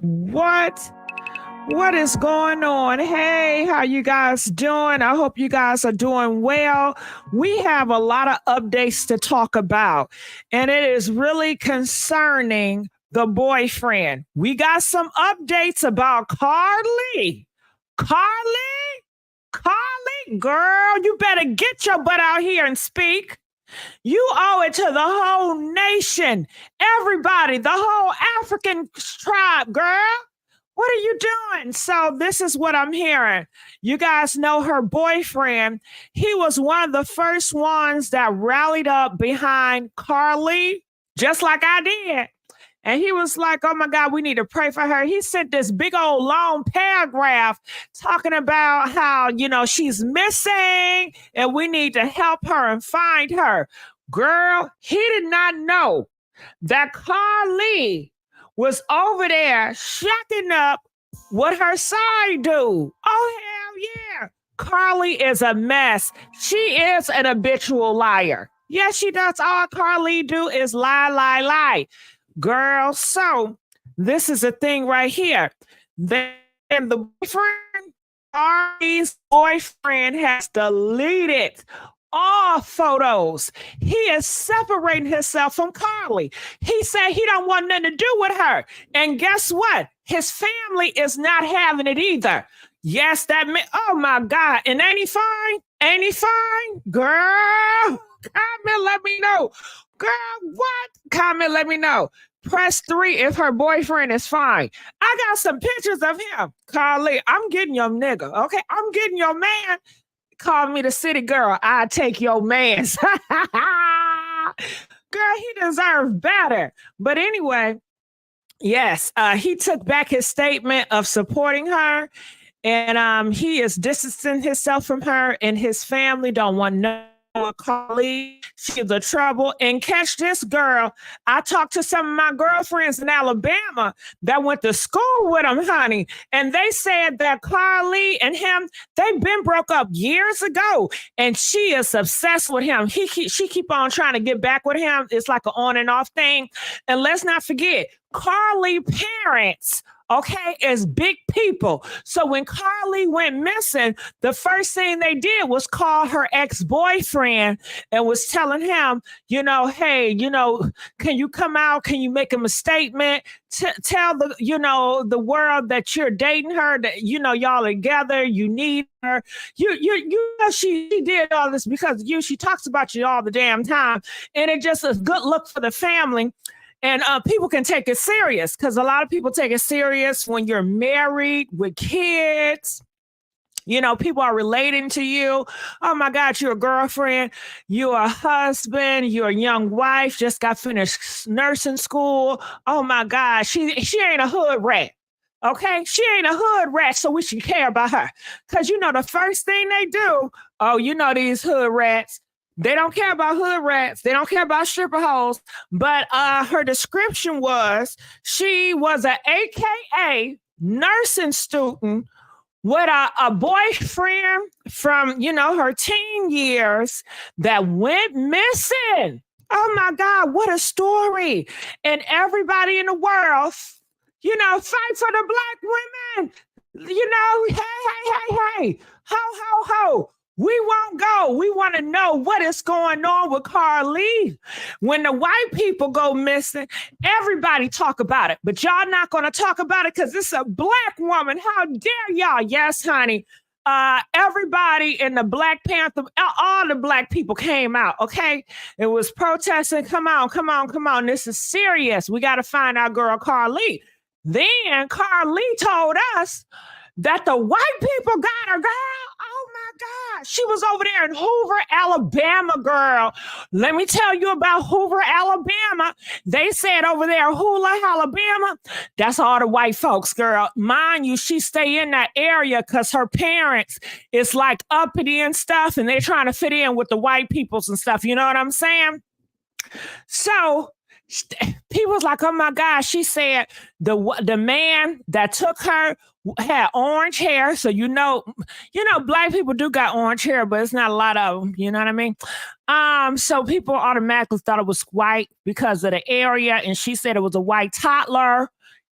What? What is going on? Hey, how you guys doing? I hope you guys are doing well. We have a lot of updates to talk about, and it is really concerning the boyfriend. We got some updates about Carlee. Carlee, girl, you better get your butt out here and speak. You owe it to the whole nation, everybody, the whole African tribe, girl. What are you doing? So this is what I'm hearing. You guys know her boyfriend. He was one of the first ones that rallied up behind Carlee, just like I did. And he was like, oh my God, we need to pray for her. He sent this big old long paragraph talking about how, she's missing and we need to help her and find her. Girl, he did not know that Carlee was over there shacking up with her side dude. Oh, hell yeah. Carlee is a mess. She is an habitual liar. Yes, she does. All Carlee do is lie. Girl, so this is a thing right here. Then the boyfriend, Carlee's boyfriend has deleted all photos. He is separating himself from Carlee. He said he don't want nothing to do with her. And guess what? His family is not having it either. Yes, oh my God. And ain't he fine? Ain't he fine? Girl, comment, let me know. Girl, what? Comment, let me know. Press 3 if her boyfriend is fine. I got some pictures of him. Carlee, I'm getting your nigga, okay? I'm getting your man. Call me the city girl. I take your man. Girl, he deserves better. But anyway, yes, he took back his statement of supporting her. And he is distancing himself from her, and his family don't want no Carlee. She's the trouble. And catch this, girl. I talked to some of my girlfriends in Alabama that went to school with him, honey. And they said that Carlee and him, they've been broke up years ago. And she is obsessed with him. She keep on trying to get back with him. It's like an on and off thing. And let's not forget, Carlee parents, okay, is big people. So when Carlee went missing, the first thing they did was call her ex-boyfriend and was telling him, hey, can you come out? Can you make him a statement? Tell the world that you're dating her, that, y'all are together, you need her. She did all this because of you. She talks about you all the damn time. And it just is a good look for the family. And people can take it serious because a lot of people take it serious when you're married with kids. People are relating to you. Oh my God, you're a girlfriend, you're a husband, you're a young wife, just got finished nursing school. Oh my God, she ain't a hood rat. Okay, she ain't a hood rat, so we should care about her. Because the first thing they do, these hood rats, they don't care about hood rats. They don't care about stripper holes. But her description was she was an AKA nursing student with a boyfriend from, her teen years that went missing. Oh, my God, what a story. And everybody in the world, fight for the Black women. Hey. Ho. We won't go. We want to know what is going on with Carlee. When the white people go missing, everybody talk about it. But y'all not going to talk about it because it's a Black woman. How dare y'all? Yes, honey. Everybody in the Black Panther, all the Black people came out, okay? It was protesting. Come on. This is serious. We got to find our girl Carlee. Then Carlee told us that the white people got her, girl. Oh my God. She was over there in Hoover, Alabama, girl. Let me tell you about Hoover, Alabama. They said over there, Hoover, Alabama, that's all the white folks, girl. Mind you, she stay in that area because her parents is like uppity and stuff, and they're trying to fit in with the white peoples and stuff. You know what I'm saying? So people was like, oh my God, she said the man that took her had orange hair. So, Black people do got orange hair, but it's not a lot of them. You know what I mean? So people automatically thought it was white because of the area. And she said it was a white toddler.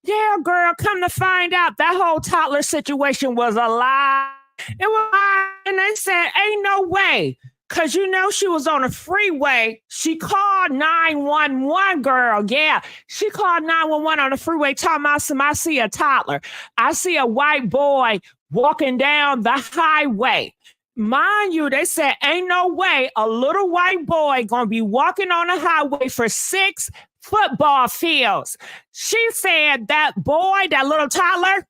Yeah, girl, come to find out that whole toddler situation was a lie. It was a lie. And they said, ain't no way. Because you know she was on a freeway. She called 911, girl. Yeah, she called 911 on the freeway talking about some, I see a toddler. I see a white boy walking down the highway. Mind you, they said, ain't no way a little white boy going to be walking on the highway for 6 football fields. She said that boy, that little toddler,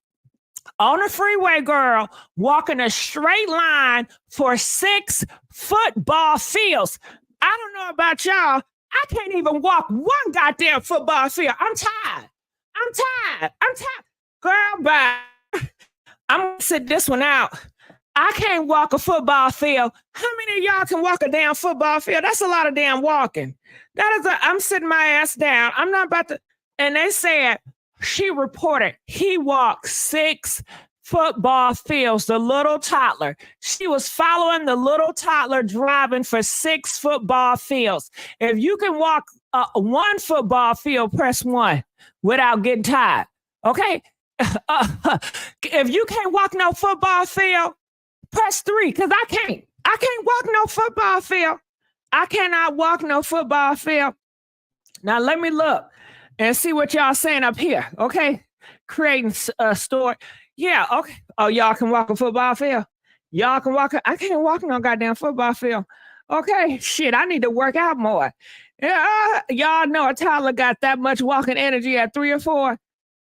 on the freeway, girl, walking a straight line for 6 football fields. I don't know about y'all. I can't even walk one goddamn football field. I'm tired. Girl, bye. I'm going to sit this one out. I can't walk a football field. How many of y'all can walk a damn football field? That's a lot of damn walking. I'm sitting my ass down. I'm not about to. And they said, she reported he walked 6 football fields, the little toddler. She was following the little toddler driving for 6 football fields. If you can walk 1 football field, press 1 without getting tired. Okay? If you can't walk no football field, press 3, because I can't. I can't walk no football field. I cannot walk no football field. Now let me look and see what y'all saying up here, okay? Creating a story. Yeah, okay. Oh, y'all can walk a football field? Y'all can walk. I can't walk no goddamn football field. Okay, shit, I need to work out more. Yeah, y'all know a toddler got that much walking energy at 3 or 4.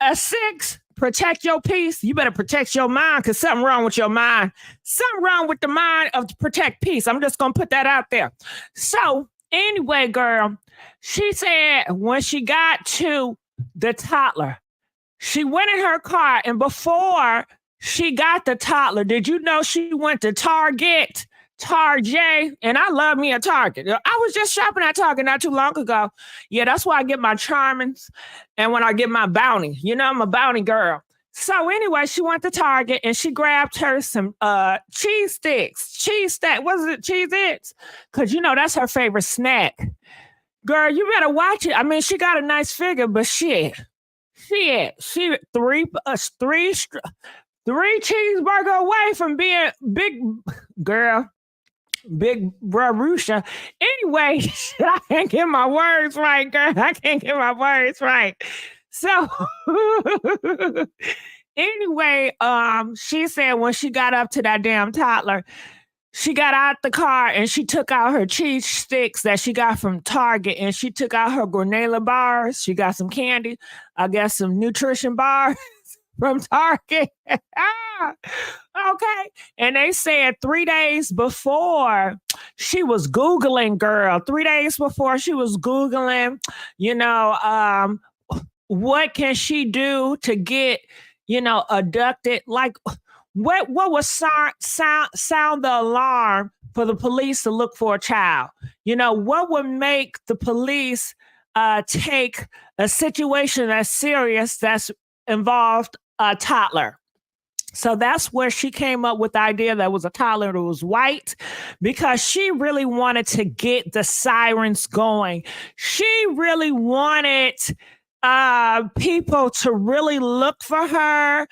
At 6, protect your peace. You better protect your mind, because something wrong with your mind. Something wrong with the mind of protect peace. I'm just going to put that out there. So anyway, girl, she said when she got to the toddler, she went in her car, and before she got the toddler, did you know she went to Target? And I love me a Target. I was just shopping at Target not too long ago. Yeah, that's why I get my charmings and when I get my bounty. You know, I'm a bounty girl. So anyway, she went to Target and she grabbed her some cheese sticks. What is it? Cheez-Its? Because, you know, that's her favorite snack. Girl, you better watch it. I mean, she got a nice figure, but she 3 cheeseburger away from being big girl. Big Brarusha. Anyway, I can't get my words right, girl. I can't get my words right. So anyway, she said when she got up to that damn toddler, she got out the car and she took out her cheese sticks that she got from Target, and she took out her granola bars. She got some candy, I guess some nutrition bars from Target. Okay. And they said 3 days before she was Googling, girl, 3 days before she was Googling, you know, what can she do to get, you know, abducted? Like, what would sound the alarm for the police to look for a child? You know, what would make the police take a situation that's serious, that's involved a toddler? So that's where she came up with the idea that was a toddler that was white, because she really wanted to get the sirens going. She really wanted people to really look for her.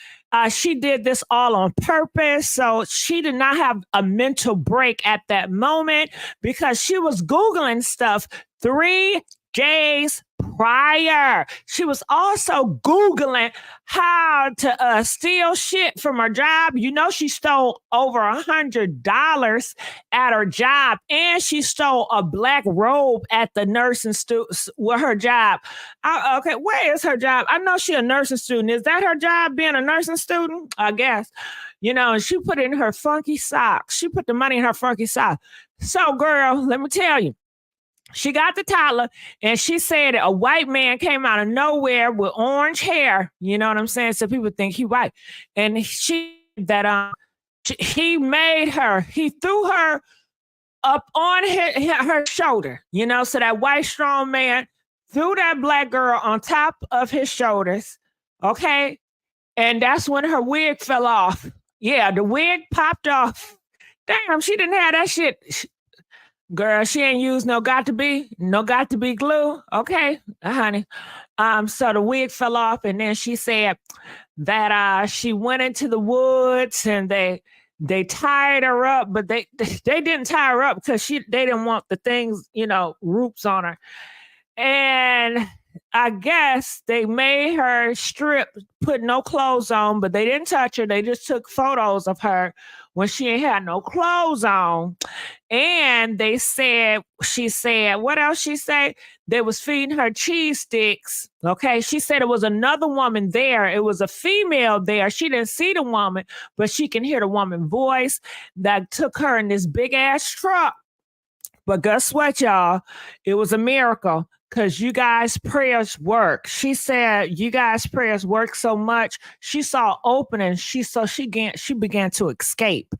She did this all on purpose. So she did not have a mental break at that moment, because she was Googling stuff 3 days prior. She was also Googling how to steal shit from her job. You know, she stole over $100 at her job, and she stole a black robe at the nursing with her job. Okay, where is her job? I know she's a nursing student. Is that her job, being a nursing student? I guess. You know, and she put it in her funky socks. She put the money in her funky socks. So, girl, let me tell you. She got the toddler, and she said a white man came out of nowhere with orange hair. You know what I'm saying? So people think he white. And he threw her up on her shoulder, you know, so that white strong man threw that black girl on top of his shoulders. Okay. And that's when her wig fell off. Yeah, the wig popped off. Damn, she didn't have that shit. Girl, she ain't used no got to be glue. Okay, honey. So the wig fell off, and then she said that she went into the woods and they tied her up, but they didn't tie her up because they didn't want the things, roots on her. And I guess they made her strip, put no clothes on, but they didn't touch her. They just took photos of her when she ain't had no clothes on. And she said, what else she said? They was feeding her cheese sticks. Okay. She said it was another woman there. It was a female there. She didn't see the woman, but she can hear the woman's voice that took her in this big ass truck. But guess what, y'all? It was a miracle because you guys' prayers work. She said you guys' prayers work so much. She saw opening. She began to escape.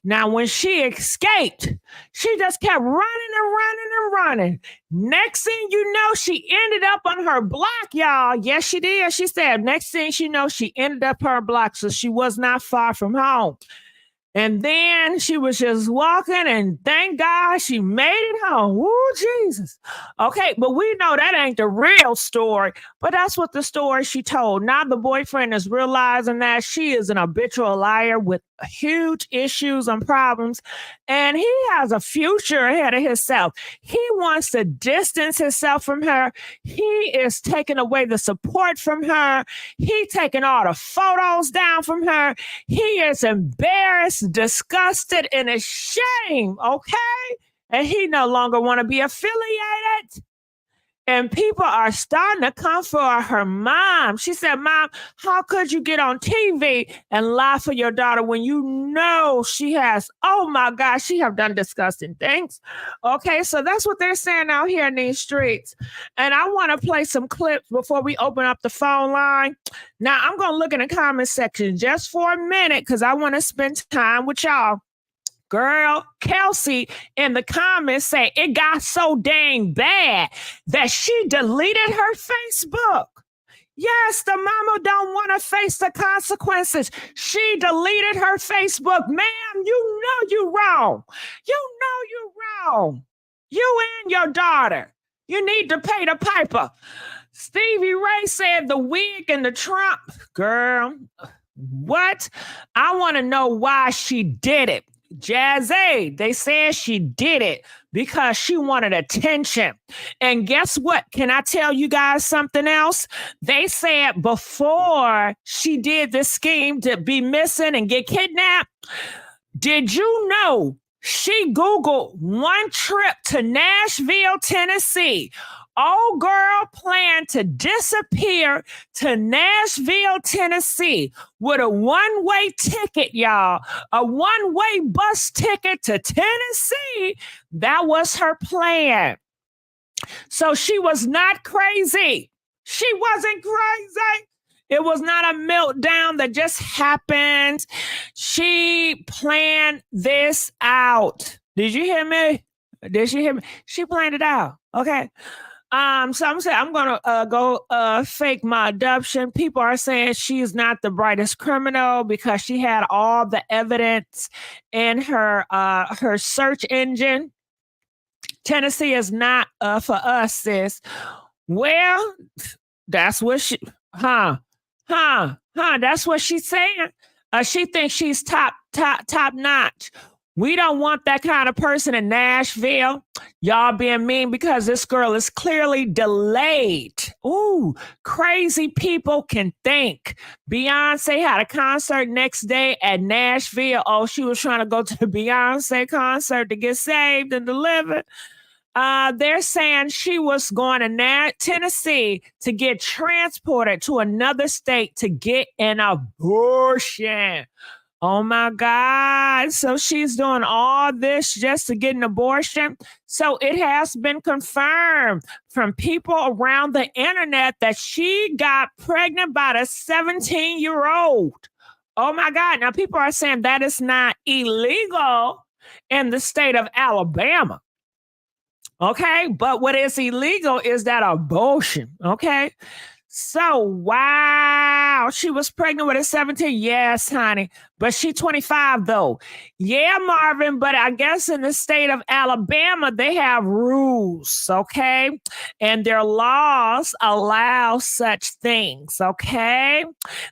Now, when she escaped, she just kept running and running and running. Next thing you know, she ended up on her block, y'all. Yes, she did. She said next thing she knows, she ended up her block, so she was not far from home. And then she was just walking, and thank God she made it home. Woo, Jesus. Okay, but we know that ain't the real story, but that's what the story she told. Now the boyfriend is realizing that she is an habitual liar with huge issues and problems, and he has a future ahead of himself. He wants to distance himself from her. He is taking away the support from her. He taking all the photos down from her. He is embarrassed, disgusted, and ashamed, okay? And he no longer want to be affiliated. And people are starting to come for her mom. She said, Mom, how could you get on TV and lie for your daughter when you know she has, oh my gosh, she have done disgusting things. Okay, so that's what they're saying out here in these streets. And I want to play some clips before we open up the phone line. Now, I'm going to look in the comment section just for a minute because I want to spend time with y'all. Girl, Kelsey in the comments say it got so dang bad that she deleted her Facebook. Yes, the mama don't want to face the consequences. She deleted her Facebook. Ma'am, you know you wrong. You know you wrong. You and your daughter. You need to pay the piper. Stevie Ray said the wig and the Trump. Girl, what? I want to know why she did it. Jazzy, they said she did it because she wanted attention. And guess what? Can I tell you guys something else? They said before she did this scheme to be missing and get kidnapped, did you know she Googled one trip to Nashville, Tennessee? Old girl planned to disappear to Nashville, Tennessee with a one-way ticket, y'all. A one-way bus ticket to Tennessee. That was her plan. So she was not crazy. She wasn't crazy. It was not a meltdown that just happened. She planned this out. Did you hear me? Did she hear me? She planned it out. Okay. So I'm saying I'm gonna go fake my abduction. People are saying she's not the brightest criminal because she had all the evidence in her search engine. Tennessee is not for us, sis. Well, that's what she that's what she's saying. She thinks she's top notch. We don't want that kind of person in Nashville. Y'all being mean because this girl is clearly delayed. Ooh, crazy people can think. Beyonce had a concert next day at Nashville. Oh, she was trying to go to the Beyonce concert to get saved and delivered. They're saying she was going to Tennessee to get transported to another state to get an abortion. Oh my God. So she's doing all this just to get an abortion. So it has been confirmed from people around the internet that she got pregnant by the 17-year-old. Oh my God. Now people are saying that is not illegal in the state of Alabama. Okay. But what is illegal is that abortion. Okay. So, wow, she was pregnant with a 17. Yes, honey. But she 25 though. Yeah, Marvin, but I guess in the state of Alabama, they have rules, okay? And their laws allow such things, okay?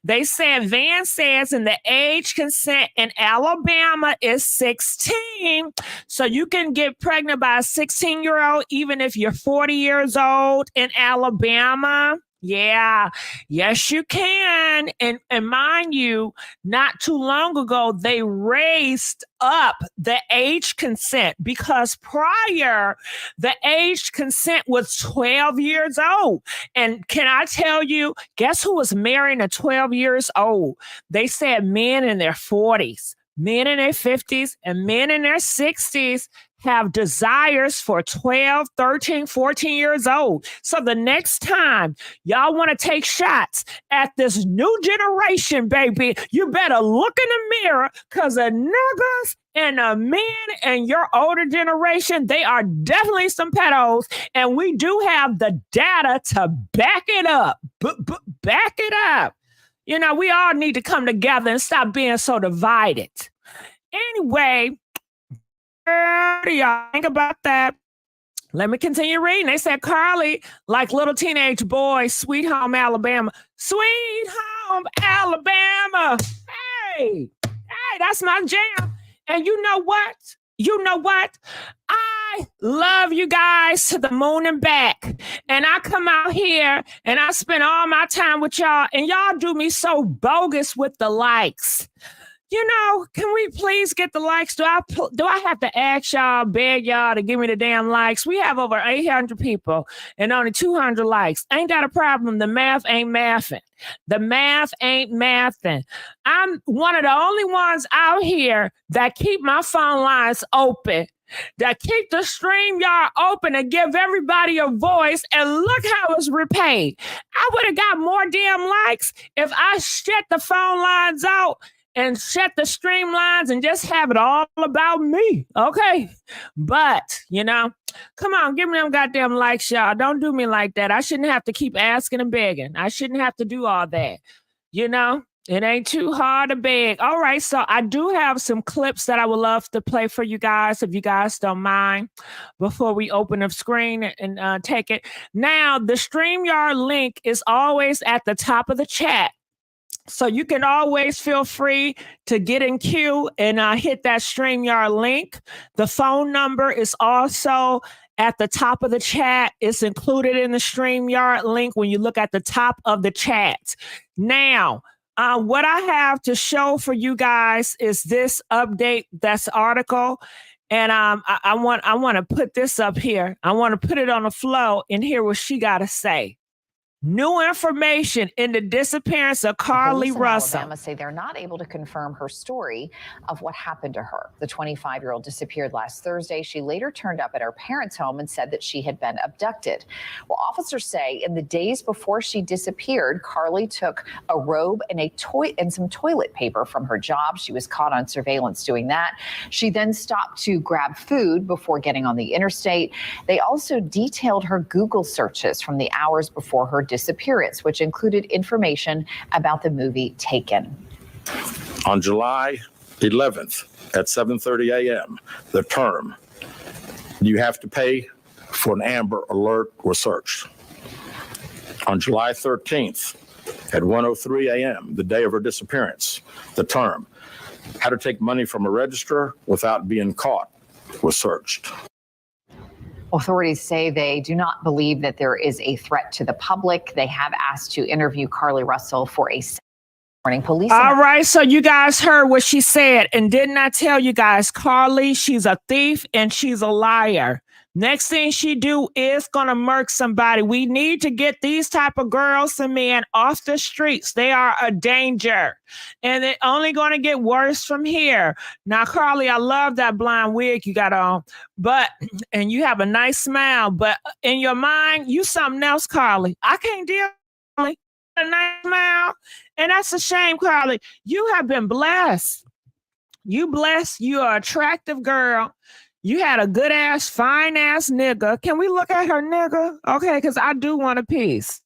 They said, Van says, and the age consent in Alabama is 16. So you can get pregnant by a 16-year-old, even if you're 40 years old in Alabama. Yeah, yes, you can. And mind you, not too long ago, they raised up the age consent because prior, the age consent was 12 years old. And can I tell you, guess who was marrying at 12 years old? They said men in their 40s, men in their 50s, and men in their 60s have desires for 12, 13, 14 years old. So the next time y'all want to take shots at this new generation, baby, you better look in the mirror because the niggas and the men and your older generation, they are definitely some pedos. And we do have the data to back it up. Back it up. You know, we all need to come together and stop being so divided. Anyway, what do y'all think about that? Let me continue reading. They said Carlee, like little teenage boy, Sweet Home Alabama. Sweet Home Alabama. Hey, that's my jam. And you know what? I love you guys to the moon and back. And I come out here and I spend all my time with y'all, and y'all do me so bogus with the likes. You know, can we please get the likes? Do I have to ask y'all, beg y'all to give me the damn likes? We have over 800 people and only 200 likes. Ain't that a problem? The math ain't mathing. The math ain't mathing. I'm one of the only ones out here that keep my phone lines open, that keep the StreamYard open and give everybody a voice, and look how it's repaid. I would have got more damn likes if I shut the phone lines out and shut the streamlines and just have it all about me, okay? But, you know, come on, give me them goddamn likes, y'all. Don't do me like that. I shouldn't have to keep asking and begging. I shouldn't have to do all that, you know? It ain't too hard to beg. All right, so I do have some clips that I would love to play for you guys, if you guys don't mind, before we open the screen and take it. Now, the StreamYard link is always at the top of the chat. So you can always feel free to get in queue and hit that StreamYard link. The phone number is also at the top of the chat. It's included in the StreamYard link when you look at the top of the chat. Now, what I have to show for you guys is this update, that's article. And I want to put this up here. I want to put it on the flow and hear what she got to say. New information in the disappearance of Carlee Russell. Alabama say they're not able to confirm her story of what happened to her. The 25-year-old disappeared last Thursday. She later turned up at her parents' home and said that she had been abducted. Well, officers say in the days before she disappeared, Carlee took a robe and some toilet paper from her job. She was caught on surveillance doing that. She then stopped to grab food before getting on the interstate. They also detailed her Google searches from the hours before her disappearance, which included information about the movie Taken. On July 11th at 7:30 a.m., the term "you have to pay for an Amber Alert" was searched. On July 13th at 1:03 a.m., the day of her disappearance, the term "how to take money from a register without being caught" was searched. Authorities say they do not believe that there is a threat to the public. They have asked to interview Carlee Russell for a morning police. All right, so you guys heard what she said. And didn't I tell you guys, Carlee, she's a thief and she's a liar. Next thing she do is gonna murk somebody. We need to get these type of girls and men off the streets. They are a danger. And they're only gonna get worse from here. Now, Carlee, I love that blonde wig you got on. And you have a nice smile, but in your mind, you something else, Carlee. I can't deal with a nice smile. And that's a shame, Carlee. You have been blessed. You blessed. You are an attractive girl. You had a good ass, fine ass nigga. Can we look at her nigga? Okay, because I do want a piece.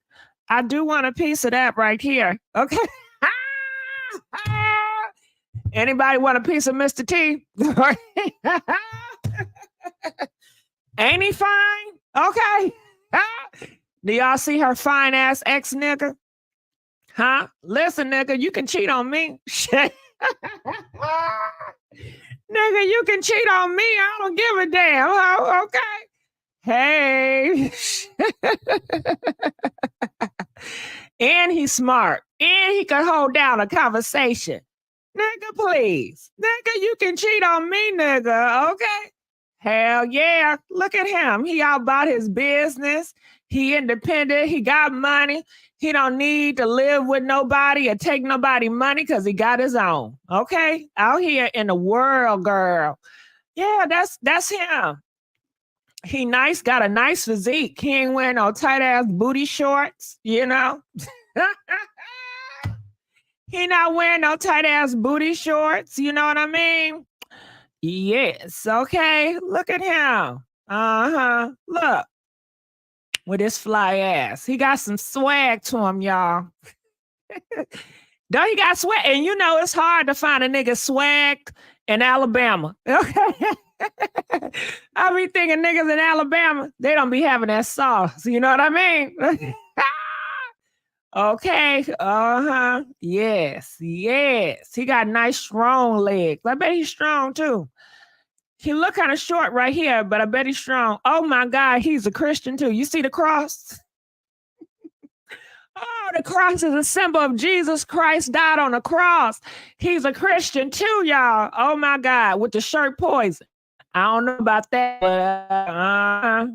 I do want a piece of that right here. Okay. Anybody want a piece of Mr. T? Ain't he fine? Okay. Do y'all see her fine ass ex nigga? Huh? Listen, nigga, you can cheat on me. Shit. Nigga, you can cheat on me. I don't give a damn. Huh? Okay. Hey. And he's smart. And he can hold down a conversation. Nigga, please. Nigga, you can cheat on me, nigga. Okay. Hell yeah. Look at him. He all about his business. He independent. He got money. He don't need to live with nobody or take nobody money because he got his own. Okay. Out here in the world, girl. Yeah, that's him. He nice, got a nice physique. He ain't wearing no tight ass booty shorts, you know. He not wearing no tight ass booty shorts, you know what I mean? Yes, okay. Look at him. Uh-huh. Look. With his fly ass. He got some swag to him, y'all. Don't he got swag? And you know it's hard to find a nigga swag in Alabama. Okay. I be thinking niggas in Alabama, they don't be having that sauce. You know what I mean? Okay. Uh-huh. Yes. Yes. He got nice, strong legs. I bet he's strong too. He look kind of short right here, but I bet he's strong. Oh my God, he's a Christian too. You see the cross? Oh, the cross is a symbol of Jesus Christ died on the cross. He's a Christian too, y'all. Oh my God, with the shirt poison. I don't know about that, but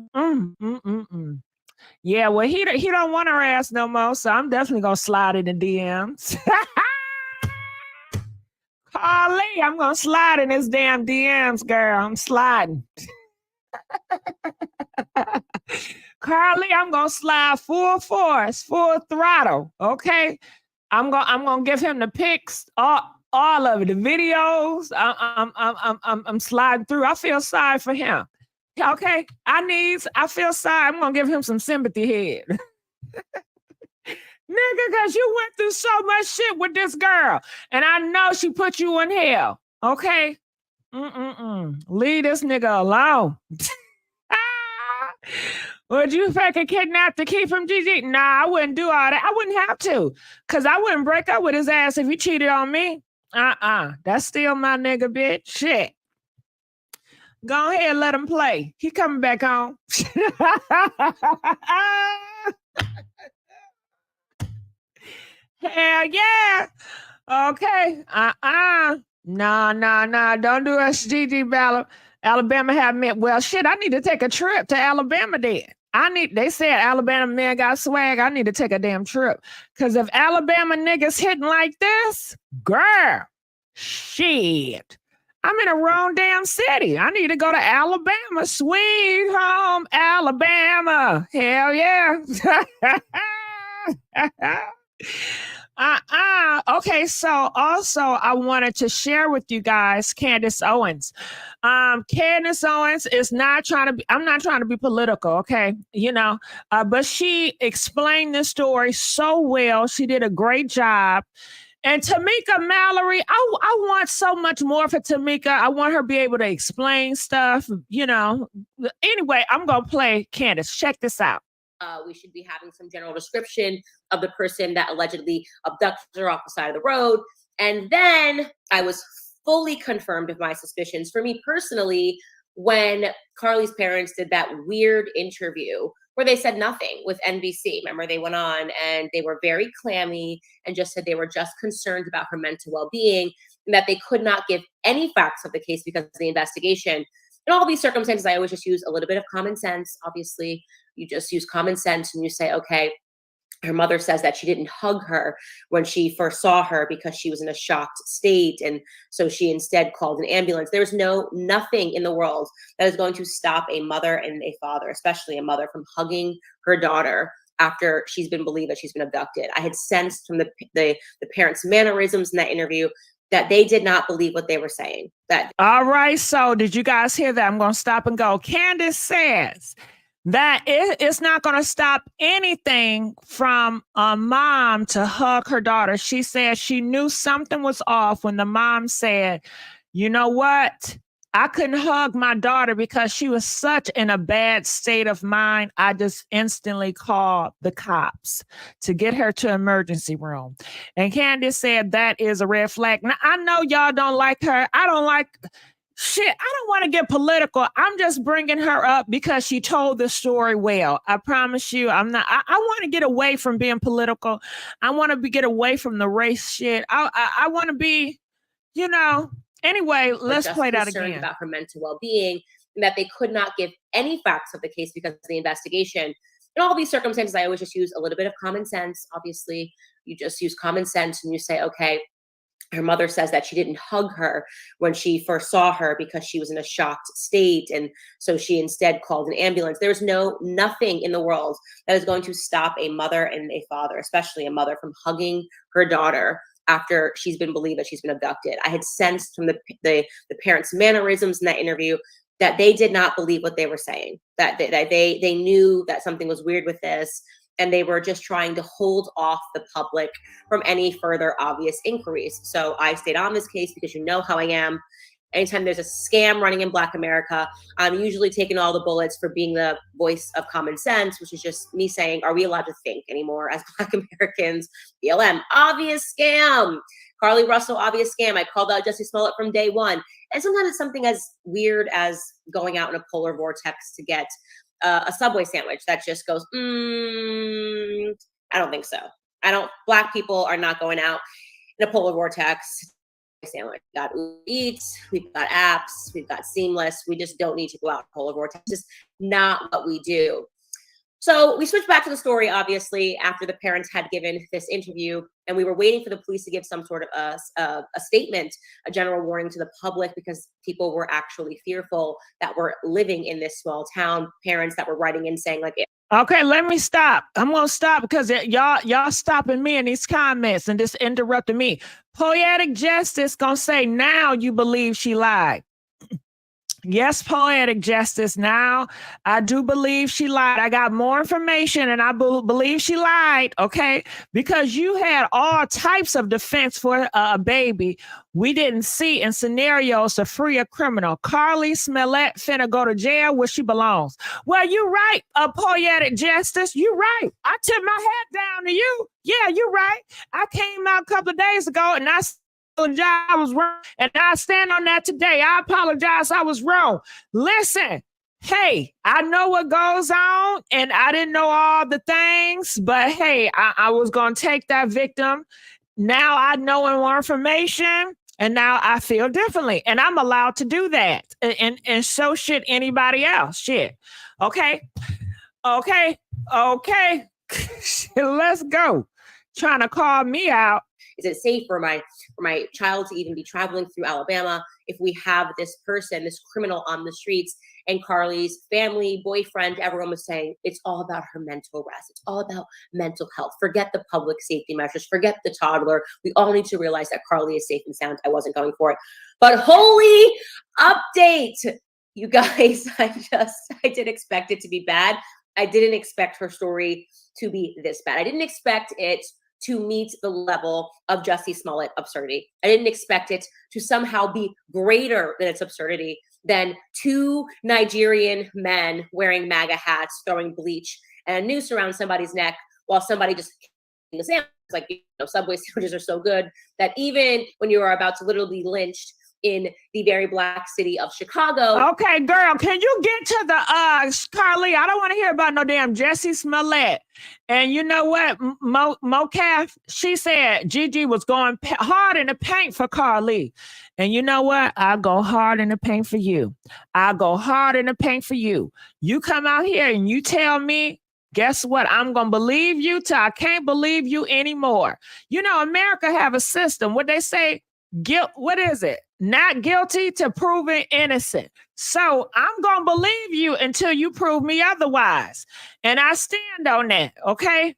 yeah, well, he don't want her ass no more, so I'm definitely gonna slide in the DMs. Carlee, I'm gonna slide in his damn DMs, girl. I'm sliding. Carlee, I'm gonna slide full force, full throttle. Okay, I'm gonna give him the pics, all of it, the videos. I'm sliding through. I feel sorry for him. Okay, I feel sorry. I'm gonna give him some sympathy head. Nigga, because you went through so much shit with this girl. And I know she put you in hell. Okay? Leave this nigga alone. Would you fake a kidnap to keep him, GG? Nah, I wouldn't do all that. I wouldn't have to. Because I wouldn't break up with his ass if he cheated on me. That's still my nigga, bitch. Shit. Go ahead and let him play. He coming back home. Hell yeah. Okay. Nah. Don't do us, GG Ballard. Alabama have men. Well, shit, I need to take a trip to Alabama then. They said Alabama men got swag. I need to take a damn trip. Because if Alabama niggas hitting like this, girl, shit. I'm in the wrong damn city. I need to go to Alabama. Sweet home, Alabama. Hell yeah. Okay, so also I wanted to share with you guys Candace Owens. Candace Owens is not trying to be, I'm not trying to be political, okay? You know, but she explained the story so well. She did a great job. And Tamika Mallory, I want so much more for Tamika. I want her to be able to explain stuff, you know. Anyway, I'm going to play Candace. Check this out. We should be having some general description of the person that allegedly abducted her off the side of the road. And then I was fully confirmed of my suspicions. For me personally, when Carlee's parents did that weird interview where they said nothing with NBC. Remember, they went on and they were very clammy and just said they were just concerned about her mental well-being and that they could not give any facts of the case because of the investigation. In all these circumstances, I always just use a little bit of common sense. Obviously, you just use common sense and you say, okay, her mother says that she didn't hug her when she first saw her because she was in a shocked state. And so she instead called an ambulance. There's nothing in the world that is going to stop a mother and a father, especially a mother, from hugging her daughter after she's been believed that she's been abducted. I had sensed from the parents' mannerisms in that interview that they did not believe what they were saying. All right. So did you guys hear that? I'm going to stop and go. Candace says that it's not going to stop anything from a mom to hug her daughter. She said she knew something was off when the mom said, you know what? I couldn't hug my daughter because she was such in a bad state of mind. I just instantly called the cops to get her to emergency room. And Candace said that is a red flag. Now, I know y'all don't like her. I don't like shit. I don't want to get political. I'm just bringing her up because she told the story well. I promise you, I'm not. I want to get away from being political. I want to get away from the race shit. I want to be, you know. Anyway, let's play that again. About her mental well-being, and that they could not give any facts of the case because of the investigation. In all these circumstances, I always just use a little bit of common sense. Obviously, you just use common sense and you say, okay, her mother says that she didn't hug her when she first saw her because she was in a shocked state. And so she instead called an ambulance. There's nothing in the world that is going to stop a mother and a father, especially a mother, from hugging her daughter after she's been believed that she's been abducted. I had sensed from the parents' mannerisms in that interview that they did not believe what they were saying, that they knew that something was weird with this, and they were just trying to hold off the public from any further obvious inquiries. So I stayed on this case because you know how I am. Anytime there's a scam running in Black America, I'm usually taking all the bullets for being the voice of common sense, which is just me saying, are we allowed to think anymore as Black Americans? BLM, obvious scam. Carlee Russell, obvious scam. I called out Jussie Smollett from day one. And sometimes it's something as weird as going out in a polar vortex to get a Subway sandwich that just goes, I don't think so. Black people are not going out in a polar vortex sandwich. We've got Uber Eats, we've got apps, we've got Seamless. We just don't need to go out in polar vortex. It's just not what we do. So we switched back to the story, obviously, after the parents had given this interview, and we were waiting for the police to give some sort of a statement, a general warning to the public, because people were actually fearful that were living in this small town, parents that were writing in saying like, okay, let me stop. I'm going to stop because y'all stopping me in these comments and just interrupting me. Poetic Justice going to say, now you believe she lied. Yes, Poetic Justice. Now, I do believe she lied. I got more information and I believe she lied, okay? Because you had all types of defense for a baby we didn't see in scenarios to free a criminal. Carlee Smollett finna go to jail where she belongs. Well, you're right, Poetic Justice. You're right. I tip my hat down to you. Yeah, you're right. I came out a couple of days ago and I was wrong, and I stand on that today. I apologize. I was wrong. Listen, hey, I know what goes on, and I didn't know all the things, but hey, I was going to take that victim. Now I know more information, and now I feel differently, and I'm allowed to do that, and so should anybody else. Shit. Okay. Let's go. Trying to call me out. Is it safe for my child to even be traveling through Alabama if we have this person, this criminal on the streets? And Carlee's family, boyfriend, everyone was saying it's all about her mental rest. It's all about mental health. Forget the public safety measures. Forget the toddler. We all need to realize that Carlee is safe and sound. I wasn't going for it. But holy update, you guys. I didn't expect it to be bad. I didn't expect her story to be this bad. I didn't expect it to meet the level of Jussie Smollett absurdity. I didn't expect it to somehow be greater than its absurdity than two Nigerian men wearing MAGA hats, throwing bleach and a noose around somebody's neck while somebody just the sandwich. Like, Subway sandwiches are so good that even when you are about to literally be lynched in the very Black city of Chicago. Okay, girl, can you get to the Carlee? I don't want to hear about no damn Jussie Smollett. And you know what, Mocaf, she said GIGI was going hard in the paint for Carlee. And you know what? I'll go hard in the paint for you. I'll go hard in the paint for you. You come out here and you tell me, guess what? I'm going to believe you till I can't believe you anymore. America have a system. What they say, what is it? Not guilty to proven innocent. So I'm going to believe you until you prove me otherwise. And I stand on that. Okay.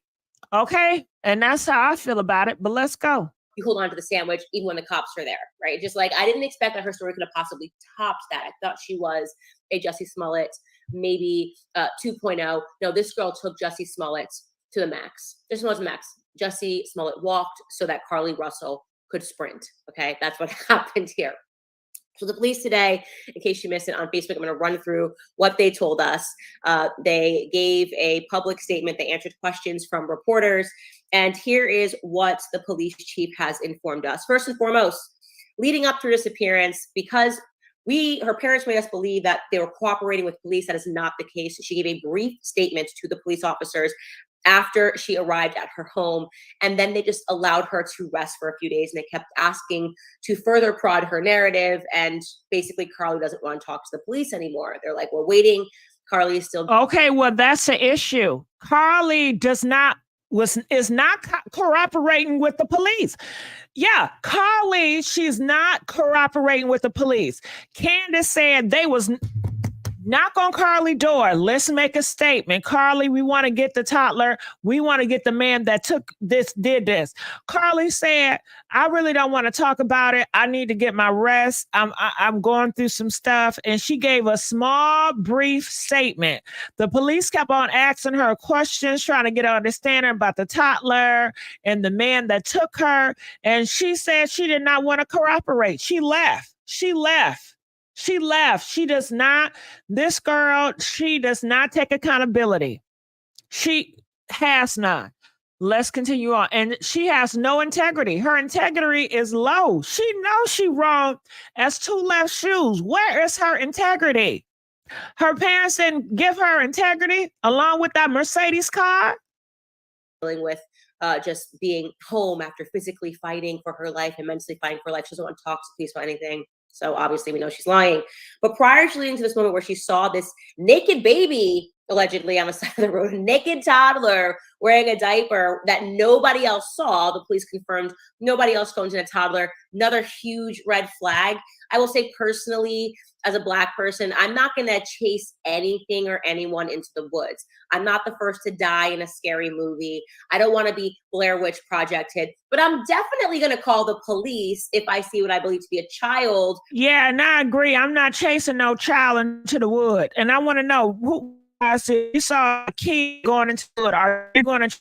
And that's how I feel about it. But let's go. You hold on to the sandwich even when the cops are there, right? Just like, I didn't expect that her story could have possibly topped that. I thought she was a Jussie Smollett maybe 2.0. No, this girl took Jussie Smollett to the max. This was the max. Jussie Smollett walked so that Carlee Russell could sprint. Okay, that's what happened here. So the police today, in case you missed it on Facebook, I'm going to run through what they told us. They gave a public statement. They answered questions from reporters. And here is what the police chief has informed us. First and foremost, leading up to her disappearance, because her parents made us believe that they were cooperating with police. That is not the case. She gave a brief statement to the police officers after she arrived at her home, and then they just allowed her to rest for a few days, and they kept asking to further prod her narrative, and basically Carlee doesn't want to talk to the police anymore. They're like, we're waiting. Carlee is still okay. Well, that's the issue. Carlee is not cooperating with the police. Yeah, Carlee, she's not cooperating with the police. Candace said they was knock on Carlee's door. Let's make a statement. Carlee, we want to get the toddler. We want to get the man that did this. Carlee said, I really don't want to talk about it. I need to get my rest. I'm going through some stuff. And she gave a small, brief statement. The police kept on asking her questions, trying to get an understanding about the toddler and the man that took her. And she said she did not want to cooperate. She left. This girl, she does not take accountability. She has none. Let's continue on. And she has no integrity. Her integrity is low. She knows she wrong as two left shoes. Where is her integrity? Her parents didn't give her integrity along with that Mercedes car. Dealing with just being home after physically fighting for her life and mentally fighting for her life. She doesn't want to talk to police about anything. So obviously we know she's lying. But prior to leading to this moment where she saw this naked baby allegedly on the side of the road, a naked toddler wearing a diaper that nobody else saw, the police confirmed nobody else owned a toddler, another huge red flag. I will say personally, as a Black person, I'm not going to chase anything or anyone into the woods. I'm not the first to die in a scary movie. I don't want to be Blair Witch Projected, but I'm definitely going to call the police if I see what I believe to be a child. Yeah, and I agree. I'm not chasing no child into the wood. And I want to know who I see. You saw a kid going into the wood. Are you going to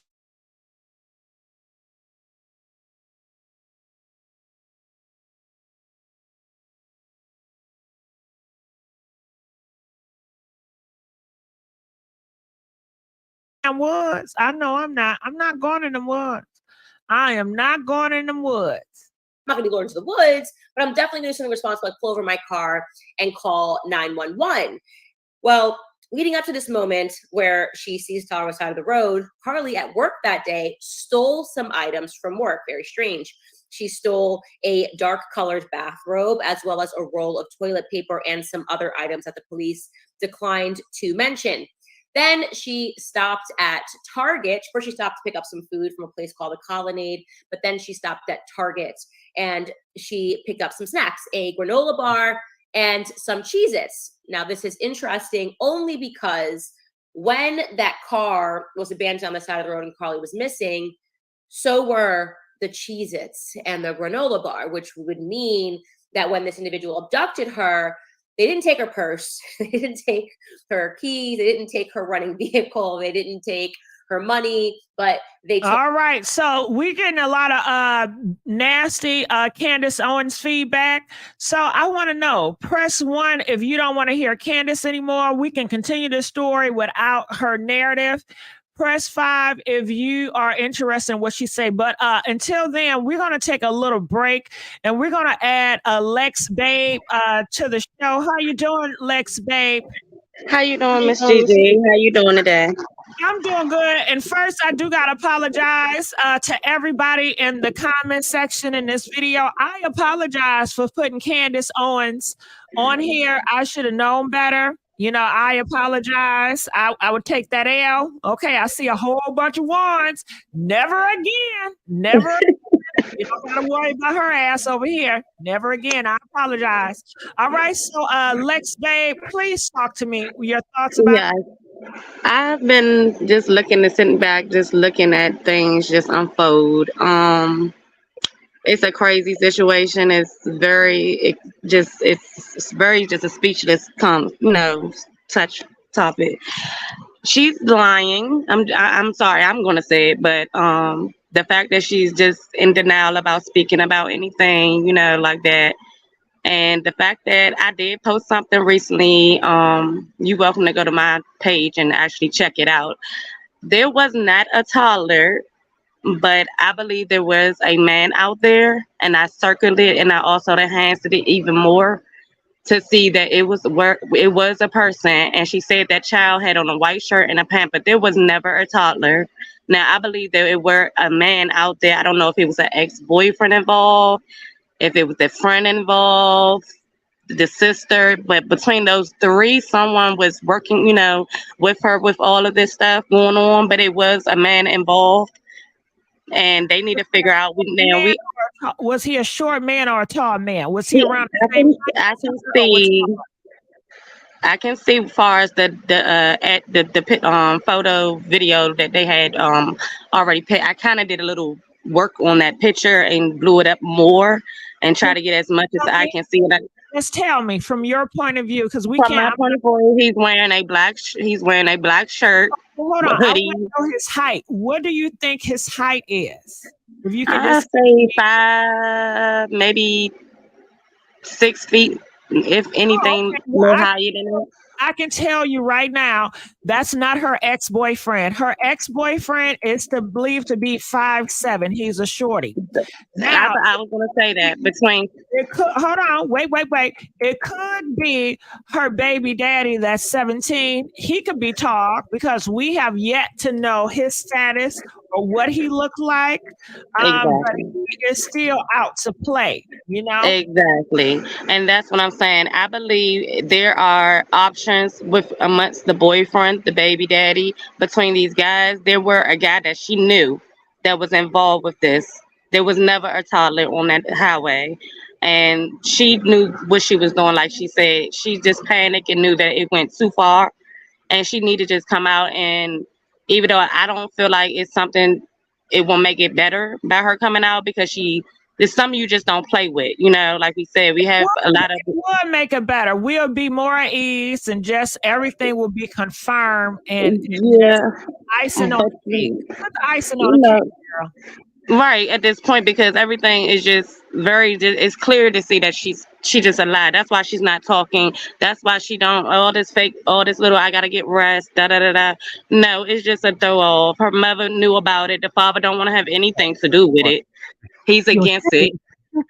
woods? I know I'm not. I'm not going in the woods. I am not going in the woods. I'm not going to be going to the woods, but I'm definitely doing something responsible, like pull over my car and call 911. Well, leading up to this moment where she sees Tyler on the side of the road, Carlee at work that day stole some items from work. Very strange. She stole a dark colored bathrobe as well as a roll of toilet paper and some other items that the police declined to mention. Then she stopped at Target. First, she stopped to pick up some food from a place called the Colonnade, but then she stopped at Target and she picked up some snacks, a granola bar and some Cheez-Its. Now, this is interesting only because when that car was abandoned on the side of the road and Carlee was missing, so were the Cheez-Its and the granola bar, which would mean that when this individual abducted her, they didn't take her purse, they didn't take her keys, they didn't take her running vehicle, they didn't take her money, but they took— All right, so we're getting a lot of nasty Candace Owens feedback. So I want to know, press 1 if you don't want to hear Candace anymore. We can continue the story without her narrative. Press 5 if you are interested in what she say. But until then, we're going to take a little break and we're going to add Lex Babe to the show. How you doing, Lex Babe? How you doing, Miss GIGI? How you doing today? I'm doing good. And first, I do got to apologize to everybody in the comment section in this video. I apologize for putting Candace Owens on here. I should have known better. You know, I apologize. I would take that L. Okay, I see a whole bunch of ones. Never again. Never again. You don't got to worry about her ass over here. Never again. I apologize. All right, so Lex Babe, please talk to me. Your thoughts about Yeah, I've been just sitting back, just looking at things just unfold. It's a crazy situation. It's very just a speechless touch topic. She's lying. I'm sorry. I'm going to say it, but the fact that she's just in denial about speaking about anything, like that. And the fact that I did post something recently, you're welcome to go to my page and actually check it out. There was not a toddler, but I believe there was a man out there, and I circled it, and I also enhanced it even more to see that it was a person. And she said that child had on a white shirt and a pant, but there was never a toddler. Now I believe that it were a man out there. I don't know if it was an ex-boyfriend involved, if it was a friend involved, the sister, but between those three, someone was working, with her with all of this stuff going on, but it was a man involved. And they need to figure out was he a short man or a tall man? Was he around the I same can see. I can see as far as the photo video that they had already picked. I kind of did a little work on that picture and blew it up more and try to get as much as I can see it. Just tell me from your point of view, because we From can't. my point of view, he's wearing a black shirt. Hold on, hoodie. I want to know his height. What do you think his height is? If you can I just say 5, maybe 6 feet, if anything, more higher than that. I can tell you right now, that's not her ex-boyfriend. Her ex-boyfriend is believed to be 5'7". He's a shorty. Now, I was going to say that between. Hold on, wait. It could be her baby daddy that's 17. He could be tall because we have yet to know his status or what he looked like. Exactly. But he is still out to play, Exactly. And that's what I'm saying. I believe there are options amongst the boyfriend, the baby daddy, between these guys. There were a guy that she knew that was involved with this. There was never a toddler on that highway. And she knew what she was doing. Like she said, she just panicked and knew that it went too far. And she needed to just come out. And even though I don't feel like it's something, it will make it better by her coming out, because there's something you just don't play with. Like we said, we have a lot of. It will make it better. We'll be more at ease, and just everything will be confirmed. And icing on the cake. Put the icing on the cake, girl. Right, at this point, because everything is just it's clear to see that she just a lie. That's why she's not talking. That's why she don't all this little I gotta get rest, da. No, it's just a throw off. Her mother knew about it. The father don't want to have anything to do with it. He's against it.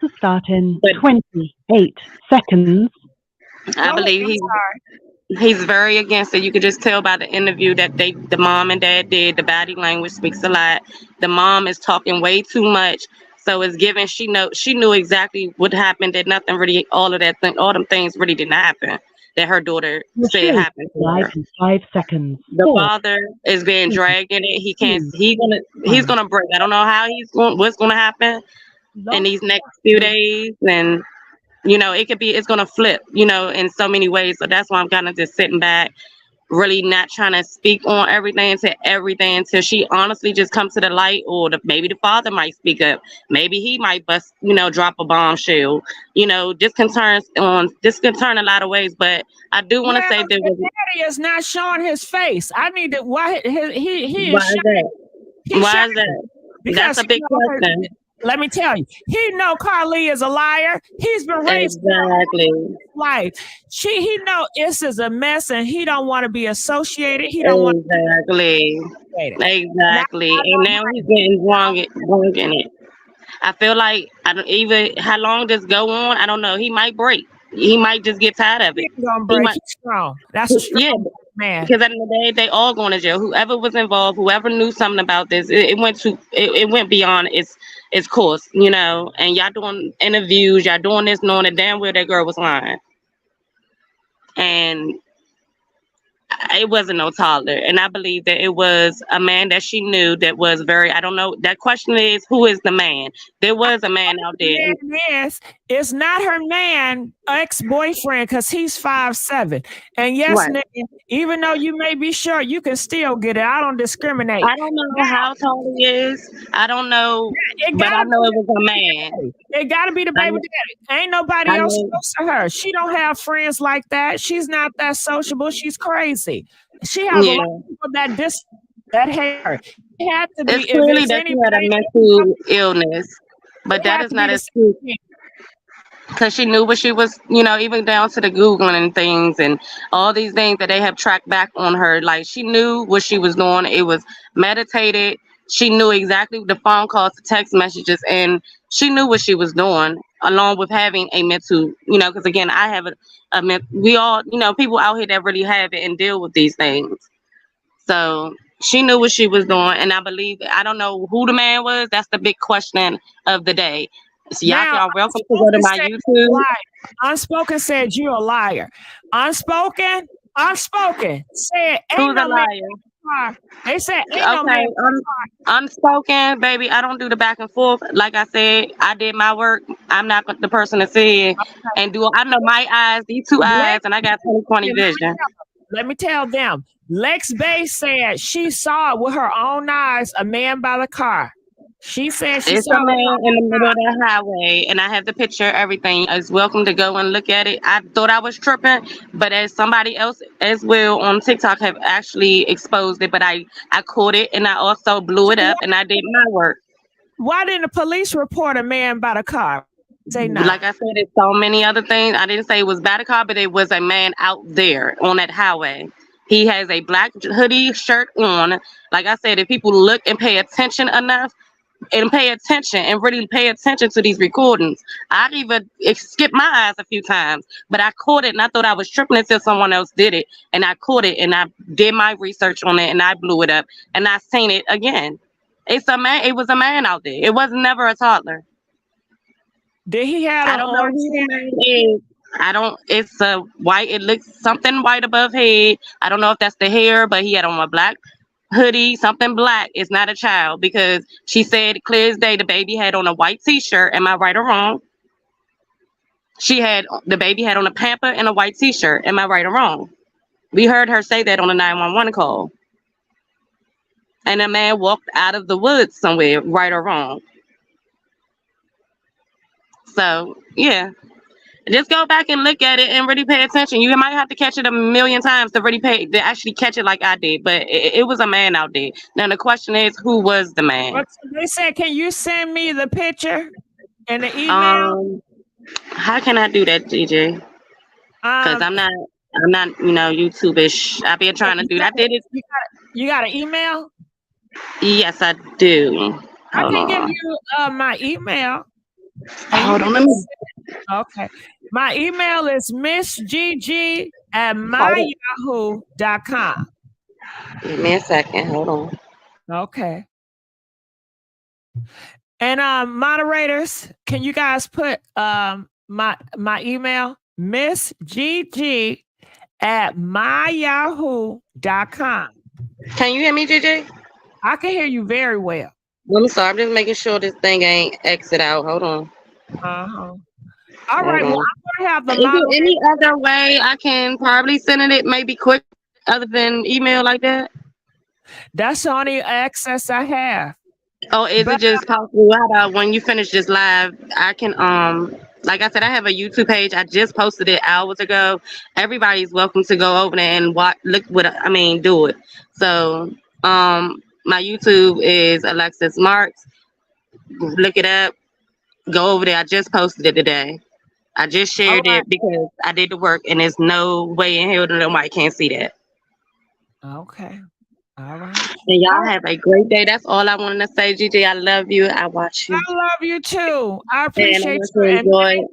To start in 28 seconds. I believe he's very against it. You could just tell by the interview that the mom and dad did. The body language speaks a lot. The mom is talking way too much, so it's given she knew exactly what happened. That nothing really, all them things really didn't happen. That her daughter said happened. Live in 5 seconds. The father is being dragged in it. He can't. He's gonna break. I don't know how what's gonna happen in these next few days, and it's gonna flip, in so many ways. So that's why I'm kind of just sitting back, really not trying to speak on everything until she honestly just comes to the light, or maybe the father might speak up. Maybe he might drop a bombshell. This can turn a lot of ways. But I do want to say that daddy is not showing his face. I need to. Why he is? Why is that? Why is that? That's a big question. Let me tell you, he know Carlee is a liar. He's been raised life. He know this is a mess, and he don't want to be associated. He don't want exactly. And now he's getting wrong in it. I feel like how long this go on. I don't know. He might break. He might just get tired of it. He's gonna break. He's strong. That's a strong man. Because at the end of the day, they all going to jail. Whoever was involved, whoever knew something about this, it went beyond its course, and y'all doing interviews, y'all doing this knowing that damn well that girl was lying. And it wasn't no toddler. And I believe that it was a man that she knew that was I don't know. That question is, who is the man? There was a man out there. Yes, it's not her man, ex-boyfriend, because he's 5'7". And yes, right. Even though you may be short, you can still get it. I don't discriminate. I don't know how tall he is. I don't know, but I know it was a man. It got to be the baby daddy. Ain't nobody else close to her. She don't have friends like that. She's not that sociable. She's crazy. advocacy. She has a lot of people that hate her. It had to be It's clearly if that it's she had a anybody, mental illness, but it that had is to not be an the excuse same thing. because she knew what she was, even down to the Googling and things and all these things that they have tracked back on her. Like, she knew what she was doing. It was meditated. She knew exactly the phone calls, the text messages, and she knew what she was doing, along with having a mental, because again, I have we all, people out here that really have it and deal with these things. So she knew what she was doing, and I don't know who the man was. That's the big question of the day. So y'all Now, are welcome to go to my YouTube. Unspoken said you're a liar. Unspoken said ain't Who's a no man. liar? They said ain't no man. Okay, unspoken, baby. I don't do the back and forth. Like I said, I did my work. I'm not the person to sit and do. I know my eyes, these two eyes, and I got 20/20 vision. Let me tell them. Lex Bay said she saw it with her own eyes, a man by the car. She said she It's saw a man it. in the middle of the highway, and I have the picture, everything. Is welcome to go and look at it. I thought I was tripping, but as somebody else as well on TikTok have actually exposed it, but I caught it, and I also blew it up, and I did my work. Why didn't the police report a man by the car? Say no. Like I said, it's so many other things. I didn't say it was by the car, but it was a man out there on that highway. He has a black hoodie shirt on. Like I said, if people look and pay attention enough, and pay attention and really pay attention to these recordings. I even skipped my eyes a few times, but I caught it and I thought I was tripping until someone else did it. And I caught it and I did my research on it and I blew it up and I seen it again. It's a man. It was a man out there. It was never a toddler. Did he have I don't know who the man is. It's a white, it looks something white above head. I don't know if that's the hair, but he had on a black hoodie, something black. It's not a child because she said clear as day the baby had on a white t-shirt. Am I right or wrong? The baby had on a pamper and a white t-shirt. Am I right or wrong? We heard her say that on the 911 call. And a man walked out of the woods somewhere, right or wrong. So yeah. Just go back and look at it and really pay attention. You might have to catch it a million times to actually catch it like I did. But it was a man out there. Now the question is, who was the man? They said, can you send me the picture and the email? How can I do that, GG? Because I'm not, YouTube-ish. I've been trying to do that. I did it. You got an email? Yes, I do. I can give you my email. Hold on, let me. Okay. My email is MissGiGi@myyahoo.com. Give me a second. Hold on. Okay. And moderators, can you guys put my email? MissGiGi@myyahoo.com. Can you hear me, GG? I can hear you very well. I'm sorry. I'm just making sure this thing ain't exit out. Hold on. Uh-huh. All right. Well, I'm gonna have the. Is there any other way I can probably send it maybe quick other than email like that? That's the only access I have. Oh, is it just possible? How about when you finish this live, I can like I said, I have a YouTube page. I just posted it hours ago. Everybody's welcome to go over there and do it. So my YouTube is Alexis Marks. Look it up. Go over there. I just posted it today. I just shared it because I did the work, and there's no way in hell that nobody can't see that. Okay. All right. And y'all have a great day. That's all I wanted to say, GG. I love you. I watch you. I love you too. I appreciate you. Enjoy.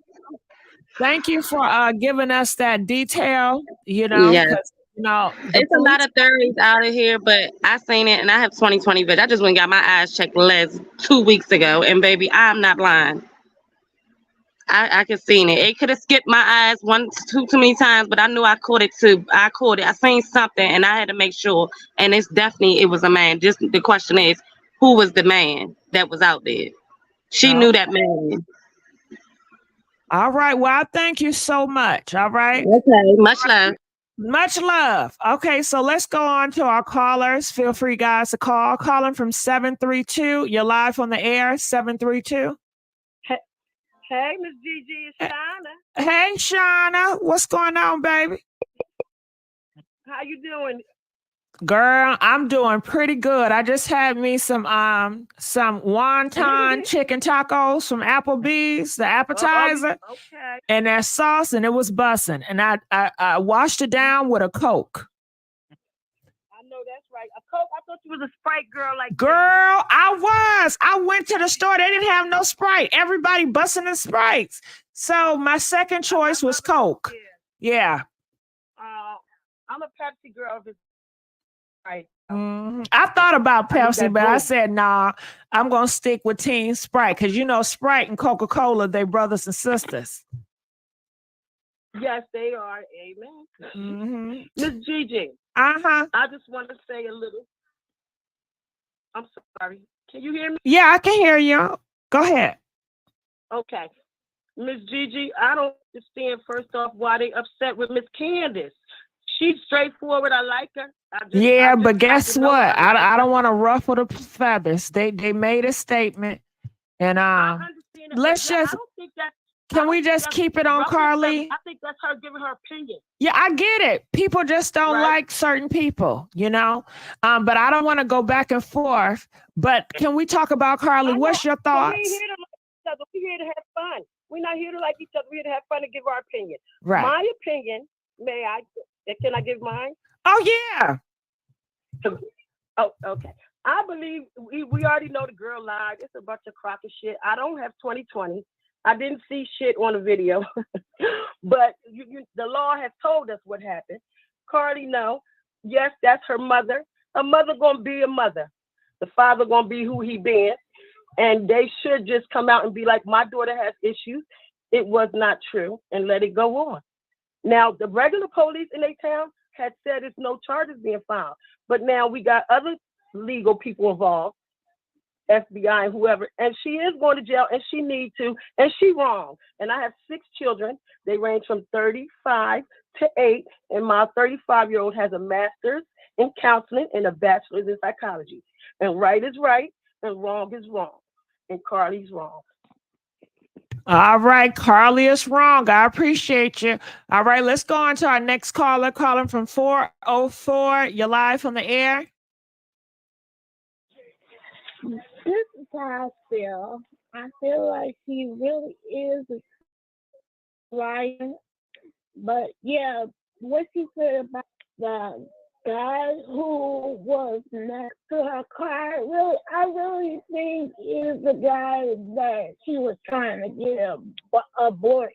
Thank you for giving us that detail. Yes. It's a lot of theories out of here, but I seen it and I have 20/20 vision. I just went and got my eyes checked 2 weeks ago, and baby, I'm not blind. I could seen it. It could have skipped my eyes too many times, but I knew I caught it too. I caught it. I seen something and I had to make sure. And it was a man. Just the question is, who was the man that was out there? She knew that man. All right. Well, I thank you so much. All right. Okay. Much love. Much love. Okay, so let's go on to our callers. Feel free, guys, to call. Calling from 732. You're live on the air, 732. Hey, Miss GG, it's Shauna. Hey, Shauna. What's going on, baby? How you doing? Girl, I'm doing pretty good. I just had me some wonton chicken tacos from Applebee's, the appetizer, Okay. and that sauce, and it was bussin'. And I washed it down with a Coke. I know that's right. A Coke. I thought you was a Sprite girl like Girl, I went to the store. They didn't have no Sprite. Everybody busting the Sprites. So my second choice was Coke. Yeah. I'm a Pepsi girl. If it's right. I thought about Pepsi, but I said, nah, I'm going to stick with Team Sprite because, you know, Sprite and Coca-Cola, they brothers and sisters. Yes, they are. Amen. Miss Gigi. Uh-huh. I just want to say a little. I'm sorry. Can you hear me? Yeah, I can hear you. Go ahead. Okay. Miss Gigi, I don't understand, first off, why they upset with Miss Candace. She's straightforward. I like her. But guess what? I don't want to ruffle the feathers. They made a statement, and let's just. Can we just keep it on Carlee? I think that's her giving her opinion. Yeah, I get it. People just don't like certain people, you know. But I don't want to go back and forth. But can we talk about Carlee? What's your thoughts? We're here to like each other. We're here to have fun. We're not here to like each other. We're here to have fun and give our opinion. Right. My opinion, can I give mine? Oh, yeah. Oh, okay. I believe we already know the girl lied. It's a bunch of crock of shit. I don't have 20/20. I didn't see shit on the video, but the law has told us what happened. Carlee, no. Yes, that's her mother. Her mother gonna be a mother. The father gonna be who he been. And they should just come out and be like, my daughter has issues. It was not true, and let it go on. Now, the regular police in their town had said it's no charges being filed. But now we got other legal people involved, FBI and whoever, and she is going to jail, and she needs to, and she wrong. And I have 6 children. They range from 35 to 8, and my 35-year-old has a master's in counseling and a bachelor's in psychology. And right is right, and wrong is wrong, and Carlee's wrong. All right, Carlee is wrong. I appreciate you. All right, let's go on to our next caller, calling from 404. You're live on the air. This is how I feel. I feel like he really is a liar. But yeah, what she said about the guy who was next to her car, I really think is the guy that she was trying to get an abortion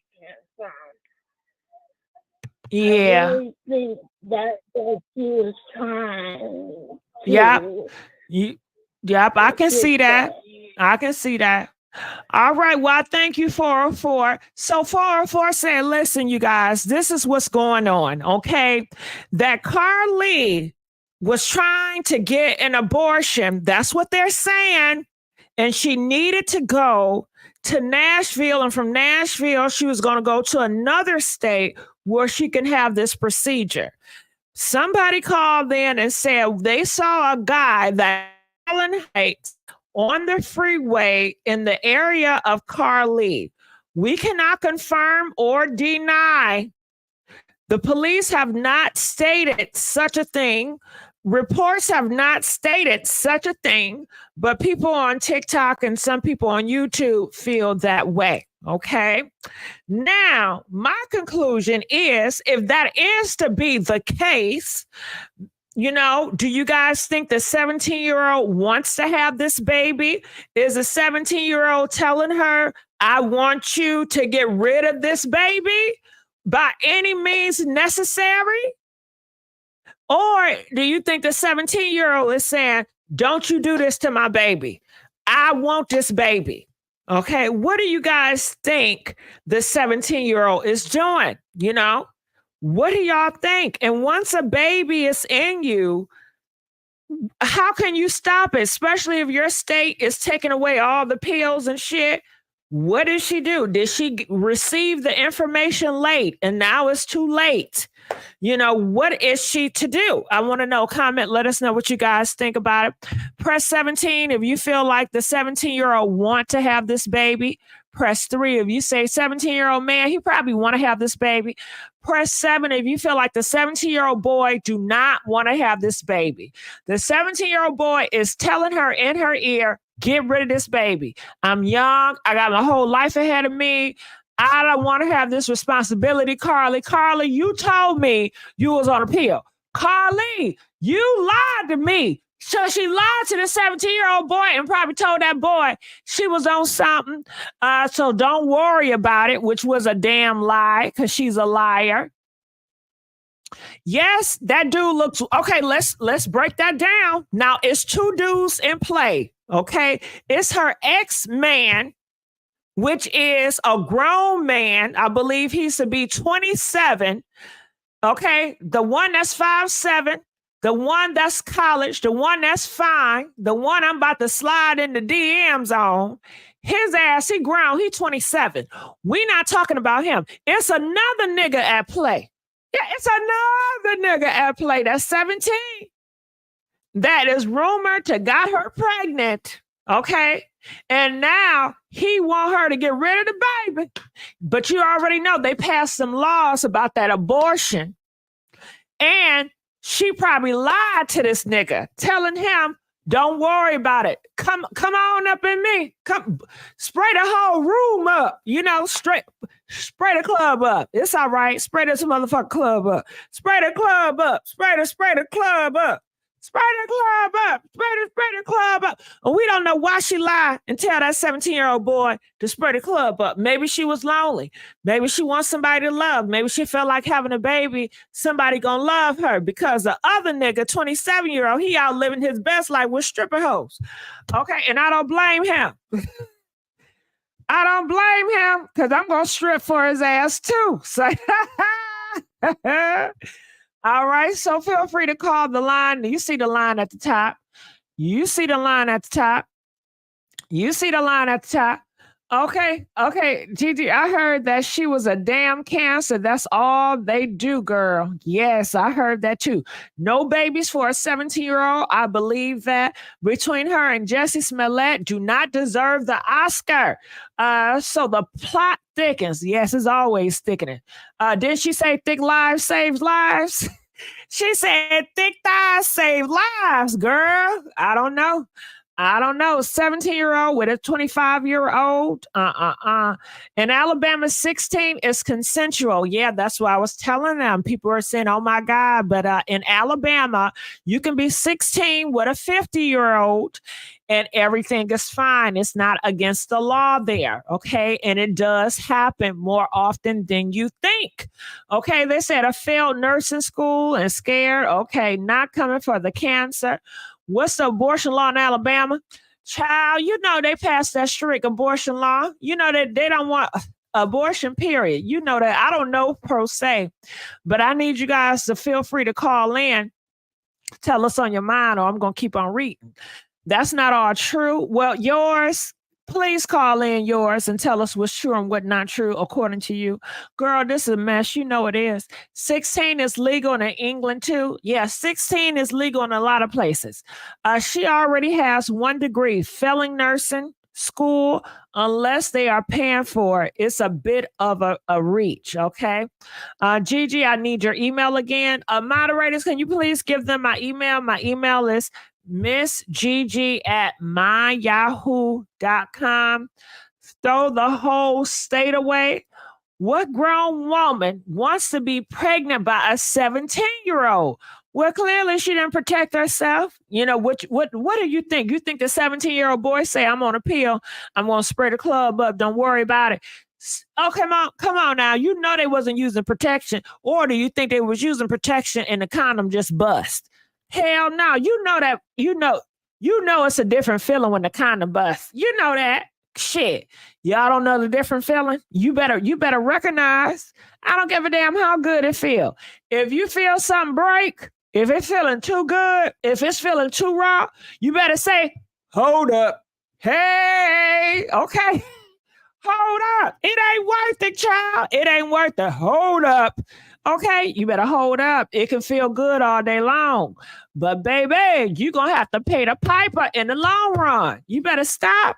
from. Yeah. I really think that she was trying to. Yep, I can see that. I can see that. All right. Well, thank you, 404. So 404 said, listen, you guys, this is what's going on, okay? That Carlee was trying to get an abortion. That's what they're saying. And she needed to go to Nashville. And from Nashville, she was going to go to another state where she can have this procedure. Somebody called in and said they saw a guy that Heights on the freeway in the area of Carlee. We cannot confirm or deny. The police have not stated such a thing. Reports have not stated such a thing, but people on TikTok and some people on YouTube feel that way. Okay. Now, my conclusion is if that is to be the case, you know, do you guys think the 17-year-old wants to have this baby? Is a 17-year-old telling her, I want you to get rid of this baby by any means necessary? Or do you think the 17-year-old is saying, don't you do this to my baby? I want this baby. Okay. What do you guys think the 17-year-old is doing? You know? What do y'all think? And once a baby is in you, how can you stop it? Especially if your state is taking away all the pills and shit. What did she do? Did she receive the information late and now it's too late? You know, what is she to do? I want to know. Comment. Let us know what you guys think about it. Press 17 if you feel like the 17-year-old want to have this baby. Press 3 if you say 17-year-old man, he probably want to have this baby. Press 7 if you feel like the 17-year-old boy do not want to have this baby. The 17-year-old boy is telling her in her ear, get rid of this baby. I'm young. I got a whole life ahead of me. I don't want to have this responsibility, Carlee. Carlee, you told me you was on a pill. Carlee, you lied to me. So she lied to the 17-year-old boy and probably told that boy she was on something. So don't worry about it, which was a damn lie because she's a liar. Yes, that dude looks okay. Let's break that down. Now it's 2 dudes in play. Okay, it's her ex-man, which is a grown man. I believe he's to be 27. Okay, the one that's 5'7", the one that's college, the one that's fine, the one I'm about to slide in the DMs on. His ass, he grown, he 27. We not talking about him. It's another nigga at play. Yeah, it's another nigga at play that's 17. That is rumored to got her pregnant. Okay. And now he want her to get rid of the baby. But you already know they passed some laws about that abortion. And she probably lied to this nigga, telling him, don't worry about it. Come on up in me. Come spray the whole room up. You know, spray the club up. It's all right. Spray this motherfucking club up. Spray the club up. Spray the club up. Spray the club up. Spray the club up. And we don't know why she lied and tell that 17-year-old boy to spray the club up. Maybe she was lonely. Maybe she wants somebody to love. Maybe she felt like having a baby, somebody gonna love her, because the other nigga, 27-year-old, he out living his best life with stripper hoes. Okay, and I don't blame him. I don't blame him because I'm gonna strip for his ass too. So all right, so feel free to call the line. You see the line at the top. You see the line at the top. You see the line at the top. Okay, Gigi, I heard that she was a damn cancer. That's all they do, girl. Yes, I heard that too. No babies for a 17-year-old. I believe that. Between her and Jussie Smollett do not deserve the Oscar. So the plot thickens. Yes, it's always thickening. Didn't she say thick lives saves lives? She said thick thighs save lives, girl. I don't know. 17-year-old with a 25-year-old. In Alabama, 16 is consensual. Yeah, that's what I was telling them. People are saying, oh my God. But in Alabama, you can be 16 with a 50-year-old and everything is fine. It's not against the law there. Okay. And it does happen more often than you think. Okay. They said a failed nursing school and scared. Okay. Not coming for the cancer. What's the abortion law in Alabama? Child, you know they passed that strict abortion law. You know that they don't want abortion, period. You know that. I don't know per se, but I need you guys to feel free to call in. Tell us on your mind or I'm going to keep on reading. That's not all true. Well, yours, please call in yours and tell us what's true and what not true according to you. Girl, this is a mess. You know it is. 16 is legal in England too. Yeah, 16 is legal in a lot of places. She already has 1 degree, failing nursing school, unless they are paying for it. It's a bit of a reach, okay? Gigi, I need your email again. Moderators, can you please give them my email? My email is MissGiGi@myyahoo.com. Throw the whole state away. What grown woman wants to be pregnant by a 17-year-old? Well, clearly she didn't protect herself. You know, what do you think? You think the 17-year-old boy say, I'm on a pill, I'm going to spray the club up, don't worry about it. Oh, come on now. You know they wasn't using protection. Or do you think they was using protection and the condom just bust? Hell no. You know that, you know it's a different feeling when the condom busts. You know that. Shit. Y'all don't know the different feeling? You better recognize. I don't give a damn how good it feel. If you feel something break, if it's feeling too good, if it's feeling too raw, you better say, hold up. Hey, okay. Hold up. It ain't worth it, child. It ain't worth it. Hold up. Okay, you better hold up. It can feel good all day long. But baby, you're going to have to pay the piper in the long run. You better stop.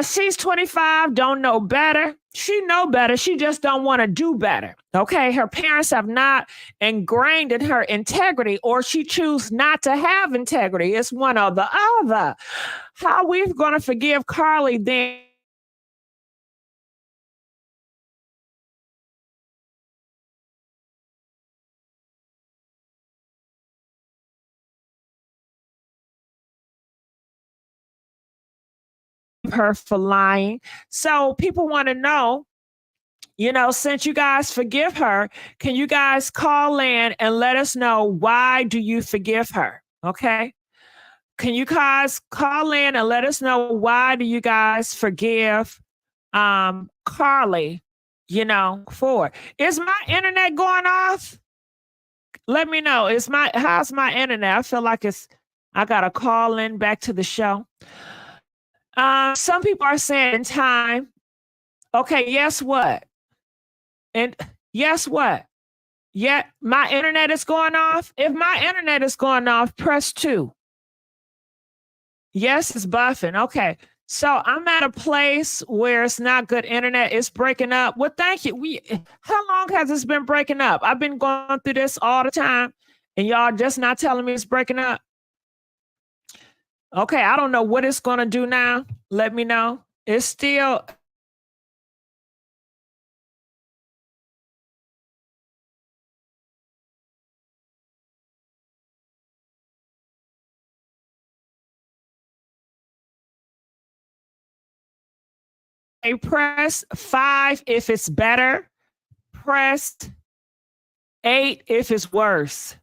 She's 25, don't know better. She know better. She just don't want to do better. Okay. Her parents have not ingrained in her integrity, or she choose not to have integrity. It's one or the other. How we going to forgive Carlee then? Her for lying. So people want to know, since you guys forgive her, can you guys call in and let us know, why do you forgive her? Okay. Can you guys call in and let us know, why do you guys forgive Carlee, for? Is my internet going off? Let me know. How's my internet? I feel like I gotta call in back to the show. Some people are saying time. Okay, guess what? And guess what? Yeah, my internet is going off. If my internet is going off, press 2. Yes, it's buffing. Okay. So I'm at a place where it's not good internet. It's breaking up. Well, thank you. How long has this been breaking up? I've been going through this all the time, and y'all just not telling me it's breaking up. Okay, I don't know what it's going to do now. Let me know. It's still... Press 5 if it's better. Press 8 if it's worse.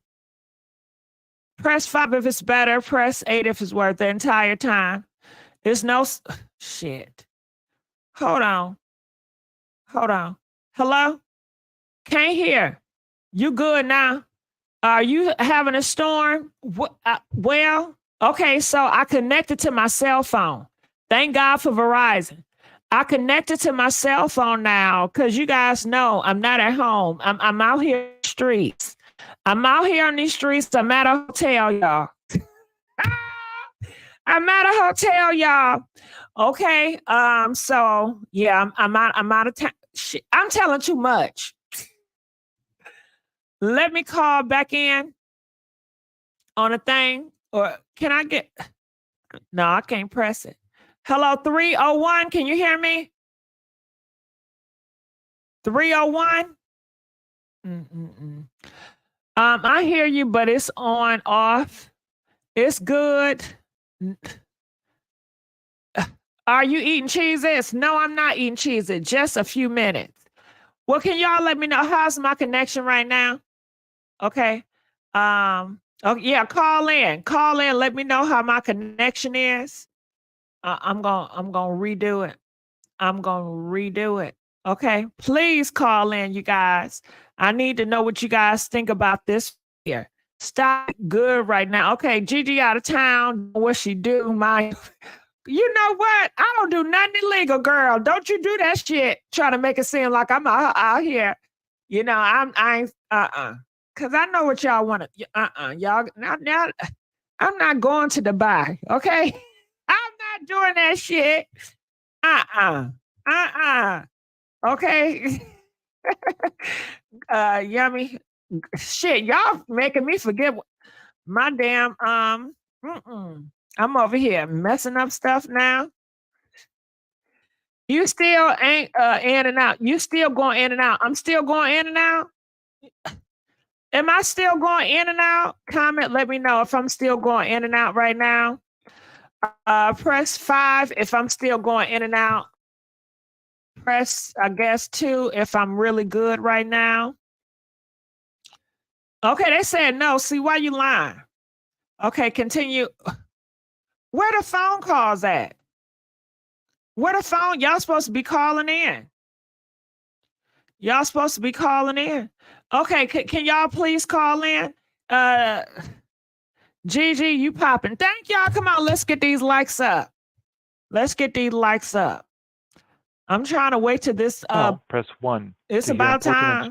Press 5 if it's better. Press 8 if it's worse. The entire time. There's no shit. Hold on. Hello? Can't hear. You good now? Are you having a storm? Well, okay, so I connected to my cell phone. Thank God for Verizon. I connected to my cell phone now, because you guys know I'm not at home. I'm out here in the streets. I'm out here on these streets. I'm at a hotel, y'all. I'm at a hotel, y'all. Okay. So yeah, I'm out of town. Shit, I'm telling too much. Let me call back in on a thing, or can I get? No, I can't press it. Hello, 301. Can you hear me? 301. I hear you, but it's on off. It's good. Are you eating Cheez-Its? No, I'm not eating Cheez-Its. Just a few minutes. Well, can y'all let me know, how's my connection right now? Okay. Oh yeah, call in. Call in. Let me know how my connection is. I'm gonna redo it. I'm gonna redo it. Okay. Please call in, you guys. I need to know what you guys think about this here. Stop good right now. Okay, Gigi out of town. What she do? You know what? I don't do nothing illegal, girl. Don't you do that shit. Trying to make it seem like I'm out here. Cause I know what y'all want to. Y'all. Now, I'm not going to Dubai. Okay. I'm not doing that shit. Okay. Yummy. Shit, y'all making me forget my damn I'm over here messing up stuff now. You still ain't in and out. You still going in and out. I'm still going in and out. Am I still going in and out? Comment, let me know if I'm still going in and out right now. Press 5 if I'm still going in and out. Press, I guess, 2 if I'm really good right now. Okay, they said no. See, why you lying? Okay, continue. Where the phone calls at? Where the phone? Y'all supposed to be calling in. Y'all supposed to be calling in. Okay, can y'all please call in? Gigi, you popping. Thank y'all. Come on, let's get these likes up. Let's get these likes up. I'm trying to wait till this. Press 1. It's about time.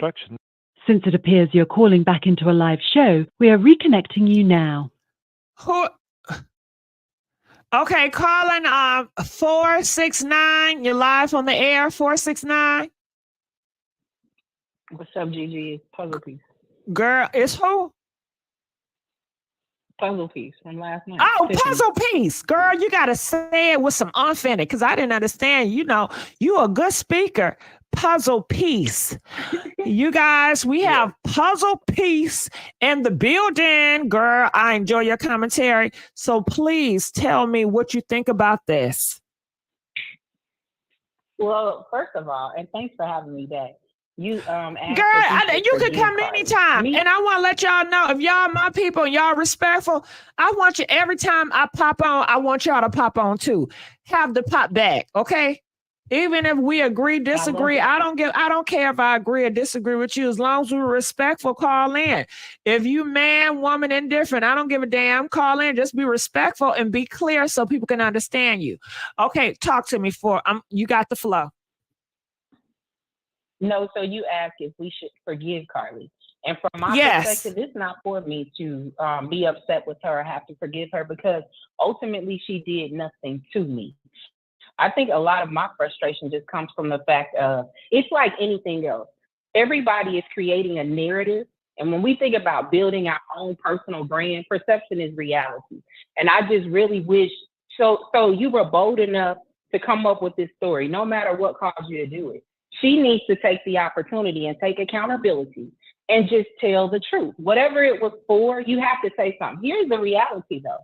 Since it appears you're calling back into a live show, we are reconnecting you now. Okay, calling 469. You're live on the air, 469. What's up, GG? Puzzle piece. Girl, it's who? Puzzle piece from last night. Oh, Tiffany. puzzle piece. Girl, you got to say it with some unfin because I didn't understand. You know, you a good speaker. Puzzle piece. You guys, we have puzzle piece in the building. Girl, I enjoy your commentary. So please tell me what you think about this. Well, first of all, and thanks for having me back. You Girl, you can come anytime. And I want to let y'all know, if y'all my people and y'all respectful, I want you every time I pop on, I want y'all to pop on too. Have the pop back, okay? Even if we agree, disagree, I don't care if I agree or disagree with you. As long as we're respectful, call in. If you man, woman, indifferent, I don't give a damn. Call in. Just be respectful and be clear so people can understand you. Okay, talk to me you got the flow. No, so you asked if we should forgive Carlee. And from my perspective, it's not for me to be upset with her or have to forgive her because ultimately she did nothing to me. I think a lot of my frustration just comes from the fact of it's like anything else. Everybody is creating a narrative. And when we think about building our own personal brand, perception is reality. And I just really wish, so you were bold enough to come up with this story, no matter what caused you to do it. She needs to take the opportunity and take accountability and just tell the truth. Whatever it was for, you have to say something. Here's the reality though.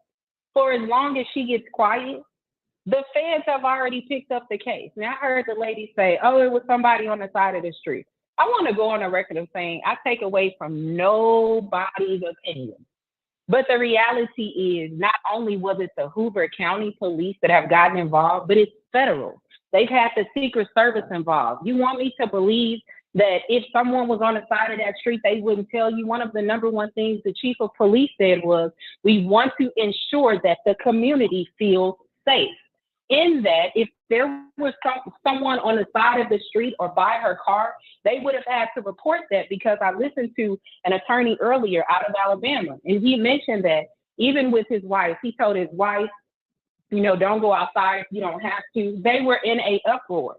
For as long as she gets quiet, the feds have already picked up the case. Now, I heard the lady say, oh, it was somebody on the side of the street. I want to go on the record of saying I take away from nobody's opinion. But the reality is not only was it the Hoover County police that have gotten involved, but it's federal. They've had the Secret Service involved. You want me to believe that if someone was on the side of that street, they wouldn't tell you? One of the number one things the chief of police said was, we want to ensure that the community feels safe. In that, if there was someone on the side of the street or by her car, they would have had to report that, because I listened to an attorney earlier out of Alabama, and he mentioned that even with his wife, he told his wife, you know, don't go outside if you don't have to. They were in a uproar.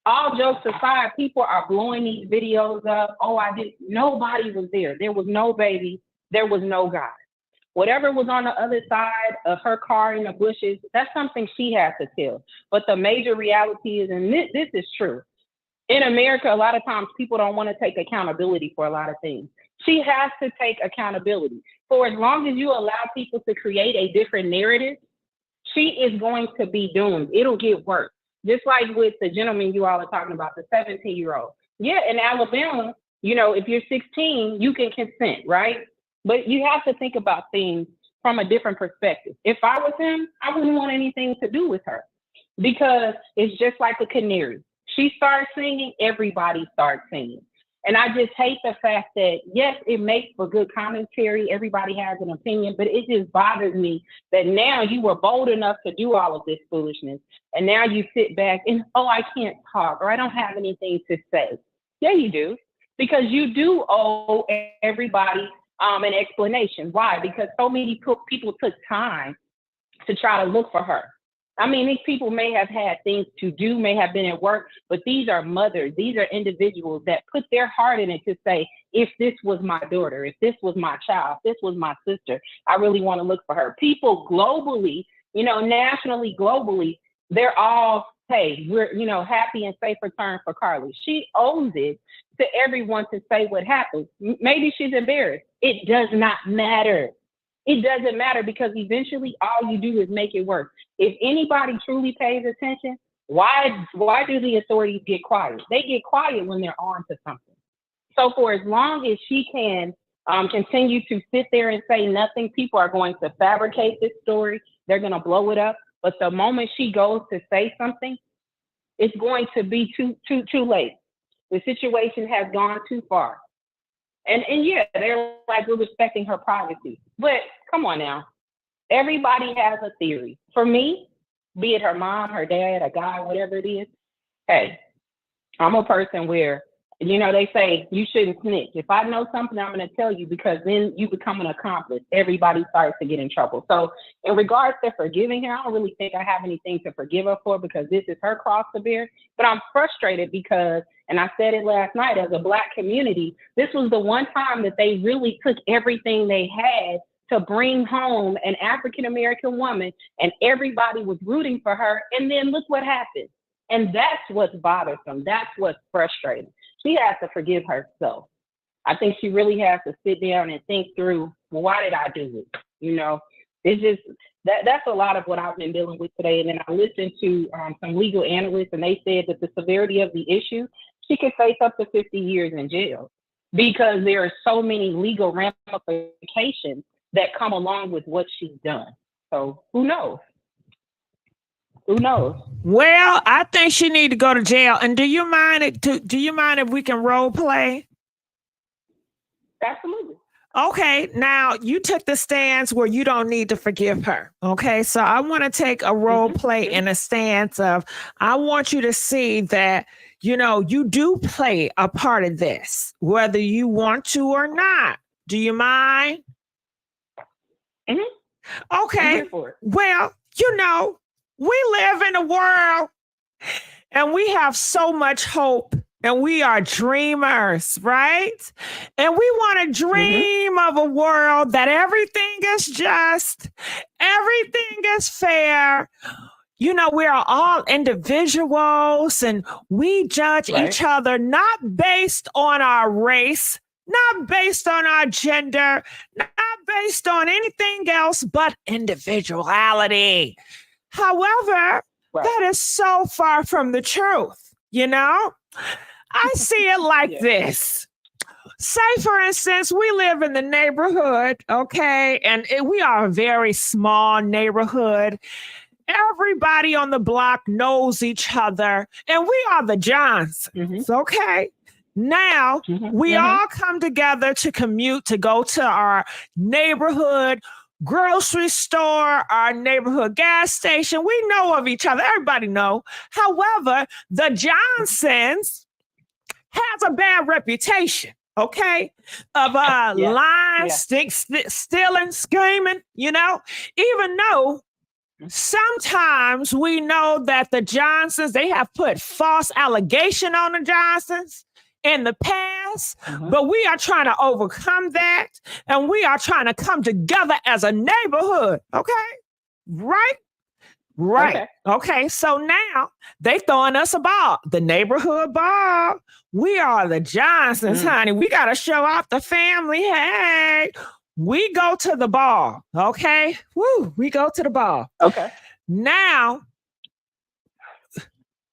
All jokes aside, people are blowing these videos up. Oh, nobody was there. There was no baby. There was no guy. Whatever was on the other side of her car in the bushes, that's something she has to tell. But the major reality is, and this is true, in America, a lot of times people don't want to take accountability for a lot of things. She has to take accountability. For as long as you allow people to create a different narrative, she is going to be doomed. It'll get worse. Just like with the gentleman you all are talking about, the 17-year-old. Yeah, in Alabama, you know, if you're 16, you can consent, right? But you have to think about things from a different perspective. If I was him, I wouldn't want anything to do with her, because it's just like a canary. She starts singing, everybody starts singing. And I just hate the fact that, yes, it makes for good commentary. Everybody has an opinion, but it just bothers me that now you were bold enough to do all of this foolishness. And now you sit back and, oh, I can't talk, or I don't have anything to say. Yeah, you do, because you do owe everybody an explanation. Why? Because so many people took time to try to look for her. I mean, these people may have had things to do, may have been at work, but these are mothers. These are individuals that put their heart in it to say, if this was my daughter, if this was my child, if this was my sister, I really want to look for her. People globally, you know, nationally, globally, they're all, hey, we're, you know, happy and safe return for Carlee. She owes it to everyone to say what happened. Maybe she's embarrassed. It does not matter. It doesn't matter, because eventually all you do is make it worse. If anybody truly pays attention, why do the authorities get quiet? They get quiet when they're on to something. So for as long as she can continue to sit there and say nothing, people are going to fabricate this story. They're going to blow it up. But the moment she goes to say something, it's going to be too late. The situation has gone too far. And yeah, they're like, we're respecting her privacy. But come on now. Everybody has a theory. For me, be it her mom, her dad, a guy, whatever it is, hey, I'm a person where You know, they say you shouldn't snitch. If I know something, I'm going to tell you, because then you become an accomplice. Everybody starts to get in trouble. So in regards to forgiving her, I don't really think I have anything to forgive her for, because this is her cross to bear. But I'm frustrated because, and I said it last night, as a Black community, this was the one time that they really took everything they had to bring home an African-American woman, and everybody was rooting for her. And then look what happened. And that's what's bothersome. That's what's frustrating. She has to forgive herself. I think she really has to sit down and think through, well, why did I do it? You know, it's just, that's a lot of what I've been dealing with today. And then I listened to some legal analysts, and they said that the severity of the issue, she could face up to 50 years in jail, because there are so many legal ramifications that come along with what she's done. So who knows? Who knows? Well, I think she need to go to jail. And do you mind if we can role play? Absolutely. Okay, now you took the stance where you don't need to forgive her. Okay, so I want to take a role play in a stance of, I want you to see that, you know, you do play a part of this, whether you want to or not. Do you mind? Okay, well, you know, we live in a world and we have so much hope, and we are dreamers, right? And we want to dream of a world that everything is just, everything is fair. You know, we are all individuals, and we judge each other not based on our race, not based on our gender, not based on anything else but individuality. However, that is so far from the truth, you know? I see it like this. Say, for instance, we live in the neighborhood, okay? And we are a very small neighborhood. Everybody on the block knows each other, and we are the Johnsons, okay? Now, we all come together to commute, to go to our neighborhood grocery store, our neighborhood gas station. We know of each other. Everybody know. However, the Johnsons has a bad reputation, okay? Of lying, stealing, scheming, you know? Even though sometimes we know that the Johnsons, they have put false allegation on the Johnsons in the past, but we are trying to overcome that, and we are trying to come together as a neighborhood, okay? Right. Okay, so now they throwing us a ball, the neighborhood ball. We are the Johnsons, honey. We got to show off the family. Hey, we go to the ball, okay? Woo, we go to the ball. Okay. Now,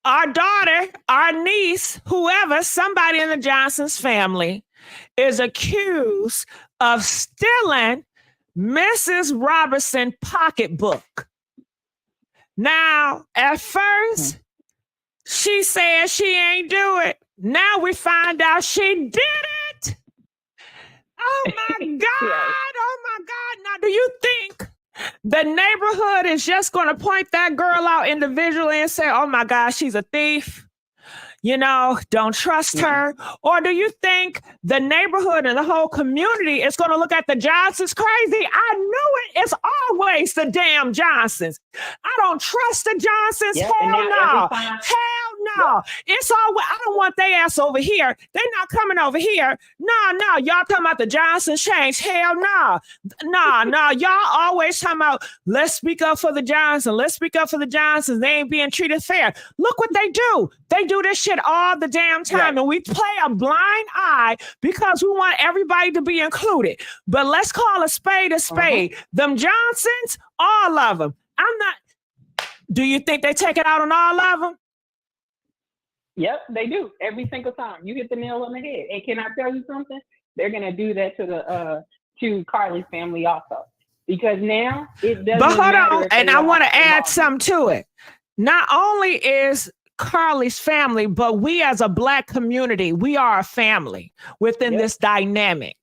our daughter, our niece, whoever, somebody in the Johnsons family is accused of stealing Mrs. Robertson's pocketbook. Now, at first, she said she ain't do it. Now we find out she did it. Oh my God. Oh my God. Now, do you think the neighborhood is just going to point that girl out individually and say, oh my God, she's a thief? You know, don't trust her? Or do you think the neighborhood and the whole community is going to look at the Johnsons crazy? I knew it. It's always the damn Johnsons. I don't trust the Johnsons. Hell no. Hell no. It's always, I don't want their ass over here. They're not coming over here. No. Y'all talking about the Johnsons change. Hell no. No. Y'all always talking about, let's speak up for the Johnsons. Let's speak up for the Johnsons. They ain't being treated fair. Look what they do. They do this shit all the damn time, and we play a blind eye because we want everybody to be included. But let's call a spade a spade. Them Johnsons, all of them. I'm not. Do you think they take it out on all of them? Yep, they do every single time. You hit the nail on the head. And can I tell you something? They're gonna do that to Carlee's family also, because now it doesn't. But hold on, and I want to add something to it. Not only is Carlee's family, but we as a Black community, we are a family within this dynamic.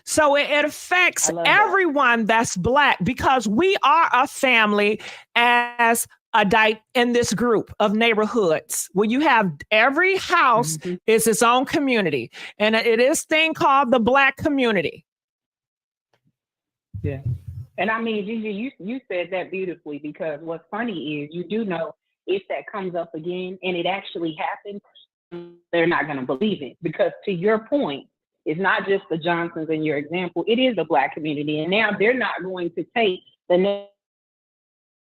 So it affects everyone that's Black, because we are a family as in this group of neighborhoods where you have every house is its own community, and it is thing called the Black community. Yeah. And I mean, Gigi, you said that beautifully, because what's funny is you do know if that comes up again and it actually happens, they're not going to believe it. Because to your point, it's not just the Johnsons in your example, it is the Black community. And now they're not going to take the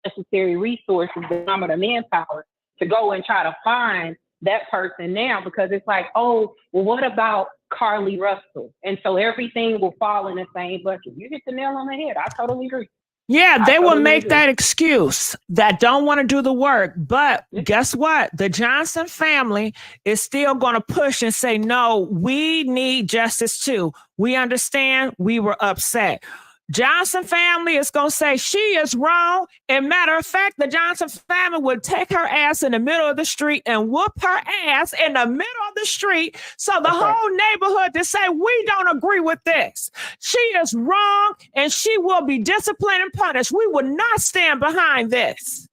necessary resources, the time of the manpower to go and try to find that person now, because it's like, oh, well, what about Carlee Russell? And so everything will fall in the same bucket. You hit the nail on the head. I totally agree. Yeah, they will make that excuse that don't want to do the work. But guess what? The Johnson family is still going to push and say, no, we need justice too. We understand, we were upset. Johnson family is going to say she is wrong. And matter of fact, the Johnson family would take her ass in the middle of the street and whoop her ass in the middle of the street. So the whole neighborhood to say, we don't agree with this. She is wrong and she will be disciplined and punished. We will not stand behind this.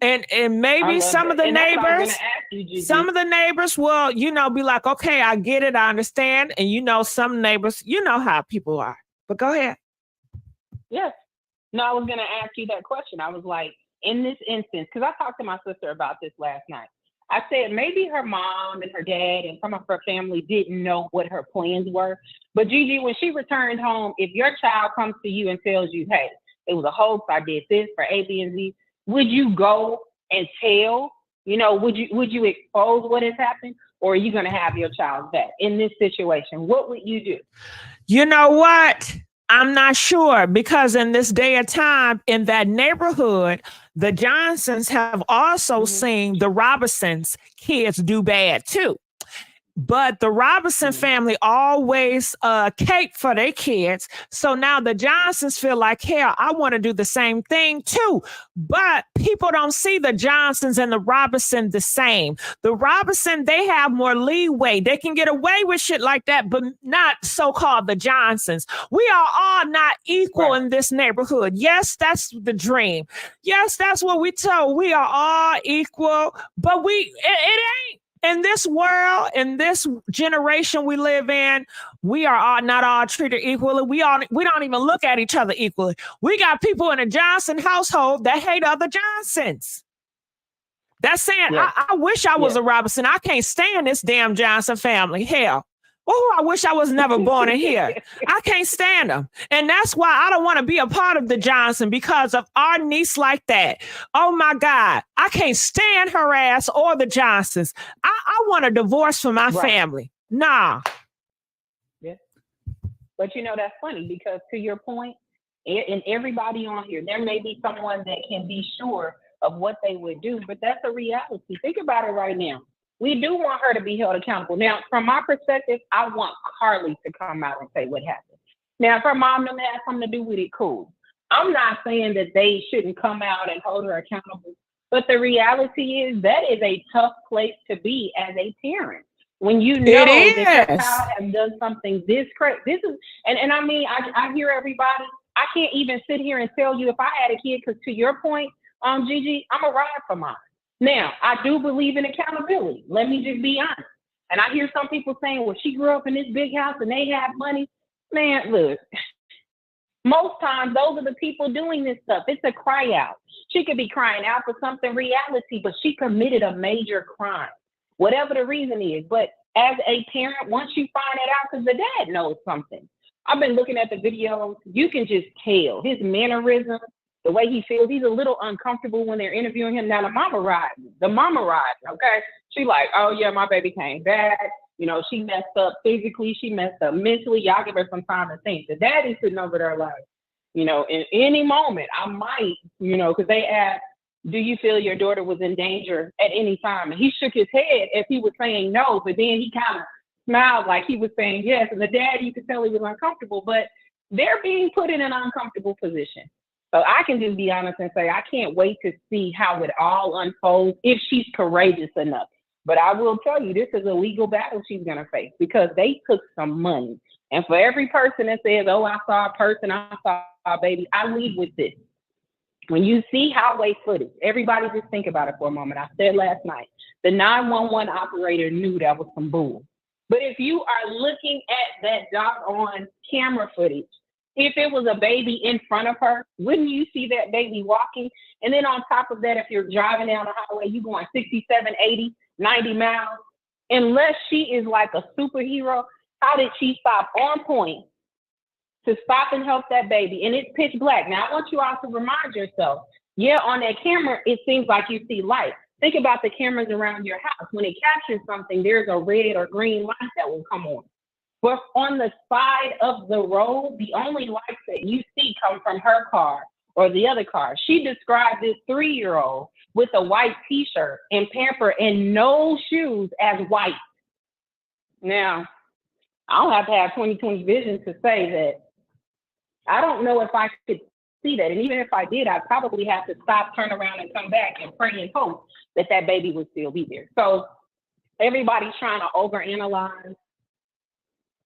And maybe some of the neighbors, will, be like, okay, I get it. I understand. And some neighbors, how people are. But go ahead. Yes. No, I was going to ask you that question. I was like, in this instance, because I talked to my sister about this last night. I said maybe her mom and her dad and some of her family didn't know what her plans were. But Gigi, when she returned home, if your child comes to you and tells you, hey, it was a hoax, I did this for A, B, and Z, would you go and tell? Would you expose what has happened? Or are you going to have your child back in this situation? What would you do? You know what? I'm not sure, because in this day and time in that neighborhood, the Johnsons have also seen the Robinsons kids do bad too. But the Robinson family always cape for their kids. So now the Johnsons feel like, hell, I want to do the same thing too. But people don't see the Johnsons and the Robinson the same. The Robinson, they have more leeway. They can get away with shit like that, but not so-called the Johnsons. We are all not equal in this neighborhood. Yes, that's the dream. Yes, that's what we told. We are all equal, but it ain't. In this world, in this generation we live in, we are all not all treated equally. We don't even look at each other equally. We got people in a Johnson household that hate other Johnsons. That's saying, I wish I was a Robinson. I can't stand this damn Johnson family. Hell. Oh, I wish I was never born in here. I can't stand them. And that's why I don't want to be a part of the Johnson, because of our niece like that. Oh my God. I can't stand her ass or the Johnsons. I want a divorce for my family. Nah. Yeah. But that's funny, because to your point, and everybody on here, there may be someone that can be sure of what they would do, but that's a reality. Think about it right now. We do want her to be held accountable. Now, from my perspective, I want Carlee to come out and say what happened. Now, if her mom doesn't have something to do with it, cool. I'm not saying that they shouldn't come out and hold her accountable, but the reality is that is a tough place to be as a parent. When you know that your child has done something this crazy. This is, and I mean, I hear everybody. I can't even sit here and tell you if I had a kid, because to your point, Gigi, I'm a ride for mine. Now, I do believe in accountability. Let me just be honest. And I hear some people saying, well, she grew up in this big house and they have money. Man, look, most times those are the people doing this stuff. It's a cry out. She could be crying out for something reality, but she committed a major crime, whatever the reason is. But as a parent, once you find it out, because the dad knows something. I've been looking at the videos. You can just tell his mannerisms, the way he feels. He's a little uncomfortable when they're interviewing him. Now, the mama rides, okay? She like, oh, yeah, my baby came back. She messed up physically. She messed up mentally. Y'all give her some time to think. The daddy's sitting over there like, in any moment, I might, because they asked, do you feel your daughter was in danger at any time? And he shook his head as he was saying no, but then he kind of smiled like he was saying yes. And the dad, you could tell he was uncomfortable, but they're being put in an uncomfortable position. So I can just be honest and say, I can't wait to see how it all unfolds if she's courageous enough. But I will tell you, this is a legal battle she's going to face, because they took some money. And for every person that says, oh, I saw a person, I saw a baby, I leave with this. When you see highway footage, everybody just think about it for a moment. I said last night, the 911 operator knew that was some bull. But if you are looking at that doggone camera footage, if it was a baby in front of her, wouldn't you see that baby walking? And then on top of that, if you're driving down the highway, you're going 67, 80, 90 miles. Unless she is like a superhero, how did she stop on point to stop and help that baby? And it's pitch black. Now, I want you all to remind yourself, yeah, on that camera, it seems like you see light. Think about the cameras around your house. When it captures something, there's a red or green light that will come on. But on the side of the road, the only lights that you see come from her car or the other car. She described this 3-year-old with a white t-shirt and pamper and no shoes as white. Now, I don't have to have 20/20 vision to say that I don't know if I could see that. And even if I did, I'd probably have to stop, turn around, and come back and pray and hope that that baby would still be there. So everybody's trying to overanalyze.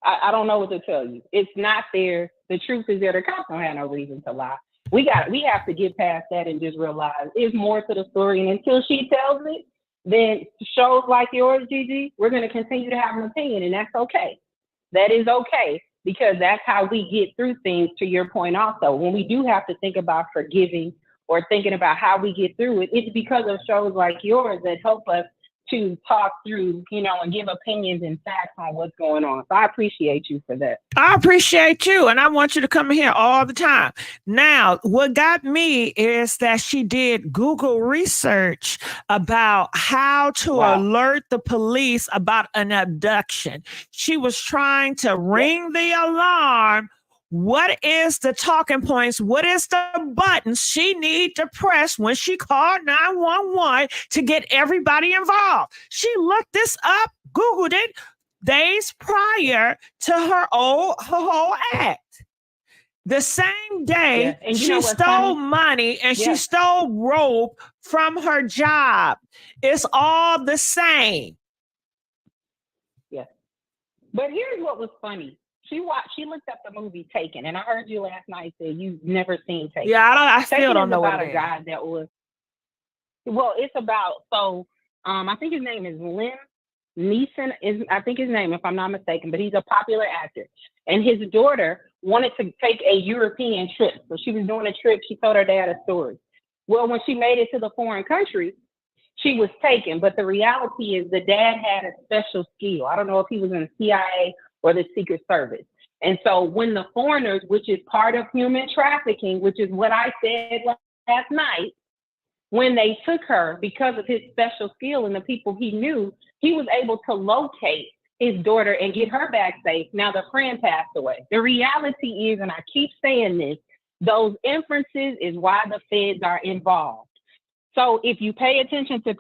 I don't know what to tell you. It's not there. The truth is there. The cops don't have no reason to lie. We have to get past that and just realize there's more to the story. And until she tells it, then shows like yours, Gigi, we're going to continue to have an opinion, and that's okay. That is okay, because that's how we get through things, to your point also. When we do have to think about forgiving or thinking about how we get through it, it's because of shows like yours that help us to talk through, and give opinions and facts on what's going on. So I appreciate you for that. I appreciate you, and I want you to come here all the time. Now, what got me is that she did Google research about how to alert the police about an abduction. She was trying to ring the alarm. What is the talking points? What is the buttons she need to press when she called 911 to get everybody involved? She looked this up, Googled it days prior to her whole act. The same day, she stole money and she stole rope from her job. It's all the same. Yeah. But here's what was funny. She looked up the movie Taken, and I heard you last night say you've never seen Taken. Yeah, I still don't know what it is. About a guy that was, it's about, I think his name is Liam Neeson, I think his name, if I'm not mistaken, but he's a popular actor. And his daughter wanted to take a European trip. So she was doing a trip. She told her dad a story. Well, when she made it to the foreign country, she was taken. But the reality is the dad had a special skill. I don't know if he was in the CIA or the Secret Service. And so when the foreigners, which is part of human trafficking, which is what I said last night, when they took her, because of his special skill and the people he knew, he was able to locate his daughter and get her back safe. Now the friend passed away. The reality is, and I keep saying this, those inferences is why the feds are involved. So if you pay attention to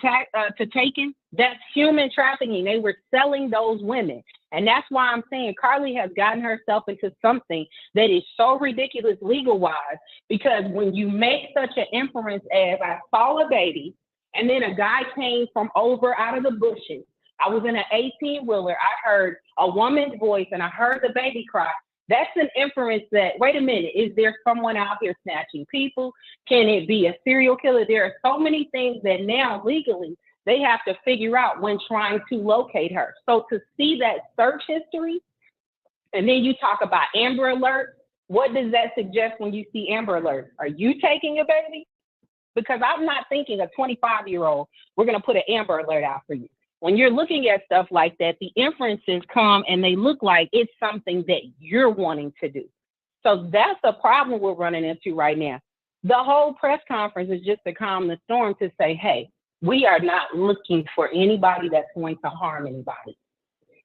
Taken, that's human trafficking. They were selling those women. And that's why I'm saying Carlee has gotten herself into something that is so ridiculous legal-wise, because when you make such an inference as I saw a baby and then a guy came from over out of the bushes, I was in an 18-wheeler, I heard a woman's voice and I heard the baby cry. That's an inference that, wait a minute, is there someone out here snatching people? Can it be a serial killer? There are so many things that now legally they have to figure out when trying to locate her. So to see that search history, and then you talk about Amber Alert, what does that suggest when you see Amber Alert? Are you taking a baby? Because I'm not thinking a 25-year-old, we're going to put an Amber Alert out for you. When you're looking at stuff like that, the inferences come and they look like it's something that you're wanting to do. So that's the problem we're running into right now. The whole press conference is just to calm the storm, to say, hey, we are not looking for anybody that's going to harm anybody.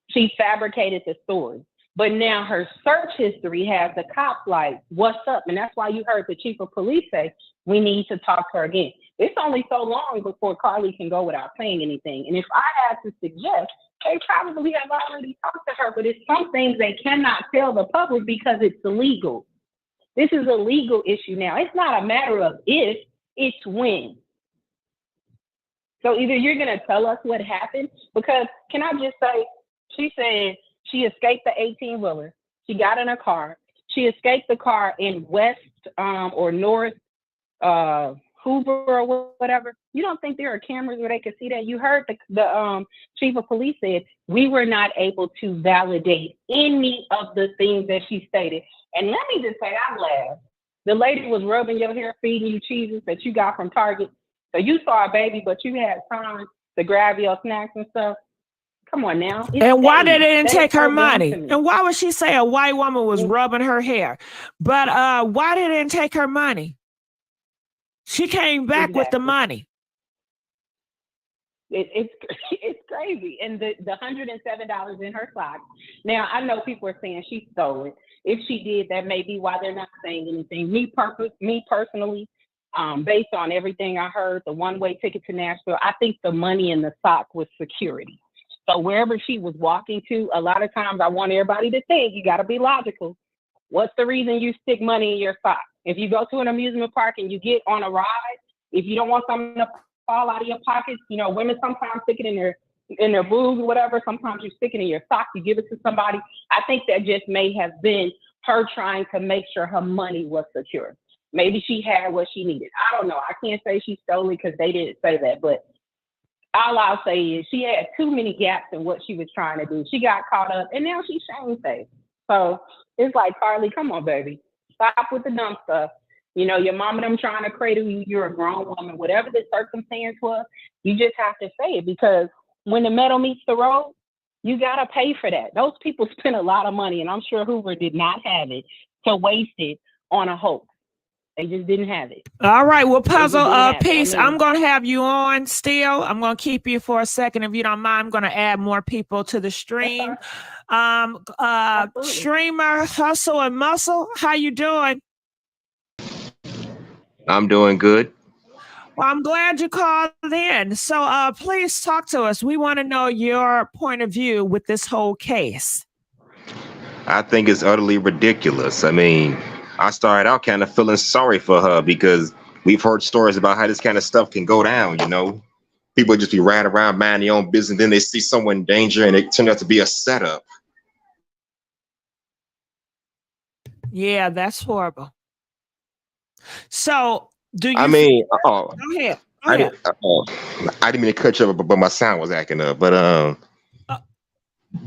She fabricated the story. But now her search history has the cops like, what's up? And that's why you heard the chief of police say, we need to talk to her again. It's only so long before Carlee can go without saying anything. And if I had to suggest, they probably have already talked to her, but it's some things they cannot tell the public because it's illegal. This is a legal issue now. It's not a matter of if, it's when. So either you're going to tell us what happened, because can I just say, she said she escaped the 18-wheeler. She got in a car. She escaped the car in west or north Hoover or whatever, you don't think there are cameras where they can see that? You heard the chief of police said, we were not able to validate any of the things that she stated. And let me just say, I laughed. The lady was rubbing your hair, feeding you cheeses that you got from Target. So you saw a baby, but you had time to grab your snacks and stuff. Come on now. And why did they didn't take her money? And why would she say a white woman was rubbing her hair? But why did they didn't take her money? She came back with the money. It's crazy. And the $107 in her sock. Now, I know people are saying she stole it. If she did, that may be why they're not saying anything. Me personally, based on everything I heard, the one-way ticket to Nashville, I think the money in the sock was security. So wherever she was walking to, a lot of times I want everybody to think, you got to be logical. What's the reason you stick money in your sock? If you go to an amusement park and you get on a ride, if you don't want something to fall out of your pockets, you know, women sometimes stick it in their boobs or whatever. Sometimes you stick it in your sock, you give it to somebody. I think that just may have been her trying to make sure her money was secure. Maybe she had what she needed. I don't know. I can't say she stole it because they didn't say that, but all I'll say is she had too many gaps in what she was trying to do. She got caught up and now she's shamefaced. So it's like, Carlee, come on, baby. Stop with the dumb stuff. You know, your mama them trying to cradle you, you're a grown woman. Whatever the circumstance was, you just have to say it, because when the metal meets the road, you got to pay for that. Those people spent a lot of money, and I'm sure Hoover did not have it to waste it on a hoax. They just didn't have it. All right. Well, Puzzle Piece, I'm going to have you on still. I'm going to keep you for a second. If you don't mind, I'm going to add more people to the stream. Streamer Hustle and Muscle, how you doing? I'm doing good. Well, I'm glad you called in. So please talk to us. We want to know your point of view with this whole case. I think it's utterly ridiculous. I mean, I started out kind of feeling sorry for her because we've heard stories about how this kind of stuff can go down, you know. People just be riding around minding their own business, then they see someone in danger and it turned out to be a setup. Yeah, that's horrible. So, do you? I mean, go ahead. I didn't mean to cut you up, but my sound was acting up. But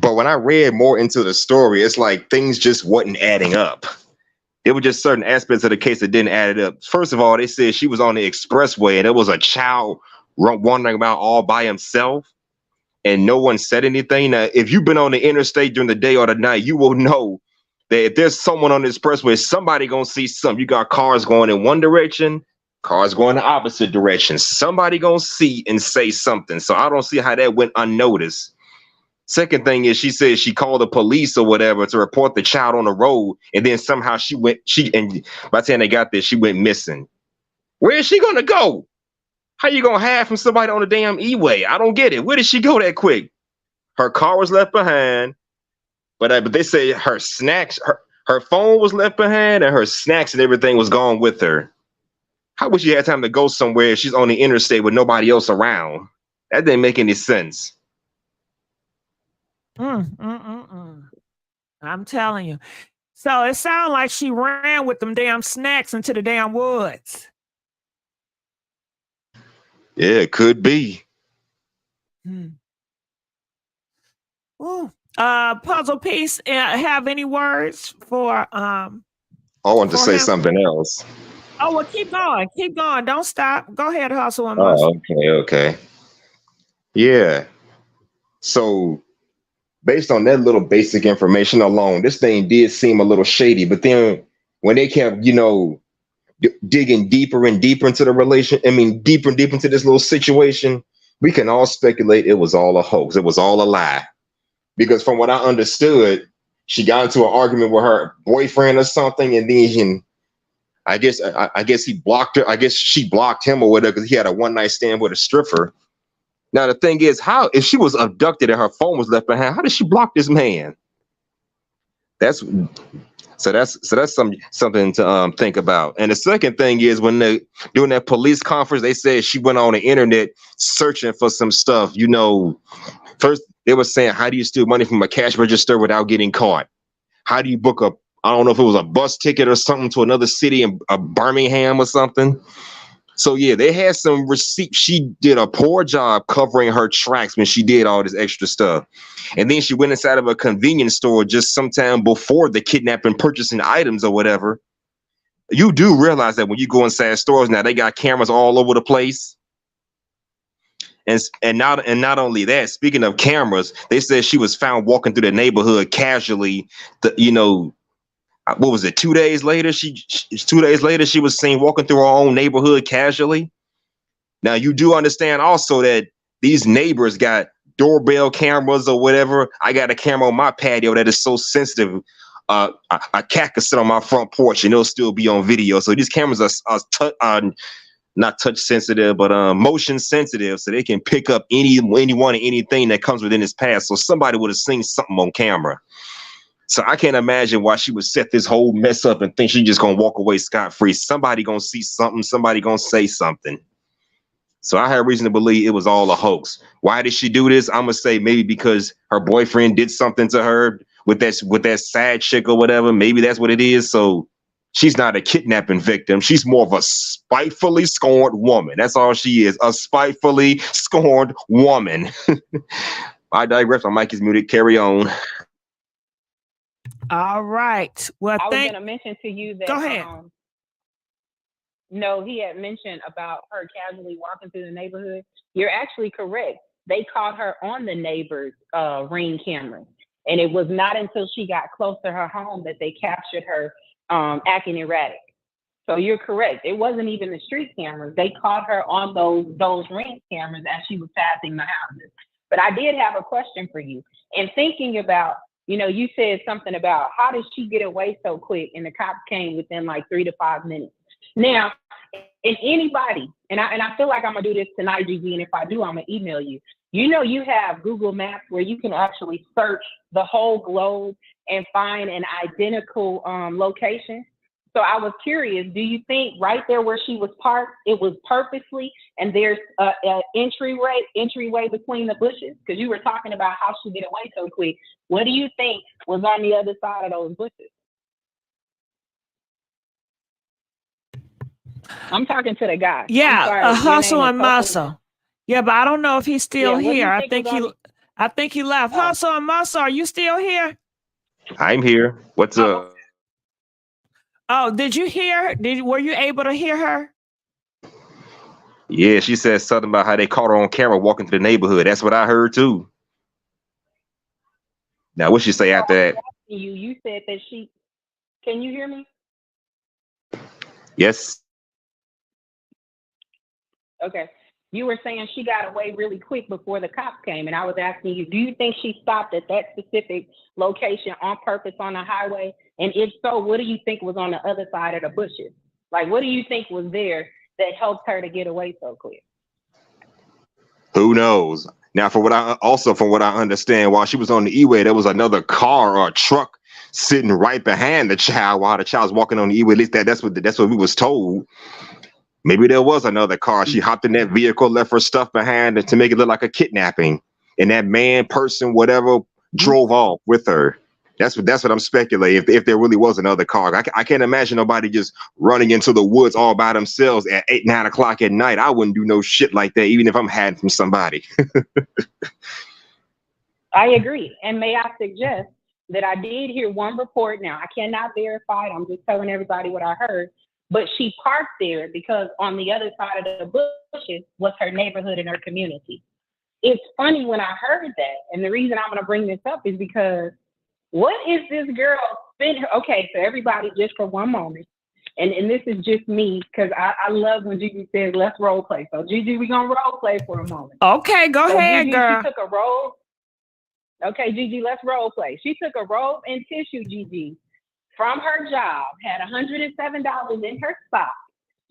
when I read more into the story, it's like things just wasn't adding up. There were just certain aspects of the case that didn't add it up. First of all, they said she was on the expressway and there was a child wandering around all by himself, and no one said anything. Now, if you've been on the interstate during the day or the night, you will know that if there's someone on the expressway, somebody gonna see something. You got cars going in one direction, cars going the opposite direction. Somebody gonna see and say something. So I don't see how that went unnoticed. Second thing is, she said she called the police or whatever to report the child on the road, and then somehow and by the time they got there, she went missing. Where is she gonna go? How you gonna hide from somebody on the damn E-way? I don't get it. Where did she go that quick? Her car was left behind, but they say her snacks, her phone was left behind, and her snacks and everything was gone with her. How would she have time to go somewhere if she's on the interstate with nobody else around? That didn't make any sense. I'm telling you. So it sounds like she ran with them damn snacks into the damn woods. Yeah, it could be. Puzzle Piece, have any words for I wanted to say something else. Oh, well, keep going, don't stop. Go ahead, Hustle and Muscle. Okay. Yeah, so based on that little basic information alone, this thing did seem a little shady, but then when they kept, you know, digging deeper and deeper into the relation, deeper and deeper into this little situation, we can all speculate it was all a hoax. It was all a lie. Because from what I understood, she got into an argument with her boyfriend or something, and then I guess he blocked her. I guess she blocked him or whatever because he had a one-night stand with a stripper. Now the thing is, how if she was abducted and her phone was left behind, how did she block this man? That's something to think about. And the second thing is, when during that police conference, they said she went on the internet searching for some stuff. You know, first they were saying, how do you steal money from a cash register without getting caught? How do you book I don't know if it was a bus ticket or something to another city in Birmingham or something. So yeah, they had some receipts. She did a poor job covering her tracks when she did all this extra stuff. And then she went inside of a convenience store just sometime before the kidnapping, purchasing items or whatever. You do realize that when you go inside stores now, they got cameras all over the place. And not only that, speaking of cameras, they said she was found walking through the neighborhood casually. What was it? 2 days later, 2 days later, she was seen walking through her own neighborhood casually. Now you do understand also that these neighbors got doorbell cameras or whatever. I got a camera on my patio that is so sensitive. A cat could sit on my front porch and it'll still be on video. So these cameras are not touch sensitive, but motion sensitive, so they can pick up anyone and anything that comes within its path. So somebody would have seen something on camera. So I can't imagine why she would set this whole mess up and think she's just gonna walk away scot-free. Somebody gonna see something, somebody gonna say something. So I have reason to believe it was all a hoax. Why did she do this? I'm gonna say maybe because her boyfriend did something to her with that side chick or whatever. Maybe that's what it is. So she's not a kidnapping victim. She's more of a spitefully scorned woman. That's all she is, a spitefully scorned woman. I digress. My mic is muted. Carry on. All right. Well, I was going to mention to you that. Go ahead. No, he had mentioned about her casually walking through the neighborhood. You're actually correct. They caught her on the neighbor's Ring camera. And it was not until she got close to her home that they captured her acting erratic. So you're correct. It wasn't even the street cameras. They caught her on those Ring cameras as she was passing the houses. But I did have a question for you. And thinking about, you said something about how did she get away so quick? And the cops came within like 3 to 5 minutes. Now, if anybody, and I feel like I'm gonna do this tonight, GG, and if I do, I'm gonna email you. You have Google Maps where you can actually search the whole globe and find an identical location. So I was curious, do you think right there where she was parked, it was purposely, and there's an entryway between the bushes? Because you were talking about how she get away so quick. What do you think was on the other side of those bushes? I'm talking to the guy. Yeah, a hustle and muscle. Yeah, but I don't know if he's still here. I think he left. Hustle and muscle, are you still here? I'm here. What's up? Oh, did you hear? Were you able to hear her? Yeah, she said something about how they caught her on camera walking through the neighborhood. That's what I heard too. Now, what'd she say after that? You said that can you hear me? Yes. Okay. You were saying she got away really quick before the cops came, and I was asking you, do you think she stopped at that specific location on purpose on the highway? And if so, what do you think was on the other side of the bushes? Like, what do you think was there that helped her to get away so quick? Who knows? Now, from what I understand, while she was on the E-way, there was another car or a truck sitting right behind the child while the child was walking on the E-way. At least that's what we was told. Maybe there was another car. She hopped in that vehicle, left her stuff behind to make it look like a kidnapping. And that man, person, whatever, drove off with her. That's what I'm speculating. If there really was another car, I can't imagine nobody just running into the woods all by themselves at 8, 9 o'clock at night. I wouldn't do no shit like that, even if I'm hiding from somebody. I agree. And may I suggest that I did hear one report. Now, I cannot verify it. I'm just telling everybody what I heard. But she parked there because on the other side of the bushes was her neighborhood and her community. It's funny when I heard that. And the reason I'm going to bring this up is because what is this girl spending? Okay, so everybody, just for one moment, and this is just me, because I love when Gigi says, let's role play. So Gigi, we're going to role play for a moment. Okay, go ahead, Gigi, girl. She took a roll. Okay, Gigi, let's role play. She took a roll and tissue, Gigi, from her job, had $107 in her stock.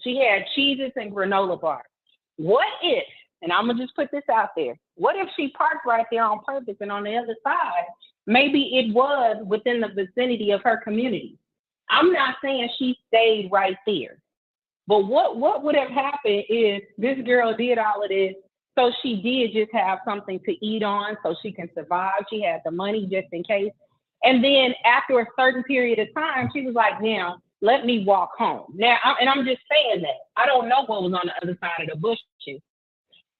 She had cheeses and granola bars. What if, and I'm going to just put this out there, what if she parked right there on purpose and on the other side, maybe it was within the vicinity of her community? I'm not saying she stayed right there, but what would have happened is this girl did all of this, so she did just have something to eat on so she can survive. She had the money just in case. And then after a certain period of time, she was like, now, let me walk home. Now, I'm just saying that. I don't know what was on the other side of the bushes,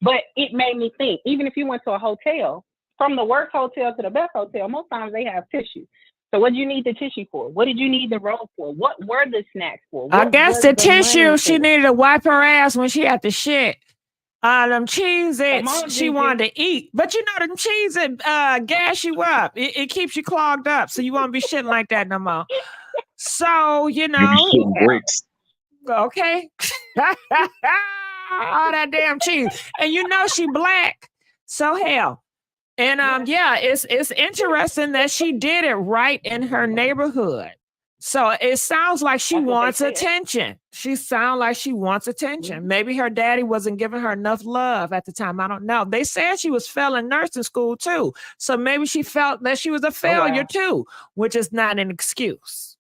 but it made me think, even if you went to a hotel, from the worst hotel to the best hotel, most times they have tissue. So what did you need the tissue for? What did you need the roll for? What were the snacks for? I What guess was the tissue, she for? needed to wipe her ass when she had the shit. Them Cheez-Its she wanted to eat. But you know, them Cheez-Its gas you up. It keeps you clogged up, so you won't be shitting like that no more. So, you know. Bricks. Okay. All that damn cheese. And you know she black. So hell. And yeah, it's interesting that she did it right in her neighborhood. So it sounds like she wants attention. She sounds like she wants attention. Mm-hmm. Maybe her daddy wasn't giving her enough love at the time. I don't know. They said she was failing nursing school too. So maybe she felt that she was a failure too, which is not an excuse.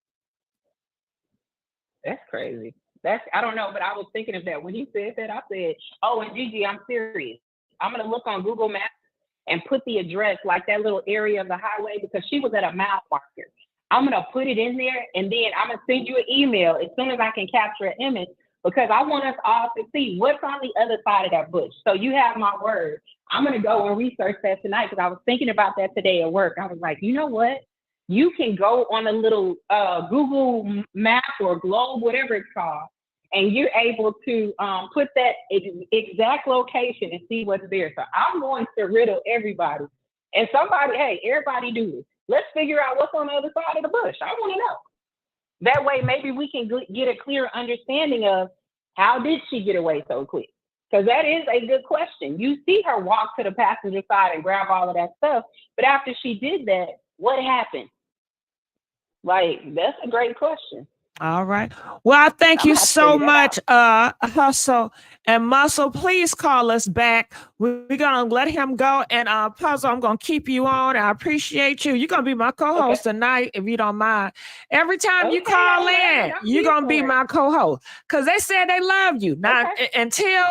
That's crazy. I don't know, but I was thinking of that. When he said that, I said, oh, and Gigi, I'm serious. I'm going to look on Google Maps and put the address, like that little area of the highway, because she was at a mile marker. I'm going to put it in there, and then I'm going to send you an email as soon as I can capture an image, because I want us all to see what's on the other side of that bush. So you have my word. I'm going to go and research that tonight, because I was thinking about that today at work. I was like, you know what? You can go on a little Google map or globe, whatever it's called, and you're able to put that exact location and see what's there. So I'm going to riddle everybody. And somebody, hey, everybody do this. Let's figure out what's on the other side of the bush. I want to know. That way, maybe we can get a clear understanding of how did she get away so quick? Because that is a good question. You see her walk to the passenger side and grab all of that stuff. But after she did that, what happened? Like, that's a great question. All right. Well, I thank you so much, Hustle and Muscle. Please call us back. We're going to let him go. And Puzzle, I'm going to keep you on. I appreciate you. You're going to be my co-host tonight, if you don't mind. Every time you call in, you're going to be my co-host. Because they said they love you. Now,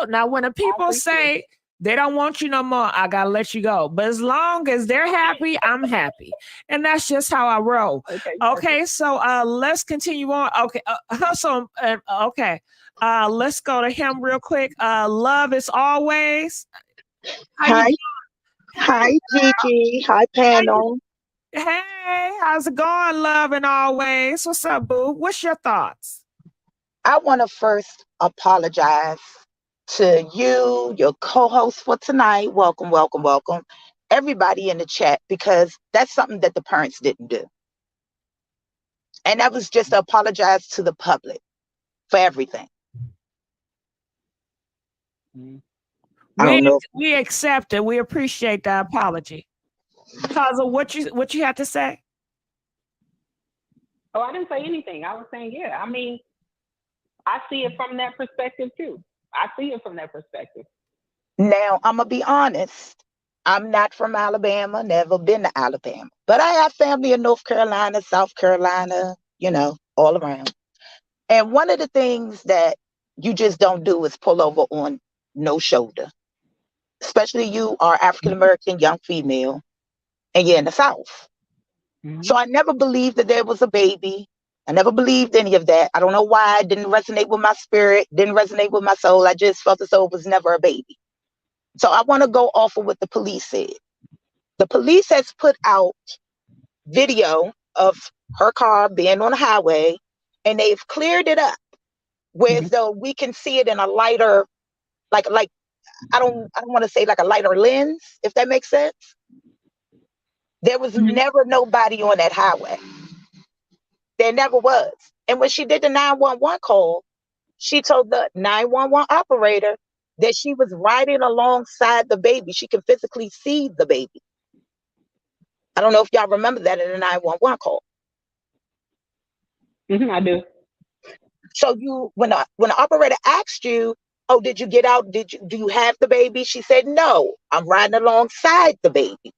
now when the people say they don't want you no more, I got to let you go. But as long as they're happy, I'm happy. And that's just how I roll. Okay, so let's continue on. Okay, Hustle. Okay, let's go to him real quick. Love is always. Hi, Gigi. Hi, panel. Hey, how's it going, Love and always? What's up, boo? What's your thoughts? I want to first apologize to you, your co-host for tonight. Welcome, welcome, welcome. Everybody in the chat, because that's something that the parents didn't do. And that was just to apologize to the public for everything. We accept it. We appreciate the apology. Puzzle, what you have to say? Oh, I didn't say anything. I was saying, yeah. I mean, I see it from that perspective too. I see it from that perspective. Now, I'm going to be honest. I'm not from Alabama, never been to Alabama. But I have family in North Carolina, South Carolina, you know, all around. And one of the things that you just don't do is pull over on no shoulder. Especially you are African-American, young female, and you're in the South. So I never believed that there was a baby. I never believed any of that. I don't know why. It didn't resonate with my spirit, didn't resonate with my soul. I just felt as though it was never a baby. So I want to go off of what the police said. The police has put out video of her car being on the highway, and they've cleared it up where though we can see it in a lighter, like I don't want to say like a lighter lens, if that makes sense. There was never nobody on that highway. There never was. And when she did the 911 call, she told the 911 operator that she was riding alongside the baby. She could physically see the baby. I don't know if y'all remember that in the 911 call. I do. So when the operator asked you, oh, did you get out? Do you have the baby? She said, no, I'm riding alongside the baby.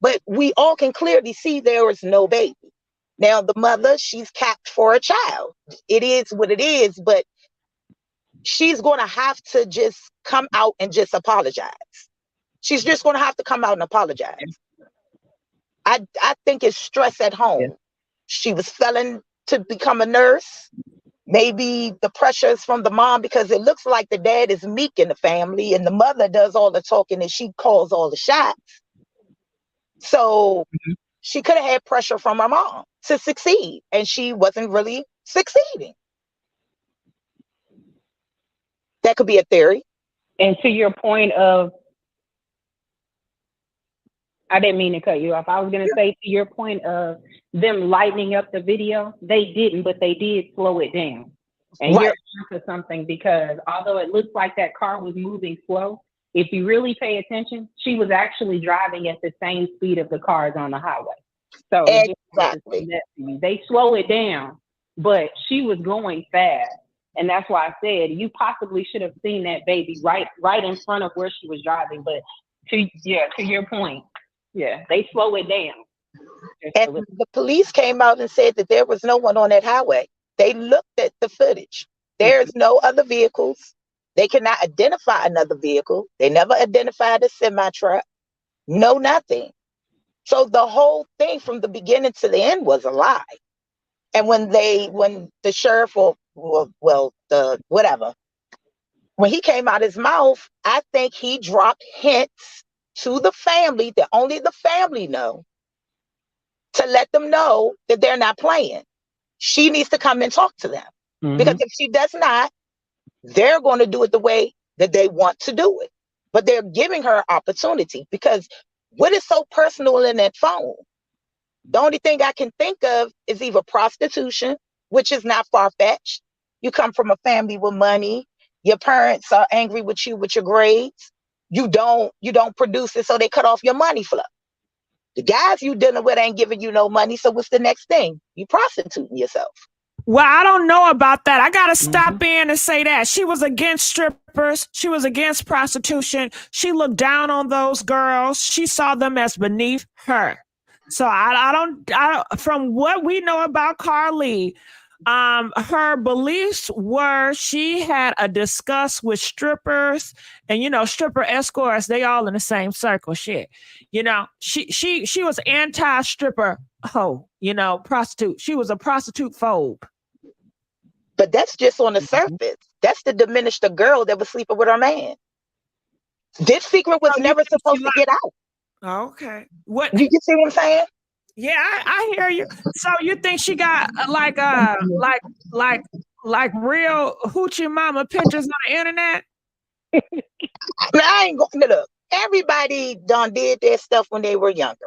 But we all can clearly see there is no baby. Now, the mother, she's capped for a child. It is what it is, but she's going to have to just come out and just apologize. She's just going to have to come out and apologize. I think it's stress at home. Yeah. She was failing to become a nurse. Maybe the pressures from the mom, because it looks like the dad is meek in the family and the mother does all the talking and she calls all the shots. So she could have had pressure from her mom to succeed, and she wasn't really succeeding. That could be a theory. And to your point of, I didn't mean to cut you off. I was going to say, to your point of them lightening up the video, they didn't, but they did slow it down. And you're onto something, because although it looks like that car was moving slow, if you really pay attention, she was actually driving at the same speed of the cars on the highway. So exactly. They slow it down, but she was going fast. And that's why I said you possibly should have seen that baby right in front of where she was driving. But to your point, they slow it down. And the police came out and said that there was no one on that highway. They looked at the footage. There's no other vehicles. They cannot identify another vehicle. They never identified a semi-truck. No, nothing. So the whole thing from the beginning to the end was a lie. And when the sheriff when he came out his mouth, I think he dropped hints to the family that only the family know, to let them know that they're not playing. She needs to come and talk to them. Because if she does not, they're going to do it the way that they want to do it. But they're giving her opportunity, because what is so personal in that phone? The only thing I can think of is either prostitution, which is not far-fetched. You come from a family with money. Your parents are angry with you with your grades. You don't produce it, so they cut off your money flow. The guys you dealing with ain't giving you no money, so what's the next thing? You prostituting yourself. Well, I don't know about that. I got to stop in and say that. She was against strippers. She was against prostitution. She looked down on those girls. She saw them as beneath her. So I don't, from what we know about Carlee, her beliefs were she had a disgust with strippers, and stripper escorts, they all in the same circle shit. She was anti-stripper hoe, prostitute. She was a prostitute phobe. But that's just on the surface. That's to diminish the girl that was sleeping with her man. This secret was never supposed to get out. Okay. What you see what I'm saying? Yeah, I hear you. So you think she got like real hoochie mama pictures on the internet? I ain't going to look. Everybody done did their stuff when they were younger.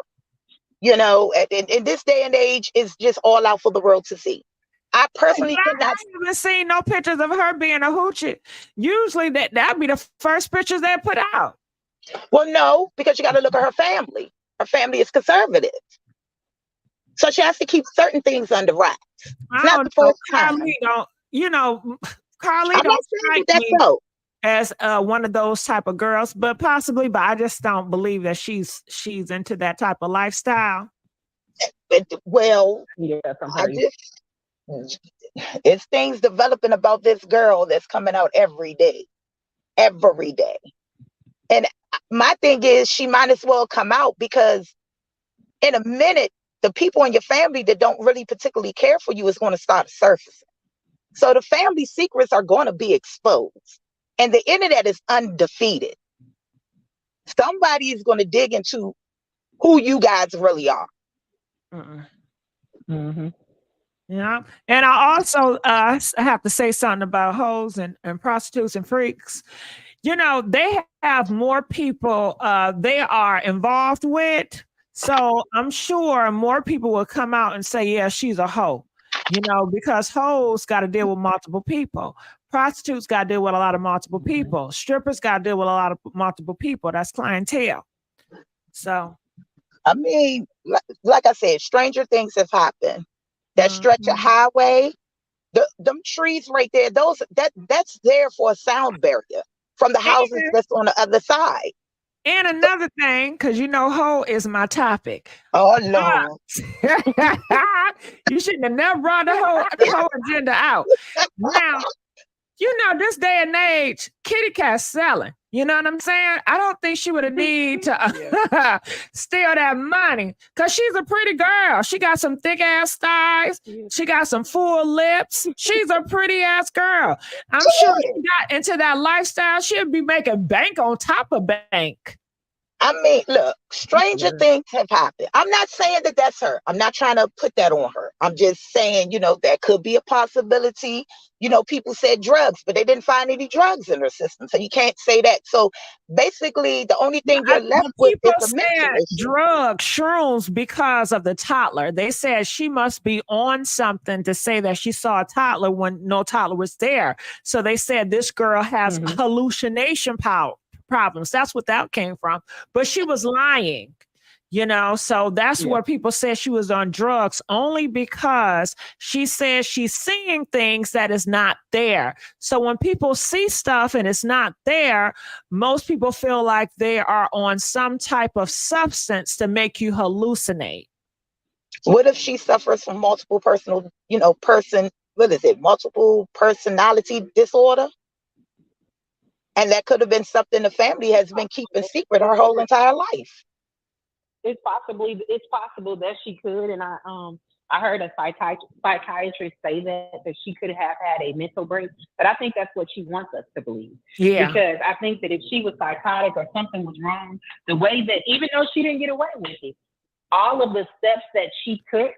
In this day and age, it's just all out for the world to see. I personally could not. I haven't seen no pictures of her being a hoochie. Usually that'd be the first pictures they put out. Well, no, because you got to look at her family. Her family is conservative. So she has to keep certain things under wraps. Not the first time. Carlee don't strike me as one of those type of girls, but I just don't believe that she's into that type of lifestyle. It's things developing about this girl that's coming out every day. And my thing is, she might as well come out, because in a minute, the people in your family that don't really particularly care for you is going to start surfacing. So the family secrets are going to be exposed. And the internet is undefeated. Somebody is going to dig into who you guys really are. Yeah. And I also have to say something about hoes and prostitutes and freaks. They have more people they are involved with. So I'm sure more people will come out and say, yeah, she's a hoe, because hoes got to deal with multiple people. Prostitutes got to deal with a lot of multiple people. Strippers got to deal with a lot of multiple people. That's clientele. So, I mean, like I said, stranger things have happened. That stretch of highway, them trees right there, that's there for a sound barrier from the houses that's on the other side. And another thing, because hoe is my topic. Oh no. You shouldn't have never brought the whole agenda out. Now, this day and age, kitty cats selling. You know what I'm saying? I don't think she would have need to steal that money because she's a pretty girl. She got some thick ass thighs. She got some full lips. She's a pretty ass girl. I'm sure if she got into that lifestyle, she'd be making bank on top of bank. I mean, look, stranger things have happened. I'm not saying that that's her. I'm not trying to put that on her. I'm just saying, you know, that could be a possibility. You know, people said drugs, but they didn't find any drugs in her system. So you can't say that. So basically, the only thing you're left with is a mental issue. Drugs, shrooms, because of the toddler. They said she must be on something to say that she saw a toddler when no toddler was there. So they said this girl has hallucination problems. That's what that came from. But she was lying, you know, so that's where people said she was on drugs, only because she says she's seeing things that is not there. So when people see stuff and it's not there, most people feel like they are on some type of substance to make you hallucinate. What if she suffers from multiple multiple personality disorder? And that could have been something the family has been keeping secret her whole entire life. It's possible that she could, and I heard a psychiatrist say that she could have had a mental break, but I think that's what she wants us to believe. Yeah. Because I think that if she was psychotic or something was wrong, the way that, even though she didn't get away with it, all of the steps that she took,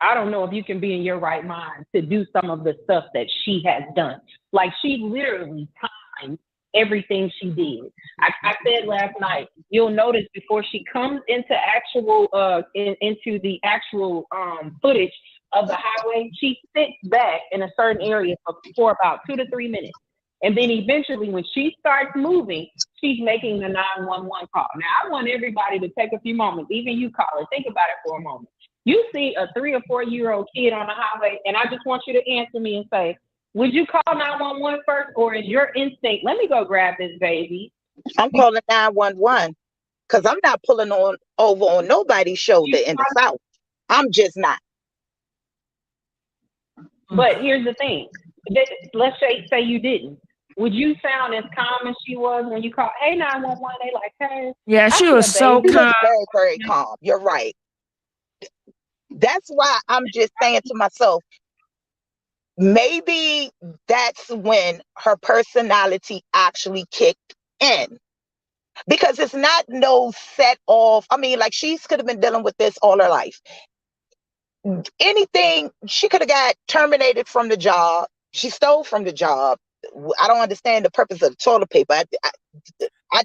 I don't know if you can be in your right mind to do some of the stuff that she has done. Like, she literally timed everything she did. I said last night, you'll notice before she comes into into the actual footage of the highway, she sits back in a certain area for about 2 to 3 minutes. And then eventually when she starts moving, she's making the 911 call. Now, I want everybody to take a few moments, even you, caller, think about it for a moment. You see a 3 or 4 year old kid on the highway, and I just want you to answer me and say, would you call 911 first, or is your instinct, let me go grab this baby? I'm calling 911 because I'm not pulling over on nobody's shoulder in the South. I'm just not. But here's the thing. Let's say you didn't. Would you sound as calm as she was when you called, hey, 911? They like, hey. Yeah, she was so calm. Very, very calm. You're right. That's why I'm just saying to myself, maybe that's when her personality actually kicked in. Because it's not no set off. I mean, like, she could have been dealing with this all her life. Anything, she could have got terminated from the job. She stole from the job. I don't understand the purpose of the toilet paper. I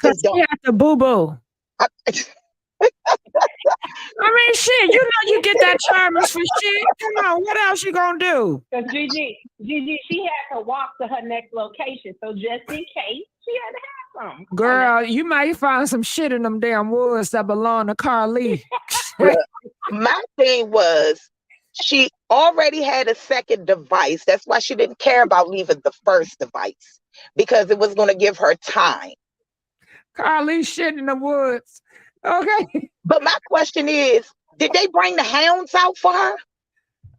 just don't. She had the boo-boo. I mean, shit, you know you get that charmers for shit. Come on, what else you gonna do? Because GIGI, she had to walk to her next location, so just in case, she had to have some. Girl, you might find some shit in them damn woods that belong to Carlee. My thing was, she already had a second device. That's why she didn't care about leaving the first device, because it was going to give her time. Carlee shit in the woods. Okay. But my question is, did they bring the hounds out for her?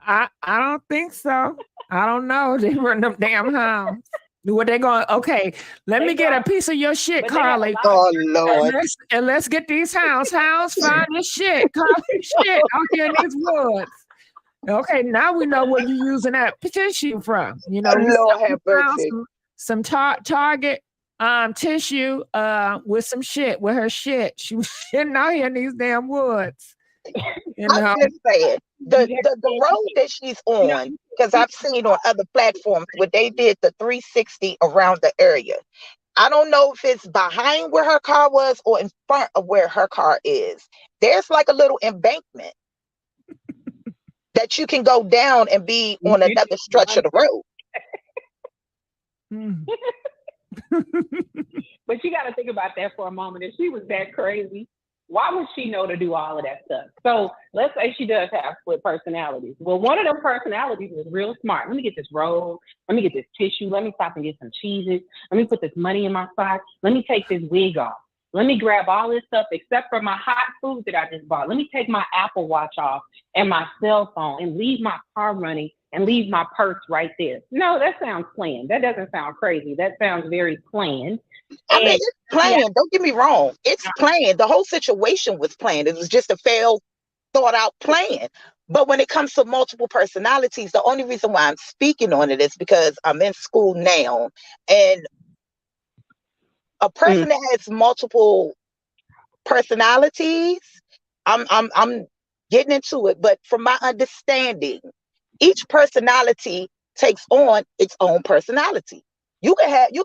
I don't think so. I don't know. They run them damn hounds. What they going? Okay, let me get a piece of your shit, Carlee. Oh Lord! And let's get these hounds. Hounds, find this shit. Carlee shit out here in these woods. Okay, now we know where you're using that tissue from. You know, Lord have mercy. Some Target tissue with some shit, with her shit. She was shitting out here in these damn woods. You know? I'm just saying, the road that she's on, because I've seen on other platforms where they did the 360 around the area. I don't know if it's behind where her car was or in front of where her car is. There's like a little embankment that you can go down and be on another stretch of the road. But you got to think about that for a moment. If she was that crazy, why would she know to do all of that stuff? So let's say she does have split personalities. Well, one of them personalities is real smart. Let me get this roll. Let me get this tissue. Let me stop and get some cheeses. Let me put this money in my sock. Let me take this wig off. Let me grab all this stuff except for my hot food that I just bought. Let me take my Apple Watch off and my cell phone and leave my car running and leave my purse right there. No, that sounds planned. That doesn't sound crazy. That sounds very planned. I mean, it's planned. Don't get me wrong. It's planned. The whole situation was planned. It was just a failed, thought out plan. But when it comes to multiple personalities, the only reason why I'm speaking on it is because I'm in school now, and a person that has multiple personalities, I'm getting into it, but from my understanding, each personality takes on its own personality. You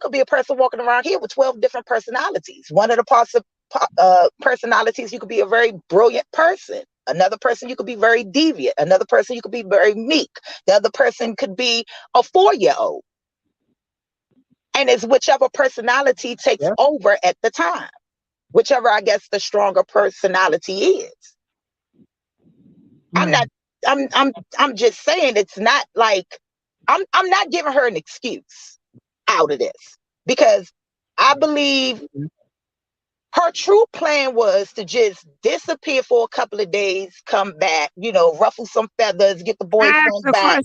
could be a person walking around here with 12 different personalities. One of the parts of personalities, you could be a very brilliant person. Another person, you could be very deviant. Another person, you could be very meek. The other person could be a 4-year-old. And it's whichever personality takes over at the time, whichever, I guess, the stronger personality is. I'm just saying, it's not like I'm not giving her an excuse out of this, because I believe her true plan was to just disappear for a couple of days, come back, ruffle some feathers, get the boyfriend back.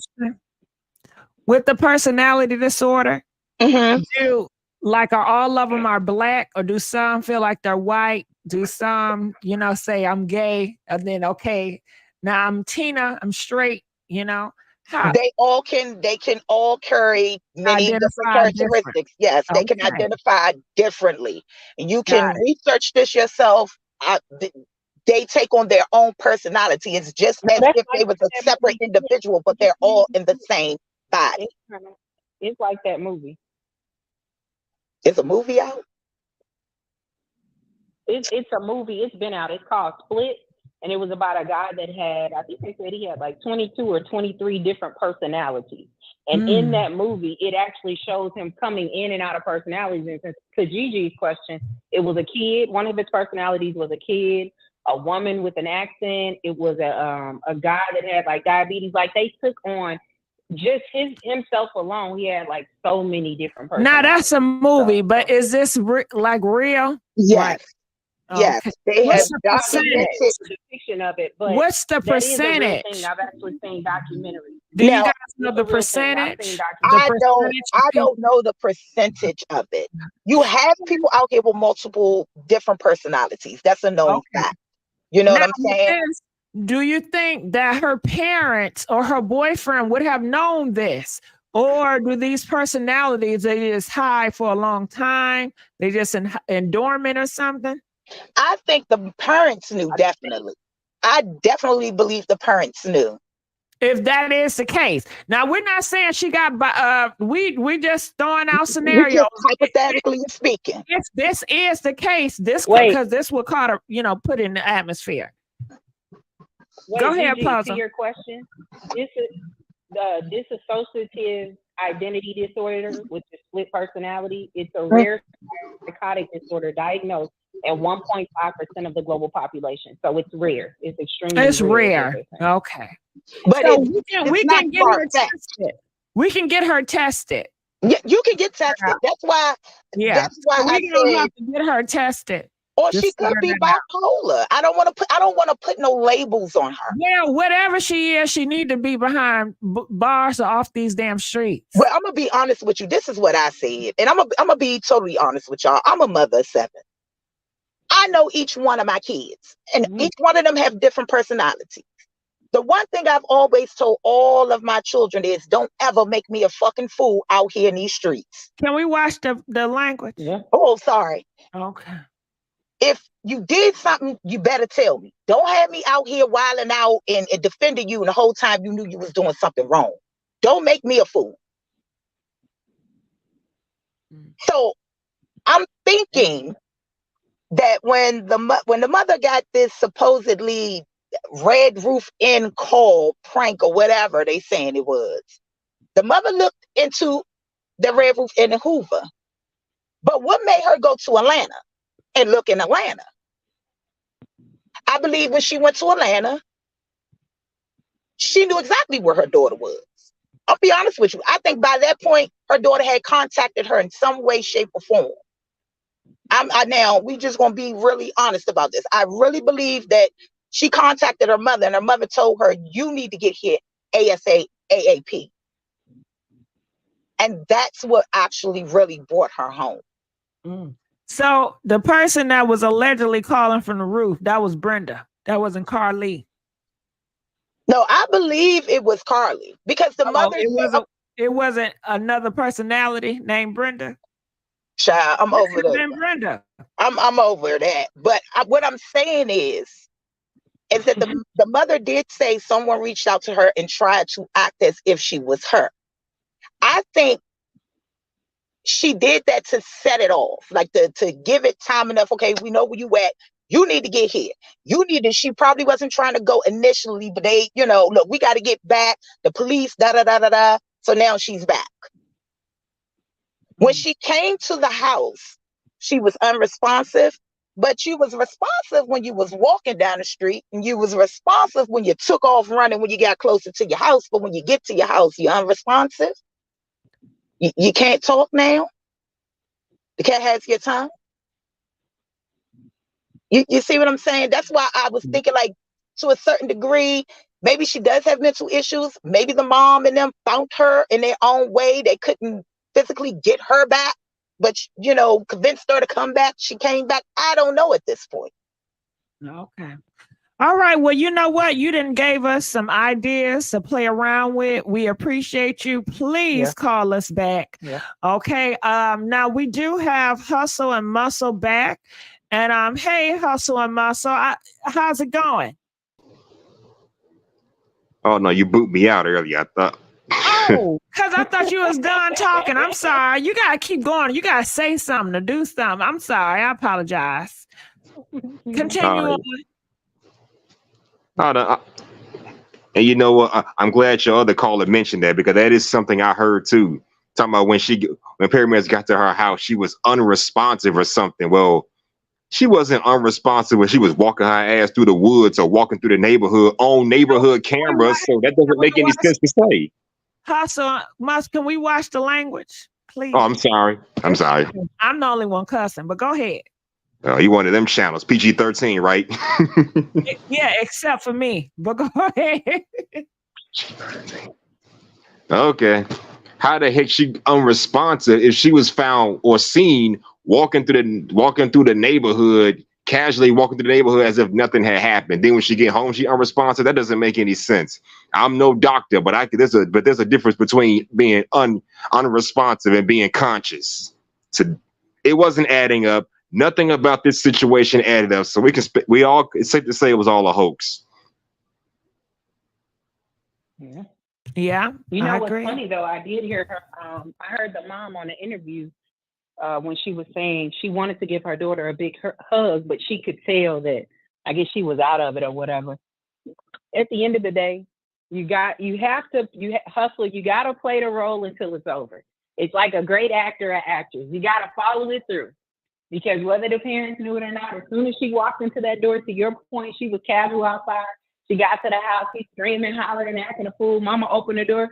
With the personality disorder, do like are all of them are black, or do some feel like they're white? Do some, say I'm gay, and then okay, now I'm Tina, I'm straight, How? They can all carry many different characteristics. Yes, they can identify differently. And you can research this yourself. They take on their own personality. It's just as if they was a separate individual, but they're all in the same body. It's like that movie. Is a movie out? It's a movie. It's been out. It's called Split. And it was about a guy that had, I think they said he had like 22 or 23 different personalities. And in that movie, it actually shows him coming in and out of personalities. And to Gigi's question, it was a kid. One of his personalities was a kid, a woman with an accent. It was a guy that had like diabetes. Like they took on just himself alone. He had like so many different personalities. Now that's a movie, but is this like real? Yes. Yes, they have documented the depiction of it, but what's the percentage? I've actually seen documentaries. Do you guys know the percentage? I don't know the percentage of it. You have people out here with multiple different personalities. That's a known fact. You know what I'm saying? Do you think that her parents or her boyfriend would have known this? Or do these personalities, they just hide for a long time? They just in dormant or something? I think the parents knew, definitely. I definitely believe the parents knew. If that is the case. Now, we're not saying she got, we just throwing out scenarios. Just hypothetically speaking. If this is the case, because this will kind of, put in the atmosphere. Go ahead, Puzzle. To your question, this is the dissociative identity disorder, which is split personality. It's a rare psychotic disorder diagnosed at 1.5% of the global population. So it's rare. It's extremely rare. Okay. But so we can get her tested. We can get her tested. Yeah, you can get tested. That's why. Yeah. That's why we don't have to get her tested. Or she could be bipolar. I don't want to put no labels on her. Yeah, whatever she is, she need to be behind bars or off these damn streets. Well, I'm gonna be honest with you. This is what I said, and I'm gonna be totally honest with y'all. I'm a mother of 7. I know each one of my kids, and each one of them have different personalities. The one thing I've always told all of my children is, don't ever make me a fucking fool out here in these streets. Can we watch the language? Yeah. Oh, sorry. Okay. If you did something, you better tell me. Don't have me out here wilding out and defending you, and the whole time you knew you was doing something wrong. Don't make me a fool. So I'm thinking that when the mother got this supposedly Red Roof Inn call prank or whatever they saying it was, the mother looked into the Red Roof Inn in Hoover. But what made her go to Atlanta and look in Atlanta? I believe when she went to Atlanta, she knew exactly where her daughter was. I'll be honest with you. I think by that point, her daughter had contacted her in some way, shape, or form. Now, we just gonna be really honest about this. I really believe that she contacted her mother, and her mother told her, you need to get here ASAP. AAP. And that's what actually really brought her home. So the person that was allegedly calling from the roof, that was Brenda. That wasn't Carlee. No, I believe it was Carlee because the mother it wasn't another personality named Brenda. Child, I'm over that. Brenda. I'm over that. But what I'm saying is that the mother did say someone reached out to her and tried to act as if she was her. I think she did that to set it off, like to give it time enough. Okay, we know where you at. You need to get here. She probably wasn't trying to go initially, but they, look, we got to get back. The police, da-da-da-da-da. So now she's back. When she came to the house, she was unresponsive, but you was responsive when you was walking down the street, and you was responsive when you took off running when you got closer to your house. But when you get to your house, you're unresponsive. You can't talk now. The cat has your tongue. You see what I'm saying? That's why I was thinking, like, to a certain degree, maybe she does have mental issues. Maybe the mom and them found her in their own way. They couldn't physically get her back, but, convinced her to come back. She came back. I don't know at this point. Okay. All right. Well, you know what? You didn't gave us some ideas to play around with. We appreciate you. Please call us back. Yeah. Okay. Now we do have Hustle and Muscle back. And hey, Hustle and Muscle, how's it going? Oh no, you boot me out earlier. I thought. Oh, because I thought you was done talking. I'm sorry. You gotta keep going. You gotta say something to do something. I'm sorry. I apologize. Continue on. And you know what? I'm glad your other caller mentioned that, because that is something I heard too. Talking about when Pyramids got to her house, she was unresponsive or something. Well, she wasn't unresponsive when she was walking her ass through the woods or walking through the neighborhood on neighborhood cameras. So that doesn't make any sense to say. Hustle, can we watch the language, please? Oh, I'm sorry. I'm the only one cussing, but go ahead. Oh, you one of them channels, PG-13, right? Yeah, except for me. But go ahead. Okay. How the heck she unresponsive if she was found or seen walking through the neighborhood, casually walking through the neighborhood as if nothing had happened? Then when she get home, she unresponsive. That doesn't make any sense. I'm no doctor, but there's a difference between being unresponsive and being conscious. So it wasn't adding up. Nothing about this situation added up. So it's safe to say it was all a hoax. Yeah. Yeah. You know what's funny though? I did hear her. I heard the mom on the interview when she was saying she wanted to give her daughter a big hug, but she could tell that I guess she was out of it or whatever. At the end of the day, you have to hustle. You got to play the role until it's over. It's like a great actor or actress. You got to follow it through. Because whether the parents knew it or not, as soon as she walked into that door, to your point, she was casual outside. She got to the house, she's screaming, hollering, acting a fool. Mama opened the door.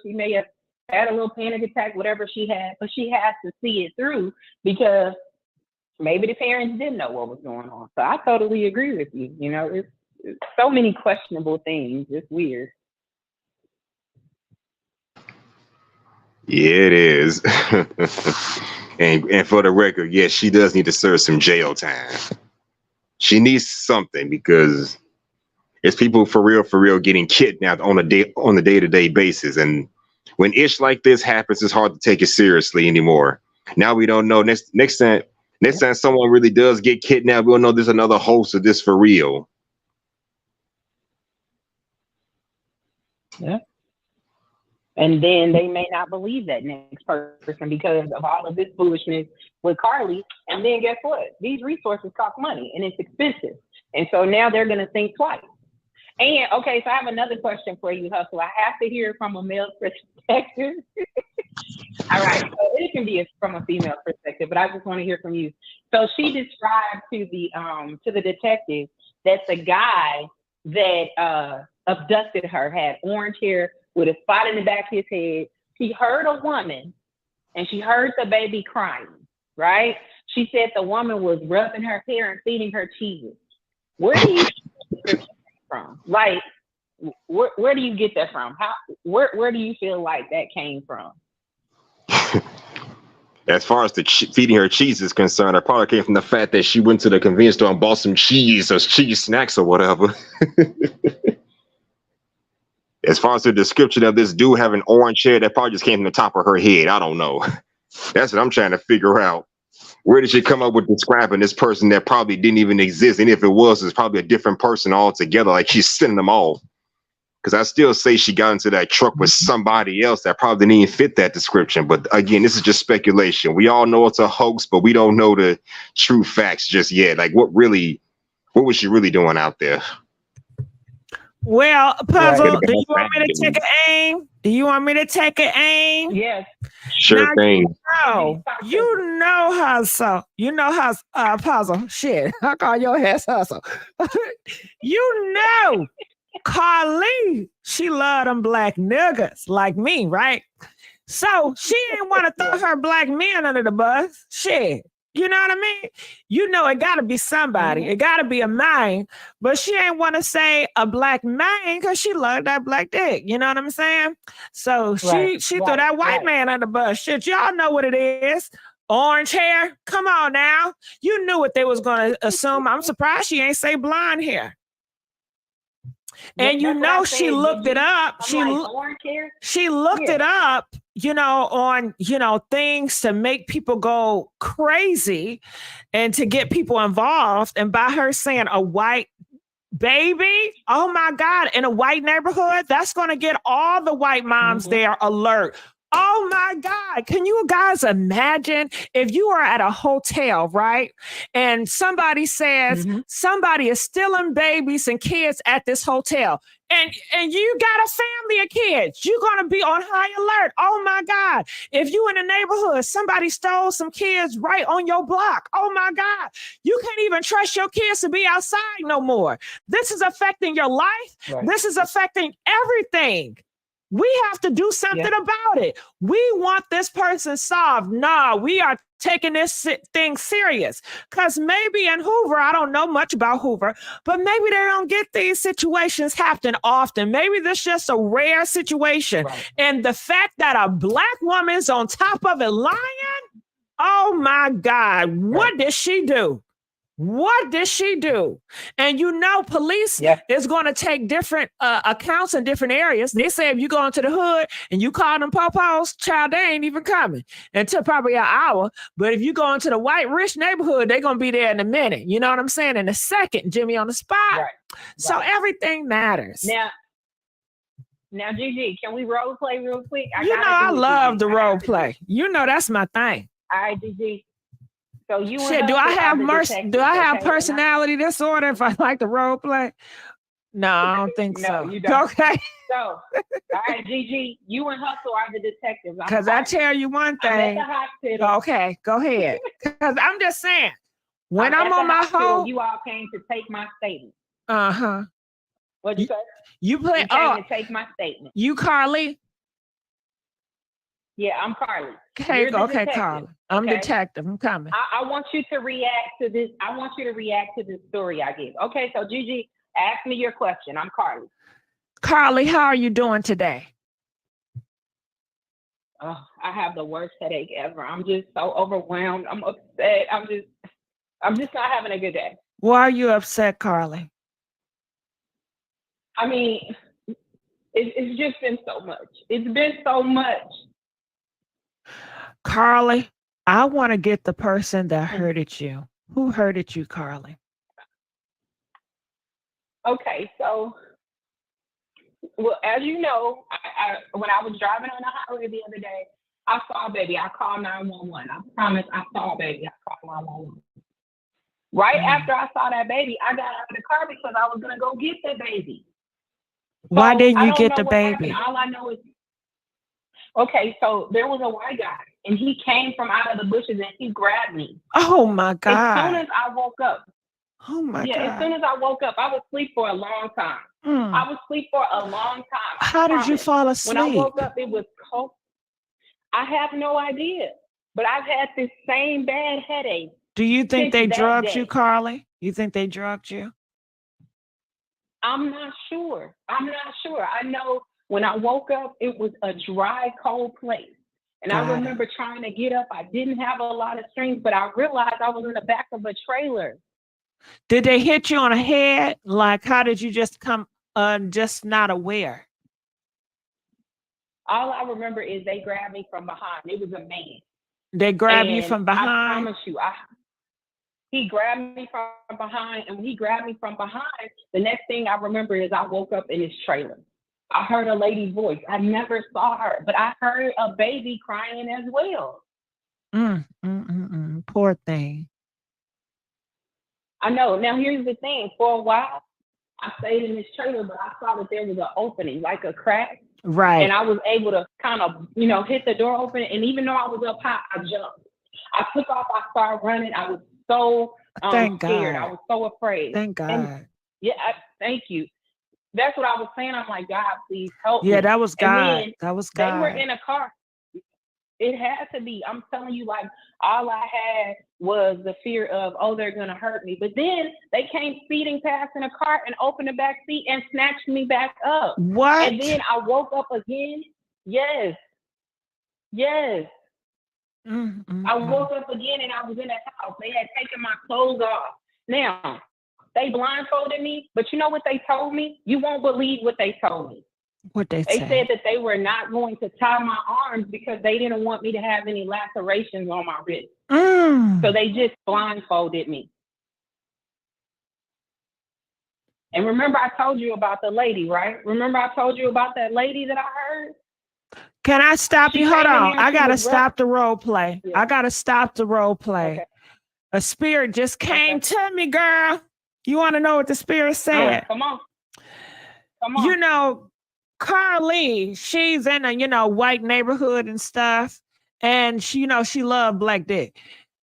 She may have had a little panic attack, whatever she had, but she has to see it through because maybe the parents didn't know what was going on. So I totally agree with you. It's so many questionable things. It's weird. Yeah, it is. And for the record, yes, she does need to serve some jail time. She needs something because it's people for real getting kidnapped on a day-to-day basis. And when ish like this happens, it's hard to take it seriously anymore. Now we don't know. Next time someone really does get kidnapped, we'll know there's another host of this for real. Yeah. And then they may not believe that next person because of all of this foolishness with Carlee. And then guess what? These resources cost money and it's expensive. And so now they're going to think twice. And okay, so I have another question for you, Hustle. I have to hear it from a male perspective. All right, so it can be from a female perspective, but I just want to hear from you. So she described to the detective that the guy that abducted her had orange hair with a spot in the back of his head. She heard a woman and she heard the baby crying, right? She said the woman was rubbing her hair and feeding her cheese. Where do you get from? Like, Where do you get that from? Where do you feel like that came from? As far as the feeding her cheese is concerned, it probably came from the fact that she went to the convenience store and bought some cheese or cheese snacks or whatever. As far as the description of this dude having orange hair, that probably just came from the top of her head. I don't know. That's what I'm trying to figure out. Where did she come up with describing this person that probably didn't even exist? And if it was, it's probably a different person altogether. Like she's sending them all. Because I still say she got into that truck with somebody else that probably didn't even fit that description. But again, this is just speculation. We all know it's a hoax, but we don't know the true facts just yet. Like what was she really doing out there? Well, Puzzle, do you want me to take an aim? Do you want me to take an aim? Yes. Sure now, thing. You know how so. You know how Puzzle. Shit, I call your ass hustle. You know, Carlee, she love them black niggas like me, right? So she didn't want to throw her black men under the bus. Shit. You know what I mean? You know, it got to be somebody. It got to be a man. But she ain't want to say a black man because she loved that black dick. You know what I'm saying? So she threw that white man under the bus. Shit, y'all know what it is. Orange hair. Come on now. You knew what they was going to assume. I'm surprised she ain't say blonde hair. And you know she looked it up. She looked it up, you know, on, you know, things to make people go crazy and to get people involved. And by her saying a white baby, oh my God, in a white neighborhood, that's going to get all the white moms there alert. Oh my God. Can you guys imagine if you are at a hotel, right? And somebody says somebody is stealing babies and kids at this hotel. And you got a family of kids. You're going to be on high alert. Oh my God. If you in a neighborhood, somebody stole some kids right on your block. Oh my God. You can't even trust your kids to be outside no more. This is affecting your life. Right. This is affecting everything. We have to do something about it. We want this person solved. No, we are taking this thing serious. Because maybe in Hoover, I don't know much about Hoover, but maybe they don't get these situations happen often. Maybe this is just a rare situation. Right. And the fact that a black woman's on top of it lying, oh my God, what did she do? What did she do? And you know, police is going to take different accounts in different areas. They say if you go into the hood and you call them popos, child, they ain't even coming until probably an hour. But if you go into the white rich neighborhood, they're going to be there in a minute. You know what I'm saying? In a second, Jimmy on the spot. Right. So everything matters. Now, GG, can we role play real quick? I love the role play. You know, that's my thing. All right, GG. So you shit, do I have mercy? Do I have personality disorder if I like the role play? No, I don't think so. You don't. Okay. So, all right, GG, you and Hustle are the detectives. Because I tell you one thing. I'm at the hospital. Okay, go ahead. Because I'm just saying, when I'm on my home, you all came to take my statement. What'd you say? You play. You came to take my statement. You, Carlee. Yeah, I'm Carlee. Okay, Carlee. I'm detective. I'm coming. I want you to react to this. I want you to react to this story I give. Okay, so GG, ask me your question. I'm Carlee. Carlee, how are you doing today? Oh, I have the worst headache ever. I'm just so overwhelmed. I'm upset. I'm just not having a good day. Why are you upset, Carlee? I mean, it's just been so much. It's been so much. Carlee, I want to get the person that hurted you. Who hurted you, Carlee? Okay, so, well, as you know, when I was driving on the highway the other day, I saw a baby. I called 911. I promise I saw a baby. I called 911. Right after I saw that baby, I got out of the car because I was going to go get the baby. Why didn't you get the baby? Happened. All I know is, okay, so there was a white guy, and he came from out of the bushes, and he grabbed me. Oh, my God. As soon as I woke up. Oh, my God. As soon as I woke up, I was asleep for a long time. I was asleep for a long time. How did you fall asleep? When I woke up, it was cold. I have no idea, but I've had this same bad headache. Do you think they drugged you, Carlee? You think they drugged you? I'm not sure. I know when I woke up, it was a dry, cold place. And I remember trying to get up. I didn't have a lot of strength, but I realized I was in the back of a trailer. Did they hit you on the head? Like, how did you just come just not aware? All I remember is they grabbed me from behind. It was a man. They grabbed you from behind? I promise you, he grabbed me from behind, and when he grabbed me from behind, the next thing I remember is I woke up in his trailer. I heard a lady's voice. I never saw her, but I heard a baby crying as well. Poor thing. I know. Now, here's the thing. For a while, I stayed in this trailer, but I saw that there was an opening, like a crack. Right. And I was able to kind of, hit the door open. And even though I was up high, I jumped. I took off. I started running. I was so Thank scared. God. I was so afraid. Thank God. And thank you. That's what I was saying. I'm like, God, please help me. Yeah, that was God. Then That was God. They were in a car. It had to be. I'm telling you, like, all I had was the fear of, oh, they're going to hurt me. But then they came speeding past in a car and opened the back seat and snatched me back up. What? And then I woke up again. Yes. I woke up again and I was in the house. They had taken my clothes off. Now, they blindfolded me, but you know what they told me? You won't believe what they told me. What they said that they were not going to tie my arms because they didn't want me to have any lacerations on my wrist. So they just blindfolded me. And remember I told you about the lady, right? Remember I told you about that lady that I heard? Can I stop you? Hold on. I got to stop the role play. Yeah. I got to stop the role play. Okay. A spirit just came to me, girl. You want to know what the spirit said? Come on. Carlee, she's in a, white neighborhood and stuff. And she, she loved black dick.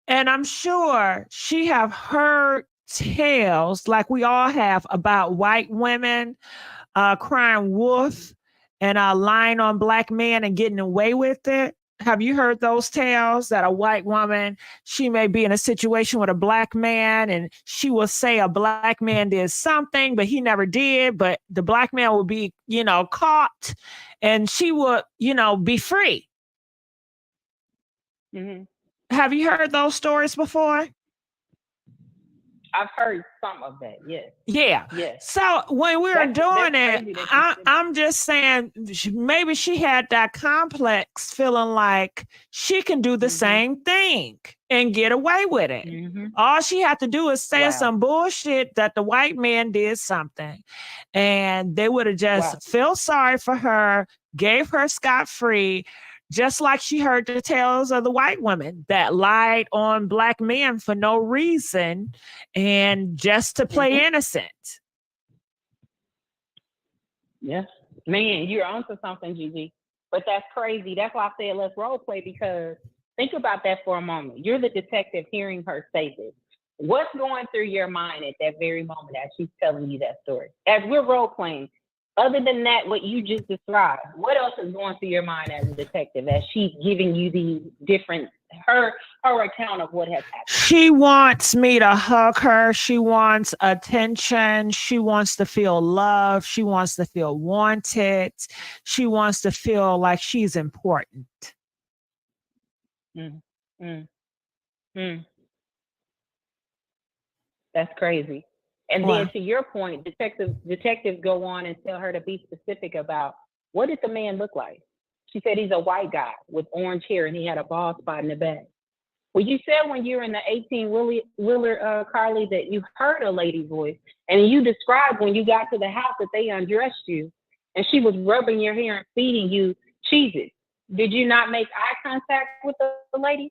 And I'm sure she have heard tales like we all have about white women crying wolf and lying on black men and getting away with it. Have you heard those tales that a white woman, she may be in a situation with a black man and she will say a black man did something, but he never did, but the black man will be, caught and she would, be free. Mm-hmm. Have you heard those stories before? I've heard some of that, yes. Yeah. Yes. So when we were doing it, I'm just saying maybe she had that complex feeling like she can do the same thing and get away with it. All she had to do is say some bullshit that the white man did something and they would have just felt sorry for her, gave her scot-free. Just like she heard the tales of the white women that lied on black men for no reason and just to play innocent. Yes. Man, you're onto something, Gigi. But that's crazy. That's why I said let's role play, because think about that for a moment. You're the detective hearing her say this. What's going through your mind at that very moment as she's telling you that story? As we're role playing, other than that, what you just described, what else is going through your mind as a detective as she's giving you the different, her account of what has happened? She wants me to hug her. She wants attention. She wants to feel loved. She wants to feel wanted. She wants to feel like she's important. That's crazy. And then to your point, detectives go on and tell her to be specific about what did the man look like? She said he's a white guy with orange hair and he had a bald spot in the back. Well, you said when you were in the 18-wheeler, Carlee, that you heard a lady's voice, and you described when you got to the house that they undressed you and she was rubbing your hair and feeding you cheeses. Did you not make eye contact with the lady?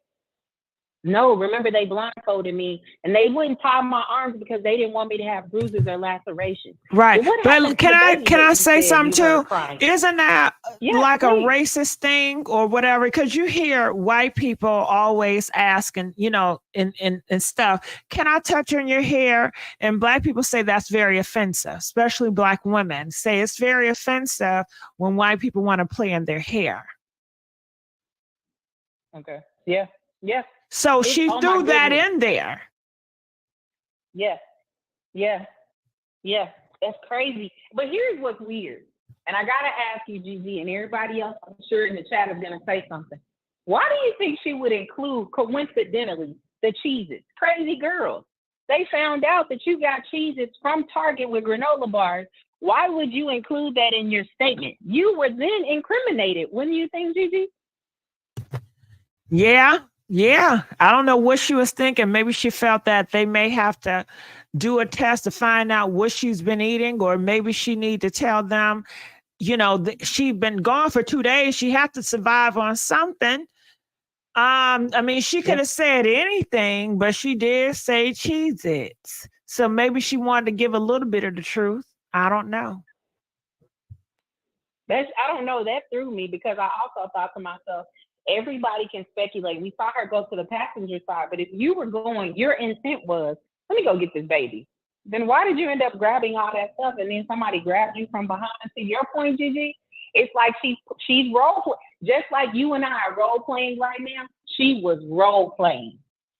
No, remember they blindfolded me and they wouldn't tie my arms because they didn't want me to have bruises or lacerations. Right. Well, but can I say something too? Isn't that like a racist thing or whatever? Because you hear white people always asking, and stuff, can I touch on your hair? And black people say that's very offensive, especially black women say it's very offensive when white people want to play in their hair. Okay. Yeah. Yeah. So she threw that in there. Yeah. Yeah. Yeah. That's crazy. But here's what's weird. And I got to ask you, GG, and everybody else, I'm sure in the chat is going to say something. Why do you think she would include, coincidentally, the Cheez-Its? Crazy girls. They found out that you got Cheez-Its from Target with granola bars. Why would you include that in your statement? You were then incriminated. Wouldn't you think, GG? Yeah. I don't know what she was thinking. Maybe she felt that they may have to do a test to find out what she's been eating, or maybe she need to tell them, you know, she's been gone for 2 days. She had to survive on something. I mean, she could have said anything, but she did say Cheez-Its. So maybe she wanted to give a little bit of the truth. I don't know. I don't know. That threw me, because I also thought to myself, everybody can speculate. We saw her go to the passenger side, but if you were going, your intent was, let me go get this baby. Then why did you end up grabbing all that stuff and then somebody grabbed you from behind? To your point, GG, it's like she's role just like you and I are role playing right now. She was role playing.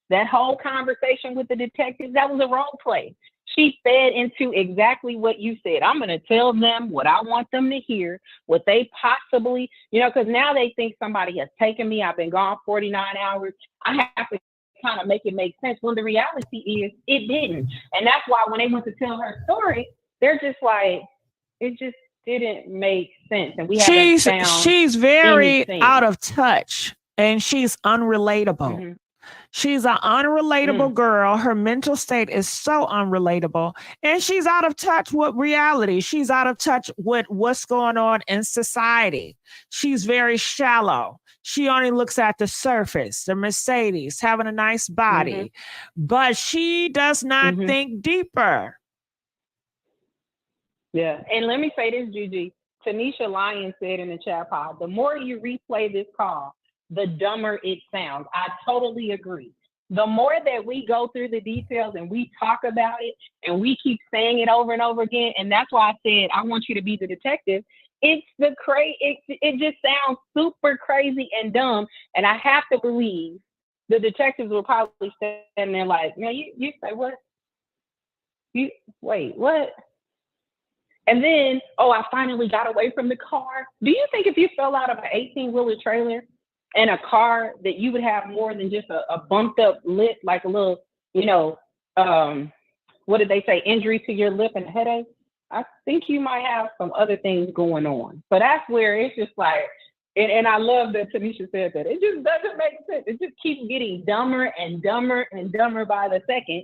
That whole conversation with the detectives, that was a role play. She fed into exactly what you said. I'm going to tell them what I want them to hear, what they possibly, because now they think somebody has taken me. I've been gone 49 hours. I have to kind of make it make sense, when the reality is it didn't. And that's why when they went to tell her story, they're just like, it just didn't make sense. And she's very out of touch, and she's unrelatable. Mm-hmm. She's an unrelatable girl. Her mental state is so unrelatable, and she's out of touch with reality. She's out of touch with what's going on in society. She's very shallow. She only looks at the surface, the Mercedes, having a nice body, but she does not think deeper. Yeah, and let me say this, GG. Tanisha Lyons said in the chat pod, the more you replay this call, the dumber it sounds. I totally agree. The more that we go through the details and we talk about it and we keep saying it over and over again, and that's why I said I want you to be the detective. It's it just sounds super crazy and dumb, and I have to believe the detectives will probably stand there like, "Man, you say what? You wait, what?" And then, I finally got away from the car. Do you think if you fell out of an 18-wheeler trailer in a car that you would have more than just a bumped up lip, like a little, what did they say, injury to your lip and a headache? I think you might have some other things going on. But that's where it's just like, and I love that Tanisha said that. It just doesn't make sense. It just keeps getting dumber and dumber and dumber by the second.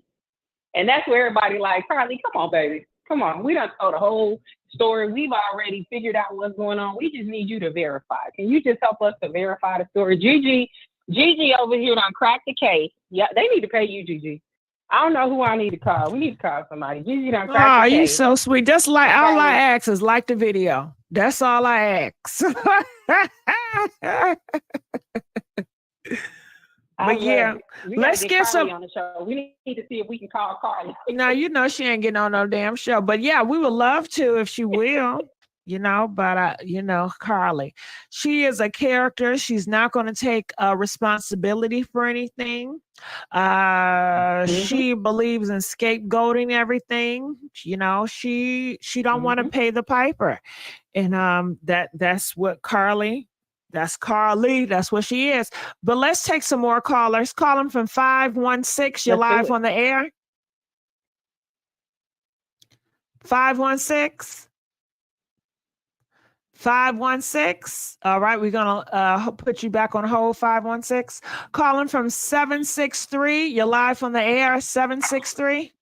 And that's where everybody like, Carlee, come on, baby. Come on. We done told the whole story. We've already figured out what's going on. We just need you to verify. Can you just help us to verify the story? GG over here done cracked the case. Yeah, they need to pay you, GG. I don't know who I need to call. We need to call somebody. GG done cracked the case. Oh, you so sweet. That's like all I ask is like the video. That's all I ask. But yeah, let's get some on the show. We need to see if we can call Carlee. No, she ain't getting on no damn show. But yeah, we would love to if she will. But Carlee, she is a character. She's not going to take responsibility for anything. She believes in scapegoating everything. She don't want to pay the piper, and that's what Carlee. That's Carlee. That's what she is. But let's take some more callers. Call them from 516. You're live on the air. 516. 516. All right, we're gonna put you back on hold. 516. Calling from 763. You're live on the air. 763.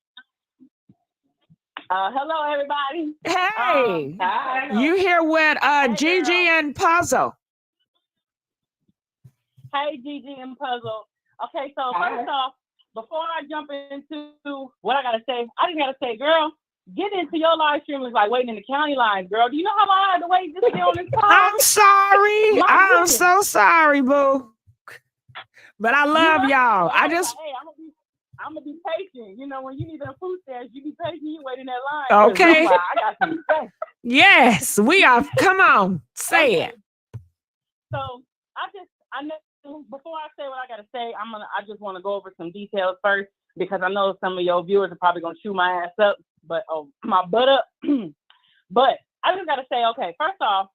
Hello, everybody. Hey, hi. You here with GIGI and Puzzle? Hey, GIGI and Puzzle. Okay, so first off, before I jump into what I gotta say, I just gotta say, girl, getting into your live stream is like waiting in the county lines, girl. Do you know how long I had to wait just to get on this call? I'm sorry. I'm so sorry, boo. But I love y'all. Hey, I'm gonna be patient. When you need a food stamps, you be patient. You wait in that line. Okay. I got some stuff. Yes, we are. Come on, say it. So I know before I say what I gotta say, I just want to go over some details first. because I know some of your viewers are probably gonna chew my ass up, my butt up. But I just gotta say, okay, first off,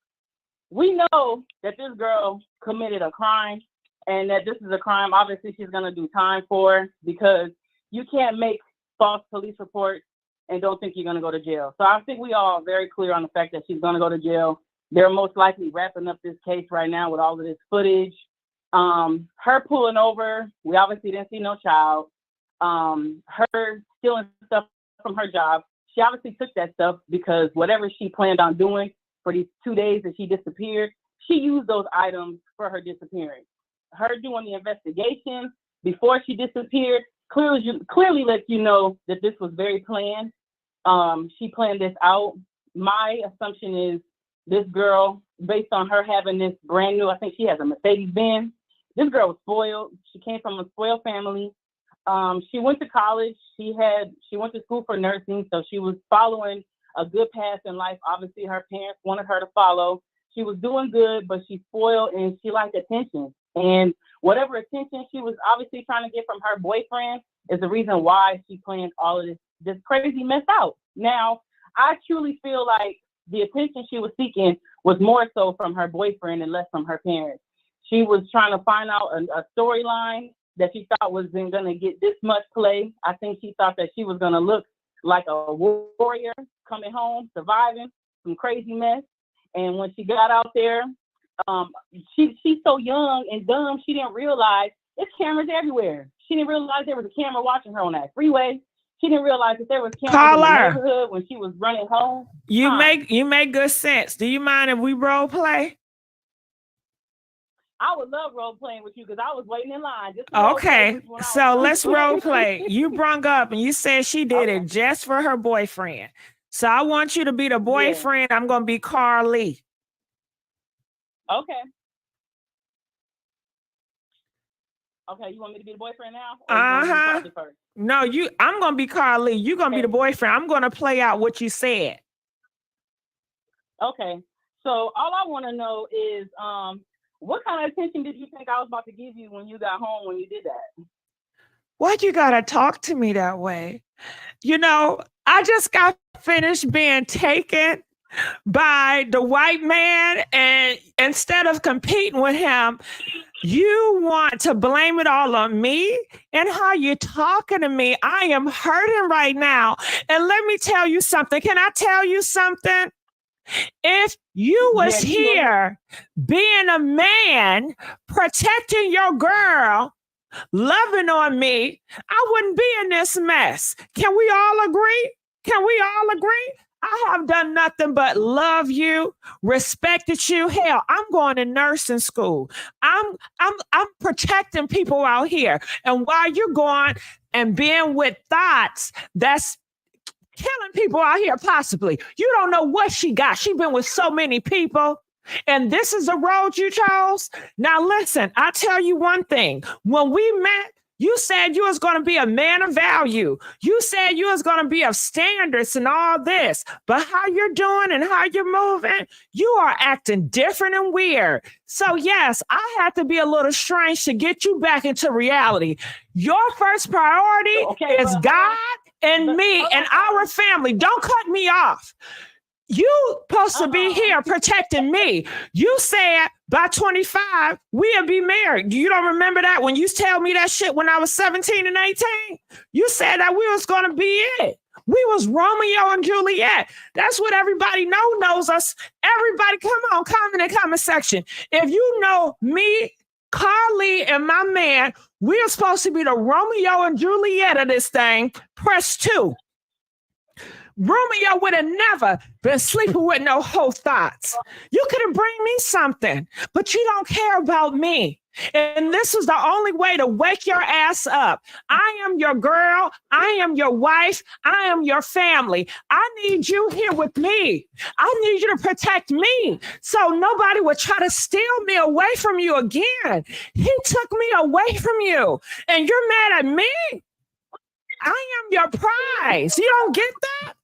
we know that this girl committed a crime and that this is a crime obviously she's gonna do time for, because you can't make false police reports and don't think you're gonna go to jail. So I think we all are very clear on the fact that she's gonna go to jail. They're most likely wrapping up this case right now with all of this footage. Her pulling over, we obviously didn't see no child. Her stealing stuff from her job, she obviously took that stuff because whatever she planned on doing for these 2 days that she disappeared, she used those items for her disappearance. Her doing the investigation before she disappeared clearly lets you know that this was very planned. She planned this out. My assumption is this girl, based on her having this brand new, I think she has a Mercedes-Benz. This girl was spoiled. She came from a spoiled family. She went to college. She went to school for nursing, so she was following a good path in life. Obviously, her parents wanted her to follow. She was doing good, but she's spoiled and she liked attention. And whatever attention she was obviously trying to get from her boyfriend is the reason why she planned all of this crazy mess out. Now, I truly feel like the attention she was seeking was more so from her boyfriend and less from her parents. She was trying to find out a storyline that she thought wasn't going to get this much play. I think she thought that she was going to look like a warrior coming home, surviving some crazy mess. And when she got out there, she's so young and dumb, she didn't realize there's cameras everywhere. She didn't realize there was a camera watching her on that freeway. She didn't realize that there was cameras in the neighborhood when she was running home. You make good sense. Do you mind if we role play? I would love role playing with you because I was waiting in line. Okay, so let's role play. You brung up and you said she did it just for her boyfriend. So I want you to be the boyfriend. Yeah. I'm going to be Carlee. Okay. Okay, you want me to be the boyfriend now? No, I'm going to be Carlee. You're going to be the boyfriend. I'm going to play out what you said. Okay. So all I want to know is, what kind of attention did you think I was about to give you when you got home when you did that? Why'd you gotta talk to me that way? You know, I just got finished being taken by the white man, and instead of competing with him, you want to blame it all on me and how you're talking to me. I am hurting right now. And let me tell you something. Can I tell you something? If you was here being a man, protecting your girl, loving on me, I wouldn't be in this mess. Can we all agree? Can we all agree? I have done nothing but love you, respected you. Hell, I'm going to nursing school. I'm protecting people out here. And while you're going and being with thoughts that's killing people out here, possibly. You don't know what she got. She's been with so many people. And this is the road you chose. Now, listen, I'll tell you one thing. When we met, you said you was going to be a man of value. You said you was going to be of standards and all this. But how you're doing and how you're moving, you are acting different and weird. So, yes, I had to be a little strange to get you back into reality. Your first priority is God and me and our family. Don't cut me off. You supposed to be here protecting me. You said by 25, we'll be married. You don't remember that when you tell me that shit when I was 17 and 18? You said that we was going to be it. We was Romeo and Juliet. That's what everybody knows us. Everybody, come on, comment in the comment section. If you know me, Carlee, and my man, we are supposed to be the Romeo and Juliet of this thing. Press 2. Romeo would have never been sleeping with no whole thoughts. You could have bring me something, but you don't care about me. And this is the only way to wake your ass up. I am your girl. I am your wife. I am your family. I need you here with me. I need you to protect me so nobody would try to steal me away from you again. He took me away from you, and you're mad at me? I am your prize. You don't get that?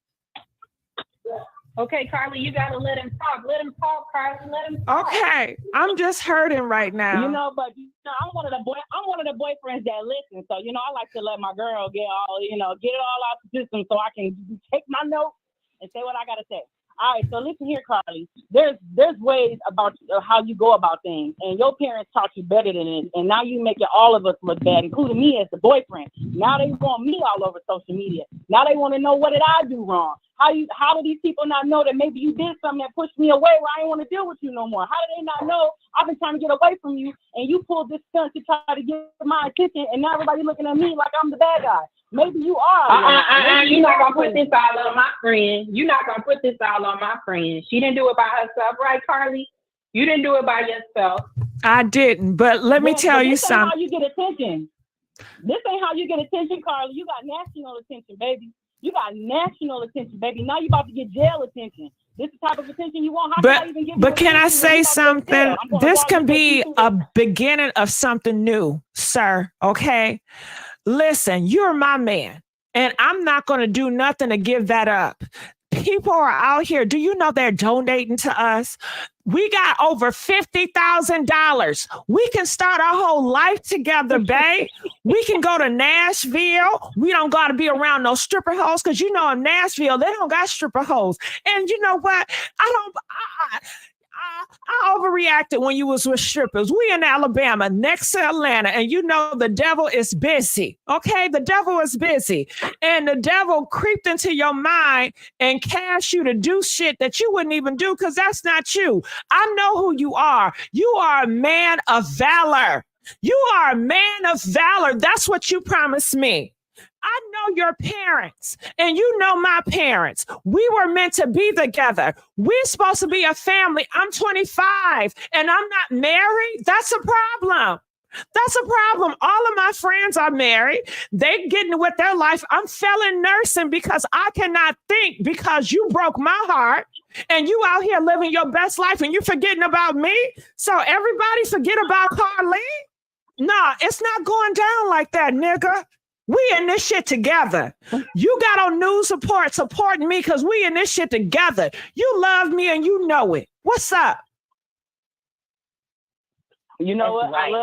Okay, Carlee, you gotta let him talk. Let him talk, Carlee. Let him talk. Okay, I'm just hurting right now. You know, but I'm one of the boyfriends that listen. So I like to let my girl get it all out the system, so I can take my notes and say what I gotta say. All right, so listen here, Carlee. There's ways about how you go about things, and your parents taught you better than this, and now you making all of us look bad, including me as the boyfriend. Now they want me all over social media. Now they want to know, what did I do wrong? How do these people not know that maybe you did something that pushed me away where I didn't want to deal with you no more? How do they not know I've been trying to get away from you, and you pulled this stunt to try to get my attention, and now everybody looking at me like I'm the bad guy? Maybe you are. You're not gonna put this all on my friend. You're not gonna put this all on my friend. She didn't do it by herself, right, Carlee? You didn't do it by yourself. I didn't, but let me tell you something. This ain't how you get attention. This ain't how you get attention, Carlee. You got national attention, baby. You got national attention, baby. Now you about to get jail attention. This is the type of attention you want. But can I say something? This can be a beginning of something new, sir. Okay. Listen, you're my man, and I'm not going to do nothing to give that up. People are out here. Do you know they're donating to us? We got over $50,000. We can start our whole life together, babe. We can go to Nashville. We don't got to be around no stripper hoes, because in Nashville, they don't got stripper hoes. And you know what? I overreacted when you was with strippers. We in Alabama, next to Atlanta, and the devil is busy. Okay, the devil is busy, and the devil creeped into your mind and cast you to do shit that you wouldn't even do, because that's not you. I know who you are. You are a man of valor. You are a man of valor. That's what you promised me. I know your parents, and you know my parents. We were meant to be together. We're supposed to be a family. I'm 25 and I'm not married. That's a problem. That's a problem. All of my friends are married. They getting with their life. I'm failing nursing because I cannot think, because you broke my heart and you out here living your best life and you forgetting about me. So everybody forget about Carlee? Nah, it's not going down like that, nigga. We in this shit together. You got on news report supporting me because we in this shit together. You love me and you know it. What's up? You know what? Right.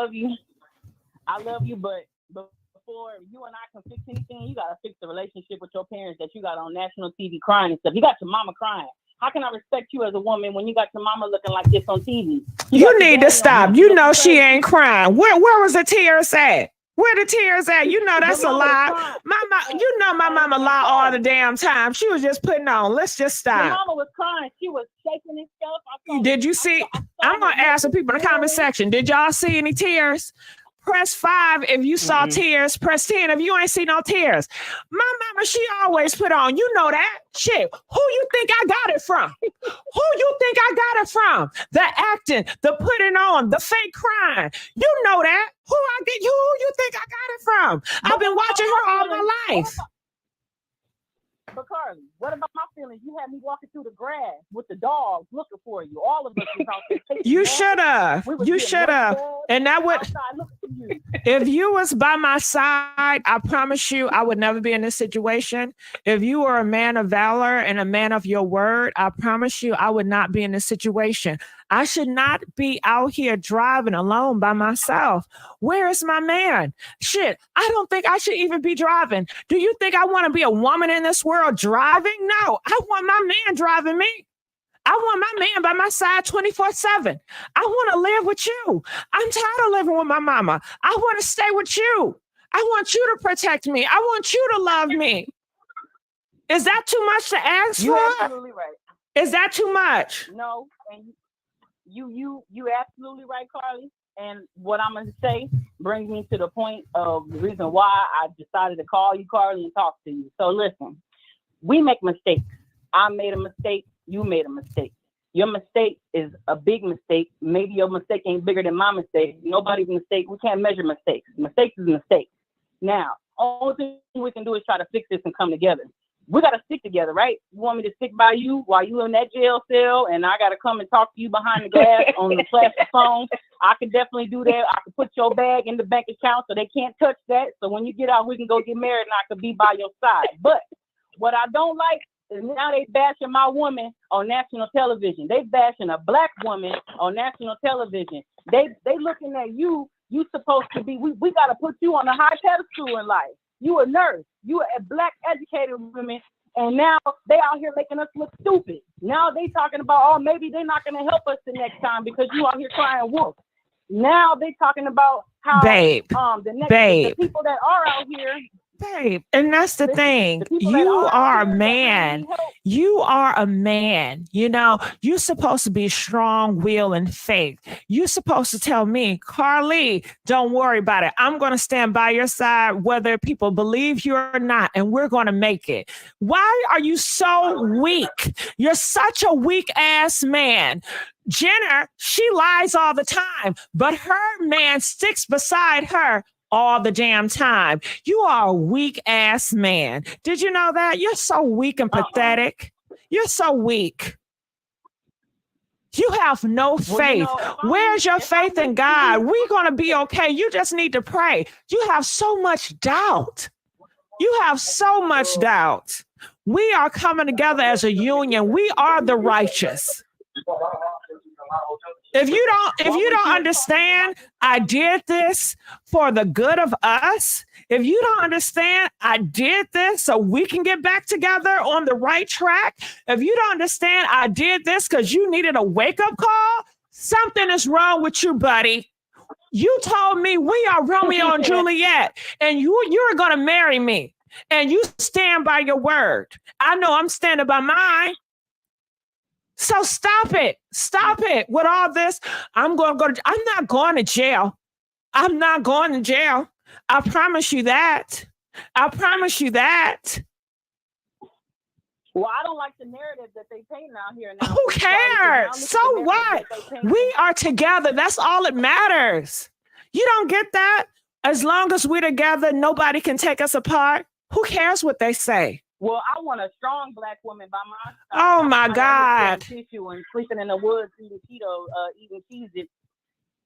I love you, but before you and I can fix anything, you gotta fix the relationship with your parents that you got on national TV crying and stuff. You got your mama crying. How can I respect you as a woman when you got your mama looking like this on TV? You need to stop. You know she ain't crying. Where was the tears at? Where the tears at? You know that's a lie. My mama lie all the damn time. She was just putting on. Let's just stop. My mama was crying. She was shaking and stuff. Did you see? I'm gonna ask the people in the comment section. Did y'all see any tears? Press 5 if you saw tears. Press 10 if you ain't see no tears. My mama, she always put on. You know that shit. Who you think I got it from? Who you think I got it from? The acting, the putting on, the fake crying. You know that. Who you think I got it from? I've been watching her all my life. But Carlee, what about my feelings? You had me walking through the grass with the dogs looking for you. All of us was out there. You should have. You should have. And that would. If you was by my side, I promise you, I would never be in this situation. If you were a man of valor and a man of your word, I promise you, I would not be in this situation. I should not be out here driving alone by myself. Where is my man? Shit, I don't think I should even be driving. Do you think I want to be a woman in this world driving? No, I want my man driving me. I want my man by my side 24/7. I want to live with you. I'm tired of living with my mama. I want to stay with you. I want you to protect me. I want you to love me. Is that too much to ask for? You're absolutely right. Is that too much? No, and you absolutely right, Carlee. And what I'm going to say brings me to the point of the reason why I decided to call you, Carlee, and talk to you. So listen, we make mistakes. I made a mistake. You made a mistake. Your mistake is a big mistake. Maybe your mistake ain't bigger than my mistake. Nobody's mistake. We can't measure mistakes. Mistakes is mistakes. Now, only thing we can do is try to fix this and come together. We got to stick together, right? You want me to stick by you while you in that jail cell and I got to come and talk to you behind the glass on the plastic phone? I can definitely do that. I can put your bag in the bank account so they can't touch that. So when you get out, we can go get married and I can be by your side. But what I don't like now they bashing my woman on national television. They bashing a black woman on national television. They looking at you. You supposed to be. We got to put you on a high pedestal in life. You a nurse. You a black educated woman. And now they out here making us look stupid. Now they talking about, oh, maybe they're not going to help us the next time because you out here crying wolf. Now they talking about how the people that are out here. Babe, and that's the thing. You are a man. You are a man. You know, you're supposed to be strong will and faith. You're supposed to tell me, Carlee, don't worry about it. I'm going to stand by your side, whether people believe you or not, and we're going to make it. Why are you so weak? You're such a weak ass man. Jenner, she lies all the time, but her man sticks beside her all the damn time. You are a weak ass man. Did you know that? You're so weak and pathetic. You're so weak. You have no faith. Where's your faith in God? We're going to be okay. You just need to pray. You have so much doubt. You have so much doubt. We are coming together as a union. We are the righteous. If you don't understand, I did this for the good of us. If you don't understand, I did this so we can get back together on the right track. If you don't understand, I did this because you needed a wake-up call. Something is wrong with you, buddy. You told me we are Romeo and Juliet, and you're going to marry me, and you stand by your word. I know I'm standing by mine. So stop it. Stop it with all this. I'm not going to jail. I'm not going to jail. I promise you that. I promise you that. Well, I don't like the narrative that they paint out here now. Who cares? So what? We are together. That's all that matters. You don't get that? As long as we're together, nobody can take us apart. Who cares what they say? Well, I want a strong black woman by my side. Oh my God! Tissue and sleeping in the woods, eating keto, eating cheeses.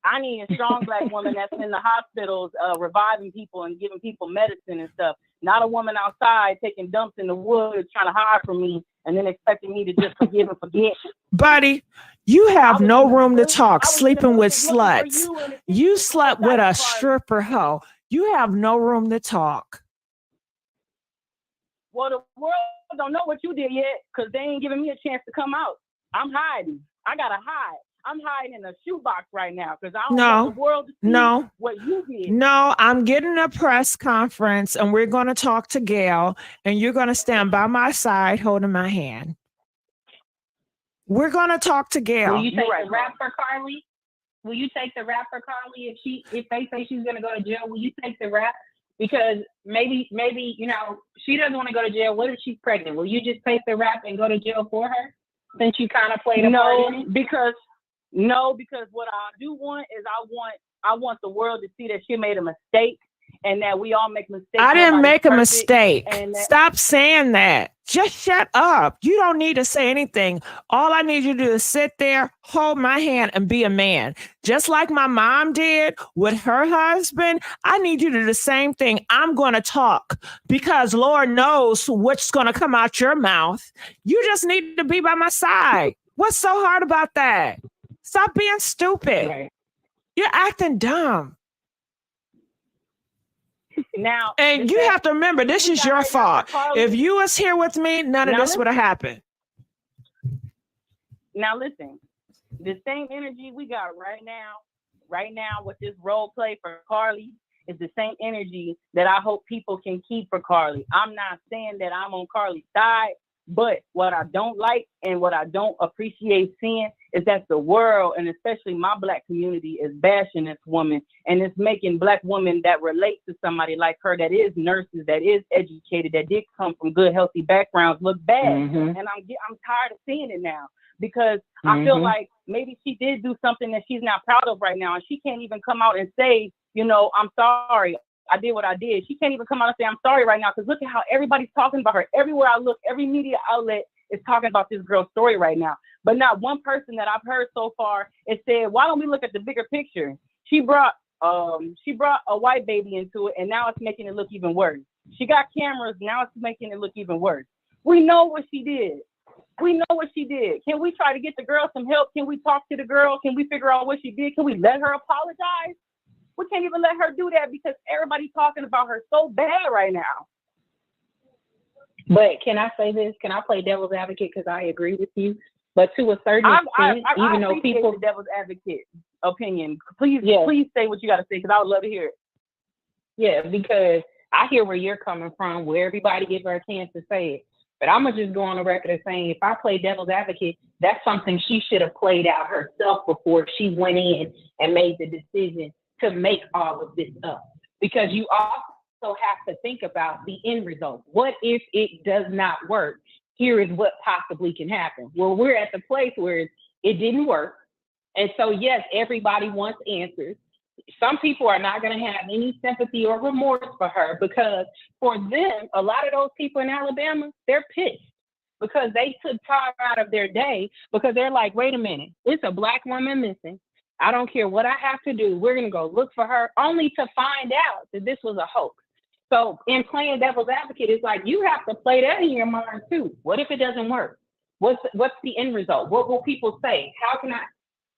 I need a strong black woman that's in the hospitals, reviving people and giving people medicine and stuff. Not a woman outside taking dumps in the woods, trying to hide from me, and then expecting me to just forgive and forget. Buddy, you have no room to talk. Sleeping with sluts. You slept with a stripper hoe. You have no room to talk. Well, the world don't know what you did yet because they ain't giving me a chance to come out. I'm hiding. I got to hide. I'm hiding in a shoebox right now because I don't want the world to see what you did. No, I'm getting a press conference and we're going to talk to Gail and you're going to stand by my side holding my hand. We're going to talk to Gail. Will you take the rap for Carlee? Will you take the rap for Carlee if they say she's going to go to jail? Will you take the rap? Because maybe, you know, she doesn't want to go to jail. What if she's pregnant? Will you just take the rap and go to jail for her? Since you kind of played a part in it? because what I do want is I want the world to see that she made a mistake and that we all make mistakes. I didn't make a mistake. Stop saying that. Just shut up. You don't need to say anything. All I need you to do is sit there, hold my hand, and be a man. Just like my mom did with her husband, I need you to do the same thing. I'm going to talk because Lord knows what's going to come out your mouth. You just need to be by my side. What's so hard about that? Stop being stupid. Right. You're acting dumb. Now, and you have to remember, this is your fault. If you was here with me, none of this would have happened. Now listen, the same energy we got right now with this role play for Carlee is the same energy that I hope people can keep for Carlee. I'm not saying that I'm on Carlee's side, but what I don't like and what I don't appreciate seeing is that the world, and especially my Black community, is bashing this woman, and it's making Black women that relate to somebody like her, that is nurses, that is educated, that did come from good, healthy backgrounds, look bad. And I'm tired of seeing it now because I feel like maybe she did do something that she's not proud of right now, and she can't even come out and say, you know, I'm sorry. I did what I did. She can't even come out and say, I'm sorry right now, because look at how everybody's talking about her. Everywhere I look, every media outlet is talking about this girl's story right now. But not one person that I've heard so far has said, why don't we look at the bigger picture? She brought a white baby into it, and now it's making it look even worse. She got cameras, now it's making it look even worse. We know what she did. We know what she did. Can we try to get the girl some help? Can we talk to the girl? Can we figure out what she did? Can we let her apologize? We can't even let her do that because everybody's talking about her so bad right now. But can I say this? Can I play devil's advocate? Because I agree with you. But to a certain extent, even though people, the devil's advocate opinion, please say what you got to say because I would love to hear it. Yeah, because I hear where you're coming from, where everybody gives her a chance to say it. But I'm going to just go on the record as saying, if I play devil's advocate, that's something she should have played out herself before she went in and made the decision to make all of this up. Because you also have to think about the end result. What if it does not work? Here is what possibly can happen. Well, we're at the place where it didn't work. And so, yes, everybody wants answers. Some people are not going to have any sympathy or remorse for her because for them, a lot of those people in Alabama, they're pissed because they took time out of their day because they're like, wait a minute, it's a Black woman missing. I don't care what I have to do. We're going to go look for her only to find out that this was a hoax. So in playing devil's advocate, it's like you have to play that in your mind too. What if it doesn't work? What's the end result? What will people say? How can I?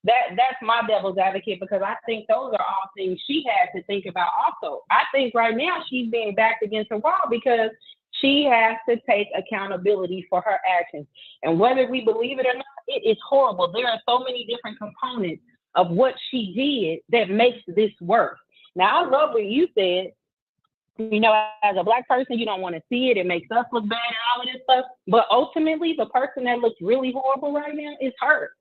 That's my devil's advocate because I think those are all things she had to think about also. I think right now she's being backed against the wall because she has to take accountability for her actions. And whether we believe it or not, it is horrible. There are so many different components of what she did that makes this work. Now, I love what you said. You know, as a Black person, you don't want to see it. It makes us look bad and all of this stuff. But ultimately, the person that looks really horrible right now is her.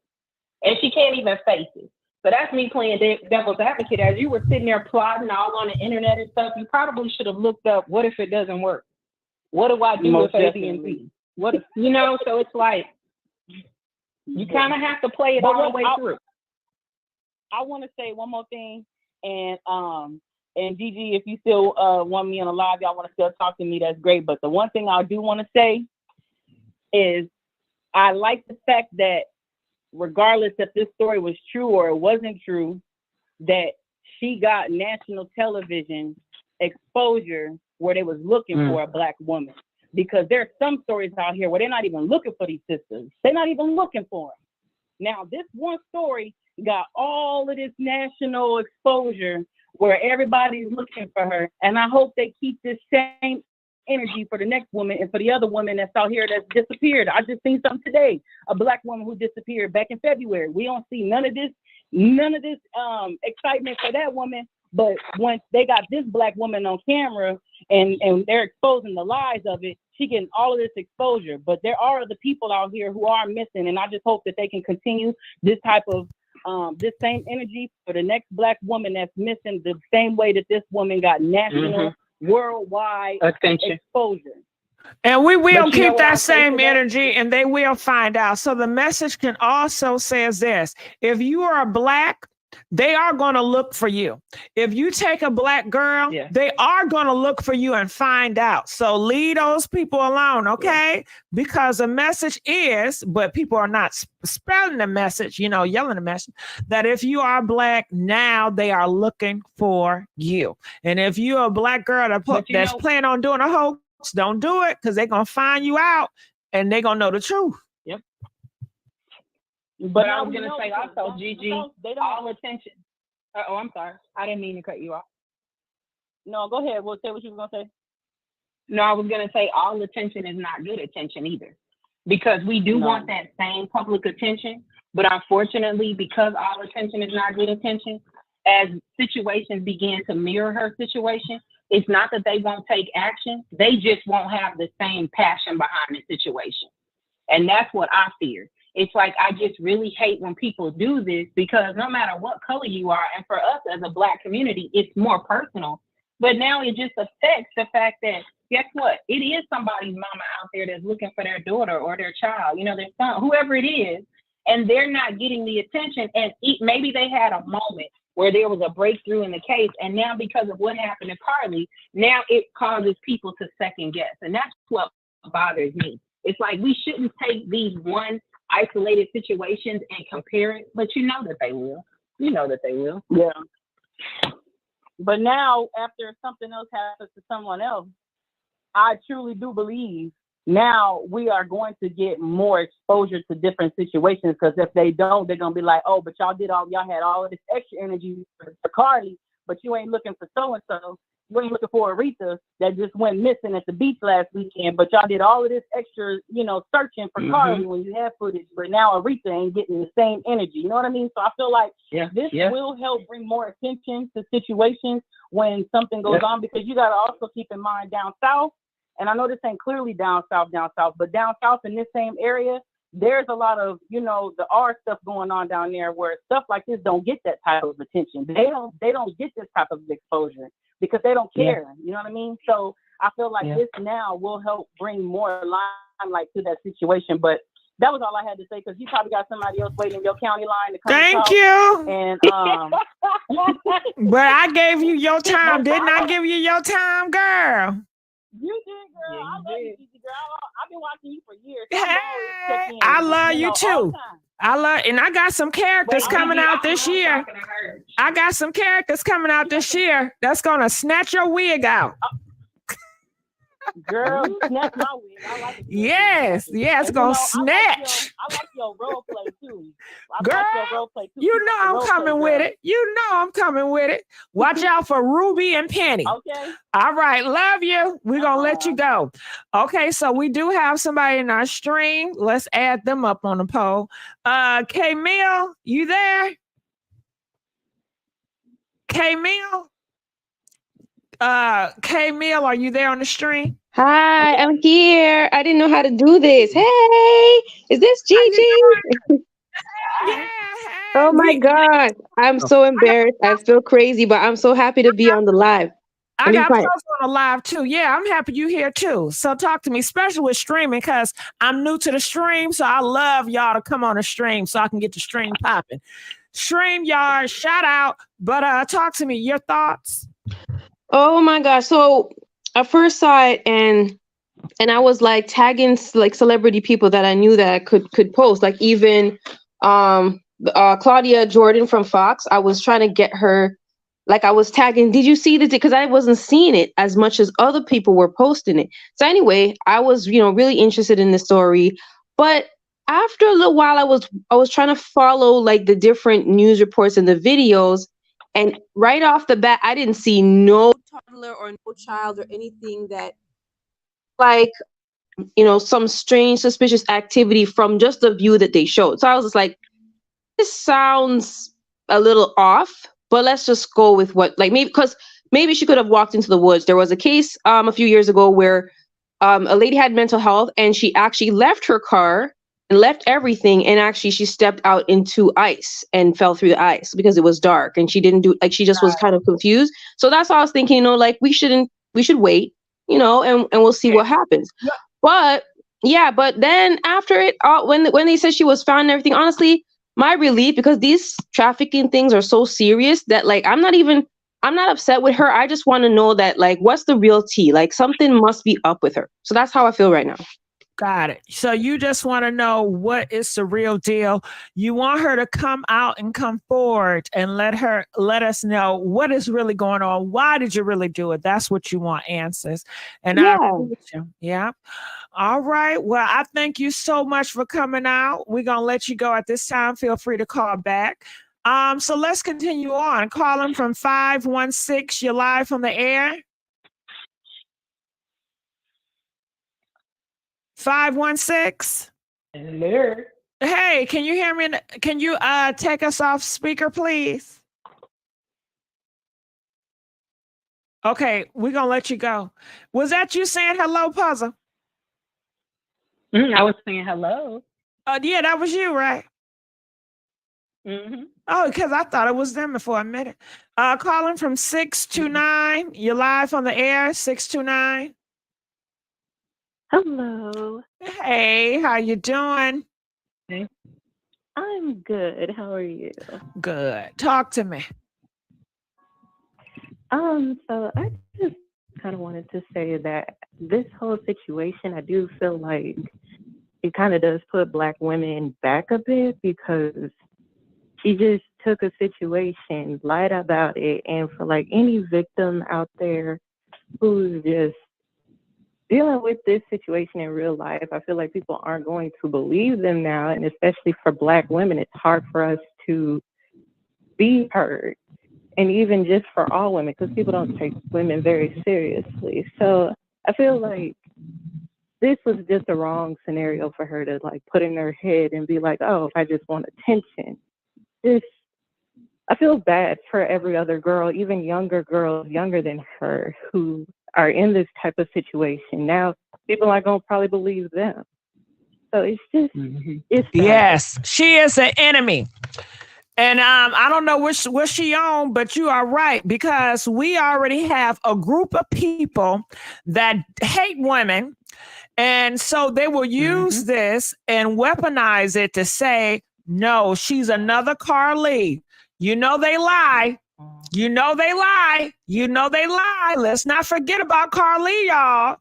And she can't even face it. So that's me playing devil's advocate. As you were sitting there plotting all on the internet and stuff, you probably should have looked up, what if it doesn't work? What do I do with AT&T? What if, you know, so it's like, you kind of have to play it all the way through. I want to say one more thing. And GIGI, if you still want me on a live, y'all want to still talk to me, that's great. But the one thing I do want to say is I like the fact that regardless if this story was true or it wasn't true, that she got national television exposure where they was looking for a Black woman. Because there's some stories out here where they're not even looking for these sisters. They're not even looking for them. Now, this one story got all of this national exposure where everybody's looking for her. And I hope they keep this same energy for the next woman and for the other woman that's out here that's disappeared. I just seen something today, a Black woman who disappeared back in February. We don't see none of this excitement for that woman. But once they got this Black woman on camera and they're exposing the lies of it, she getting all of this exposure. But there are other people out here who are missing, and I just hope that they can continue this type of this same energy for the next Black woman that's missing, the same way that this woman got national, worldwide exposure. And we will keep that same energy, and they will find out. So the message can also says this: if you are Black, they are going to look for you. If you take a Black girl, they are going to look for you and find out. So leave those people alone, okay? Because the message is, but people are not spelling the message, you know, yelling the message, that if you are Black, now they are looking for you. And if you're a Black girl that's planning on doing a hoax, don't do it, because they're going to find you out and they're going to know the truth. Yep. But I was going to say also, GIGI, all attention. Oh, I'm sorry. I didn't mean to cut you off. No, go ahead. Say what you were going to say. No, I was going to say all attention is not good attention either. Because we do want that same public attention. But unfortunately, because all attention is not good attention, as situations begin to mirror her situation, it's not that they won't take action. They just won't have the same passion behind the situation. And that's what I fear. It's like, I just really hate when people do this, because no matter what color you are, and for us as a Black community, it's more personal. But now it just affects the fact that, guess what? It is somebody's mama out there that's looking for their daughter or their child, you know, their son, whoever it is, and they're not getting the attention. And maybe they had a moment where there was a breakthrough in the case, and now because of what happened to Carlee, now it causes people to second guess. And that's what bothers me. It's like, we shouldn't take these one isolated situations and compare it, but you know that they will. You know that they will. Yeah. But now, after something else happens to someone else, I truly do believe now we are going to get more exposure to different situations, because if they don't, they're going to be like, oh, but y'all had all of this extra energy for Carlee, but you ain't looking for so-and-so. You ain't looking for Aretha that just went missing at the beach last weekend, but y'all did all of this extra, searching for Carlee when you had footage, but now Aretha ain't getting the same energy. You know what I mean? So I feel like this will help bring more attention to situations when something goes on, because you got to also keep in mind down south, and I know this ain't clearly down south, but down south in this same area, there's a lot of, the R stuff going on down there where stuff like this don't get that type of attention. They don't get this type of exposure because they don't care. You know what I mean? So I feel like this now will help bring more limelight to that situation. But that was all I had to say, because you probably got somebody else waiting in your county line to come. Thank you. And but I gave you your time. Didn't I give you your time, girl? You did, girl. I love you, GIGI, girl. I've been watching you for years. Hey, I love you too. And I got some characters coming out this year. I got some characters coming out this year that's gonna snatch your wig out. Girl, snatch my wig. I like it. Yes, it's gonna snatch. I like your role play too. Girl, you know I'm coming with it. You know I'm coming with it. Watch out for Ruby and Penny. Okay. All right, love you. We're gonna let you go. Okay, so we do have somebody in our stream. Let's add them up on the poll. K-Mill, you there? K-Mill? K-Mill, are you there on the stream? Hi, I'm here. I didn't know how to do this. Hey, is this Gigi? Yeah. Oh my God. I'm so embarrassed. I feel crazy, but I'm so happy to be on the live. I got folks on the live too. Yeah, I'm happy you here too. So talk to me, especially with streaming, because I'm new to the stream. So I love y'all to come on the stream so I can get the stream popping. Stream yard, shout out. But talk to me, your thoughts. Oh my gosh. So I first saw it and I was like tagging like celebrity people that I knew that I could post, like even Claudia Jordan from Fox. I was trying to get her, like I was tagging, did you see this? Because I wasn't seeing it as much as other people were posting it. So anyway, I was, really interested in the story. But after a little while, I was trying to follow like the different news reports and the videos. And right off the bat, I didn't see no toddler or no child or anything that like, some strange, suspicious activity from just the view that they showed. So I was just like, this sounds a little off, but let's just go with what, like maybe she could have walked into the woods. There was a case a few years ago where a lady had mental health and she actually left her car and left everything, and actually she stepped out into ice and fell through the ice because it was dark, and she didn't do, like, she just was kind of confused. So that's why I was thinking, like, we should wait, and we'll see what happens. But then after it, when they said she was found and everything, honestly, my relief, because these trafficking things are so serious that, like, I'm not upset with her. I just want to know that, like, what's the real tea? Like, something must be up with her. So that's how I feel right now. Got it. So you just want to know what is the real deal. You want her to come out and come forward and let us know what is really going on. Why did you really do it? That's what you want answers. And I agree with you. Yeah. All right. Well, I thank you so much for coming out. We're going to let you go at this time. Feel free to call back. So let's continue on. Calling from 516. You're live on the air. 516. Hello. Hey, can you hear me? Can you take us off speaker, please? Okay, we're gonna let you go. Was that you saying hello, Puzzle? I was saying hello. Yeah, that was you, right? Mm-hmm. Oh, because I thought it was them for a minute. Calling from 629. You're live on the air, 629. Hello. Hey, how you doing? Hey. I'm good. How are you? Good. Talk to me. So I just kind of wanted to say that this whole situation, I do feel like it kind of does put Black women back a bit, because she just took a situation, lied about it, and for like any victim out there who's just dealing with this situation in real life, I feel like people aren't going to believe them now, and especially for Black women, it's hard for us to be heard, and even just for all women, because people don't take women very seriously. So I feel like this was just the wrong scenario for her to like put in her head and be like, oh, I just want attention. I feel bad for every other girl, even younger girls, younger than her, who are in this type of situation. Now, people aren't going to probably believe them. So it's just, it's sad. Yes, she is an enemy. And I don't know what she on, but you are right, because we already have a group of people that hate women. And so they will use this and weaponize it to say, no, she's another Carlee. You know they lie. You know they lie. You know they lie. Let's not forget about Carlee, y'all.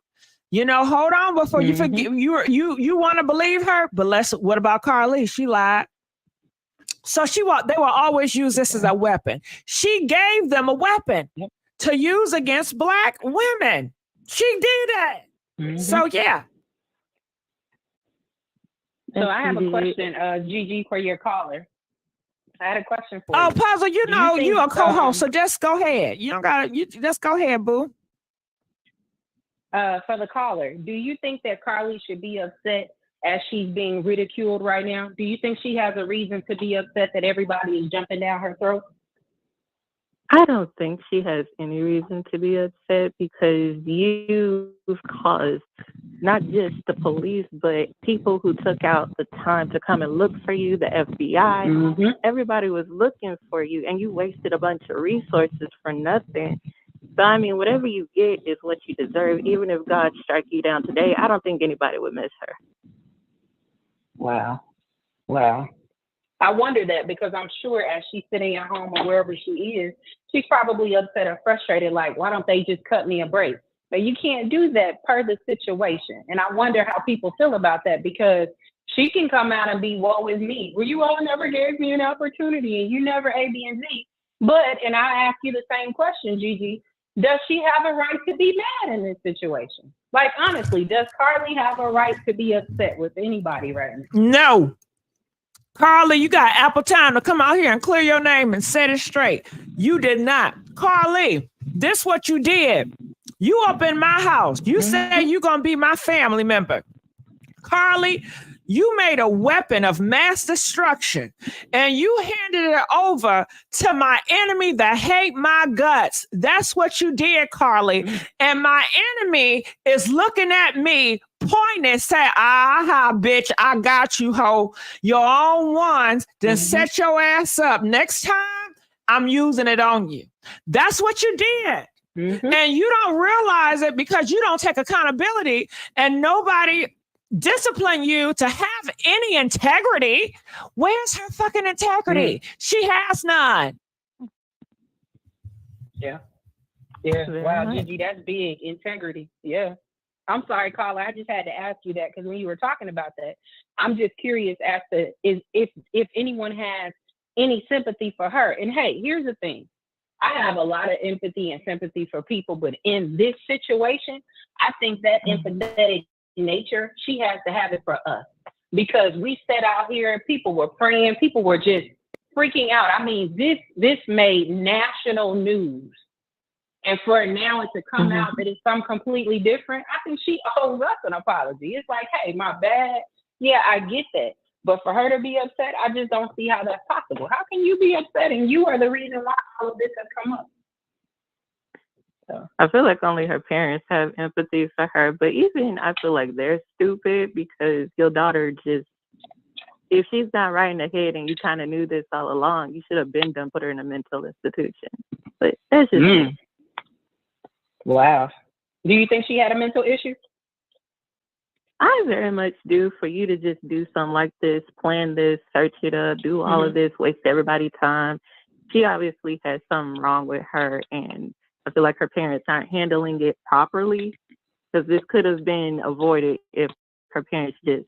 You know, hold on before you forget. You want to believe her, but what about Carlee? She lied. So they will always use this as a weapon. She gave them a weapon to use against Black women. She did that. So yeah. So I have a question, Gigi, for your caller. I had a question for you. Oh, Puzzle, you know you a co-host, so just go ahead. You don't gotta. You just go ahead, boo. For the caller, do you think that Carlee should be upset as she's being ridiculed right now? Do you think she has a reason to be upset that everybody is jumping down her throat? I don't think she has any reason to be upset, because you've caused not just the police, but people who took out the time to come and look for you, the FBI, everybody was looking for you, and you wasted a bunch of resources for nothing. So, I mean, whatever you get is what you deserve. Even if God struck you down today, I don't think anybody would miss her. Wow. I wonder that, because I'm sure as she's sitting at home or wherever she is, she's probably upset or frustrated, like, why don't they just cut me a break? But you can't do that per the situation. And I wonder how people feel about that, because she can come out and be, woe is me. Well, you all never gave me an opportunity, and you never A, B, and Z. But, and I ask you the same question, Gigi, does she have a right to be mad in this situation? Like, honestly, does Carlee have a right to be upset with anybody right now? No. Carlee, you got ample time to come out here and clear your name and set it straight. You did not. Carlee, this what you did. You up in my house. You said you gonna be my family member. Carlee, you made a weapon of mass destruction, and you handed it over to my enemy that hate my guts. That's what you did, Carlee. And my enemy is looking at me, pointing and say, aha, bitch, I got you, ho. Your own ones. Then set your ass up. Next time, I'm using it on you. That's what you did. And you don't realize it because you don't take accountability, and nobody discipline you to have any integrity. Where's her fucking integrity? She has none. Yeah. Wow, Gigi, that's big. Integrity. Yeah. I'm sorry, Carla. I just had to ask you that, because when you were talking about that, I'm just curious as to if anyone has any sympathy for her. And hey, here's the thing. I have a lot of empathy and sympathy for people, but in this situation, I think that empathetic nature, she has to have it for us, because we sat out here and people were praying, people were just freaking out. I mean, this made national news, and for now it to come out that it's something completely different, I think she owes us an apology. It's like, hey, my bad. Yeah, I get that. But for her to be upset, I just don't see how that's possible. How can you be upset and you are the reason why all of this has come up? So I feel like only her parents have empathy for her, but even I feel like they're stupid, because your daughter just, if she's not right in the head and you kind of knew this all along, you should have been done put her in a mental institution. But that's just Wow. Do you think she had a mental issue? I very much do. For you to just do something like this, plan this, search it up, do all of this, waste everybody's time. She obviously has something wrong with her, and I feel like her parents aren't handling it properly, because this could have been avoided if her parents just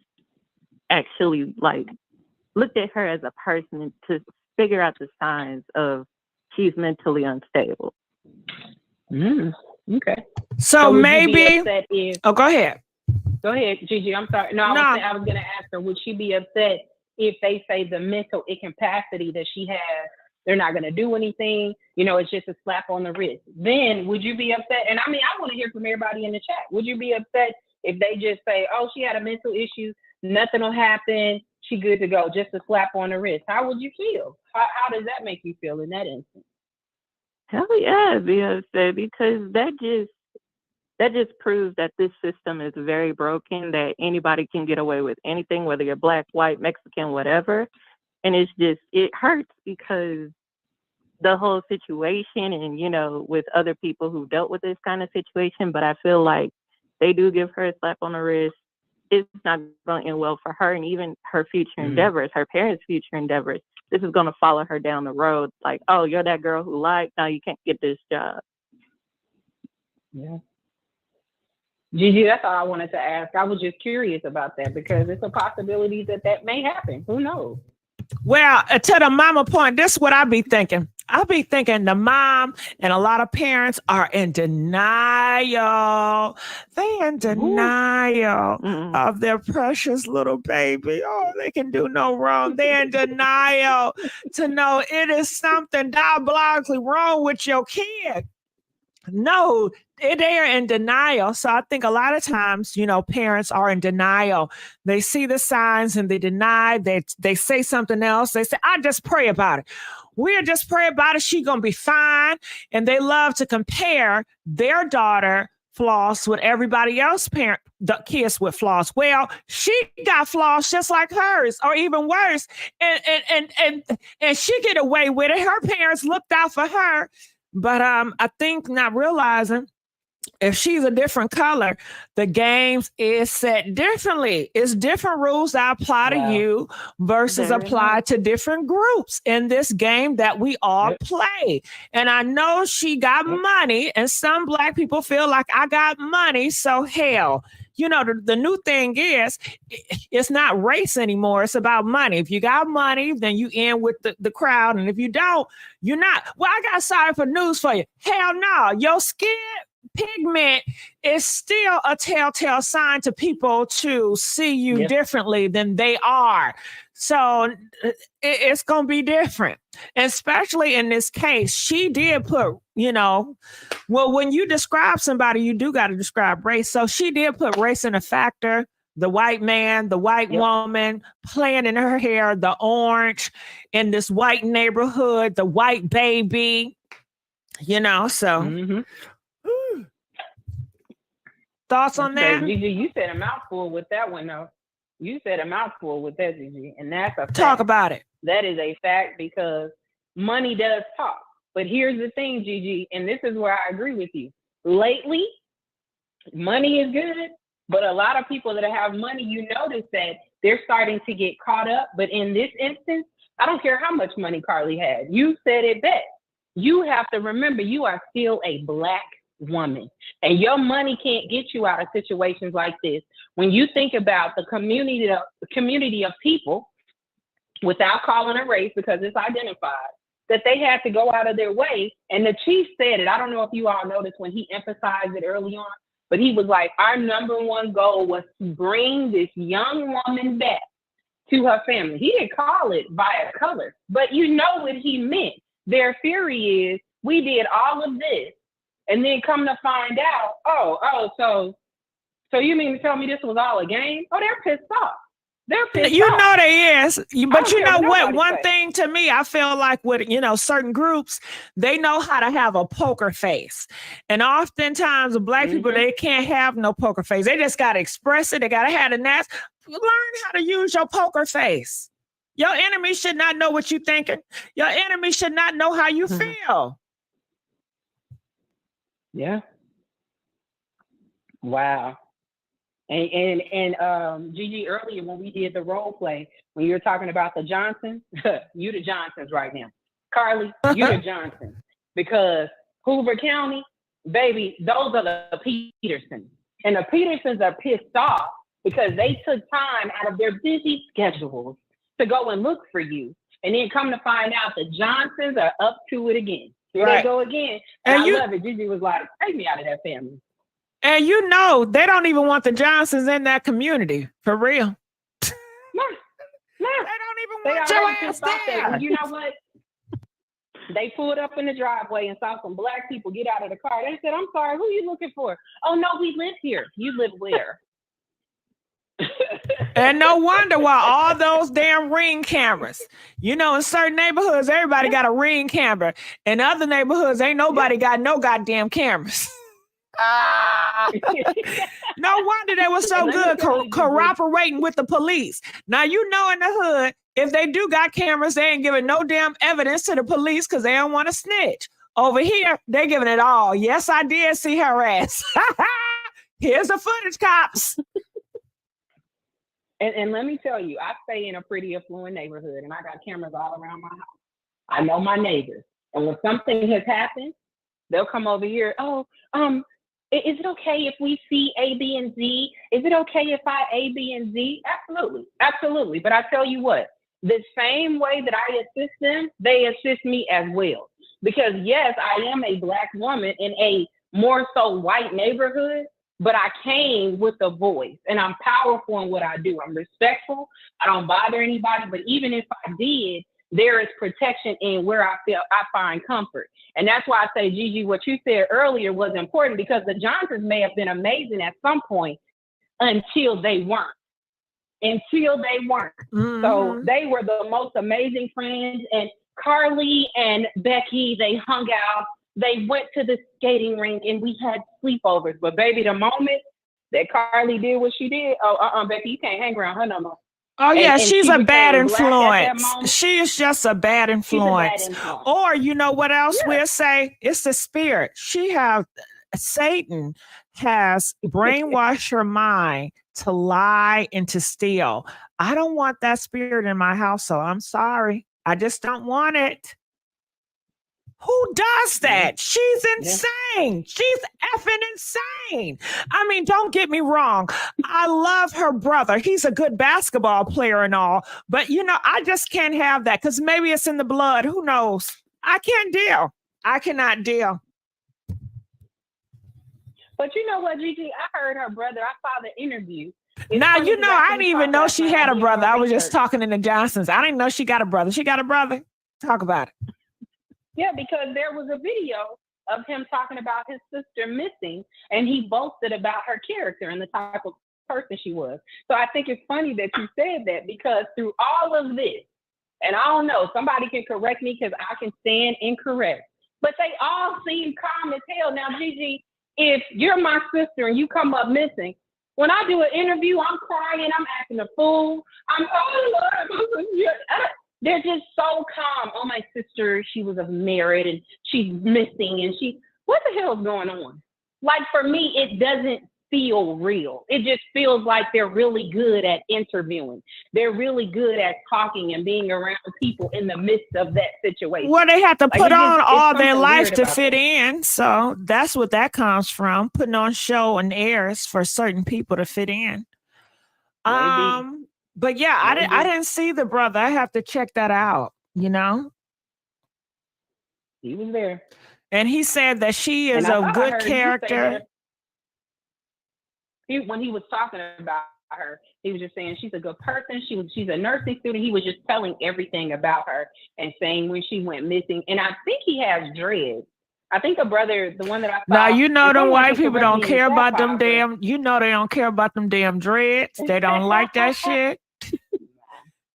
actually like looked at her as a person to figure out the signs of she's mentally unstable. Okay. So would maybe. you be upset if? Oh, go ahead. Go ahead, Gigi. I'm sorry. No, I was going to ask her, would she be upset if they say the mental incapacity that she has, they're not going to do anything? You know, it's just a slap on the wrist. Then would you be upset? And I mean, I want to hear from everybody in the chat. Would you be upset if they just say, oh, she had a mental issue, nothing will happen, she good to go, just a slap on the wrist? How would you feel? How does that make you feel in that instance? Hell yeah, I'd be upset, because that just proves that this system is very broken, that anybody can get away with anything, whether you're black, white, Mexican, whatever. And it hurts because the whole situation, and, you know, with other people who dealt with this kind of situation, but I feel like they do give her a slap on the wrist. It's not going to end well for her and even her future endeavors, her parents' future endeavors. This is going to follow her down the road. Like, oh, you're that girl who lied. Now you can't get this job. Yeah. Gigi, that's all I wanted to ask. I was just curious about that because it's a possibility that may happen. Who knows? Well, to the mama point, this is what I be thinking. I be thinking the mom and a lot of parents are in denial. They in denial of their precious little baby. Oh, they can do no wrong. They're in denial to know it is something diabolically wrong with your kid. No, they're in denial. So I think a lot of times, you know, parents are in denial. They see the signs and they deny. They say something else. They say, I just pray about it. We'll just pray about it. She's going to be fine. And they love to compare their daughter flaws with everybody else the kids with flaws. Well, she got flaws just like hers, or even worse. And she get away with it. Her parents looked out for her. But I think not realizing if she's a different color, the games is set differently. It's different rules that apply to you versus apply to different groups in this game that we all play. And I know she got money, and some black people feel like I got money, so hell. You know, the new thing is, it's not race anymore. It's about money. If you got money, then you in with the crowd. And if you don't, you're not. Well, I got sorry for news for you. Hell no. Your skin pigment is still a telltale sign to people to see you differently than they are. So it's going to be different. Especially in this case, she did put, you know, well, when you describe somebody, you do got to describe race. So she did put race in a factor. The white man, the white woman playing in her hair, the orange in this white neighborhood, the white baby, you know, so. Thoughts on that? Gigi, you said a mouthful with that one, though. You said a mouthful with that, Gigi, and that's a fact. Talk about it. That is a fact because money does talk. But here's the thing, Gigi, and this is where I agree with you. Lately, money is good, but a lot of people that have money, you notice that they're starting to get caught up. But in this instance, I don't care how much money Carlee had. You said it best. You have to remember you are still a black woman, and your money can't get you out of situations like this. When you think about the community of people, without calling a race because it's identified, that they had to go out of their way. And the chief said it. I don't know if you all noticed when he emphasized it early on, but he was like, our number one goal was to bring this young woman back to her family. He didn't call it by a color, but you know what he meant. Their theory is, we did all of this, and then come to find out, so you mean to tell me this was all a game? Oh, they're pissed off. They're pissed off. You know they is. But you know what? One thing to me, I feel like with, you know, certain groups, they know how to have a poker face. And oftentimes the black people, they can't have no poker face. They just got to express it. They got to have the ass. Learn how to use your poker face. Your enemy should not know what you're thinking. Your enemy should not know how you feel. Yeah. Wow. And Gigi, earlier when we did the role play, when you were talking about the Johnsons, you the Johnsons right now. Carlee, you the Johnsons. Because Hoover County, baby, those are the Petersons. And the Petersons are pissed off because they took time out of their busy schedules to go and look for you. And then come to find out the Johnsons are up to it again. Here they go again. And And I love it. Gigi was like, take me out of that family. And you know, they don't even want the Johnsons in that community, for real. No. They don't even They want your already ass thought that. there. Well, you know what? They pulled up in the driveway and saw some black people get out of the car. They said, I'm sorry, who are you looking for? Oh, no, we live here. You live where? And no wonder why all those damn Ring cameras. You know, in certain neighborhoods, everybody got a Ring camera. In other neighborhoods, ain't nobody got no goddamn cameras. No wonder they were so good cooperating with the police. Now, you know, in the hood, if they do got cameras, they ain't giving no damn evidence to the police because they don't want to snitch. Over here, they're giving it all. Yes, I did see her ass. Here's the footage, cops. And let me tell you, I stay in a pretty affluent neighborhood, and I got cameras all around my house. I know my neighbors. And when something has happened, they'll come over here. Oh, is it okay if we see A, B, and Z? Is it okay if I A, B, and Z? Absolutely. Absolutely. But I tell you what, the same way that I assist them, they assist me as well. Because yes, I am a Black woman in a more so white neighborhood, but I came with a voice and I'm powerful in what I do. I'm respectful. I don't bother anybody, but even if I did, there is protection in where I feel I find comfort. And that's why I say, Gigi, what you said earlier was important, because the Johnsons may have been amazing at some point until they weren't. Mm-hmm. So they were the most amazing friends. And Carlee and Becky, they hung out. They went to the skating rink and we had sleepovers. But baby, the moment that Carlee did what she did, Becky, you can't hang around her no more. Oh, yeah, and she's she a bad became black at that influence. moment. She is just a bad influence. Or you know what else we'll say? It's the spirit. Satan has brainwashed her mind to lie and to steal. I don't want that spirit in my household. I'm sorry. I just don't want it. Who does that? She's insane. She's effing insane. I mean, don't get me wrong. I love her brother. He's a good basketball player and all. But, you know, I just can't have that because maybe it's in the blood. Who knows? I can't deal. I cannot deal. But you know what, Gigi? I heard her brother. I saw the interview. Now, you know, I didn't even know she had a brother. I was just talking to the Johnsons. I didn't know she got a brother. She got a brother? Talk about it. Yeah, because there was a video of him talking about his sister missing, and he boasted about her character and the type of person she was. So I think it's funny that you said that, because through all of this, and I don't know, somebody can correct me because I can stand incorrect, but they all seem calm as hell. Now, Gigi, if you're my sister and you come up missing, when I do an interview, I'm crying, I'm acting a fool. They're just so calm. Oh, my sister, she was married and she's missing and what the hell is going on? Like, for me, it doesn't feel real. It just feels like they're really good at interviewing. They're really good at talking and being around people in the midst of that situation. Well, they have to put on all their life to fit fit in. So that's what that comes from, putting on show and airs for certain people to fit in. But yeah, I didn't see the brother. I have to check that out, you know? He was there. And he said that she is a good character. When he was talking about her, he was just saying she's a good person. She's a nursing student. He was just telling everything about her and saying when she went missing. And I think he has dreads. I think a brother, the one that I saw. Now, you know, them white people don't care about them damn, you know, they don't care about them damn dreads. They don't like that shit.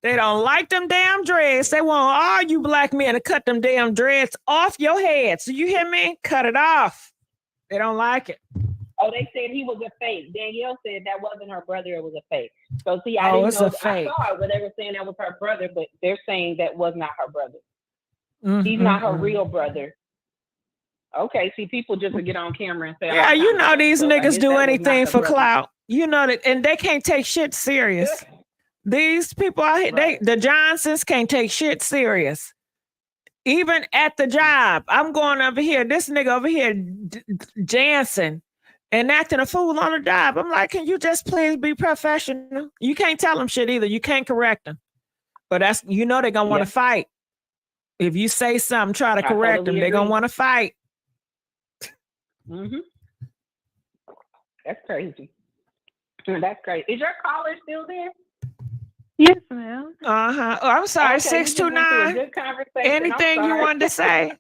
They don't like them damn dreads. They want all you black men to cut them damn dreads off your head. So you hear me? Cut it off. They don't like it. Oh, they said he was a fake. Danielle said that wasn't her brother. It was a fake. So see, I Oh, didn't it's know. a fake. I saw it where they were saying that was her brother, but they're saying that was not her brother. He's not her real brother. Okay, see, people just would get on camera and say, yeah, you know, these niggas do anything for clout. You know that, and they can't take shit serious. These people out here, the Johnsons can't take shit serious. Even at the job, I'm going over here, this nigga over here, Jansen, and acting a fool on the job. I'm like, can you just please be professional? You can't tell them shit either. You can't correct them. But that's, you know, they're going to want to fight. If you say something, try to I correct totally them. They're gonna agree. want to fight. Mm-hmm. That's crazy. That's crazy. Is your caller still there? Yes, ma'am. Oh, I'm sorry. Okay, we just went through a 629. good conversation. Anything I'm you sorry. wanted to say?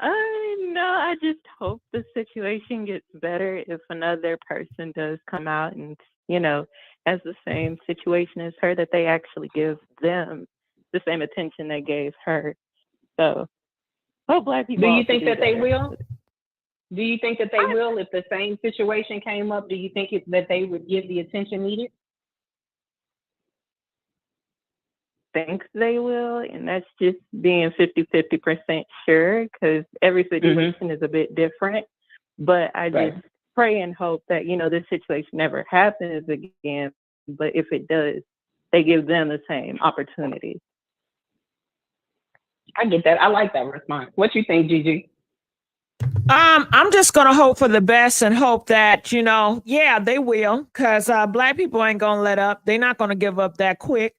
No, I just hope the situation gets better if another person does come out and, has the same situation as her, that they actually give them the same attention they gave her. So, hope Black people. Do you also think do that they better. will? Do you think that they will if the same situation came up? Do you think that they would give the attention needed? Think they will, and that's just being 50% sure, because every situation is a bit different. But I just pray and hope that this situation never happens again. But if it does, they give them the same opportunity. I get that. I like that response. What you think, Gigi? I'm just gonna hope for the best and hope that they will, because Black people ain't gonna let up. They're not gonna give up that quick.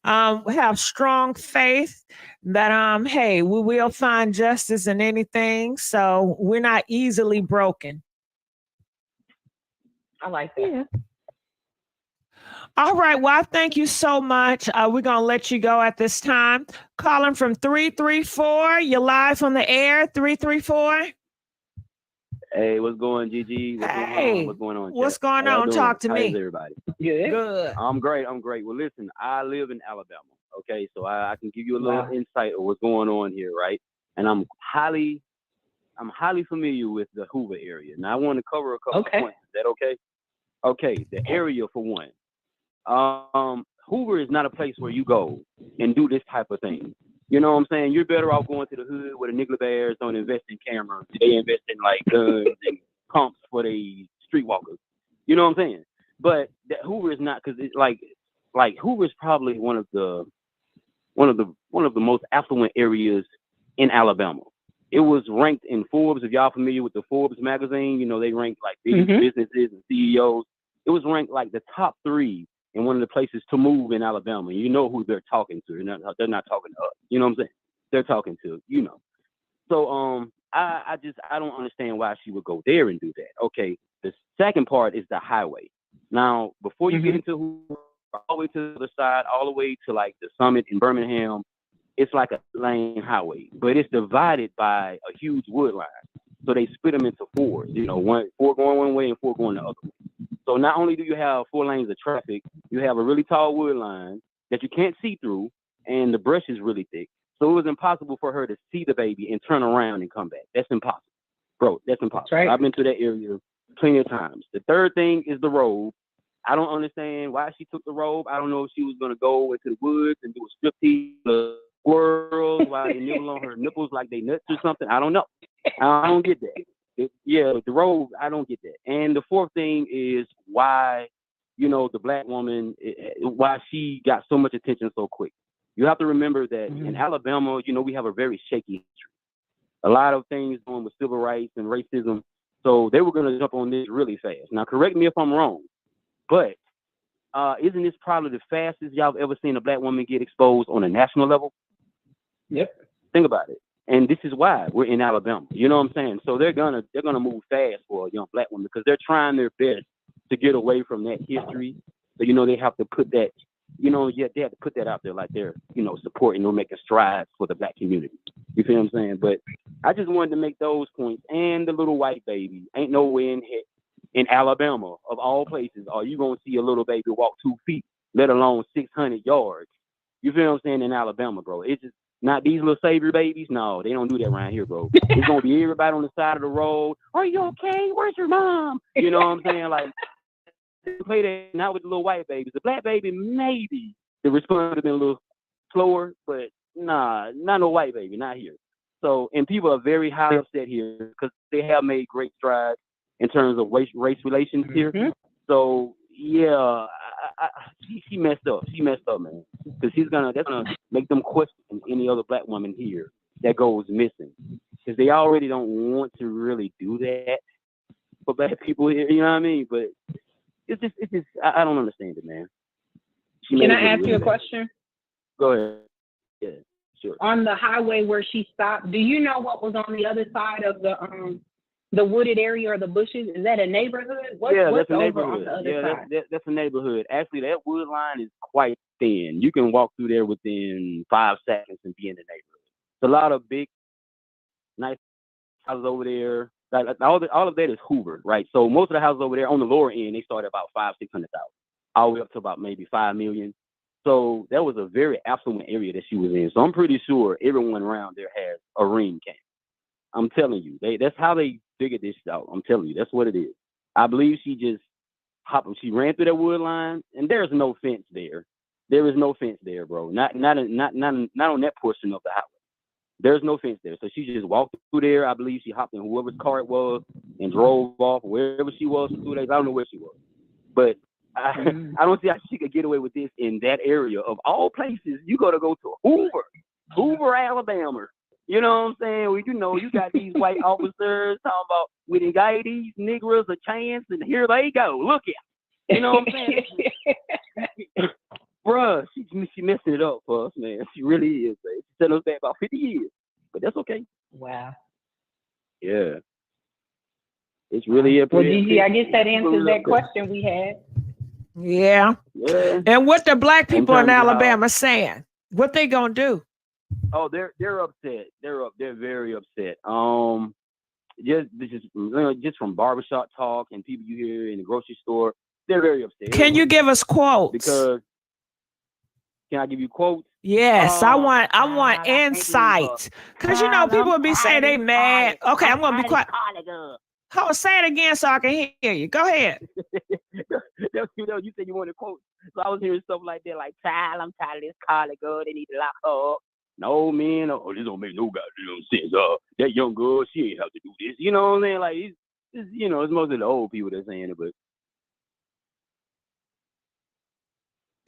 We have strong faith that hey, we will find justice in anything. So we're not easily broken. I like that. Yeah. All right. Well, thank you so much. We're gonna let you go at this time. Calling from 334. You're live on the air. 334. Hey, what's going, GG? What's going on? What's Chat? going How y'all on? doing? Talk to How me. is everybody? Good. I'm great. Well, listen, I live in Alabama. Okay, so I can give you a little insight of what's going on here, right? And I'm highly familiar with the Hoover area. Now I want to cover a couple of points. Is that okay? Okay, the area for one. Hoover is not a place where you go and do this type of thing. You know what I'm saying? You're better off going to the hood where the nigga bears don't invest in cameras. They invest in like guns and pumps for the streetwalkers. You know what I'm saying? But that Hoover is not, because it's like Hoover is probably one of the most affluent areas in Alabama. It was ranked in Forbes. If y'all familiar with the Forbes magazine, they rank like big businesses and CEOs. It was ranked like the top 3 in one of the places to move in Alabama. You know who they're talking to. They're not talking to us. You know what I'm saying? They're talking to, So I don't understand why she would go there and do that. Okay. The second part is the highway. Now, before you get into Hoover, all the way to the other side, all the way to like the Summit in Birmingham, it's like a lane highway, but it's divided by a huge wood line. So they split them into 4s, 4 going one way and 4 going the other way. So not only do you have 4 lanes of traffic, you have a really tall wood line that you can't see through, and the brush is really thick. So it was impossible for her to see the baby and turn around and come back. That's impossible. Bro, that's impossible. Right. I've been to that area plenty of times. The third thing is the robe. I don't understand why she took the robe. I don't know if she was going to go into the woods and do a striptease, squirrels while they nibble on her nipples like they nuts or something. I don't know. I don't get that. The robe, I don't get that. And the fourth thing is why, the Black woman, why she got so much attention so quick. You have to remember that in Alabama, we have a very shaky history. A lot of things going with civil rights and racism. So they were going to jump on this really fast. Now, correct me if I'm wrong, but isn't this probably the fastest y'all have ever seen a Black woman get exposed on a national level? Yep. Think about it. And this is why we're in Alabama. You know what I'm saying? So they're gonna move fast for a young Black woman because they're trying their best to get away from that history. So they have to put that, they have to put that out there like they're, supporting or making strides for the Black community. You feel what I'm saying? But I just wanted to make those points. And the little white baby ain't nowhere in Alabama, of all places, are you gonna see a little baby walk 2 feet, let alone 600 yards? You feel what I'm saying? In Alabama, bro, it's just not these little savior babies. No, they don't do that around here, bro. It's gonna be everybody on the side of the road. Are you okay? Where's your mom? You know what I'm saying? Like, play that not with the little white babies. The Black baby, maybe the response would have been a little slower, but nah, not no white baby, not here. So, and people are very highly upset here because they have made great strides in terms of race relations here. So yeah, she messed up. She messed up, man. Because that's gonna make them question any other Black woman here that goes missing. Because they already don't want to really do that for Black people here. You know what I mean? But it's just I don't understand it, man. Can I ask you a question? Go ahead. sure. On the highway where she stopped, do you know what was on the other side of the wooded area or the bushes? Is that a neighborhood? That's What's a over neighborhood. on the other side? That's a neighborhood. Actually, that wood line is quite thin. You can walk through there within 5 seconds and be in the neighborhood. It's a lot of big, nice houses over there. Like all of that is Hoover, right? So most of the houses over there on the lower end, they start at about 500,000-600,000, all the way up to about maybe 5 million. So that was a very affluent area that she was in. So I'm pretty sure everyone around there has a ring cam. I'm telling you, that's how they figured this out. I'm telling you, that's what it is. I believe she just she ran through that wood line, and there's no fence there. There is no fence there, bro. Not on that portion of the highway. There's no fence there. So she just walked through there. I believe she hopped in whoever's car it was and drove off wherever she was for 2 days. I don't know where she was, but I don't see how she could get away with this in that area of all places. You got to go to Hoover, Alabama. You know what I'm saying? Well, you got these white officers talking about we done gave these niggers a chance, and here they go. Look at, you know what I'm saying? Bruh, she messing it up for us, man. She really is, man. She set us back about 50 years, but that's okay. Wow. Yeah. It's really a Well, GG, I guess that answers that question we had. Yeah. And what the black people in Alabama saying? What they gonna do? Oh, they're upset. They're very upset. Just from barbershop talk and people you hear in the grocery store, they're very upset. Can you give us quotes? Because can I give you quotes? Yes, I want insight. Because people will be saying they mad. Okay, I'm gonna be quiet. Oh, say it again so I can hear you. Go ahead. You said you wanted quotes. So I was hearing stuff like that, like, child, I'm tired of this Carlee girl. They need to lock her up. No, man. Oh, this don't make no goddamn sense. That young girl, she ain't have to do this. You know what I'm saying? Like, it's mostly the old people that's saying it, but.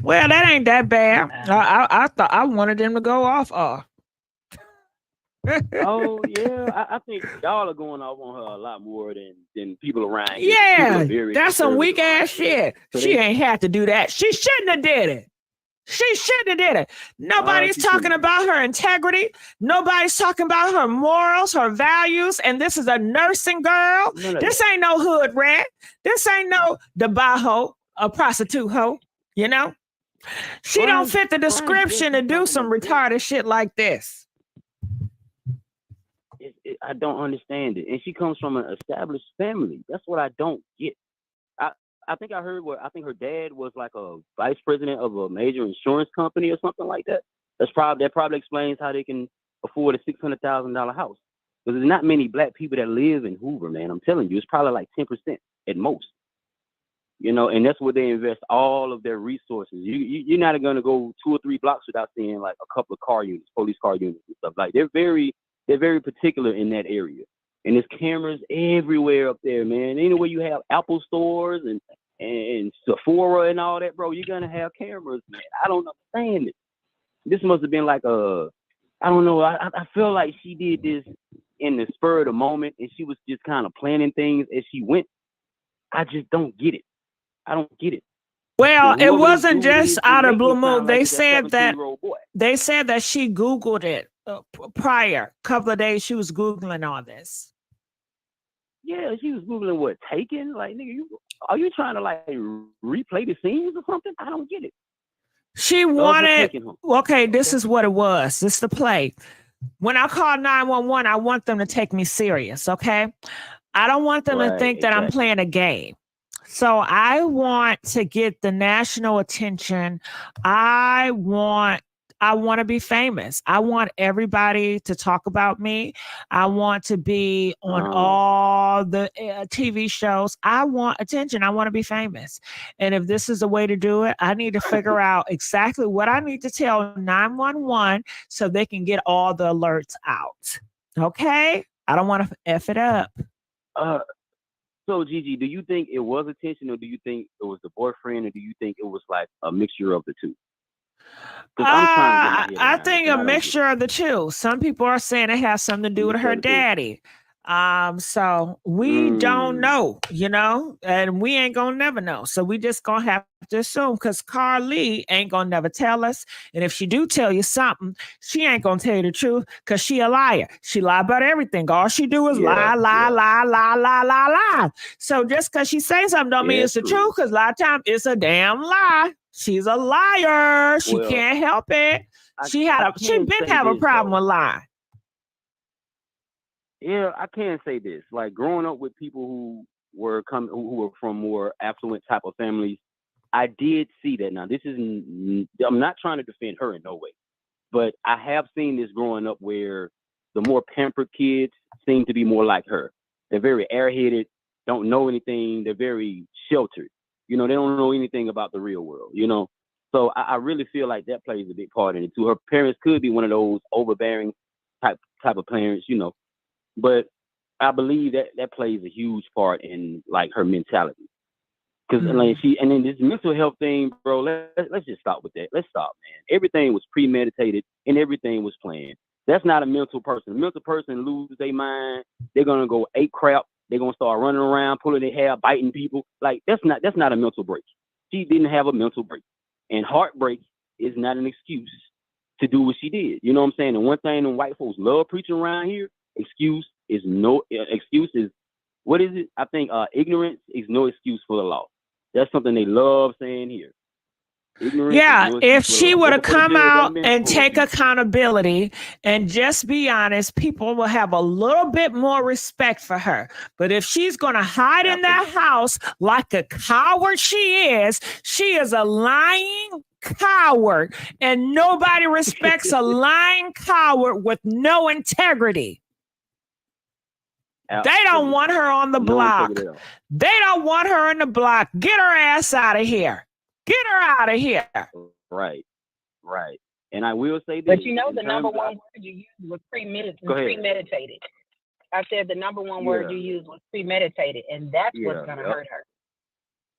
Well, that ain't that bad. I thought I wanted them to go off. Oh yeah, I think y'all are going off on her a lot more than people around here. Yeah, that's some weak ass shit. So she ain't had to do that. She shouldn't have did it. She shouldn't have did it. Nobody's talking about her integrity. Nobody's talking about her morals, her values. And this is a nursing girl. This ain't no hood rat. This ain't no debajo, a prostitute hoe. She don't fit the description to do some retarded shit like this. I don't understand it. And she comes from an established family. That's what I don't get. I think I heard I think her dad was like a vice president of a major insurance company or something like that. That probably explains how they can afford a $600,000 house. Because there's not many black people that live in Hoover, man. I'm telling you, it's probably like 10% at most. And that's where they invest all of their resources. You're not going to go 2 or 3 blocks without seeing like a couple of car units, police car units and stuff. Like they're very particular in that area. And there's cameras everywhere up there, man. Anywhere you have Apple stores and Sephora and all that, bro, you're gonna have cameras, man. I don't understand it. This must have been like I don't know. I feel like she did this in the spur of the moment, and she was just kind of planning things as she went. I just don't get it. I don't get it. Well, it wasn't just out of blue moon. They said that she Googled it prior. Couple of days she was Googling all this. Yeah, she was Googling what? Taken? Like, nigga, are you trying to like replay the scenes or something? I don't get it. She wanted, okay, this is what it was. This is the play. When I call 911, I want them to take me serious, okay? I don't want them to think that I'm playing a game. So I want to get the national attention. I want to be famous. I want everybody to talk about me. I want to be on all the TV shows. I want attention. I want to be famous. And if this is a way to do it, I need to figure out exactly what I need to tell 911 so they can get all the alerts out. Okay? I don't want to F it up. So, Gigi, do you think it was attention, or do you think it was the boyfriend, or do you think it was like a mixture of the two? I think a mixture of the two. Some people are saying it has something to do with her daddy. So we don't know, you know, and we ain't gonna never know. So we just gonna have to assume, because Carlee ain't gonna never tell us. And if she do tell you something, she ain't gonna tell you the truth, because she a liar. She lie about everything. All she do is lie. So just because she say something don't mean it's the truth, because a lot of times it's a damn lie. She's a liar. She can't help it. She been have a problem with lying. Yeah, I can say this. Like, growing up with people who were from more affluent type of families, I did see that. Now, I'm not trying to defend her in no way, but I have seen this growing up where the more pampered kids seem to be more like her. They're very airheaded, don't know anything. They're very sheltered. You know, they don't know anything about the real world, you know? So I really feel like that plays a big part in it too. Her parents could be one of those overbearing type of parents, you know. But I believe that plays a huge part in like her mentality, because like and then this mental health thing, bro. Let's just stop with that. Let's stop, man. Everything was premeditated and everything was planned. That's not a mental person. A mental person lose their mind. They're gonna go ape crap. They're gonna start running around, pulling their hair, biting people. Like that's not a mental break. She didn't have a mental break, and heartbreak is not an excuse to do what she did. You know what I'm saying? And one thing the white folks love preaching around here. Excuse is what is it? I think ignorance is no excuse for the law. That's something they love saying here. Ignorance if she would have come out and take accountability and just be honest, people will have a little bit more respect for her. But if she's going to hide in that house like a coward she is a lying coward, and nobody respects a lying coward with no integrity. They don't want her on the block. They don't want her in the block. Get her ass out of here. Get her out of here. Right. And I will say this. But you know, the number one word you used was premeditated. I said the number one word you used was premeditated, and that's what's going to hurt her.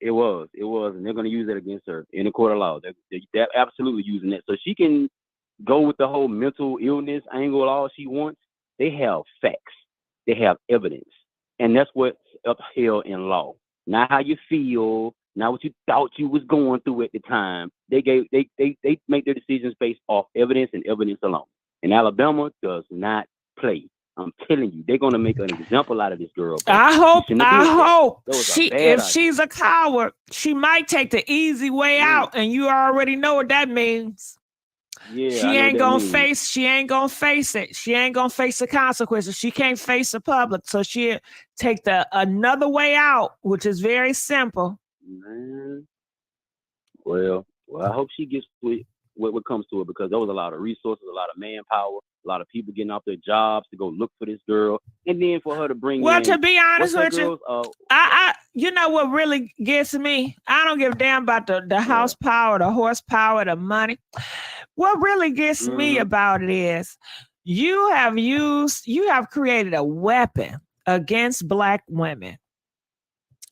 It was, and they're going to use that against her in the court of law. They're absolutely using that. So she can go with the whole mental illness angle all she wants. They have facts. They have evidence, and that's what's upheld in law. Not how you feel, not what you thought you was going through at the time. They make their decisions based off evidence and evidence alone. And Alabama does not play. I'm telling you, they're gonna make an example out of this girl. I hope if she's a coward, she might take the easy way out, and you already know what that means. Yeah, she ain't gonna face it. She ain't gonna face the consequences. She can't face the public, so she'll take another way out, which is very simple. Man. Well, I hope she gets what comes to it, because there was a lot of resources, a lot of manpower, a lot of people getting off their jobs to go look for this girl, and then for her to bring. Well, to be honest with you, you know what really gets me? I don't give a damn about the house power, the horsepower, the money. What really gets me about it is you have created a weapon against Black women.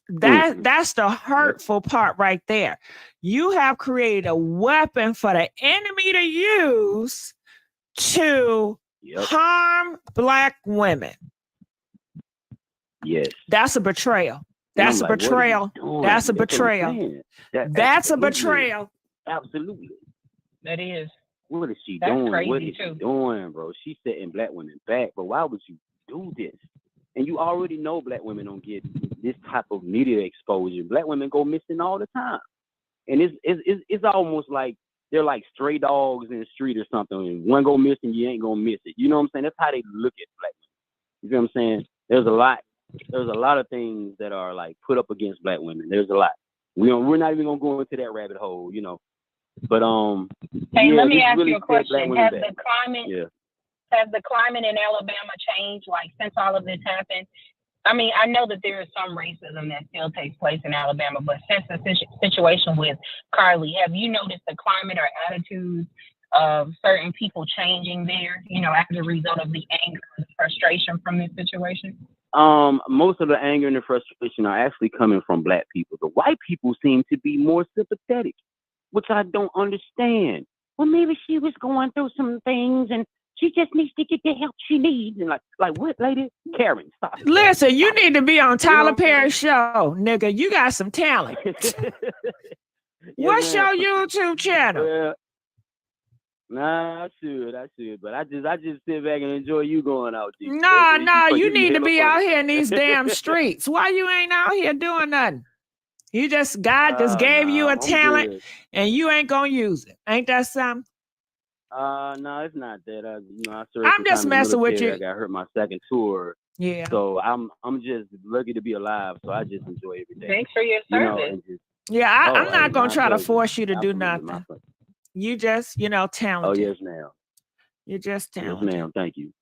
That's the hurtful part right there. You have created a weapon for the enemy to use to harm Black women. Yes. That's a betrayal. That's a betrayal. That's a betrayal. That's a betrayal. Absolutely. That is. What is she That's doing? crazy What is she doing, bro? She's setting Black women back. But why would you do this? And you already know Black women don't get this type of media exposure. Black women go missing all the time. And it's almost like they're like stray dogs in the street or something. And one go missing, you ain't gonna miss it. You know what I'm saying? That's how they look at Black women. You feel what I'm saying? There's a lot of things that are like put up against Black women. There's a lot. We're not even gonna go into that rabbit hole, you know. But hey, let me ask you a question. Has the climate in Alabama changed, like, since all of this happened? I mean, I know that there is some racism that still takes place in Alabama, but since the situation with Carlee, have you noticed the climate or attitudes of certain people changing there, you know, as a result of the anger and frustration from this situation? Most of the anger and the frustration are actually coming from Black people. The white people seem to be more sympathetic, which I don't understand. Well, maybe she was going through some things and She just needs to get the help she needs. And like what, lady? Karen, stop. Listen, you need to be on Tyler Perry's show, nigga. You got some talent. What's your YouTube channel? Well, nah, I should, but I just sit back and enjoy you going out there. No, you need to be out here in these damn streets. Why you ain't out here doing nothing? God just gave you a talent and you ain't gonna use it. Ain't that something? No, it's not that. I'm just messing with you. I got hurt my second tour. Yeah. So I'm just lucky to be alive. So I just enjoy every day. Thanks for your service. I'm not gonna try to force you to do nothing. You just, talented. Oh yes, ma'am. You're just talented. Yes, ma'am. Thank you.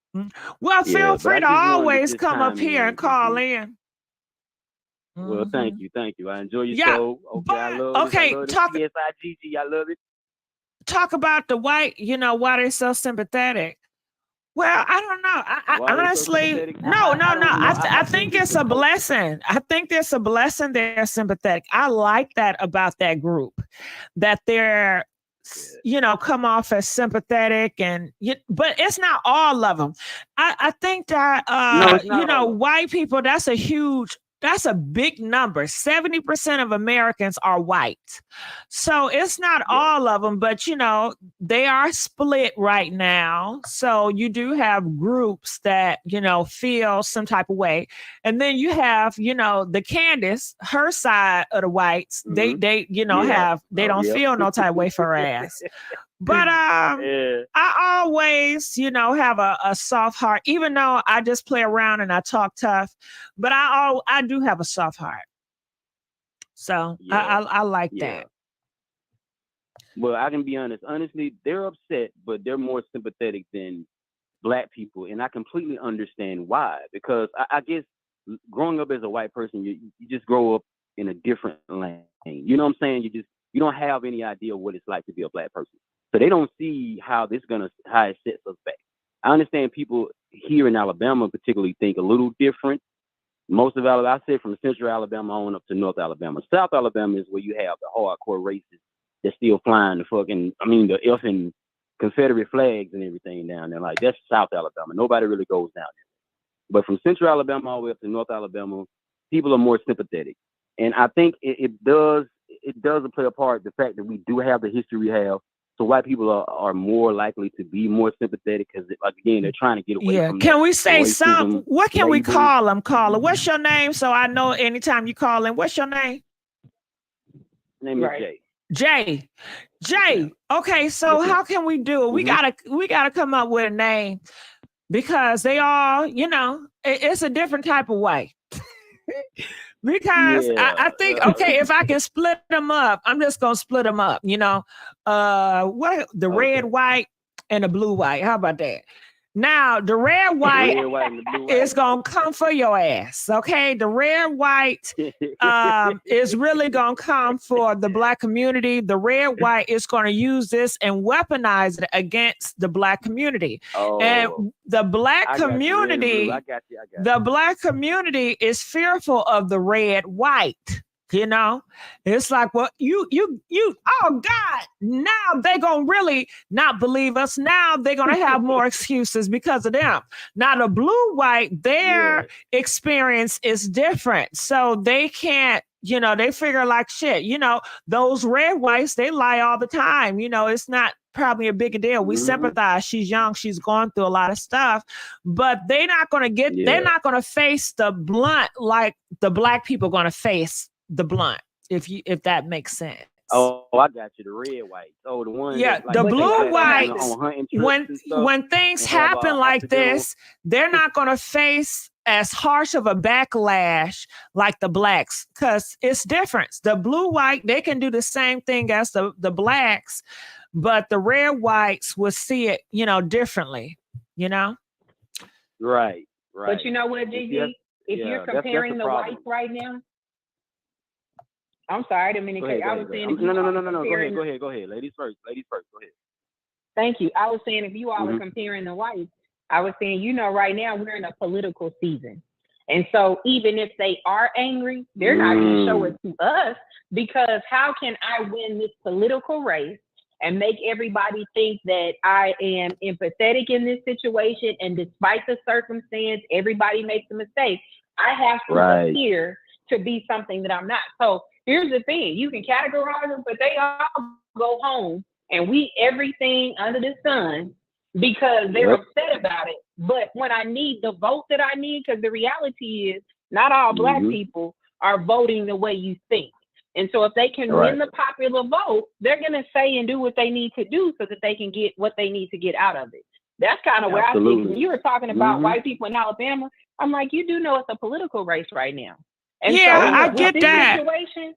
Well, feel free to always come up here and call in. Well, thank you. I enjoy your show. Okay, I love it. Talk. GIGI, I love it. Talk about the white. Why they're so sympathetic. Well, I don't know. I honestly, no. I think it's a blessing. I think there's a blessing. They're sympathetic. I like that about that group, that they're, come off as sympathetic but it's not all of them. I think that, white people, that's a big number. 70% of Americans are white. So it's not all of them, but they are split right now. So you do have groups that, feel some type of way. And then you have, the Candace, her side of the whites, they don't feel no type of way for her ass. But I always, have a soft heart, even though I just play around and I talk tough, but I do have a soft heart. So I like that. Well, I can be honest. Honestly, they're upset, but they're more sympathetic than Black people. And I completely understand why, because I guess growing up as a white person, you just grow up in a different lane. You know what I'm saying? You don't have any idea what it's like to be a Black person. So they don't see how it sets us back. I understand people here in Alabama particularly think a little different. Most of Alabama, I said from Central Alabama on up to North Alabama. South Alabama is where you have the hardcore racists that still flying the effing Confederate flags and everything down there. Like, that's South Alabama. Nobody really goes down there. But from Central Alabama all the way up to North Alabama, people are more sympathetic. And I think it does play a part, the fact that we do have the history we have. So white people are more likely to be more sympathetic because, again, they're trying to get away from Can we say something? What can we call them, caller? What's your name? So I know anytime you call in. What's your name? Name is Jay. Jay. Okay, so how can we do it? We gotta come up with a name because they all, it's a different type of way. Because I think, if I can split them up, I'm just gonna split them up. The red, white, and the blue, white. How about that? Now the red, white is gonna come for your ass. Okay, the red, white is really gonna come for the Black community. The red, white is gonna use this and weaponize it against the Black community. And the Black community, the Black community is fearful of the red, white. It's like, well, you, oh God, now they're going to really not believe us. Now they're going to have more excuses because of them. Now the blue, white, their experience is different. So they can't, they figure like shit, those red whites, they lie all the time. It's not probably a big deal. We sympathize. She's young. She's going through a lot of stuff, but they're not going to they're not going to face the blunt like the Black people going to face the blunt, if that makes sense. Oh, I got you. The red, white. Oh, the one. Yeah, the blue, white. When things happen like this, they're not going to face as harsh of a backlash like the Blacks, because it's different. The blue, white, they can do the same thing as the Blacks, but the red, whites will see it, differently. Right. But you know what, GG? If you're comparing the whites right now. I'm sorry, I didn't mean to. I was saying. No. Go ahead. Ladies first. Go ahead. Thank you. I was saying if you all were comparing the whites, I was saying, right now we're in a political season. And so even if they are angry, they're not going to show it to us, because how can I win this political race and make everybody think that I am empathetic in this situation. And despite the circumstance, everybody makes a mistake. I have to appear to be something that I'm not. So here's the thing. You can categorize them, but they all go home and we everything under the sun because they're upset about it. But when I need the vote that I need, because the reality is not all Black people are voting the way you think. And so if they can win the popular vote, they're going to say and do what they need to do so that they can get what they need to get out of it. That's kind of where I think when you were talking about white people in Alabama, I'm like, you do know it's a political race right now. And yeah, so I get that. Situation,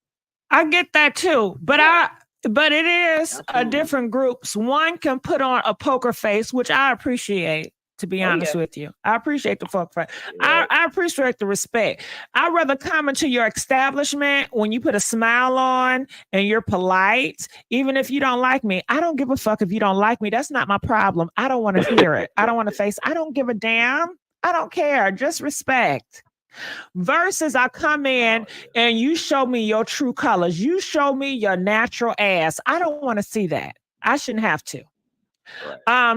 I get that too. But it is a different groups. One can put on a poker face, which I appreciate, to be honest with you. I appreciate the poker face. I appreciate the respect. I'd rather come into your establishment when you put a smile on and you're polite, even if you don't like me. I don't give a fuck if you don't like me. That's not my problem. I don't want to hear it. I don't want to face. I don't give a damn. I don't care. Just respect. Versus I come in and you show me your true colors. You show me your natural ass. I don't want to see that. I shouldn't have to.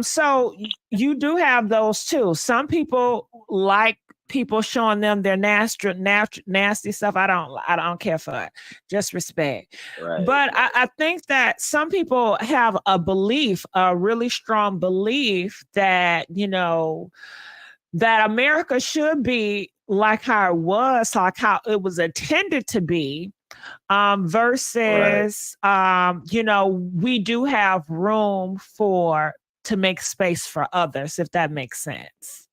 So you do have those too. Some people like people showing them their nasty stuff. I don't care for it. Just respect. But I think that some people have a belief, a really strong belief that, you know, that America should be like how it was, like how it was intended to be, versus, you know, we do have room to make space for others, if that makes sense.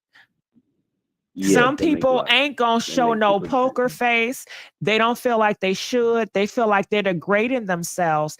Some people ain't gonna show no poker face. They don't feel like they should. They feel like they're degrading themselves,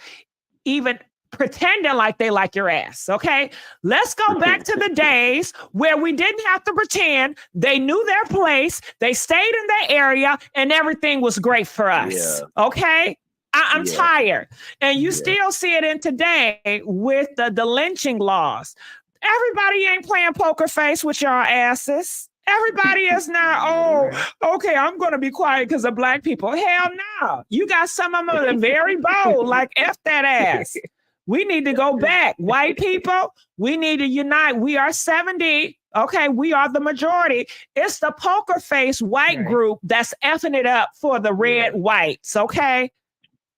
even pretending like they like your ass. Okay, let's go back to the days where we didn't have to pretend. They knew their place. They stayed in their area, and everything was great for us. Okay, I'm tired, and you still see it in today with the lynching laws. Everybody ain't playing poker face with your asses. Everybody is now, okay, I'm going to be quiet because of Black people. Hell no. You got some of them that are very bold, like F that ass. We need to go back. White people, we need to unite. We are 70. Okay, we are the majority. It's the poker face white group that's effing it up for the red whites, okay?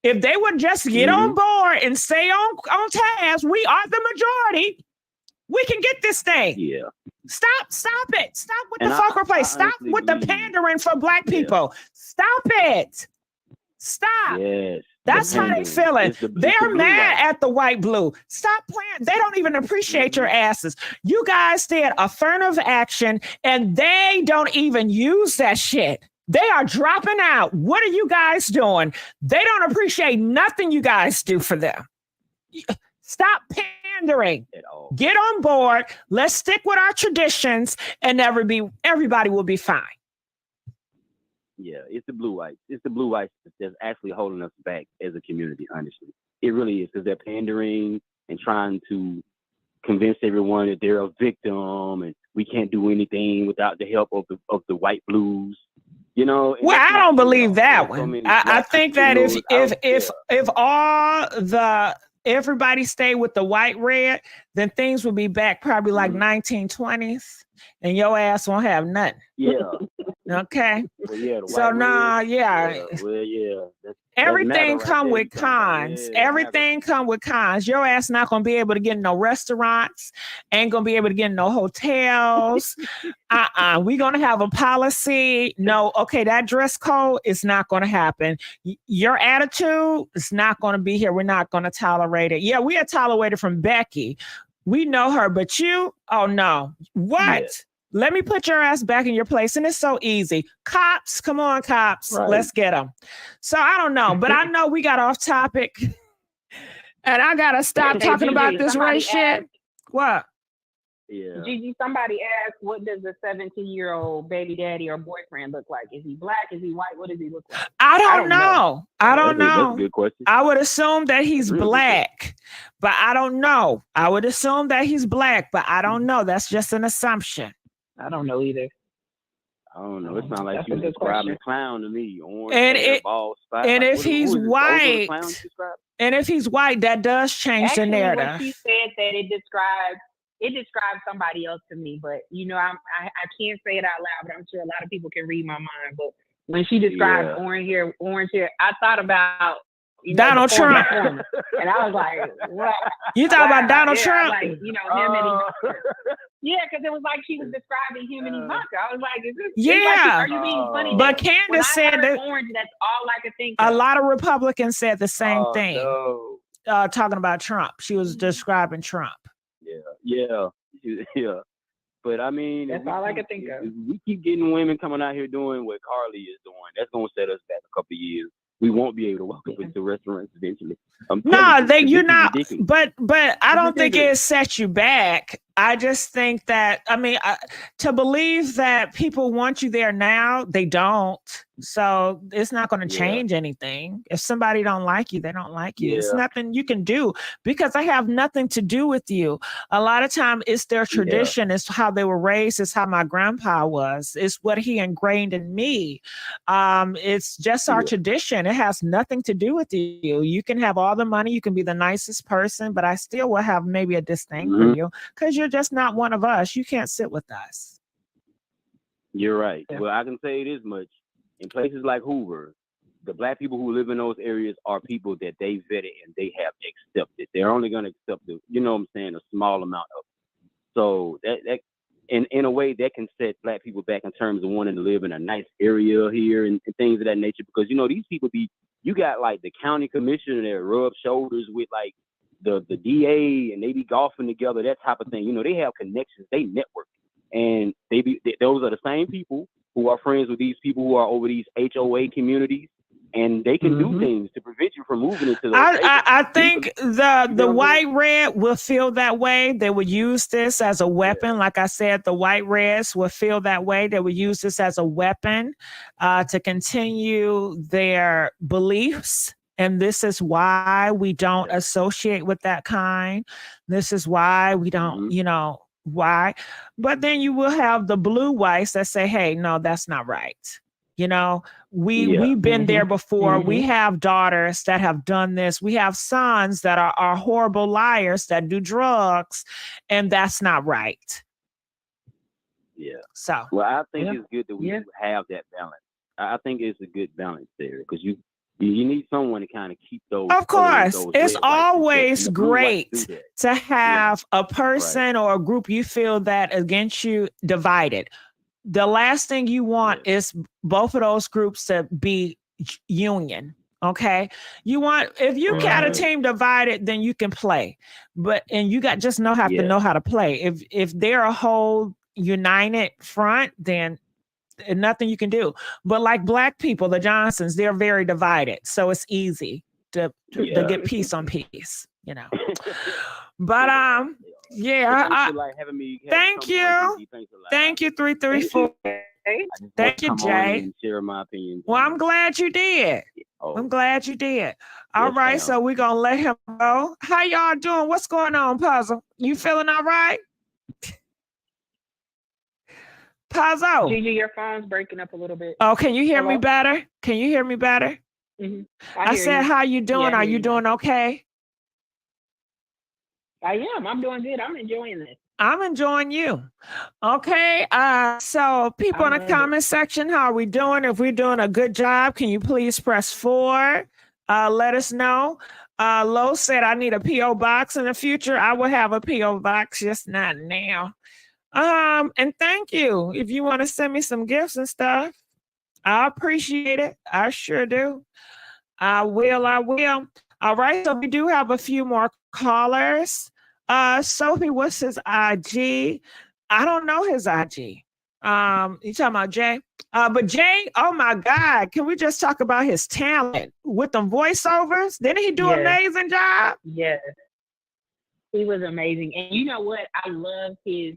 If they would just get on board and stay on task, we are the majority. We can get this thing. Stop it. Stop with the poker face. Stop with the pandering for Black people. Stop it. Stop. That's how they feeling. They're mad at the white blue. Stop playing. They don't even appreciate your asses. You guys did affirmative action and they don't even use that shit. They are dropping out. What are you guys doing? They don't appreciate nothing you guys do for them. Stop pandering. Get on board. Let's stick with our traditions and everybody will be fine. Yeah, it's the blue whites. It's the blue whites that's actually holding us back as a community, honestly. It really is, because they're pandering and trying to convince everyone that they're a victim and we can't do anything without the help of the white blues. You know, well, I don't believe that one. I think that if all everybody stayed with the white red, then things would be back probably like 1920s, and your ass won't have nothing. Okay. Everything come with cons. Everything come with cons. Your ass not gonna be able to get in no restaurants, ain't gonna be able to get in no hotels. We gonna have a policy. No, okay, that dress code is not gonna happen. Your attitude is not gonna be here. We're not gonna tolerate it. Yeah, we are tolerated from Becky. We know her, but you, oh no. What? Let me put your ass back in your place. And it's so easy. Cops, come on, cops. Let's get them. So I don't know, but I know we got off topic. And I got to stop talking about this race shit. What? Gigi, somebody asked, what does a 17-year-old baby daddy or boyfriend look like? Is he Black? Is he white? What does he look like? I don't know. I don't know. That's a good question. I would assume that he's Black, but I don't know. I would assume that he's Black, but I don't know. That's just an assumption. I don't know either. I don't know. It sounds like That's she a was good describing question. a clown to me. Orange And hair, bald spot. and Like, if he's who is this? Bozo the white, clown you described? and if he's white, that does change the Actually, when she narrative. said that, it described somebody else to me. But you know, I can't say it out loud, but I'm sure a lot of people can read my mind. But when she described orange hair, I thought about Donald the Trump. former, and I was like, what? You talk about Donald Yeah, Trump? like him and Ivanka. Yeah, because it was like she was describing him and Ivanka. I was like, is this? It's like, Yeah. are you being funny? But That when Candace I said heard that orange, that's all I could think a of. lot of Republicans said the same thing. No. Talking about Trump. She was describing Trump. Yeah. But I mean, That's all I could think of. If we keep getting women coming out here doing what Carlee is doing, that's gonna set us back a couple of years. We won't be able to walk up into restaurants eventually. No, you're this is not. ridiculous. But I don't think it ridiculous. sets you back. I just think that to believe that people want you there now, they don't. So it's not going to change anything. If somebody don't like you, they don't like you. It's nothing you can do because I have nothing to do with you. A lot of time it's their tradition. It's how they were raised. It's how my grandpa was. It's what he ingrained in me. It's just our tradition. It has nothing to do with you. You can have all the money. You can be the nicest person, but I still will have maybe a disdain for you because you're just not one of us. You can't sit with us. You're right. Well, I can say this much. In places like Hoover, the Black people who live in those areas are people that they vetted and they have accepted. They're only going to accept, a small amount of it. So that in a way, that can set Black people back in terms of wanting to live in a nice area here and things of that nature. Because, these people you got like the county commissioner that rub shoulders with like the DA and they be golfing together, that type of thing. They have connections, they network. And those are the same people who are friends with these people who are over these HOA communities, and they can do things to prevent you from moving into those. I think the white red will feel that way. They would use this as a weapon. Like I said, the white reds will feel that way. They would use this as a weapon to continue their beliefs. And this is why we don't associate with that kind. This is why we don't, why. But then you will have the blue whites that say, hey, no, that's not right. We've been there before. We have daughters that have done this. We have sons that are horrible liars that do drugs, and that's not right. Yeah. So, well, I think it's good that we have that balance. I think it's a good balance there because you need someone to kind of keep those. Of course, it's always great to have a person or a group you feel that against you divided. The last thing you want is both of those groups to be union. Okay. If you got a team divided, then you can play, and you got just have to know how to play. If they're a whole united front, then nothing you can do. But like Black people, the Johnsons, they're very divided. So it's easy to get peace on peace, But thank you. Thank you, 334. Thank you, Jay. Share my opinion. Well, I'm glad you did. I'm glad you did. All right, so we're gonna let him go. How y'all doing? What's going on, Puzzle? You feeling all right? Puzzle. Gigi, your phone's breaking up a little bit. Oh, can you hear me better? Can you hear me better? Mm-hmm. I said, how you doing? Are you doing okay? I am. I'm doing good. I'm enjoying this. I'm enjoying you. Okay. So people in the comment section, how are we doing? If we're doing a good job, can you please press 4? Let us know. Lo said, I need a P.O. box in the future. I will have a P.O. box, just not now. And thank you. If you want to send me some gifts and stuff, I appreciate it. I sure do. I will. All right. So we do have a few more callers. Sophie, what's his IG? I don't know his IG. You talking about Jay? But Jay, oh my God, can we just talk about his talent with them voiceovers? Didn't he do an amazing job? Yes. He was amazing. And you know what? I love his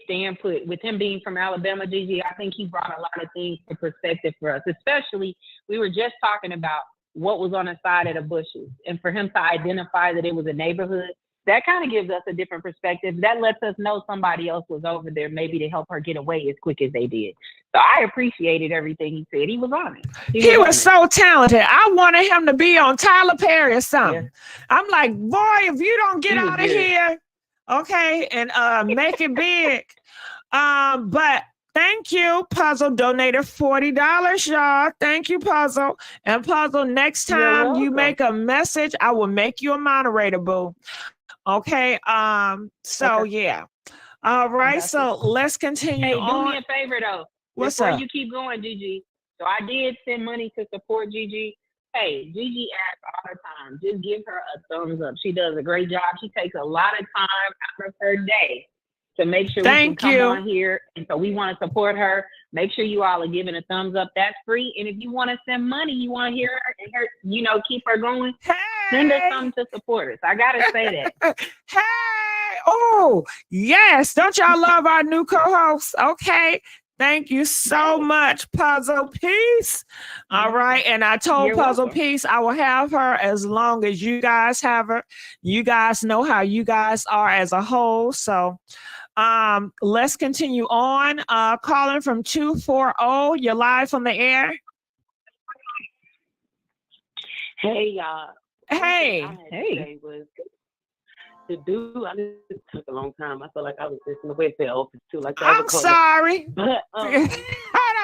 standpoint with him being from Alabama, Gigi. I think he brought a lot of things to perspective for us, especially we were just talking about what was on the side of the bushes. And for him to identify that it was a neighborhood, that kind of gives us a different perspective. That lets us know somebody else was over there, maybe to help her get away as quick as they did. So I appreciated everything he said. He was honest. He was so talented. I wanted him to be on Tyler Perry or something. Yeah. I'm like, boy, if you don't get out of here, okay, and make it big. But thank you. Puzzle donated $40, y'all. Thank you, Puzzle. And Puzzle, next time you make a message, I will make you a moderator, boo. Okay. Yeah. All right. So let's continue. Hey, do me a favor though. Before you keep going, GIGI. So I did send money to support GIGI. Hey, GIGI asks all the time. Just give her a thumbs up. She does a great job. She takes a lot of time out of her day to make sure we can come on here. And so we want to support her. Make sure you all are giving a thumbs up. That's free. And if you want to send money, you want to hear her and her, keep her going, send us something to support us. I got to say that. Hey, oh, yes. Don't y'all love our new co-host? Okay. Thank you so much, Puzzle Piece. All right. And I told Puzzle Piece I will have her as long as you guys have her. You guys know how you guys are as a whole. So let's continue on. Calling from 240. You're live on the air. Hey, y'all. Hey. Hey. To do, I just took a long time. I felt like I was just in the welfare office too. Like I'm sorry. But I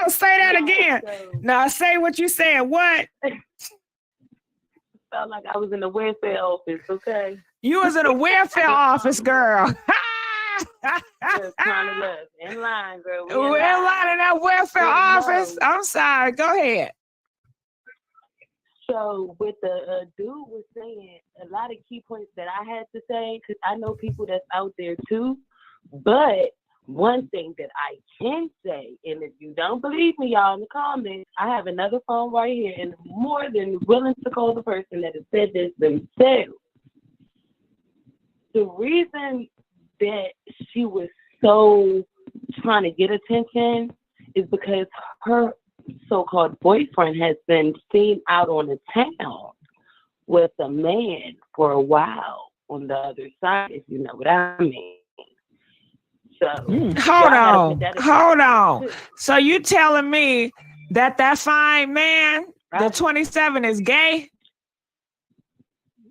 don't say that again. No, say what you said. What? Felt like I was in the welfare office. Okay. You was in a welfare office, girl. Just trying to look in line, girl. We're in line in that welfare office. I'm sorry. Go ahead. So with the dude was saying a lot of key points that I had to say, because I know people that's out there too. But one thing that I can say, and if you don't believe me, y'all in the comments, I have another phone right here, and more than willing to call the person that has said this themselves. The reason that she was so trying to get attention is because her so-called boyfriend has been seen out on the town with a man for a while on the other side, if you know what I mean. So hold on. So you telling me that fine man, the 27, is gay?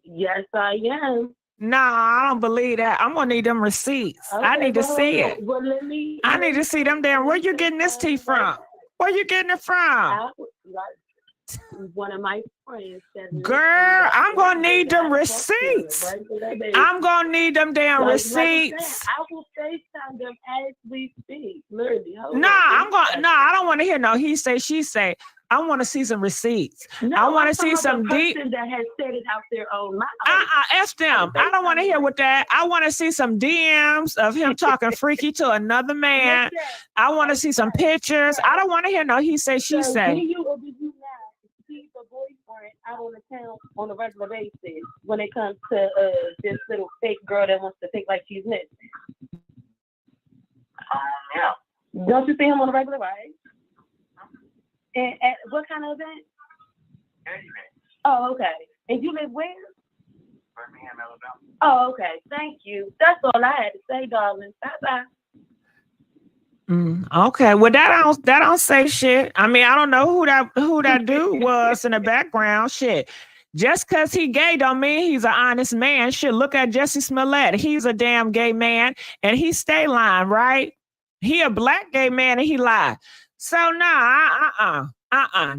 Yes, I am. No, I don't believe that. I'm gonna need them receipts. Okay, I need to see it. Well, I need to see them there. Where you getting this tea from? Where you getting it from? One of my friends said, girl, I'm gonna need them receipts. I'm gonna need them damn receipts. I will FaceTime them as we speak. Literally. I don't want to hear no he say, she say. I want to see some receipts. No, I want to see some deep. That has said it out their own mouth. F them. I don't want to hear with that. I want to see some DMs of him talking freaky to another man. I want to see some pictures. I don't want to hear no he say, she say. Do you or did you not see the boyfriend out on the town on a regular basis when it comes to this little fake girl that wants to think like she's missing? Yeah. Don't you see him on a regular basis? And at what kind of event? Oh, okay. And you live where? Birmingham, Alabama. Oh, okay. Thank you. That's all I had to say, darling. Bye-bye. Okay. Well, that don't say shit. I mean, I don't know who that dude was in the background. Shit. Just because he gay don't mean he's an honest man. Shit. Look at Jussie Smollett. He's a damn gay man, and he stay lying, right? He a black gay man, and he lied. So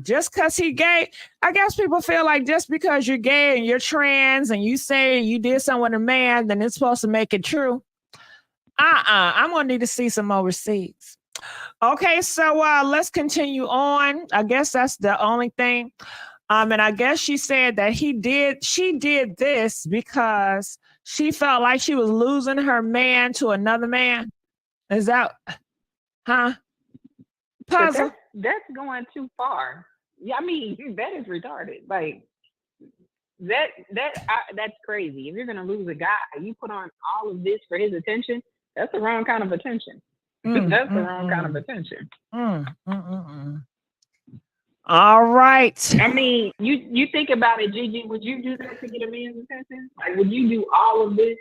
just because he gay, I guess people feel like just because you're gay and you're trans and you say you did something with a man, then it's supposed to make it true. I'm gonna need to see some more receipts. Okay, so let's continue on. I guess that's the only thing. And I guess she said that she did this because she felt like she was losing her man to another man. Is that, huh? Puzzle. That's going too far. Yeah, I mean, that is retarded. Like that's crazy. If you're gonna lose a guy, you put on all of this for his attention. That's the wrong kind of attention. That's the wrong kind of attention. All right. I mean, you think about it, Gigi. Would you do that to get a man's attention? Like, would you do all of this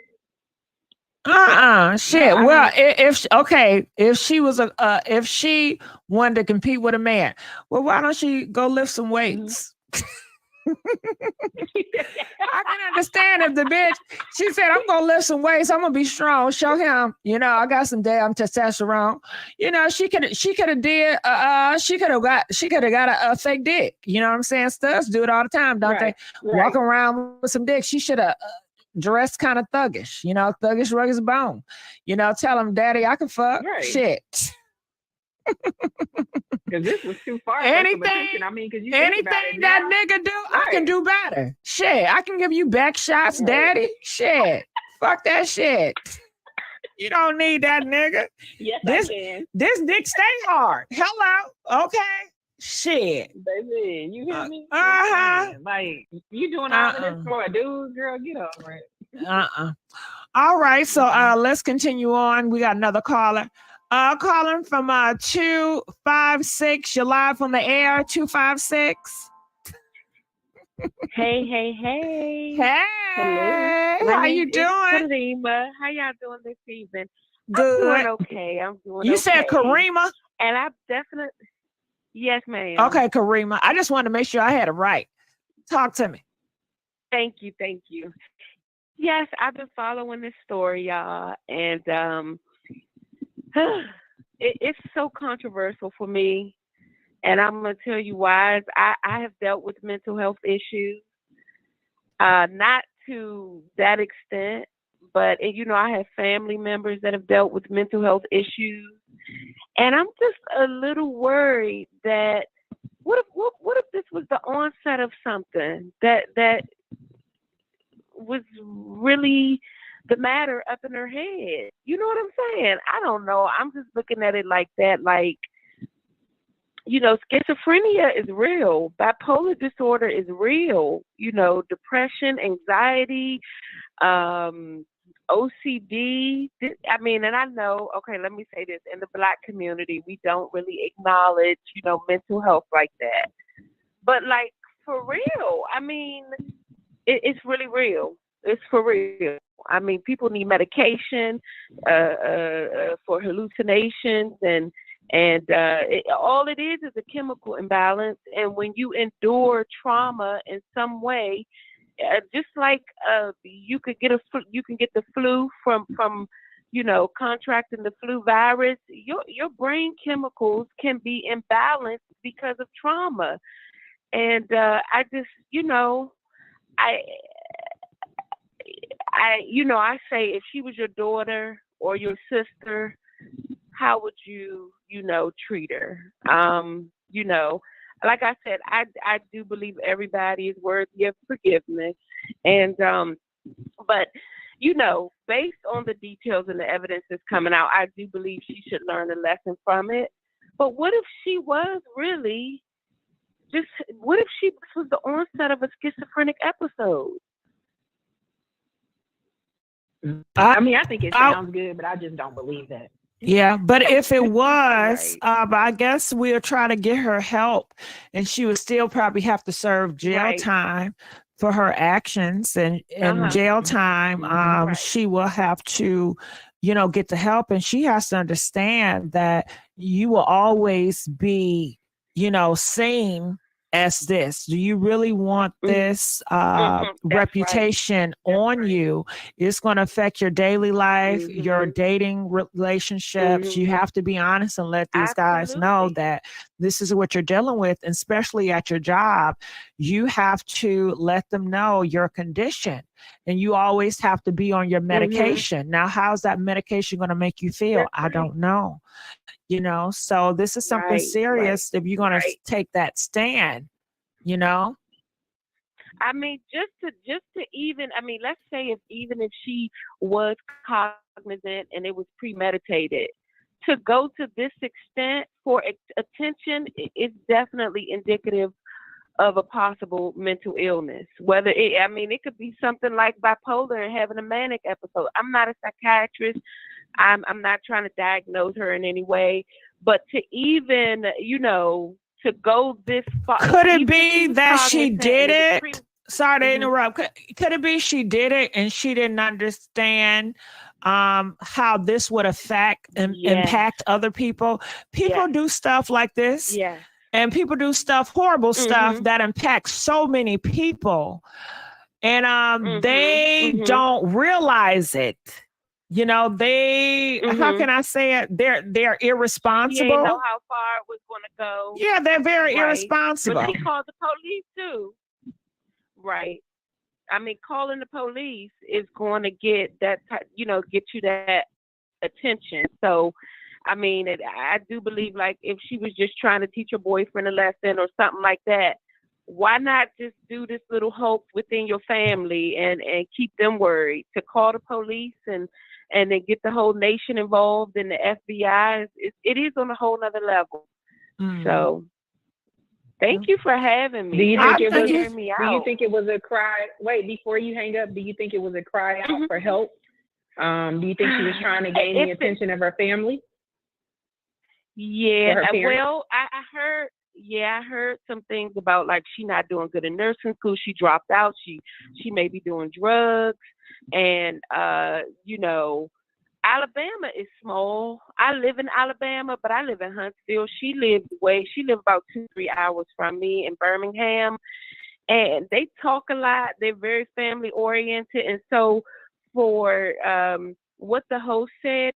Shit. Well, if she was if she wanted to compete with a man, well, why don't she go lift some weights? I can understand if the bitch, she said, I'm gonna lift some weights, I'm gonna be strong, show him, I got some damn testosterone. She could have got a fake dick. You know what I'm saying? Studs do it all the time, don't they? Walk around with some dick. She should have dressed kind of thuggish, thuggish rug as bone. Tell him, daddy, I can fuck. Shit. Because this was too far. Anything, I mean, because anything that nigga do, I can do better. Shit, I can give you back shots, daddy. Shit, fuck that shit. You don't need that nigga. Yes, this, I can. This dick stay hard. Hello, okay. Shit, baby, you hear me? Like you doing all of this for a dude, girl? Get over it. All right, so let's continue on. We got another caller. Calling from 256. You're live on the air. 256. Hey. Hey. Hello. How you doing? Karima. How y'all doing this evening? Good. I'm doing okay. You said Karima? And I definitely. Yes, ma'am. Okay, Karima. I just wanted to make sure I had it right. Talk to me. Thank you. Yes, I've been following this story, y'all, and it's so controversial for me, and I'm gonna tell you why. I have dealt with mental health issues, not to that extent, but I have family members that have dealt with mental health issues, and I'm just a little worried that what if this was the onset of something that was really the matter up in her head. You know what I'm saying? I don't know. I'm just looking at it like that. Like, schizophrenia is real. Bipolar disorder is real. Depression, anxiety, OCD. And I know, okay, let me say this. In the Black community, we don't really acknowledge, mental health like that. But, like, for real, it's really real. It's for real. People need medication for hallucinations, and all it is a chemical imbalance. And when you endure trauma in some way, just like you can get the flu from contracting the flu virus, your brain chemicals can be imbalanced because of trauma. And I just, I say, if she was your daughter or your sister, how would you, treat her? Like I said, I do believe everybody is worthy of forgiveness. And, but, based on the details and the evidence that's coming out, I do believe she should learn a lesson from it. But what if she was really what if she was the onset of a schizophrenic episode? I think it sounds good, but I just don't believe that. Yeah, but if it was, I guess we'll try to get her help, and she would still probably have to serve jail time for her actions, and jail time. She will have to, get the help, and she has to understand that you will always be, seen as this. Do you really want this reputation on you? It's going to affect your daily life, your dating relationships. You have to be honest and let these guys know that this is what you're dealing with, and especially at your job. You have to let them know your condition, and you always have to be on your medication. Now, how's that medication going to make you feel? I don't know. So this is something serious if you're going to take that stand, just to even, let's say even if she was cognizant and it was premeditated, to go to this extent for attention is definitely indicative of a possible mental illness. Whether it could be something like bipolar and having a manic episode. I'm not a psychiatrist. I'm not trying to diagnose her in any way, but to even, to go this far. Could it be that she did it? Sorry to interrupt. Could it be she did it and she didn't understand how this would affect and impact other people. People do stuff like this. Yeah. And people do horrible stuff that impacts so many people. And they don't realize it. You know, they, how can I say it? They're irresponsible. She didn't know how far it was going to go. Yeah, they're very irresponsible. But they called the police too. Right. I mean, calling the police is going to get that, get you that attention. So, I mean, I do believe, like, if she was just trying to teach her boyfriend a lesson or something like that, why not just do this little hoax within your family and keep them worried? To call the police and then get the whole nation involved in the FBI, it is on a whole nother level. So, thank you for having me. Do you think it was? Hearing me out. Do you think it was a cry? Wait, before you hang up, do you think it was a cry out for help? Do you think she was trying to gain the attention of her family? Yeah, well, I heard. Yeah, I heard some things about, like, she not doing good in nursing school. She dropped out. She may be doing drugs, and Alabama is small. I live in Alabama, but I live in Huntsville. She lived about 2-3 hours from me in Birmingham, and they talk a lot. They're very family oriented, and so for what the host said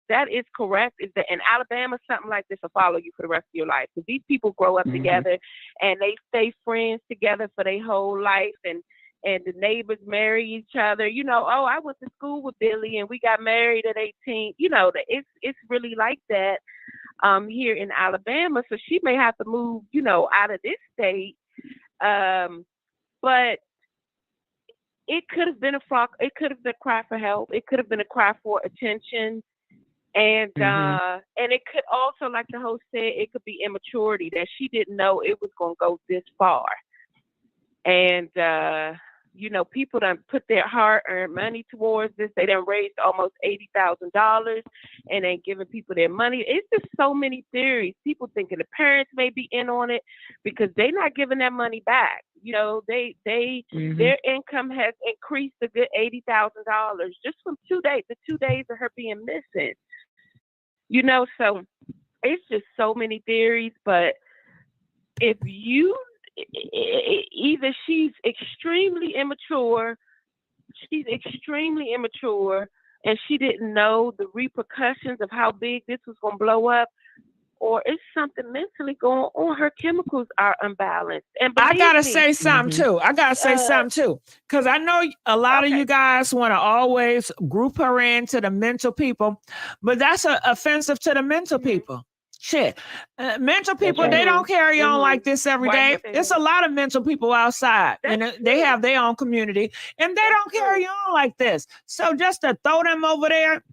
that is correct, is that in Alabama, something like this will follow you for the rest of your life. Because these people grow up together and they stay friends together for their whole life, and the neighbors marry each other. I went to school with Billy and we got married at 18. It's really like that here in Alabama. So she may have to move, out of this state. But it could have been it could have been a cry for help. It could have been a cry for attention. And it could also, like the host said, it could be immaturity, that she didn't know it was going to go this far. And, people done put their hard-earned money towards this. They done raised almost $80,000 and ain't giving people their money. It's just so many theories. People thinking the parents may be in on it because they're not giving that money back. Their income has increased a good $80,000 just from 2 days, the 2 days of her being missing. So it's just so many theories. But if either she's extremely immature, and she didn't know the repercussions of how big this was going to blow up, or it's something mentally going on. Her chemicals are unbalanced. And I gotta say something too. Because I know a lot of you guys want to always group her into the mental people, but that's offensive to the mental people. Shit. Mental people, they don't carry on like this every day. It's a lot of mental people outside, and they have their own community, and they don't carry on like this. So just to throw them over there,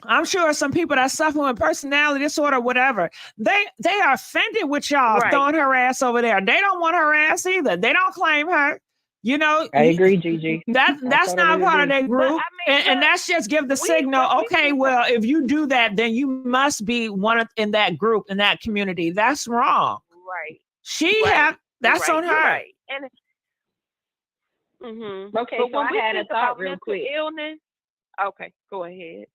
I'm sure some people that suffer with personality disorder, whatever, they are offended with y'all throwing her ass over there. They don't want her ass either. They don't claim her. I agree, Gigi. That's not part of their group. And that's just give the signal, okay, well, if you do that, then you must be in that group, in that community. That's wrong. Right. That's on her. Right. Okay, so I had a thought real quick. Illness. Okay, go ahead.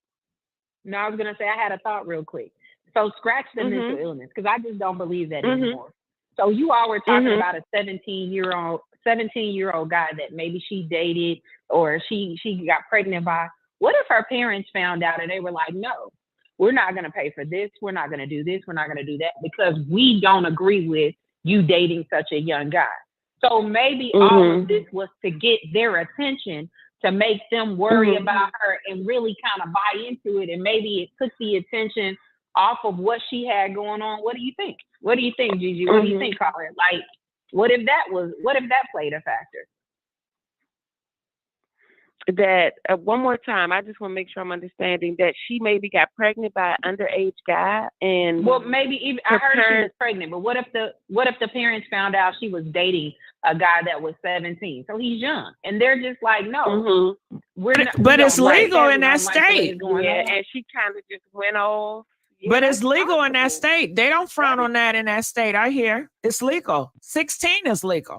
No, I was going to say I had a thought real quick. So scratch the mental illness, because I just don't believe that anymore. So you all were talking about a 17-year-old guy that maybe she dated or she got pregnant by. What if her parents found out and they were like, no, we're not going to pay for this. We're not going to do this. We're not going to do that because we don't agree with you dating such a young guy. So maybe all of this was to get their attention, to make them worry about her and really kind of buy into it. And maybe it took the attention off of what she had going on. What do you think? What do you think, Gigi? What do you think, Carlee? Like, what if that played a factor? That one more time, I just want to make sure I'm understanding that she maybe got pregnant by an underage guy, and well, maybe even I heard she was pregnant, but what if the parents found out she was dating a guy that was 17, so he's young, and they're just like, no, we're not. But it's legal in that state. And she kind of just went off. Yeah, but it's legal in that state. They don't frown on that in that state. I hear it's legal. 16 is legal.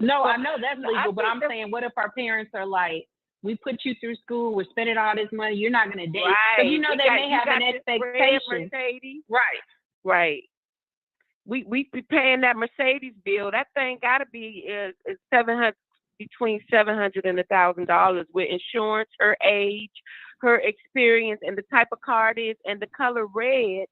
No, I know that's legal, but I'm saying, what if our parents are like, We put you through school. We're spending all this money. You're not going to date. Right. Because, you know, they may have an expectation. Mercedes. Right. Right. We be paying that Mercedes bill. That thing got to be between $700 and $1,000 with insurance, her age, her experience, and the type of car it is, and the color red.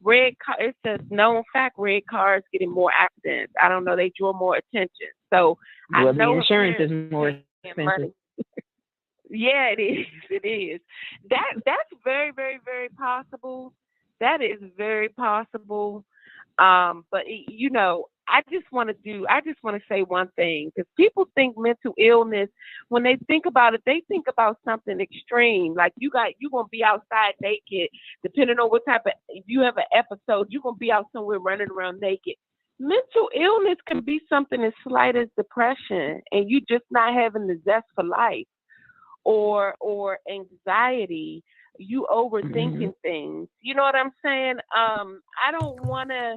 It's a known fact. Red cars getting more accidents. I don't know. They draw more attention. So I know the insurance is more expensive. Yeah, it is. It is. That's very, very, very possible. That is very possible. But you know, I just want to say one thing, because people think mental illness, when they think about it, they think about something extreme. Like you're gonna be outside naked, depending on what type of, if you have an episode, you're gonna be out somewhere running around naked. Mental illness can be something as slight as depression, and you just not having the zest for life, or anxiety, you overthinking things. You know what I'm saying? I don't want to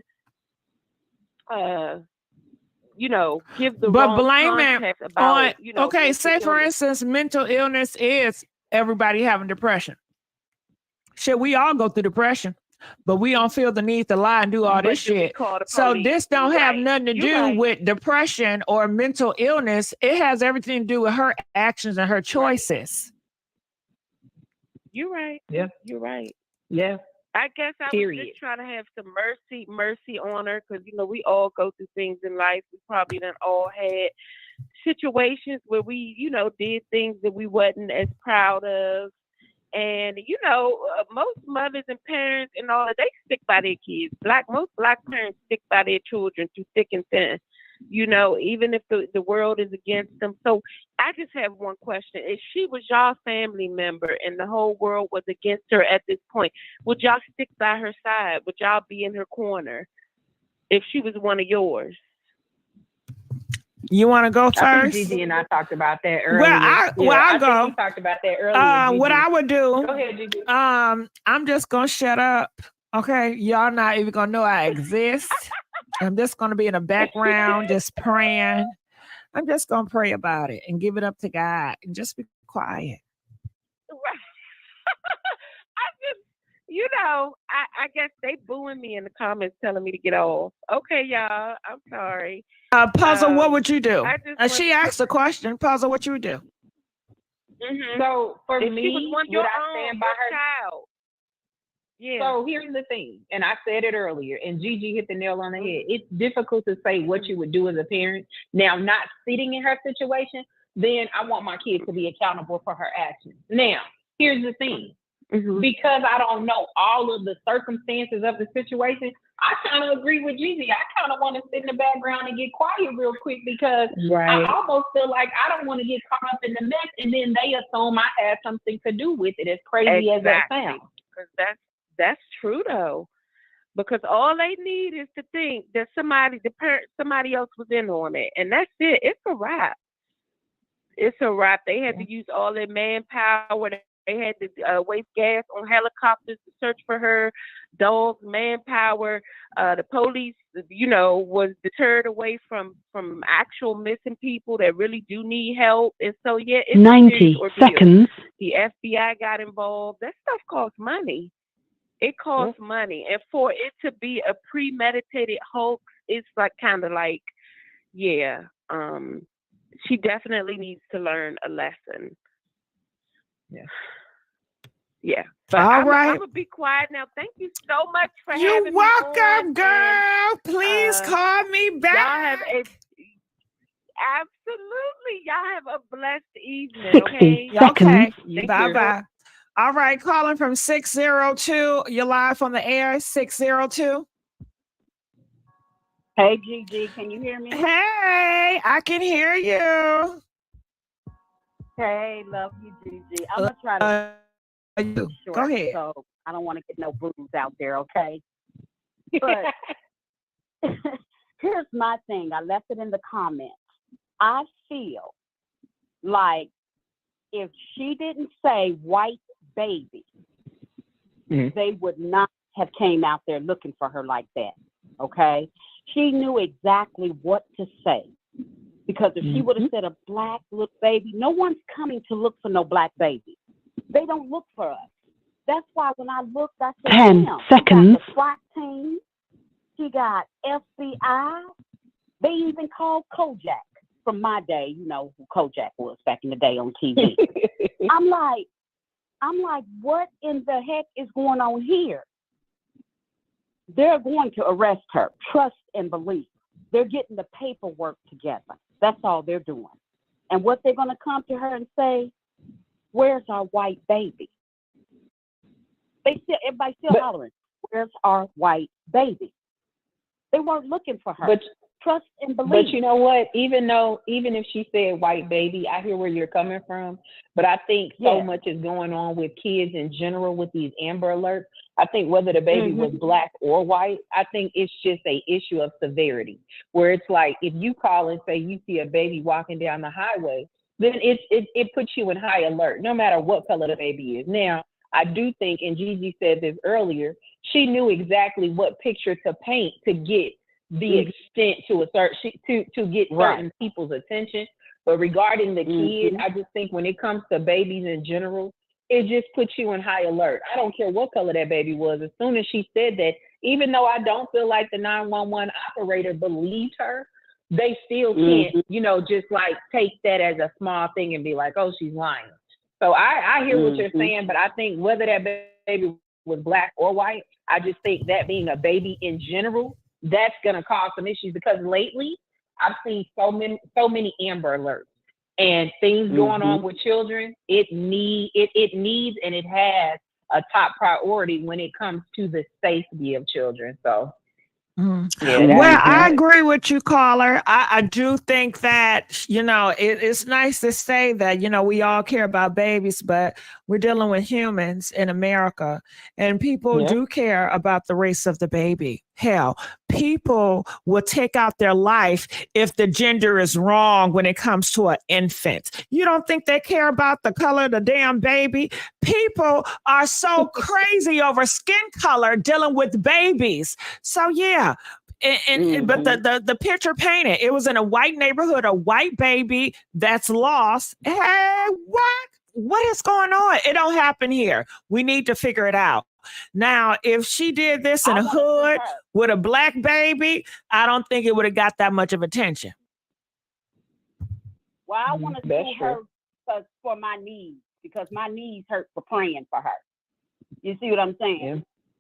give the wrong blame context it about, on, okay, say mental for illness. instance, mental illness is everybody having depression. Shit, we all go through depression, but we don't feel the need to lie and do all this shit. So this don't have nothing to do with depression or mental illness. It has everything to do with her actions and her choices. You're right. Yeah. You're right. Yeah. I guess I was just trying to have some mercy on her, because we all go through things in life. We probably done all had situations where we, did things that we wasn't as proud of. And most mothers and parents and all that, they stick by their kids. Most black parents stick by their children through thick and thin. Even if the world is against them. So I just have one question. If she was y'all family member and the whole world was against her at this point, would y'all stick by her side? Would y'all be in her corner if she was one of yours? You want to go first? I think GIGI and I talked about that earlier. I'll go. We talked about that earlier. What I would do, go ahead, GIGI. I'm just gonna shut up. Okay, y'all not even gonna know I exist. I'm just gonna be in the background, just praying. I'm just gonna pray about it and give it up to God and just be quiet. I guess they booing me in the comments, telling me to get off. Okay, y'all, I'm sorry. Puzzle, what would you do? She asked a question. Puzzle, what you would do? So for if me, she was one would I stand by her child? Yeah. So here's the thing, and I said it earlier, and GIGI hit the nail on the head. It's difficult to say what you would do as a parent. Now, not sitting in her situation, then I want my kid to be accountable for her actions. Now, here's the thing. Because I don't know all of the circumstances of the situation, I kind of agree with GIGI. I kind of want to sit in the background and get quiet real quick, because I almost feel like I don't want to get caught up in the mess, and then they assume I had something to do with it, as crazy as that sounds. Because that's true though, because all they need is to think that somebody else was in on it, and that's it. It's a wrap. It's a wrap. They had to use all their manpower. They had to waste gas on helicopters to search for her, dogs, manpower. The police, was deterred away from actual missing people that really do need help. And so, yeah, it's 90 seconds. The FBI got involved. That stuff costs money. It costs money. And for it to be a premeditated hoax, it's she definitely needs to learn a lesson. Yeah. But I'm gonna be quiet now. Thank you so much for having me. You're welcome, girl. Please call me back. Y'all have a blessed evening. 60 seconds. Okay. Bye-bye. All right, calling from 602. You're live on the air, 602. Hey, GIGI, can you hear me? Hey, I can hear you. Hey, love you, GIGI. I'm going to try to short, go ahead. So I don't want to get no boos out there, okay? But here's my thing. I left it in the comments. I feel like if she didn't say white baby, they would not have came out there looking for her like that, okay? She knew exactly what to say, Because if she would have said a black little baby, no one's coming to look for no black baby. They don't look for us. That's why when I looked, I said, 10 damn, seconds. She got the SWAT team. She got FBI. They even called Kojak. From my day, you know who Kojak was back in the day on TV. I'm like, what in the heck is going on here? They're going to arrest her. Trust and believe. They're getting the paperwork together. That's all they're doing. And what they're going to come to her and say, where's our white baby? Everybody's still hollering, where's our white baby? They weren't looking for her. But trust and believe. But you know what? Even if she said white baby, I hear where you're coming from. But I think so much is going on with kids in general with these Amber Alerts. I think whether the baby was black or white, I think it's just a issue of severity. Where it's like if you call and say you see a baby walking down the highway, then it puts you in high alert, no matter what color the baby is. Now, I do think, and Gigi said this earlier, she knew exactly what picture to paint to get the extent to get certain people's attention. But regarding the kids, I just think when it comes to babies in general, it just puts you in high alert. I don't care what color that baby was. As soon as she said that, even though I don't feel like the 911 operator believed her, they still can't, just like take that as a small thing and be like, oh, she's lying. So I hear what you're saying, but I think whether that baby was black or white, I just think that being a baby in general, that's going to cause some issues because lately I've seen so many Amber Alerts and things going on with children. It needs and it has a top priority when it comes to the safety of children. So. Well, I agree with you, caller. I do think that, it's nice to say that, we all care about babies, but we're dealing with humans in America and people do care about the race of the baby. Hell, people will take out their life if the gender is wrong when it comes to an infant. You don't think they care about the color of the damn baby? People are so crazy over skin color dealing with babies. So yeah. But the picture painted, it was in a white neighborhood, a white baby that's lost. Hey, what is going on? It don't happen here. We need to figure it out. Now, if she did this in a hood with a black baby, I don't think it would have got that much of attention. Well, I want to sue her for my knees because my knees hurt for praying for her. You see what I'm saying? Yeah.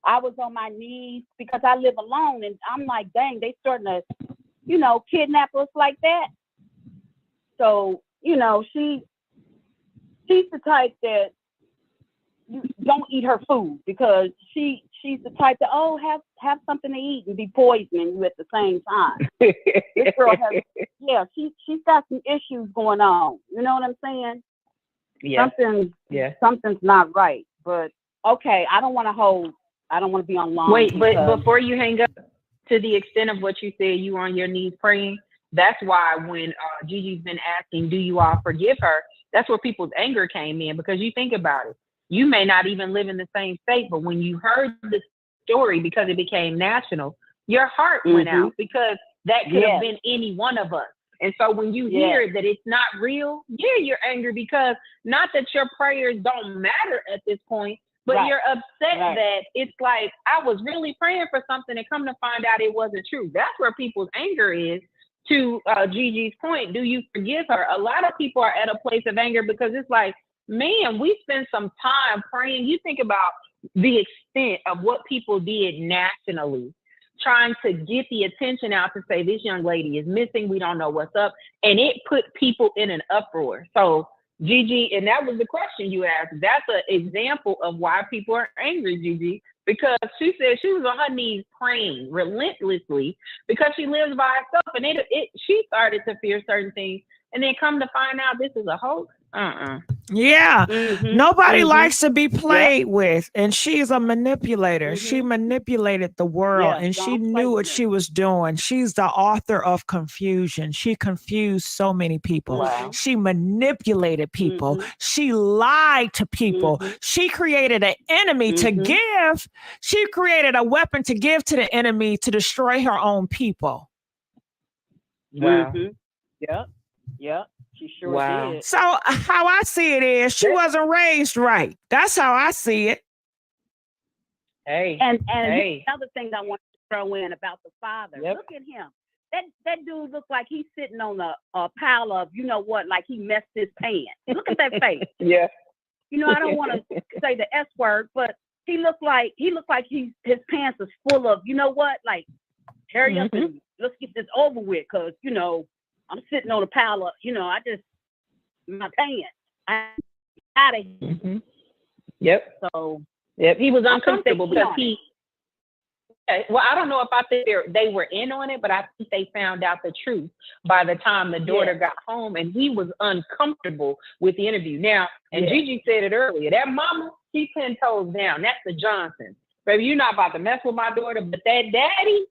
I was on my knees because I live alone, and I'm like, dang, they starting to, kidnap us like that. So, she's the type that you don't eat her food because she's the type that have something to eat and be poisoning you at the same time. This girl has, she's got some issues going on. You know what I'm saying? Yeah. Something's not right. But okay, I don't want to be on long. Wait, but before you hang up, to the extent of what you said, you on your knees praying. That's why when Gigi's been asking, do you all forgive her? That's where people's anger came in because you think about it. You may not even live in the same state, but when you heard the story because it became national, your heart went out because that could have been any one of us. And so when you hear that it's not real, you're angry because not that your prayers don't matter at this point, but you're upset that it's like, I was really praying for something and come to find out it wasn't true. That's where people's anger is. To Gigi's point, do you forgive her? A lot of people are at a place of anger because it's like, man, we spent some time praying. You think about the extent of what people did nationally, trying to get the attention out to say this young lady is missing. We don't know what's up. And it put people in an uproar. So Gigi, and that was the question you asked. That's an example of why people are angry, Gigi, because she said she was on her knees praying relentlessly because she lives by herself. And she started to fear certain things. And then come to find out this is a hoax. Yeah. Nobody likes to be played with. And she's a manipulator. She manipulated the world and she knew what she was doing. She's the author of confusion. She confused so many people. Wow. She manipulated people. She lied to people. She created an enemy to give. She created a weapon to give to the enemy to destroy her own people. Wow. Yep. Yep, she sure Wow. did. So how I see it is she wasn't raised right. That's how I see it. Hey. And hey. another thing I want to throw in about the father. Yep. Look at him. That dude looks like he's sitting on a pile of, you know what, like he messed his pants. Look at that face. Yeah. You know, I don't want to say the S word, but he looked like his pants is full of, you know what, like hurry up and let's get this over with, because, you know, I'm sitting on a pile of, you know, my pants. I'm out of here. Yep. So yep, he was I think uncomfortable they because he well, I don't know if I think they were in on it, but I think they found out the truth by the time the daughter got home, and he was uncomfortable with the interview. Now, and Gigi said it earlier, that mama, she's 10 toes down. That's the Johnson. Baby, you're not about to mess with my daughter, but that daddy,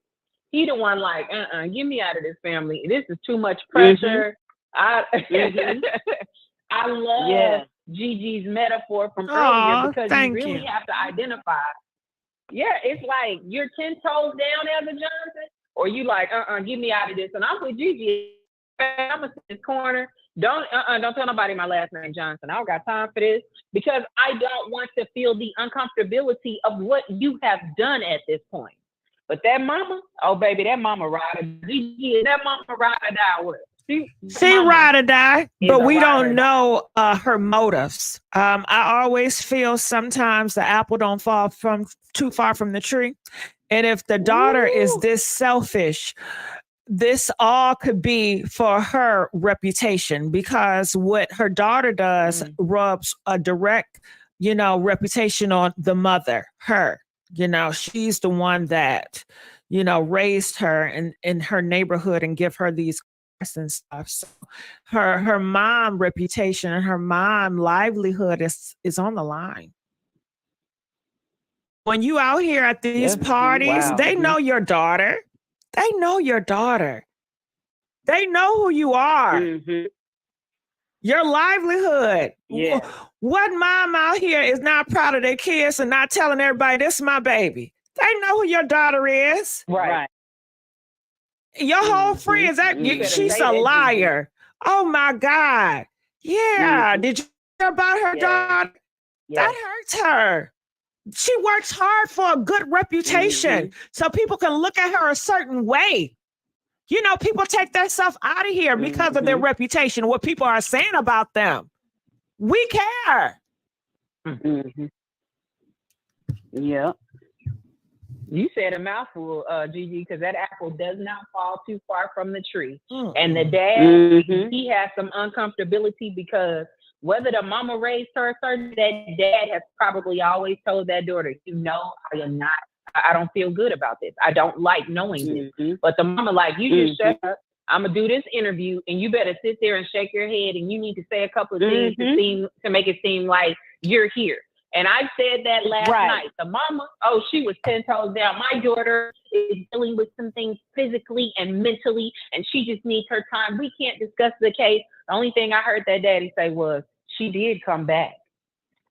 he the one like, get me out of this family. This is too much pressure. I love Gigi's metaphor from earlier, because you really have to identify. Yeah, it's like you're 10 toes down as a Johnson, or you like, get me out of this. And I'm with Gigi. I'm in this corner. Don't tell nobody my last name Johnson. I don't got time for this, because I don't want to feel the uncomfortability of what you have done at this point. But that mama, oh baby, that mama ride or die. That mama ride or die with her. She ride or die, but we don't know her motives. I always feel sometimes the apple don't fall from too far from the tree. And if the daughter is this selfish, this all could be for her reputation, because what her daughter does rubs a direct, you know, reputation on the mother, her. You know, she's the one that, you know, raised her in her neighborhood and give her these and stuff. So her mom reputation and her mom livelihood is on the line. When you out here at these parties, they know your daughter. They know your daughter. They know who you are. Your livelihood. Yeah. What mom out here is not proud of their kids and not telling everybody, this is my baby? They know who your daughter is. Right. Your whole friends, she's a liar. Oh my God. Yeah. Did you hear about her daughter? That hurts her. She works hard for a good reputation so people can look at her a certain way. You know, people take that stuff out of here because of their reputation, what people are saying about them. We care. Yeah. You said a mouthful, Gigi, because that apple does not fall too far from the tree. And the dad, he has some uncomfortability, because whether the mama raised her certain, that dad has probably always told that daughter, you know, I don't feel good about this. I don't like knowing this. But the mama like, you just shut up. I'm going to do this interview, and you better sit there and shake your head, and you need to say a couple of things to make it seem like you're here. And I said that last night. The mama, she was 10 toes down. My daughter is dealing with some things physically and mentally, and she just needs her time. We can't discuss the case. The only thing I heard that daddy say was, she did come back.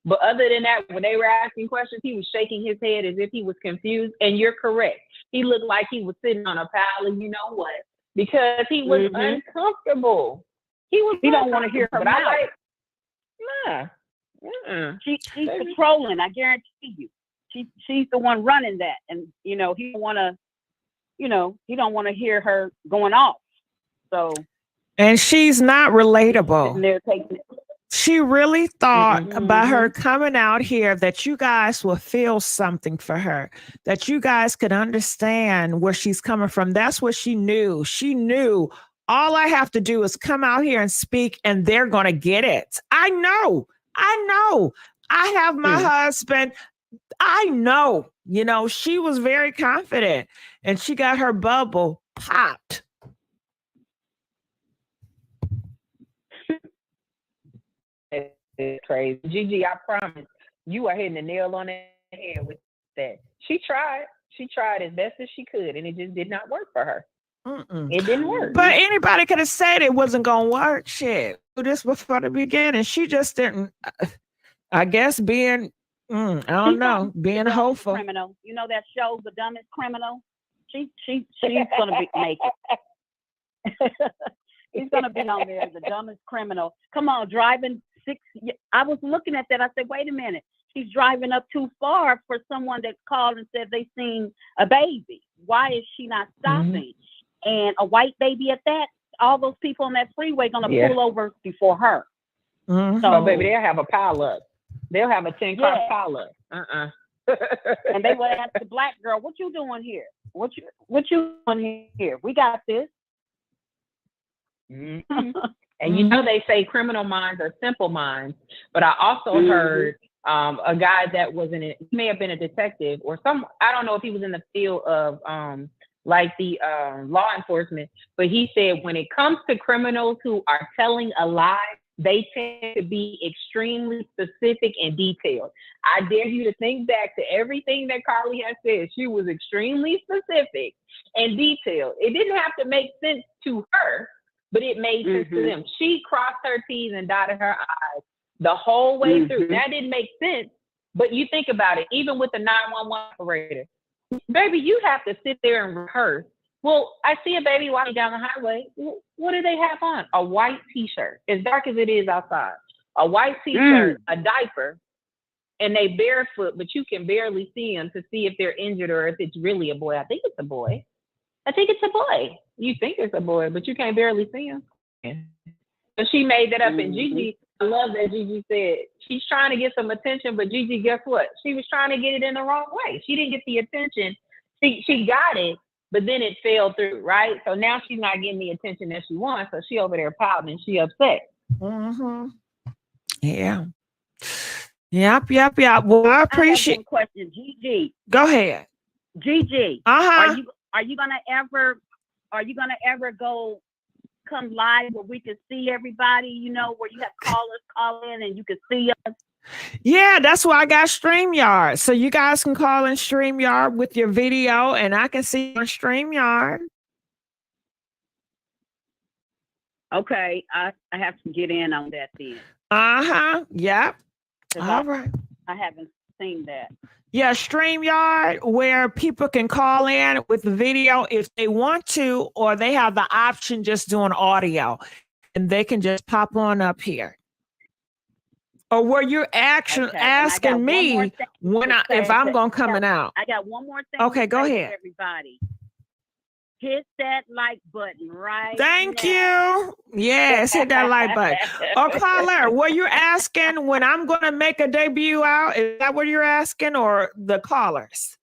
But other than that, when they were asking questions, he was shaking his head as if he was confused. And you're correct. He looked like he was sitting on a pile of, you know what, because he was uncomfortable. He don't want to hear her mouth. Nah. She's patrolling, I guarantee you. She's the one running that, and you know he don't want to hear her going off. So, and she's not relatable. They're taking it. She really thought by her coming out here that you guys will feel something for her, that you guys could understand where she's coming from. That's what she knew. She knew all I have to do is come out here and speak, and they're going to get it. I know. I have my husband. I know, you know, she was very confident, and she got her bubble popped. It's crazy. Gigi, I promise you are hitting the nail on the head with that. She tried as best as she could, and it just did not work for her. It didn't work. But anybody could have said it wasn't going to work. Shit. Do this before the beginning. She just didn't, I guess, being, being hopeful. Criminal. You know that show, The Dumbest Criminal? She's going to make it. He's gonna be on there as the dumbest criminal. Come on, driving 6. I was looking at that. I said, wait a minute. She's driving up too far for someone that called and said they seen a baby. Why is she not stopping? And a white baby at that. All those people on that freeway gonna pull over before her. So, baby, they'll have a pile up. They'll have a 10-car pile up. And they would ask the black girl, "What you doing here? What you doing here? We got this." And you know they say criminal minds are simple minds, but I also heard a guy that was he may have been a detective or I don't know if he was in the field of like the law enforcement, but he said when it comes to criminals who are telling a lie, they tend to be extremely specific and detailed. I dare you to think back to everything that Carlee has said. She was extremely specific and detailed. It didn't have to make sense to her, but it made sense to them. She crossed her T's and dotted her I's the whole way through. That didn't make sense, but you think about it, even with the 911 operator, baby, you have to sit there and rehearse. Well, I see a baby walking down the highway. What do they have on? A white t-shirt, as dark as it is outside. A white t-shirt, a diaper, and they barefoot, but you can barely see them to see if they're injured or if it's really a boy. I think it's a boy. I think it's a boy. You think it's a boy, but you can't barely see him. So she made that up. And GIGI, I love that GIGI said, she's trying to get some attention, but GIGI, guess what? She was trying to get it in the wrong way. She didn't get the attention. She got it, but then it fell through, right? So now she's not getting the attention that she wants. So she over there pouting and she upset. Yeah. Yep. Well, I appreciate. I have one question, GIGI. Go ahead. GIGI. Are you gonna ever come live where we can see everybody? You know, where you have callers call in and you can see us. Yeah, that's why I got StreamYard. So you guys can call in StreamYard with your video and I can see on StreamYard. Okay, I have to get in on that then. Yep. All right. I haven't seen that. Yeah, StreamYard, where people can call in with the video if they want to, or they have the option just doing audio and they can just pop on up here. Or where you're actually asking me if I'm going to come out. I got one more thing. Okay, go ahead. Everybody, hit that like button right Thank now. you. Yes, hit that like button. Oh, caller, were you asking when I'm going to make a debut out? Is that what you're asking, or the callers?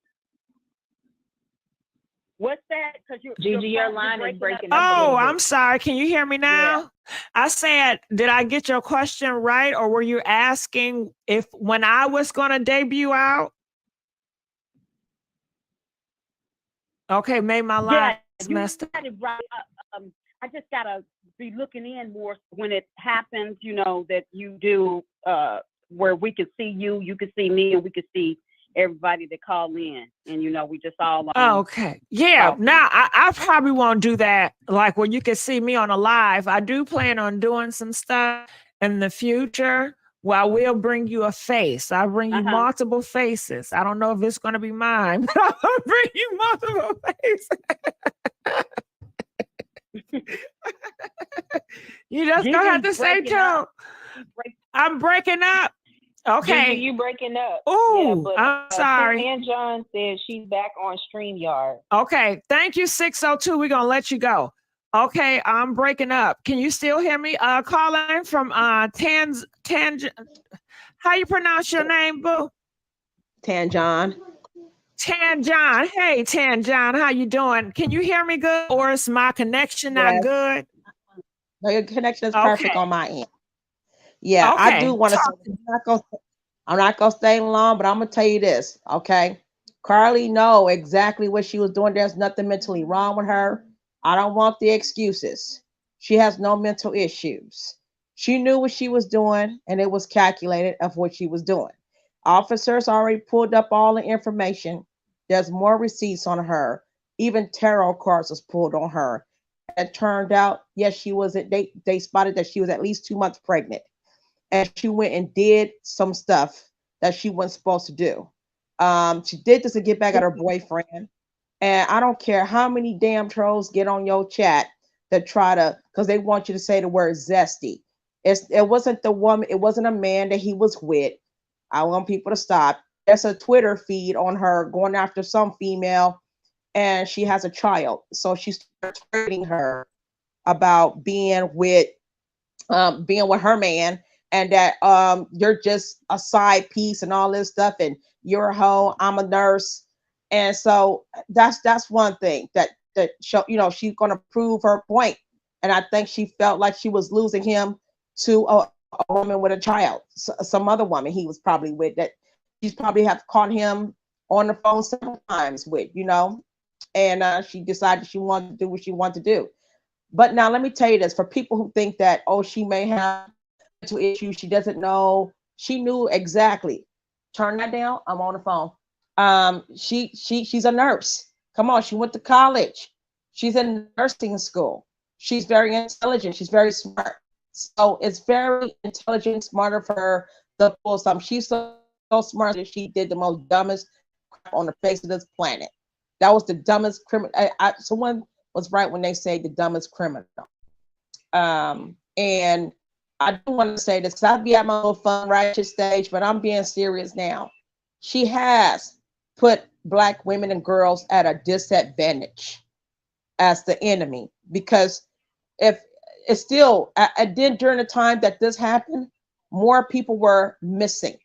What's that? Because GIGI, your line is breaking up. Oh, I'm sorry. Can you hear me now? Yeah. I said, did I get your question right, or were you asking if when I was going to debut out? Okay, maybe my line is messed up. Right. I just gotta be looking in more when it happens. You know that you do where we can see you, you can see me, and we can see everybody that call in, and you know we just all. Okay, yeah. Now I probably won't do that. Like where you can see me on a live. I do plan on doing some stuff in the future. Well, I will bring you a face. I'll bring you multiple faces. I don't know if it's going to be mine, but I'll bring you multiple faces. You just don't have to say too. I'm breaking up. Okay. GIGI, you breaking up. Oh, yeah, I'm sorry. And John said she's back on StreamYard. Okay. Thank you, 602. We're going to let you go. Okay, I'm breaking up. Can you still hear me? Calling from how you pronounce your name, boo? Tanjon. Tanjon. Hey, Tanjon, how you doing? Can you hear me good, or is my connection not good? No, your connection is perfect on my end. Yeah, I do want to say, I'm not gonna stay long, but I'm gonna tell you this, okay? Carlee know exactly what she was doing. There's nothing mentally wrong with her. I don't want the excuses. She has no mental issues. She knew what she was doing, and it was calculated of what she was doing. Officers already pulled up all the information. There's more receipts on her. Even tarot cards was pulled on her. It turned out, yes, she was. They spotted that she was at least 2 months pregnant, and she went and did some stuff that she wasn't supposed to do. She did this to get back at her boyfriend. And I don't care how many damn trolls get on your chat that try to, because they want you to say the word zesty. It wasn't the woman, it wasn't a man that he was with. I want people to stop. There's a Twitter feed on her going after some female, and she has a child. So she started trading her about being with her man, and that you're just a side piece and all this stuff, and you're a hoe, I'm a nurse. And so that's one thing that show, she's gonna prove her point. And I think she felt like she was losing him to a woman with a child, some other woman he was probably with, that she's probably have caught him on the phone several times with, and she decided she wanted to do what she wanted to do. But now let me tell you this, for people who think that, oh, she may have mental issues, she doesn't know, she knew exactly. Turn that down, I'm on the phone. She's a nurse. Come on, she went to college. She's in nursing school. She's very intelligent. She's very smart. So it's very intelligent, smarter for her to pull something. She's so smart that she did the most dumbest crap on the face of this planet. That was the dumbest criminal. Someone was right when they say the dumbest criminal. And I do want to say this because I'd be at my little fun righteous stage, but I'm being serious now. She has put Black women and girls at a disadvantage as the enemy, because if it's still, then during the time that this happened, more people were missing.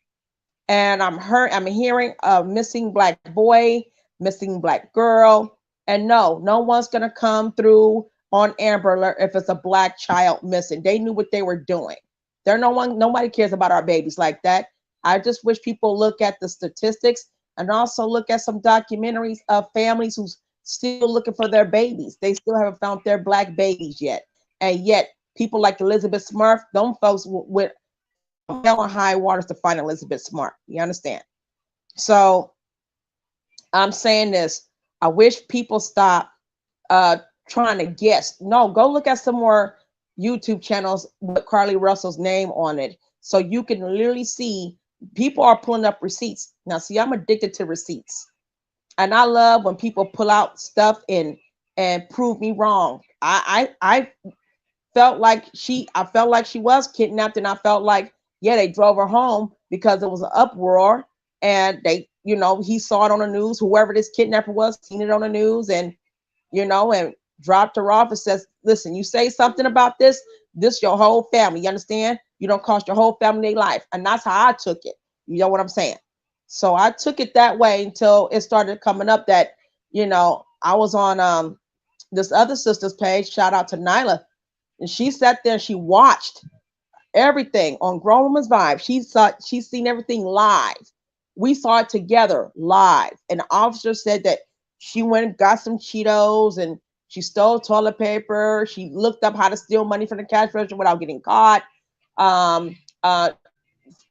And I'm hearing a missing Black boy, missing Black girl, and no one's gonna come through on Amber Alert if it's a Black child missing. They knew what they were doing. Nobody cares about our babies like that. I just wish people look at the statistics and also look at some documentaries of families who's still looking for their babies. They still haven't found their Black babies yet. And yet people like Elizabeth Smart, them folks with hell and high waters to find Elizabeth Smart. You understand? So I'm saying this. I wish people stop trying to guess. No, go look at some more YouTube channels with Carlee Russell's name on it, so you can literally see people are pulling up receipts. Now, see, I'm addicted to receipts, and I love when people pull out stuff and prove me wrong. I felt like she was kidnapped, and I felt like, yeah, they drove her home because there was an uproar, and they, he saw it on the news. Whoever this kidnapper was, seen it on the news, and and dropped her off and says, listen, you say something about this your whole family, you understand? You don't cost your whole family their life. And that's how I took it. You know what I'm saying? So I took it that way until it started coming up that, I was on this other sister's page, shout out to Nyla, and she sat there and she watched everything on Grown Woman's Vibe. She's seen everything live. We saw it together live. And the officer said that she went and got some Cheetos and she stole toilet paper. She looked up how to steal money from the cash register without getting caught.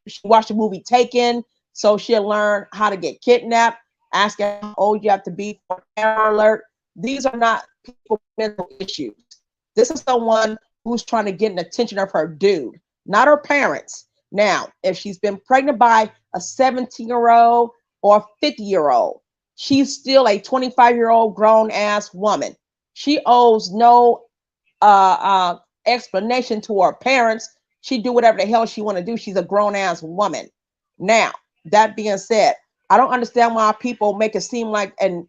She watched the movie Taken, so she'll learn how to get kidnapped. Asking how old you have to be for Amber Alert. These are not people's mental issues. This is someone who's trying to get an attention of her dude, not her parents. Now, if she's been pregnant by a 17-year-old or 50-year-old, she's still a 25-year-old grown-ass woman. She owes no explanation to her parents. She do whatever the hell she want to do. She's a grown-ass woman. Now, that being said, I don't understand why people make it seem like, and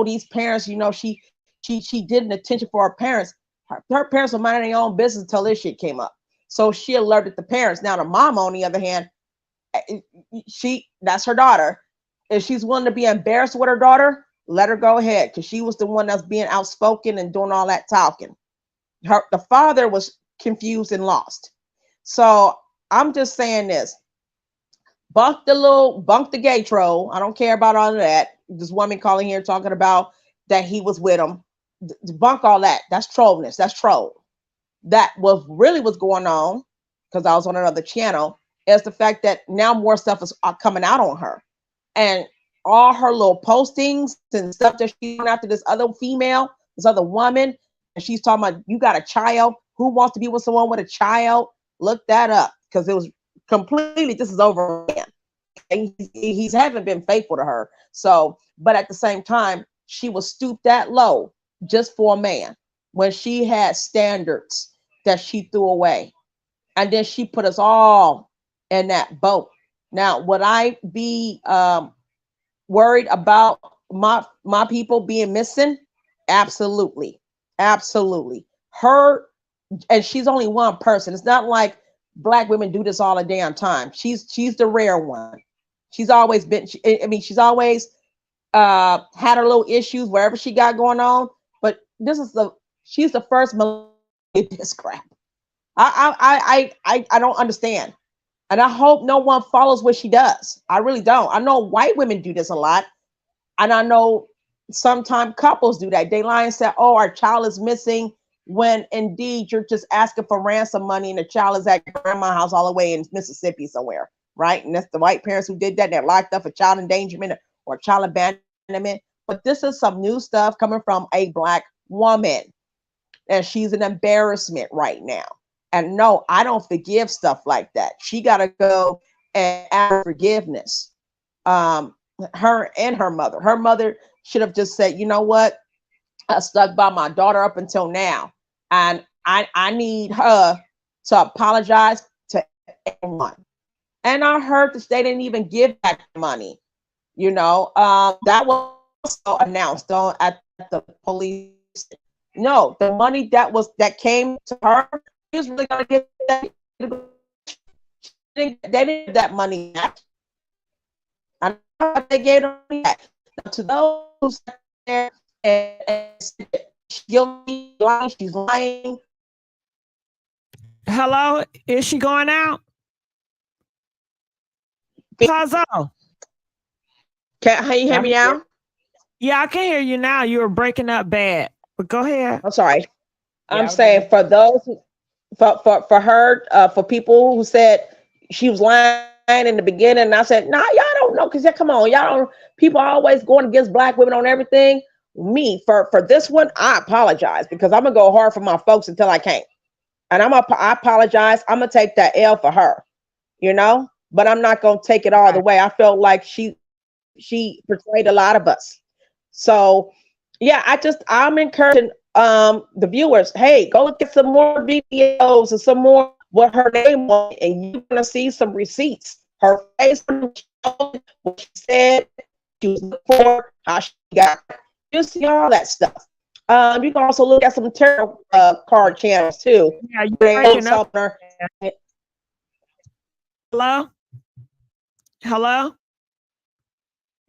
these parents, she did an attention for her parents. Her parents were minding their own business until this shit came up. So she alerted the parents. Now the mom, on the other hand, that's her daughter. If she's willing to be embarrassed with her daughter, let her go ahead, because she was the one that's being outspoken and doing all that talking. The father was confused and lost. So I'm just saying this. Bunk the gay troll. I don't care about all of that. This woman calling here talking about that he was with him. Bunk all that. That's trollness. That's troll. That was really what's going on, because I was on another channel, is the fact that now more stuff is coming out on her. And all her little postings and stuff that she's doing after this other female, this other woman, and she's talking about, you got a child. Who wants to be with someone with a child? Look that up, because it was completely, this is over. And he haven't been faithful to her. So, but at the same time, she was stooped that low just for a man. when she had standards that she threw away. And then she put us all in that boat. Now, would I be worried about my people being missing? Absolutely. Absolutely. Her, and she's only one person. It's not like Black women do this all the damn time. She's the rare one. She's always been, she's always had her little issues wherever she got going on, but she's the first this crap. I don't understand. And I hope no one follows what she does. I really don't. I know white women do this a lot. And I know sometimes couples do that. They lie and say, oh, our child is missing, when indeed you're just asking for ransom money and the child is at grandma's house all the way in Mississippi somewhere, right? And that's the white parents who did that. They're locked up for child endangerment or child abandonment. But this is some new stuff coming from a Black woman. And she's an embarrassment right now. And no, I don't forgive stuff like that. She got to go and ask forgiveness. Her and her mother. Her mother should have just said, you know what? I stuck by my daughter up until now. And I need her to apologize to everyone. And I heard that they didn't even give back the money. You know, that was also announced at the police. No, the money that came to her, she was really gonna get that. They didn't get that money back. I know they gave them back. To those there and guilty, she's lying. Hello, is she going out? Puzzle. Can you hear me now? Yeah, I can hear you now. You were breaking up bad, but go ahead. I'm sorry. I'm saying for those, for her, for people who said she was lying in the beginning, and I said, nah, y'all don't know, because come on, y'all don't. People are always going against Black women on everything. Me, for this one, I apologize, because I'm gonna go hard for my folks until I can't, and I apologize. I'm gonna take that L for her, you know, but I'm not gonna take it all the way. I felt like she betrayed a lot of us. So yeah, I'm encouraging the viewers, hey, go look at some more videos and some more what her name was, and you're gonna see some receipts. Her face, what she said, she was looking for, how she got. You see all that stuff. You can also look at some tarot card channels too. Yeah, you're breaking up. Hello? Hello?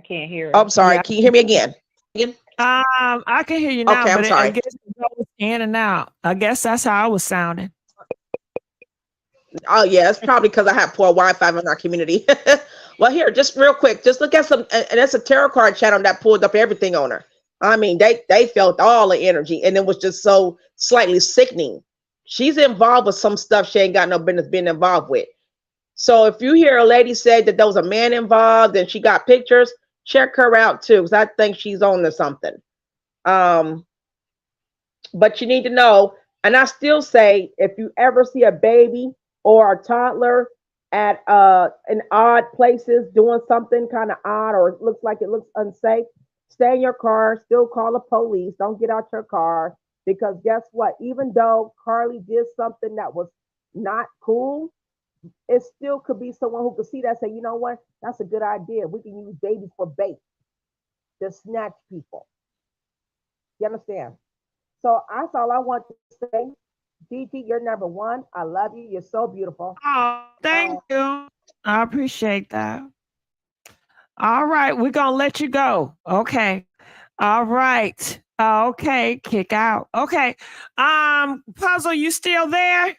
I can't hear. Oh, I'm sorry. Yeah. Can you hear me again? I can hear you now, okay, but sorry. I guess it goes in and out. I guess that's how I was sounding. Oh yeah, it's probably because I have poor Wi-Fi in our community. Well, here, just real quick, just look at some, and that's a tarot card channel that pulled up everything on her. I mean, they felt all the energy, and it was just so slightly sickening. She's involved with some stuff she ain't got no business being involved with. So if you hear a lady say that there was a man involved and she got pictures, check her out too, because I think she's on to something. But you need to know, and I still say, if you ever see a baby or a toddler at in odd places doing something kind of odd, or it looks unsafe, stay in your car, still call the police. Don't get out your car, because guess what? Even though Carlee did something that was not cool, it still could be someone who could see that and say, you know what? That's a good idea. We can use babies for bait to snatch people. You understand? So that's all I want to say. GG, you're number one. I love you. You're so beautiful. Oh, thank you. I appreciate that. All right, we're gonna let you go. Okay. All right. Okay, kick out. Okay. Puzzle, you still there?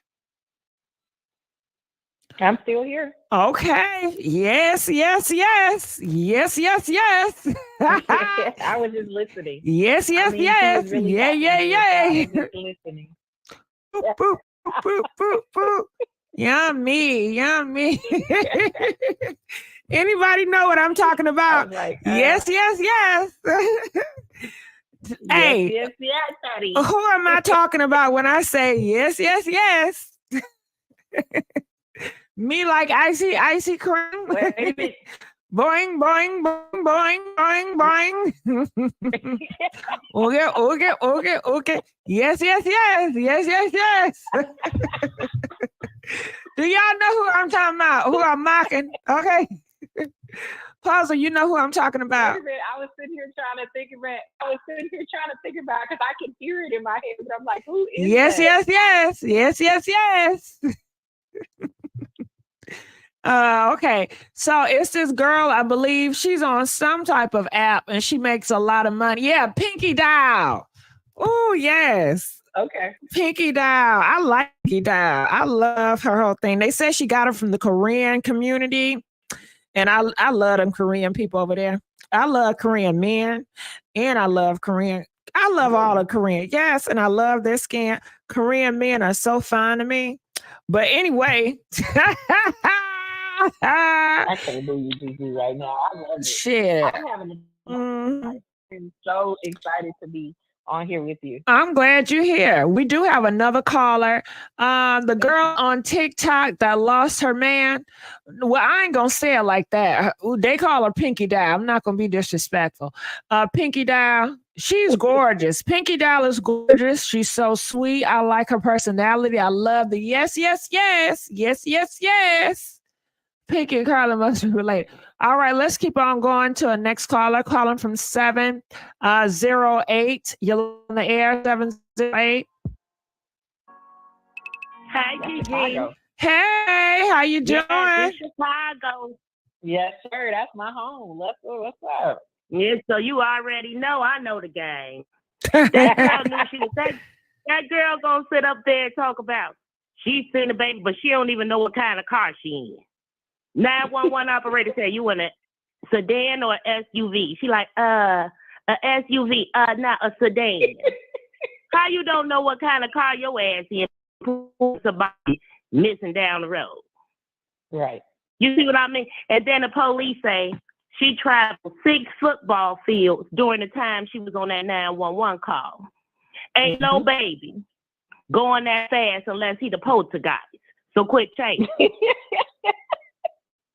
I'm still here. Okay. Yes. I was just listening. Yes. Really Yeah. just listening. Boop, boop, boop, boop, boop. Yummy. Anybody know what I'm talking about? Like, yes. Hey, yes, Daddy. who am I talking about when I say yes? Me like icy cream. Wait a minute. Boing, boing, boing, boing, boing, boing. Okay. Yes. Do y'all know who I'm talking about? Who I'm mocking? Okay. Puzzle, you know who I'm talking about. Wait a minute, I was sitting here trying to think about because I can hear it in my head, but I'm like, who is Yes. Okay. So it's this girl, I believe she's on some type of app and she makes a lot of money. Yeah, Pinky Doll. Oh, yes. Okay. Pinky Doll. I like Pinky Doll. I love her whole thing. They say she got her from the Korean community. And I love them Korean people over there. I love Korean men and I love all the Korean. Yes, and I love their skin. Korean men are so fine to me. But anyway. I can't believe you, GG, right now. I love it. Shit. I'm having I'm so excited to be on here with you. I'm glad you're here. We do have another caller. The girl on TikTok that lost her man. Well, I ain't gonna say it like that. They call her Pinky Doll. I'm not gonna be disrespectful. Pinky Doll, she's gorgeous. Pinky Doll is gorgeous. She's so sweet. I like her personality. I love the yes. Pinky and Carla must be related. All right, let's keep on going to a next caller. Calling from 708. You're on the air, 708. Hi, GG. Hey, how you doing? Yes, Chicago. Yes, sir. That's my home. What's up? Yeah, so you already know. I know the game. That girl knew she was that girl gonna sit up there and talk about she's seen the baby, but she don't even know what kind of car she in. 911 operator said, you in a sedan or SUV? She like, a SUV, not a sedan. How you don't know what kind of car your ass in? Somebody missing down the road. Right. You see what I mean? And then the police say she traveled 6 football fields during the time she was on that 911 call. Ain't no baby going that fast unless he the poltergeist. So quit chasing.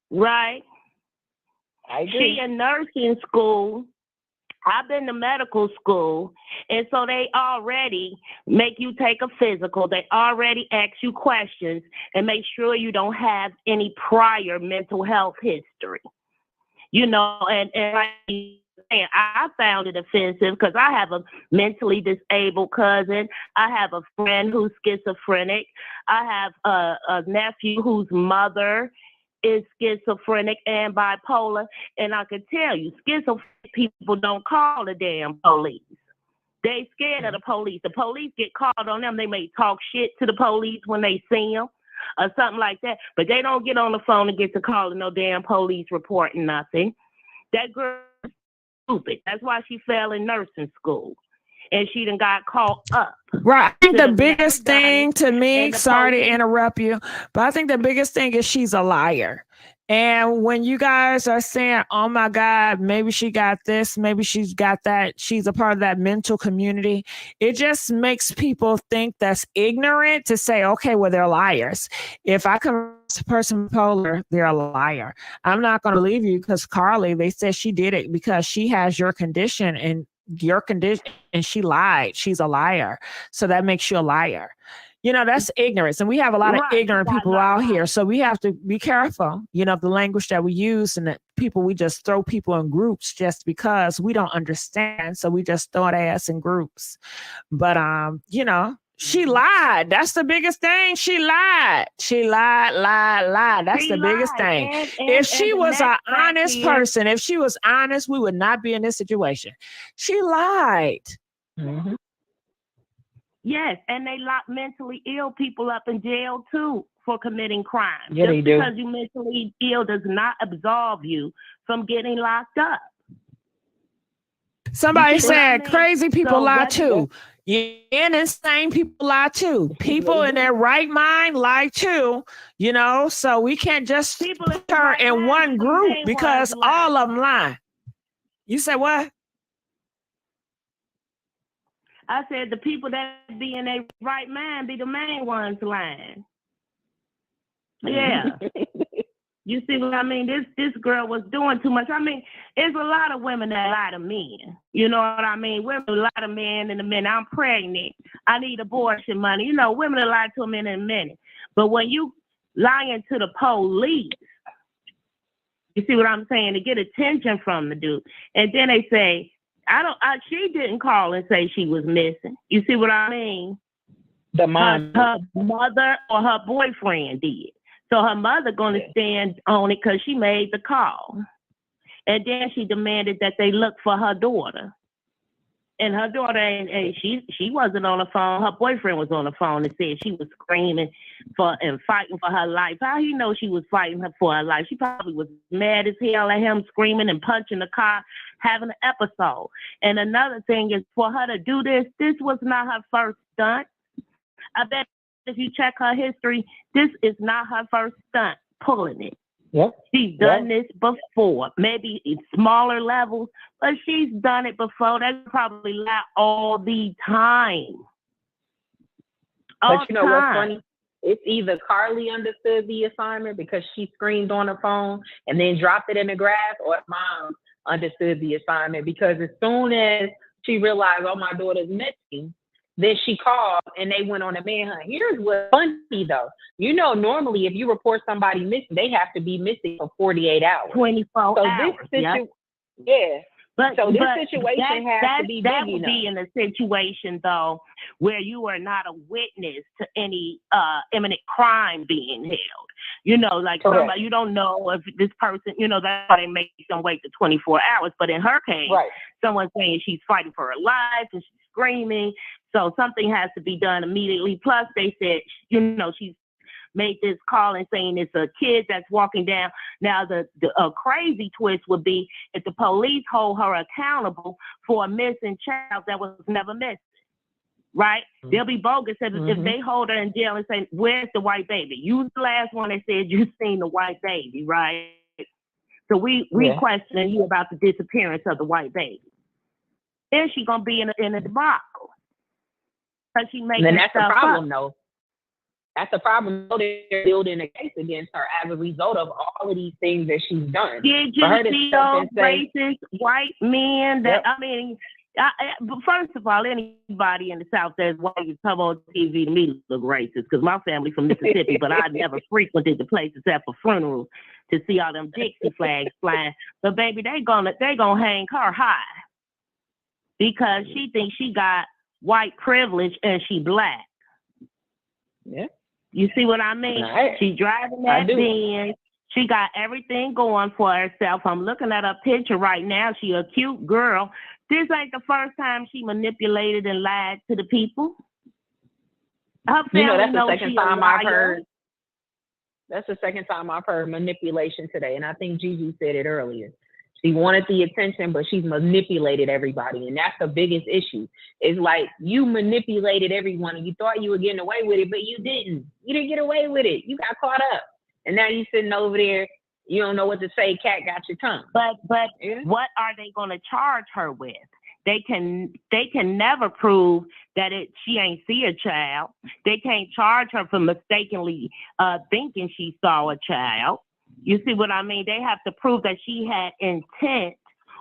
Right? I agree. She in nursing school. I've been to medical school. And so they already make you take a physical. They already ask you questions and make sure you don't have any prior mental health history. You know, and like I found it offensive because I have a mentally disabled cousin. I have a friend who's schizophrenic. I have a nephew whose mother is schizophrenic and bipolar, and I can tell you, schizophrenic people don't call the damn police. They scared of the police. The police get called on them. They may talk shit to the police when they see them or something like that, but they don't get on the phone and get to calling no damn police reporting nothing. That girl is stupid. That's why she fell in nursing school. And she done got caught up. Right. I think the biggest thing to me, sorry to interrupt you, but I think the biggest thing is she's a liar. And when you guys are saying, oh my God, maybe she got this, maybe she's got that, she's a part of that mental community, it just makes people think that's ignorant to say, okay, well, they're liars. If I come across a person bipolar, they're a liar. I'm not going to believe you because Carlee, they said she did it because she has your condition and she lied. She's a liar. So that makes you a liar. You know, that's ignorance. And we have a lot of ignorant people out here. So we have to be careful, you know, of the language that we use and that we just throw people in groups just because we don't understand. So we just throw their ass in groups. But, you know, she lied. That's the biggest thing. She lied. She lied. That's the biggest thing. If she was an honest person, if she was honest, we would not be in this situation. She lied. Mm-hmm. Yes, and they lock mentally ill people up in jail too for committing crimes. Yeah, they do. Because you're mentally ill does not absolve you from getting locked up. Somebody said crazy people lie too. And insane people lie too. People in their right mind lie too. You know, so we can't just put her in one group because all of them lie. You said what? I said the people that be in their right mind be the main ones lying. Yeah. You see what I mean? This girl was doing too much. I mean, there's a lot of women that lie to men. You know what I mean? Women lie to men and the men, I'm pregnant. I need abortion money. You know, women will lie to a man in a minute. But when you lying to the police, you see what I'm saying? To get attention from the dude. And then they say, she didn't call and say she was missing. You see what I mean? The mom. Her mother or her boyfriend did. So her mother going to stand on it because she made the call. And then she demanded that they look for her daughter. And her daughter, and she wasn't on the phone. Her boyfriend was on the phone and said she was screaming and fighting for her life. How he know she was fighting for her life? She probably was mad as hell at him, screaming and punching the car, having an episode. And another thing is, for her to do this was not her first stunt. I bet if you check her history, this is not her first stunt pulling it. Yep. She's done this before, maybe in smaller levels, but she's done it before. They probably lie all the time. But you know what's funny? It's either Carlee understood the assignment because she screamed on the phone and then dropped it in the grass, or mom understood the assignment because as soon as she realized, oh, my daughter's missing, then she called and they went on a manhunt. Here's what's funny though. You know, normally if you report somebody missing, they have to be missing for 48 hours. 24 hours. Yeah. But this situation has to be big that would enough. be in a situation though where you are not a witness to any imminent crime being held. You know, like somebody, you don't know if this person, you know, that's why they make them wait the 24 hours. But in her case, someone's saying she's fighting for her life and she's screaming. So something has to be done immediately. Plus, they said, you know, she's made this call and saying it's a kid that's walking down. Now, the crazy twist would be if the police hold her accountable for a missing child that was never missing, right? Mm-hmm. They'll be bogus if they hold her in jail and say, where's the white baby? You the last one that said you seen the white baby, right? So we questioning you about the disappearance of the white baby. Then she's going to be in a debacle. Because she making and that's the problem, up. though. That's the problem. They're building a case against her as a result of all of these things that she's done. Did you see those racist white men that, I mean, but first of all, anybody in the South that's white who come on TV to me look racist because my family from Mississippi, but I never frequented the place except for funerals to see all them Dixie flags flying. But baby, they gonna hang her high because she thinks she got white privilege and she black. Yeah. You see what I mean? She driving that Benz. She got everything going for herself. I'm looking at her picture right now. She a cute girl. This ain't the first time she manipulated and lied to the people. Her family that's the knows second she time a I've liar. heard. That's the second time I've heard manipulation today, and I think Gigi said it earlier. She wanted the attention, but she's manipulated everybody, and that's the biggest issue. It's like you manipulated everyone, and you thought you were getting away with it, but you didn't. You didn't get away with it. You got caught up, and now you sitting over there. You don't know what to say. Cat got your tongue. But what are they going to charge her with? They can never prove that she ain't see a child. They can't charge her for mistakenly thinking she saw a child. You see what I mean? They have to prove that she had intent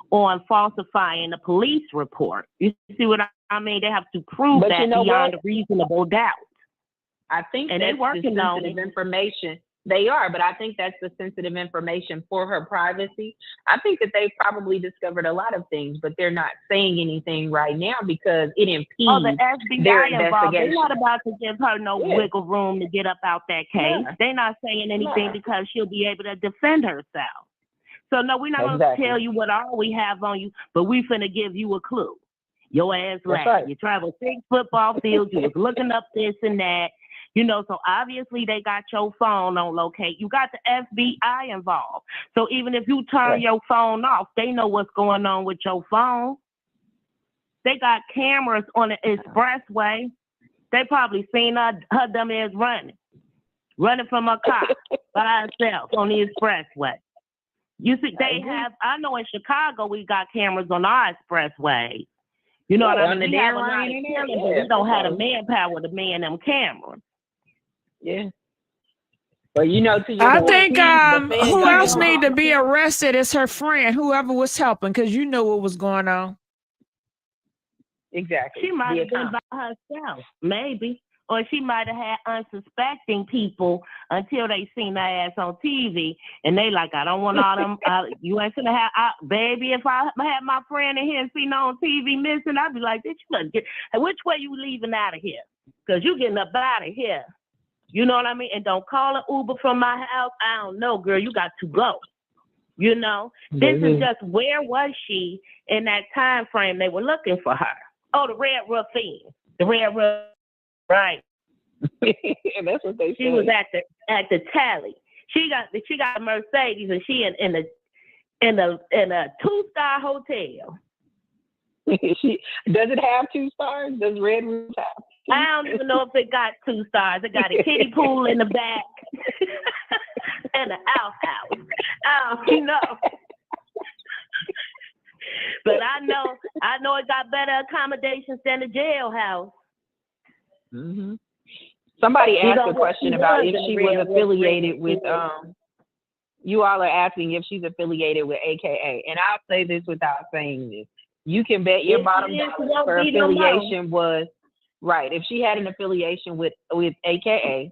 on falsifying a police report. You see what I mean? They have to prove that beyond a reasonable doubt. I think and that's they're working the on sensitive it. information. They are, but I think that's the sensitive information for her privacy. I think that they've probably discovered a lot of things, but they're not saying anything right now because it impedes the their FBI involved. They're investigation. not about to give her no wiggle room to get up out that case. Yeah. They're not saying anything because she'll be able to defend herself. So no, we're not going to tell you what all we have on you, but we finna give you a clue. Your ass lied. Right. You traveled 6 football fields. You was looking up this and that. You know, so obviously they got your phone on locate. You got the FBI involved. So even if you turn your phone off, they know what's going on with your phone. They got cameras on the expressway. They probably seen her dumb ass running from her car by herself on the expressway. You see, I know in Chicago we got cameras on our expressway. You know what I mean? We have a lot of killings, but we don't have the manpower to man them cameras. Yeah. But you know, to your I point, think the feds who got else need to involved. be arrested is her friend, whoever was helping, because you know what was going on. Exactly. She might have been by herself, maybe. Or she might have had unsuspecting people until they seen her ass on TV. And they like, I don't want all them, you ain't gonna have, baby, if I had my friend in here and seen her on TV missing, I'd be like, bitch, you better get, which way you leaving out of here? Because you getting up out of here. You know what I mean? And don't call an Uber from my house. I don't know, girl, you got to go. You know? This is just, where was she in that time frame they were looking for her? Oh, the Red Roof Inn. The Red Roof. Right. That's what they said. She was at the tally. She got a Mercedes and she in a 2-star hotel. Does it have 2 stars? Does Red Roof have? I don't even know if it got 2 stars. It got a kiddie pool in the back and an outhouse. I don't know. But I know it got better accommodations than the jailhouse. Mm-hmm. Somebody asked a question about if she was affiliated with you all are asking if she's affiliated with AKA, and I'll say this without saying this. You can bet your bottom dollar her affiliation was right. If she had an affiliation with AKA,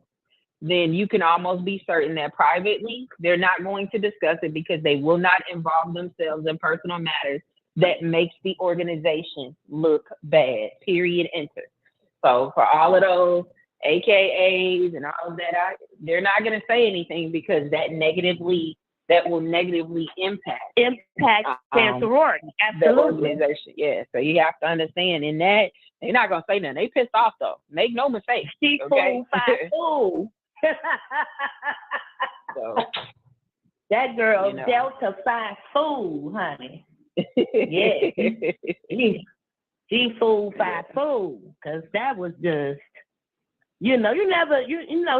then you can almost be certain that privately they're not going to discuss it because they will not involve themselves in personal matters that makes the organization look bad. Period. Enter. So for all of those AKAs and all of that, they're not going to say anything because that will negatively impact their sorority. Absolutely. The organization. Yeah. So you have to understand in that they're not going to say nothing. They pissed off though. Make no mistake. She okay? fool. So, that girl Delta Phi fool, honey. Yeah. She fool Phi fool. Because that was just, you know,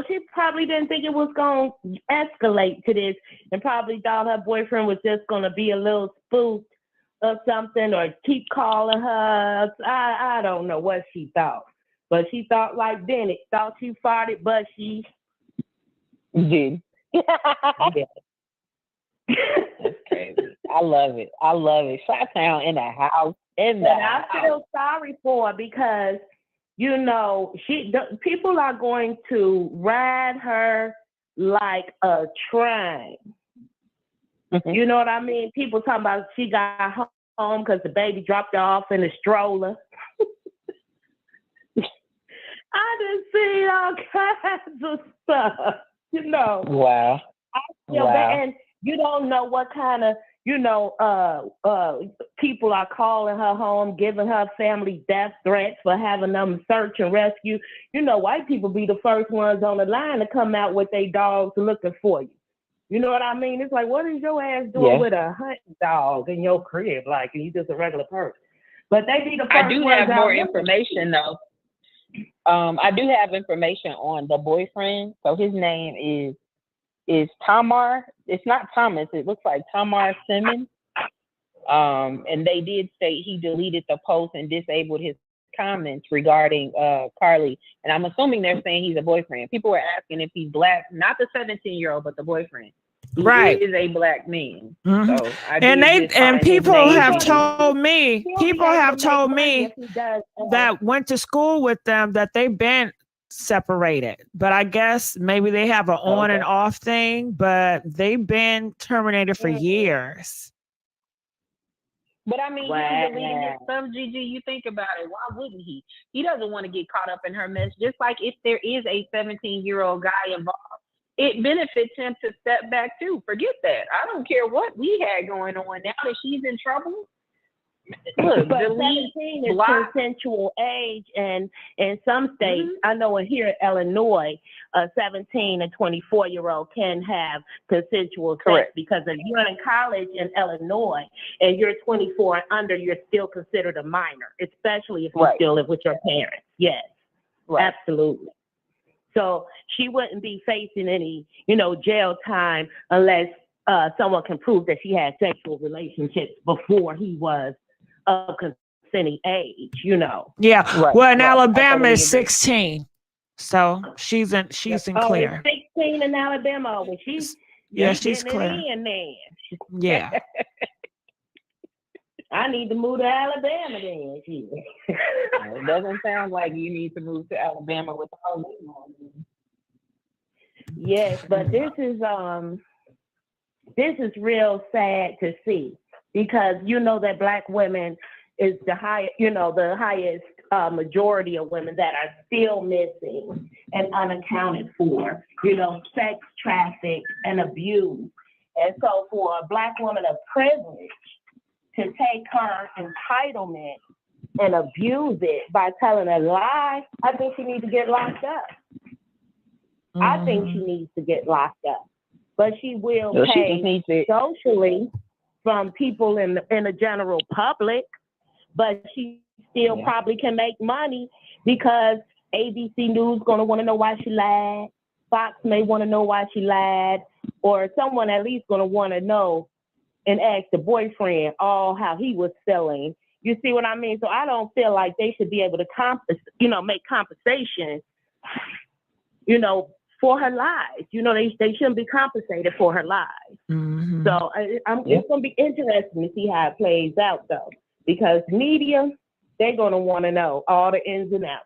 she probably didn't think it was going to escalate to this and probably thought her boyfriend was just going to be a little spooked or something or keep calling her. I don't know what she thought. But she thought like Bennett, thought she farted, but she did. Yeah. That's crazy. I love it. Shot-town in the house. I feel sorry for her because, you know, people are going to ride her like a train. You know what I mean? People talking about she got home because the baby dropped her off in a stroller. I just see all kinds of stuff, you know. Wow. I feel bad, and you don't know what kind of, you know, people are calling her home, giving her family death threats for having them search and rescue. You know, white people be the first ones on the line to come out with their dogs looking for you. You know what I mean? It's like, what is your ass doing with a hunting dog in your crib? Like, and you just a regular person. But they be the first I do ones have out more looking. information though. I do have information on the boyfriend. So his name is Tamar. It's not Thomas. It looks like Tamar Simmons. And they did say he deleted the post and disabled his comments regarding Carlee. And I'm assuming they're saying he's a boyfriend. People were asking if he's black, not the 17-year-old, but the boyfriend. He is a black man. Mm-hmm. So people have told me that went to school with them that they've been separated, but I guess maybe they have an on and off thing, but they've been terminated for years. But I mean, he's deleting his stuff, Gigi. You think about it. Why wouldn't he? He doesn't want to get caught up in her mess. Just like if there is a 17-year-old guy involved, it benefits him to step back too. Forget that. I don't care what we had going on. Now that she's in trouble, look, but 17 is consensual age, and in some states, I know here in Illinois, a 17 and 24-year-old can have consensual sex because if you're in college in Illinois and you're 24 and under, you're still considered a minor, especially if you still live with your parents. Yes, absolutely. So she wouldn't be facing any, you know, jail time unless someone can prove that she had sexual relationships before he was of consenting age, you know. Yeah. Well, in Alabama it's 16. So she's in clear. It's 16 in Alabama. When she's she's getting clear. it in then. Yeah. I need to move to Alabama then. It doesn't sound like you need to move to Alabama with the whole name. Yes, but this is real sad to see, because you know that Black women is the highest majority of women that are still missing and unaccounted for, sex trafficked and abused. And so for a Black woman of privilege to take her entitlement and abuse it by telling a lie, I think she needs to get locked up. I think she needs to get locked up. But she will pay socially from people in the general public, but she still probably can make money because ABC News going to want to know why she lied. Fox may want to know why she lied, or someone at least going to want to know and ask the boyfriend how he was feeling. You see what I mean? So I don't feel like they should be able to make compensation, for her lies. They shouldn't be compensated for her lies. Mm-hmm. So it's going to be interesting to see how it plays out, though, because media, they're going to want to know all the ins and outs.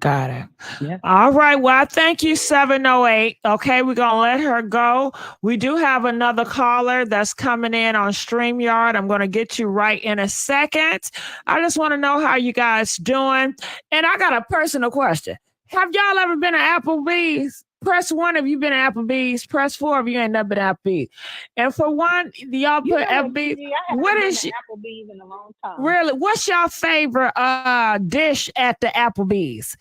Got it. Yeah. All right. Well, I thank you, 708. Okay, we're going to let her go. We do have another caller that's coming in on StreamYard. I'm going to get you right in a second. I just want to know how you guys doing. And I got a personal question. Have y'all ever been to Applebee's? Press 1 if you've been to Applebee's. Press 4 if you ain't never been to Applebee's. And for one, y'all put Applebee's. What is Applebee's in a long time? Really? What's your favorite dish at the Applebee's?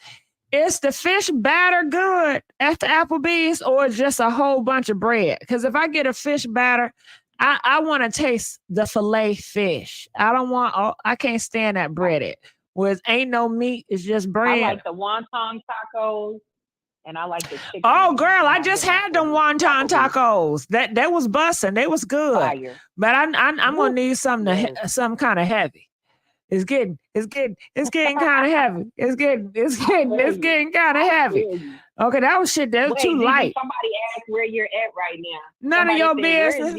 Is the fish batter good at the Applebee's, or is just a whole bunch of bread? Because if I get a fish batter, I want to taste the filet fish. I can't stand that breaded. Where ain't no meat, it's just bread. I like the wonton tacos. And I like the chicken. Oh, girl, I just had them wonton tacos. That was busting. They was good. Fire. But I'm gonna need some kind of heavy. It's getting kind of heavy. It's getting kind of heavy. Okay, that was shit. That was too light. Somebody asked where you're at right now. None of your business.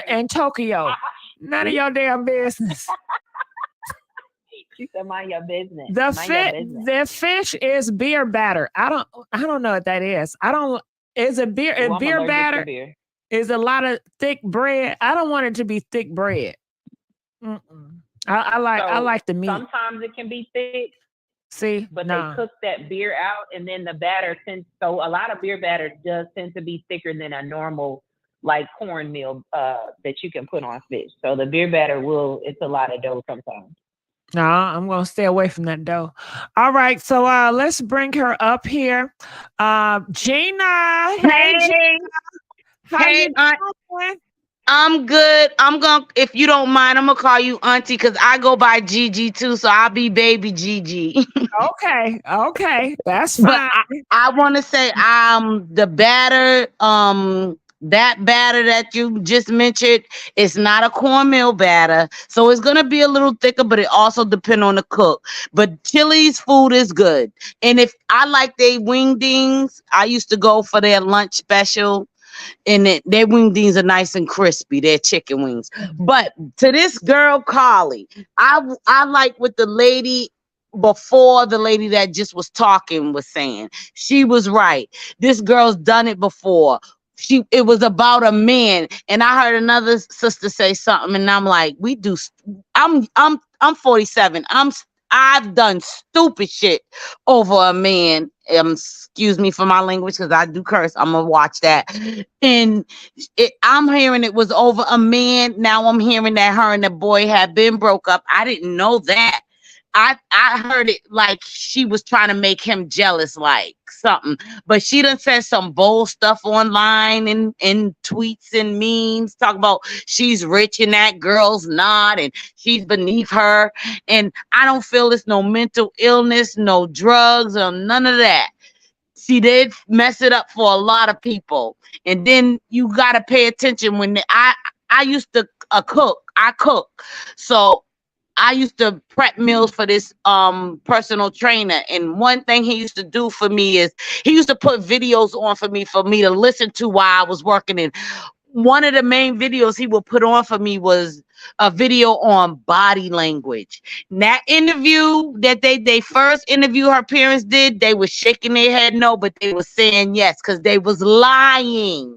In Tokyo. None of your damn business. She said, "Mind your business." The fish is beer batter. I don't know what that is. Is a beer beer batter? Beer. Is a lot of thick bread. I don't want it to be thick bread. I like the meat. Sometimes it can be thick. See, but they cook that beer out, and then the batter so a lot of beer batter does tend to be thicker than a normal like cornmeal that you can put on fish. So the beer batter it's a lot of dough sometimes. No, I'm going to stay away from that dough. All right. So let's bring her up here. Gina. Hey, Gina. How you doing? I'm good. If you don't mind, I'm going to call you auntie because I go by Gigi too. So I'll be baby Gigi. Okay. That's fine. But I want to say the batter, that batter that you just mentioned is not a cornmeal batter. So it's going to be a little thicker, but it also depends on the cook. But Chili's food is good. And if I like their wingdings, I used to go for their lunch special. And their wingdings are nice and crispy. They're chicken wings. But to this girl, Carlee, I like what the lady before the lady that just was talking was saying. She was right. This girl's done it before. It was about a man, and I heard another sister say something, and I'm like, I'm 47. I've done stupid shit over a man. Excuse me for my language, because I do curse. I'm gonna watch that. And I'm hearing it was over a man. Now I'm hearing that her and the boy had been broke up. I didn't know that. I heard it like she was trying to make him jealous, like something. But she done said some bold stuff online and tweets and memes, talk about she's rich and that girl's not, and she's beneath her. And I don't feel it's no mental illness, no drugs, or none of that. She did mess it up for a lot of people. And then you got to pay attention when I used to cook. I cook. So I used to prep meals for this personal trainer, and one thing he used to do for me is he used to put videos on for me to listen to while I was working. And one of the main videos he would put on for me was a video on body language. And that interview that they first interview her parents did, they were shaking their head no, but they were saying yes because they was lying.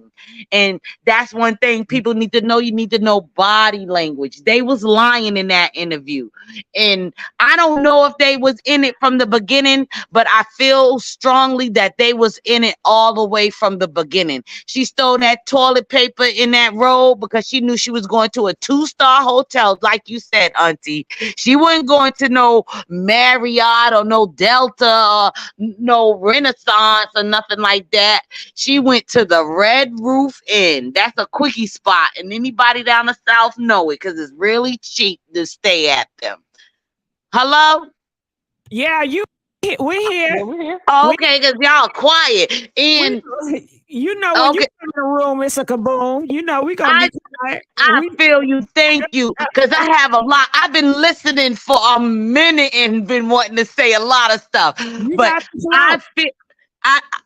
And that's one thing people need to know. You need to know body language. They was lying in that interview. And I don't know if they was in it from the beginning, but I feel strongly that they was in it all the way from the beginning. She stole that toilet paper in that robe because she knew she was going to a 2-star hotel. Like you said, Auntie, she wasn't going to no Marriott or no Delta or no Renaissance or nothing like that. She went to the Red Roof Inn. That's a quickie spot, and anybody down the South know it because it's really cheap to stay at them. Hello? Yeah, we're here. Yeah, we're here. Oh, okay, because y'all quiet. And you know when you come in the room, it's a kaboom. You know we gonna be quiet. I feel you. Thank you. Because I have a lot. I've been listening for a minute and been wanting to say a lot of stuff. But I feel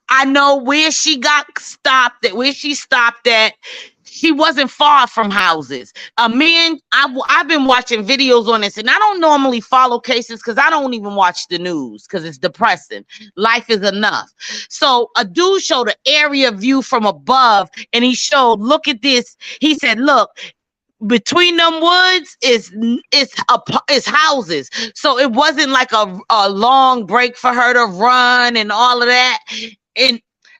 I know where she got stopped at, where she stopped at. She wasn't far from houses. A man, I've been watching videos on this, and I don't normally follow cases because I don't even watch the news because it's depressing. Life is enough. So a dude showed an area view from above, and he showed, look at this. He said, look, between them woods is houses. So it wasn't like a long break for her to run and all of that. And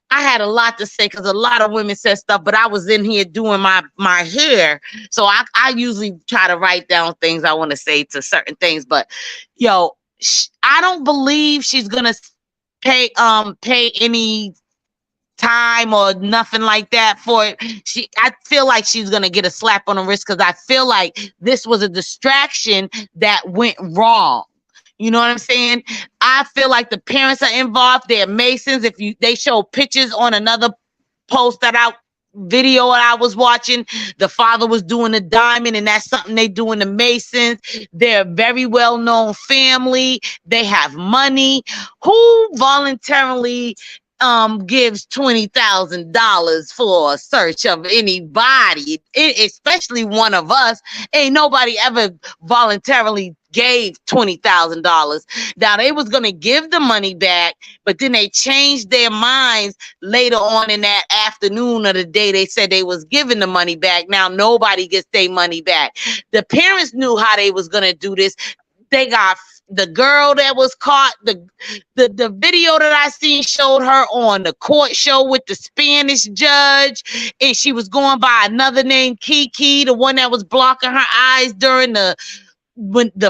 I had a lot to say because a lot of women said stuff, but I was in here doing my hair. So I usually try to write down things I want to say to certain things. But yo, I don't believe she's gonna pay any time or nothing like that for it. I feel like she's gonna get a slap on the wrist because I feel like this was a distraction that went wrong. You know what I'm saying? I feel like the parents are involved. They're Masons. They show pictures on another post video that I was watching. The father was doing a diamond, and that's something they do in the Masons. They're a very well-known family. They have money. Who voluntarily gives $20,000 for a search of anybody, especially one of us? Ain't nobody ever voluntarily gave $20,000. Now they was gonna give the money back, but then they changed their minds later on in that afternoon of the day. They said they was giving the money back. Now nobody gets their money back. The parents knew how they was gonna do this. They got the girl that was caught. The video that I seen showed her on the court show with the Spanish judge, and she was going by another name, Kiki, the one that was blocking her eyes during the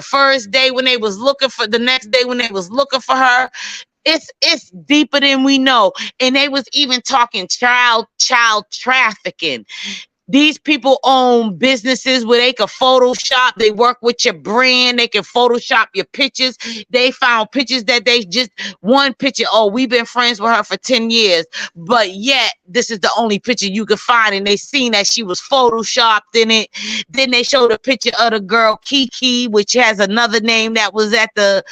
first day when they was looking for the next day when they was looking for her. It's deeper than we know. And they was even talking child trafficking. These people own businesses where they can Photoshop. They work with your brand. They can Photoshop your pictures. They found pictures that they just, one picture, oh, we've been friends with her for 10 years, but yet this is the only picture you could find. And they seen that she was Photoshopped in it. Then they showed a picture of the girl Kiki, which has another name that was at the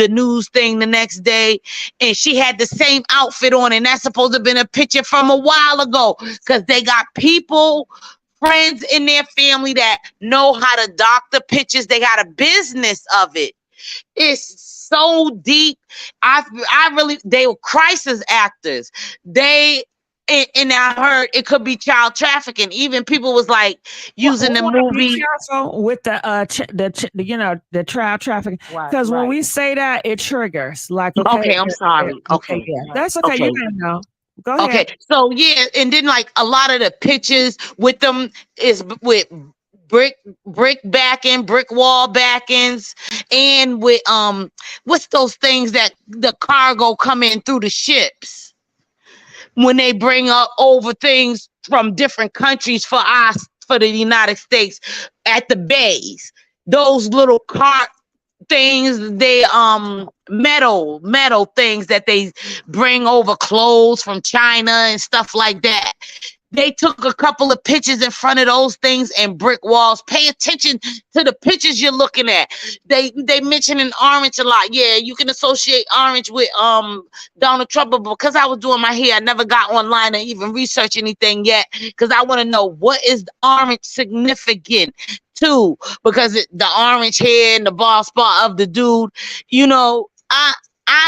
news thing the next day, and she had the same outfit on, and that's supposed to have been a picture from a while ago because they got people, friends in their family that know how to doctor pictures. They got a business of it. It's so deep. They were crisis actors. And I heard it could be child trafficking. Even people was like using the movie with the child trafficking, because when we say that, it triggers. Like, okay, I'm sorry. Okay, yeah, that's okay. Okay. You gotta know. Go ahead. Okay, so yeah, and then like a lot of the pictures with them is with brick wall backings, and with what's those things that the cargo come in through the ships when they bring up over things from different countries for the United States at the bays. Those little cart things, they metal things that they bring over, clothes from China and stuff like that. They took a couple of pictures in front of those things and brick walls. Pay attention to the pictures you're looking at. They mentioning orange a lot. Yeah, you can associate orange with Donald Trump, but because I was doing my hair, I never got online and even research anything yet, because I want to know what is orange significant to, because the orange hair and the bald spot of the dude, you know, I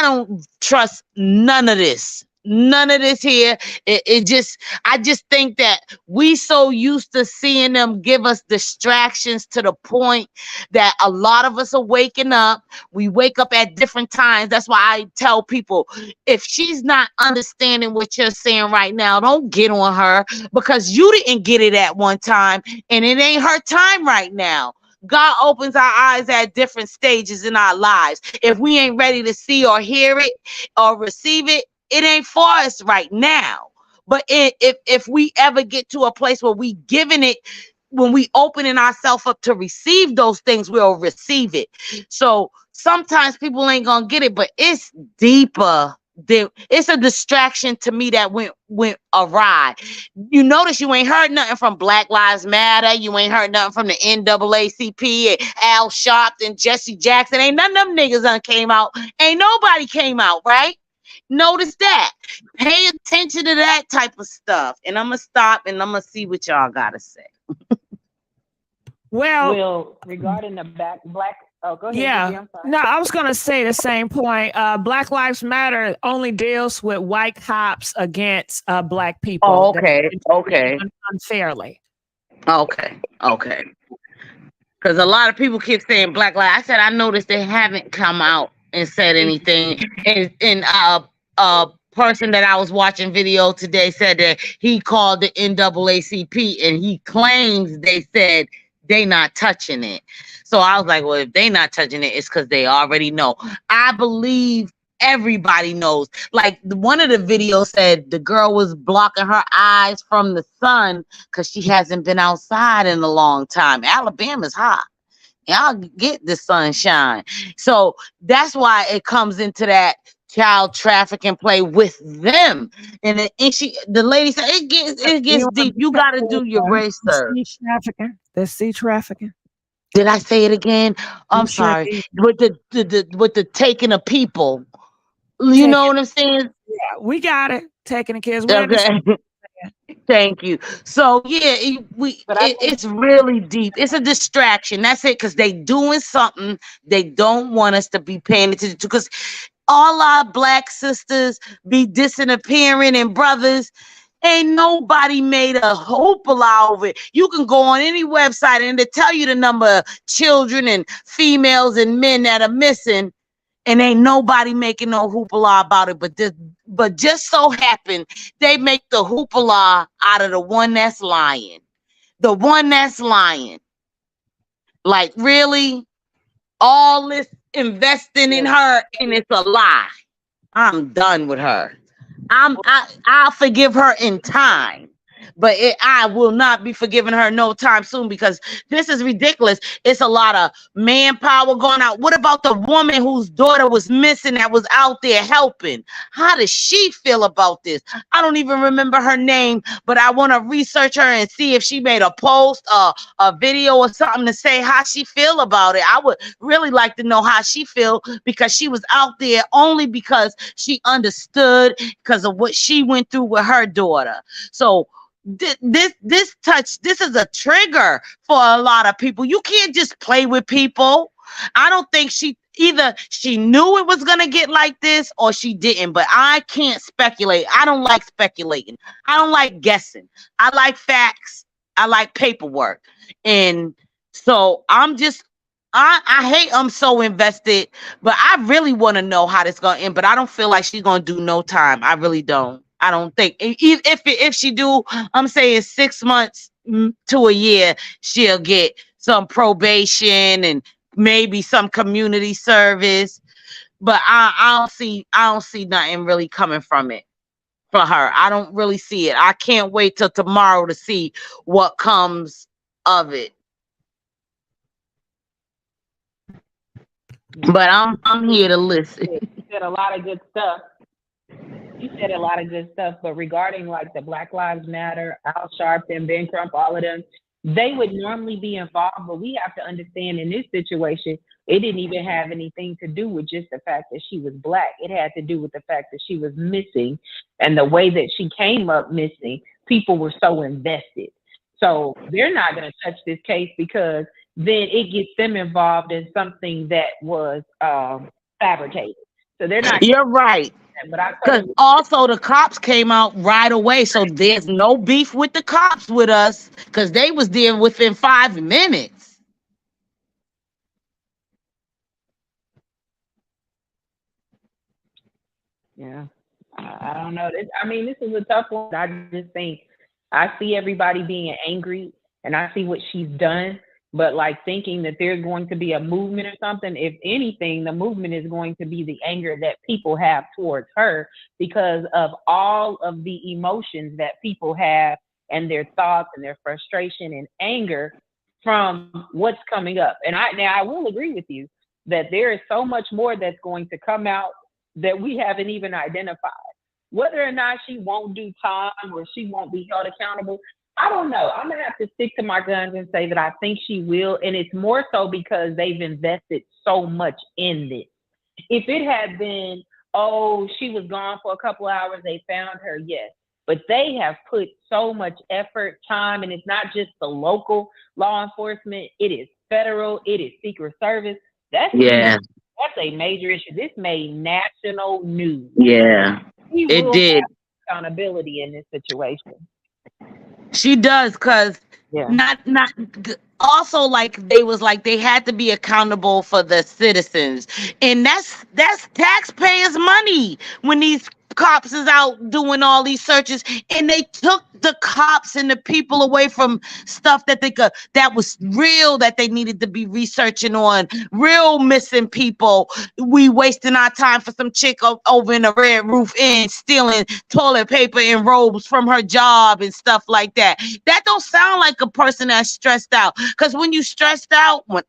don't trust none of this. None of this here. I just think that we so used to seeing them give us distractions to the point that a lot of us are waking up. We wake up at different times. That's why I tell people, if she's not understanding what you're saying right now, don't get on her, because you didn't get it at one time and it ain't her time right now. God opens our eyes at different stages in our lives. If we ain't ready to see or hear it or receive it, it ain't for us right now. But if we ever get to a place where we giving it, when we opening ourselves up to receive those things, we'll receive it. So sometimes people ain't gonna get it, but it's deeper. It's a distraction to me that went awry. You notice you ain't heard nothing from Black Lives Matter. You ain't heard nothing from the NAACP and Al Sharpton, Jesse Jackson. Ain't none of them niggas done came out. Ain't nobody came out, right? Notice that. Pay attention to that type of stuff. And I'm going to stop and I'm going to see what y'all got to say. Well, regarding the black, oh, go ahead. Yeah. Gigi, I'm sorry. No, I was going to say the same point. Black Lives Matter only deals with white cops against black people. Oh, okay. Okay. Unfairly. Okay. Okay. Because a lot of people keep saying Black Lives. I said, I noticed they haven't come out and said anything. And a person that I was watching video today said that he called the NAACP and he claims they said they not touching it. So I was like, well, if they not touching it, it's because they already know. I believe everybody knows. Like one of the videos said the girl was blocking her eyes from the sun because she hasn't been outside in a long time. Alabama's hot. Y'all get the sunshine. So that's why it comes into that child trafficking play with them. And the lady said it gets deep. You got to do your research. The sea trafficking. Did I say it again? I'm sorry. With the taking of people. You know what I'm saying? Yeah, we got it. Taking the kids. Okay. Thank you. So yeah, it's really deep. It's a distraction. That's it, because they doing something they don't want us to be paying attention to. Because all our black sisters be disappearing and brothers. Ain't nobody made a hoopla over it. You can go on any website and they tell you the number of children and females and men that are missing. And ain't nobody making no hoopla about it, but just so happen they make the hoopla out of the one that's lying. The one that's lying. Like, really? All this investing in her and it's a lie. I'm done with her. I'll forgive her in time. But I will not be forgiving her no time soon, because this is ridiculous. It's a lot of manpower going out. What about the woman whose daughter was missing that was out there helping? How does she feel about this? I don't even remember her name, but I want to research her and see if she made a post, a video or something to say how she feel about it. I would really like to know how she feel, because she was out there only because she understood because of what she went through with her daughter. So this is a trigger for a lot of people. You can't just play with people. I don't think she knew it was gonna get like this or she didn't, but I can't speculate. I don't like speculating. I don't like guessing. I like facts. I like paperwork. And so I hate I'm so invested, but I really want to know how this gonna end, but I don't feel like she's gonna do no time. I really don't. I don't think if she do, I'm saying 6 months to a year, she'll get some probation and maybe some community service. But I don't see nothing really coming from it for her. I don't really see it. I can't wait till tomorrow to see what comes of it. But I'm here to listen. You said a lot of good stuff. you said a lot of good stuff, but regarding like the Black Lives Matter, Al Sharpton, Ben Crump, all of them, they would normally be involved, but we have to understand in this situation, it didn't even have anything to do with just the fact that she was Black. It had to do with the fact that she was missing, and the way that she came up missing, people were so invested. So they're not going to touch this case because then it gets them involved in something that was fabricated. So they're not. You're right. Because also the cops came out right away, so there's no beef with the cops with us because they was there within 5 minutes. Yeah, I don't know. I mean, this is a tough one. I just think I see everybody being angry, and I see what she's done. But like thinking that there's going to be a movement or something, if anything, the movement is going to be the anger that people have towards her because of all of the emotions that people have and their thoughts and their frustration and anger from what's coming up. And I will agree with you that there is so much more that's going to come out that we haven't even identified. Whether or not she won't do time or she won't be held accountable, I don't know. I'm going to have to stick to my guns and say that I think she will. And it's more so because they've invested so much in this. If it had been, oh, she was gone for a couple hours, they found her, yes. But they have put so much effort, time, and it's not just the local law enforcement. It is federal. It is Secret Service. That's a major issue. This made national news. Yeah, it did. Accountability in this situation. She does, cause not also like they had to be accountable for the citizens, and that's taxpayers' money when these cops is out doing all these searches, and they took the cops and the people away from stuff that that was real, that they needed to be researching on real missing people. We wasting our time for some chick over in a Red Roof Inn stealing toilet paper and robes from her job and stuff like that. That don't sound like a person that's stressed out, because when you stressed out, when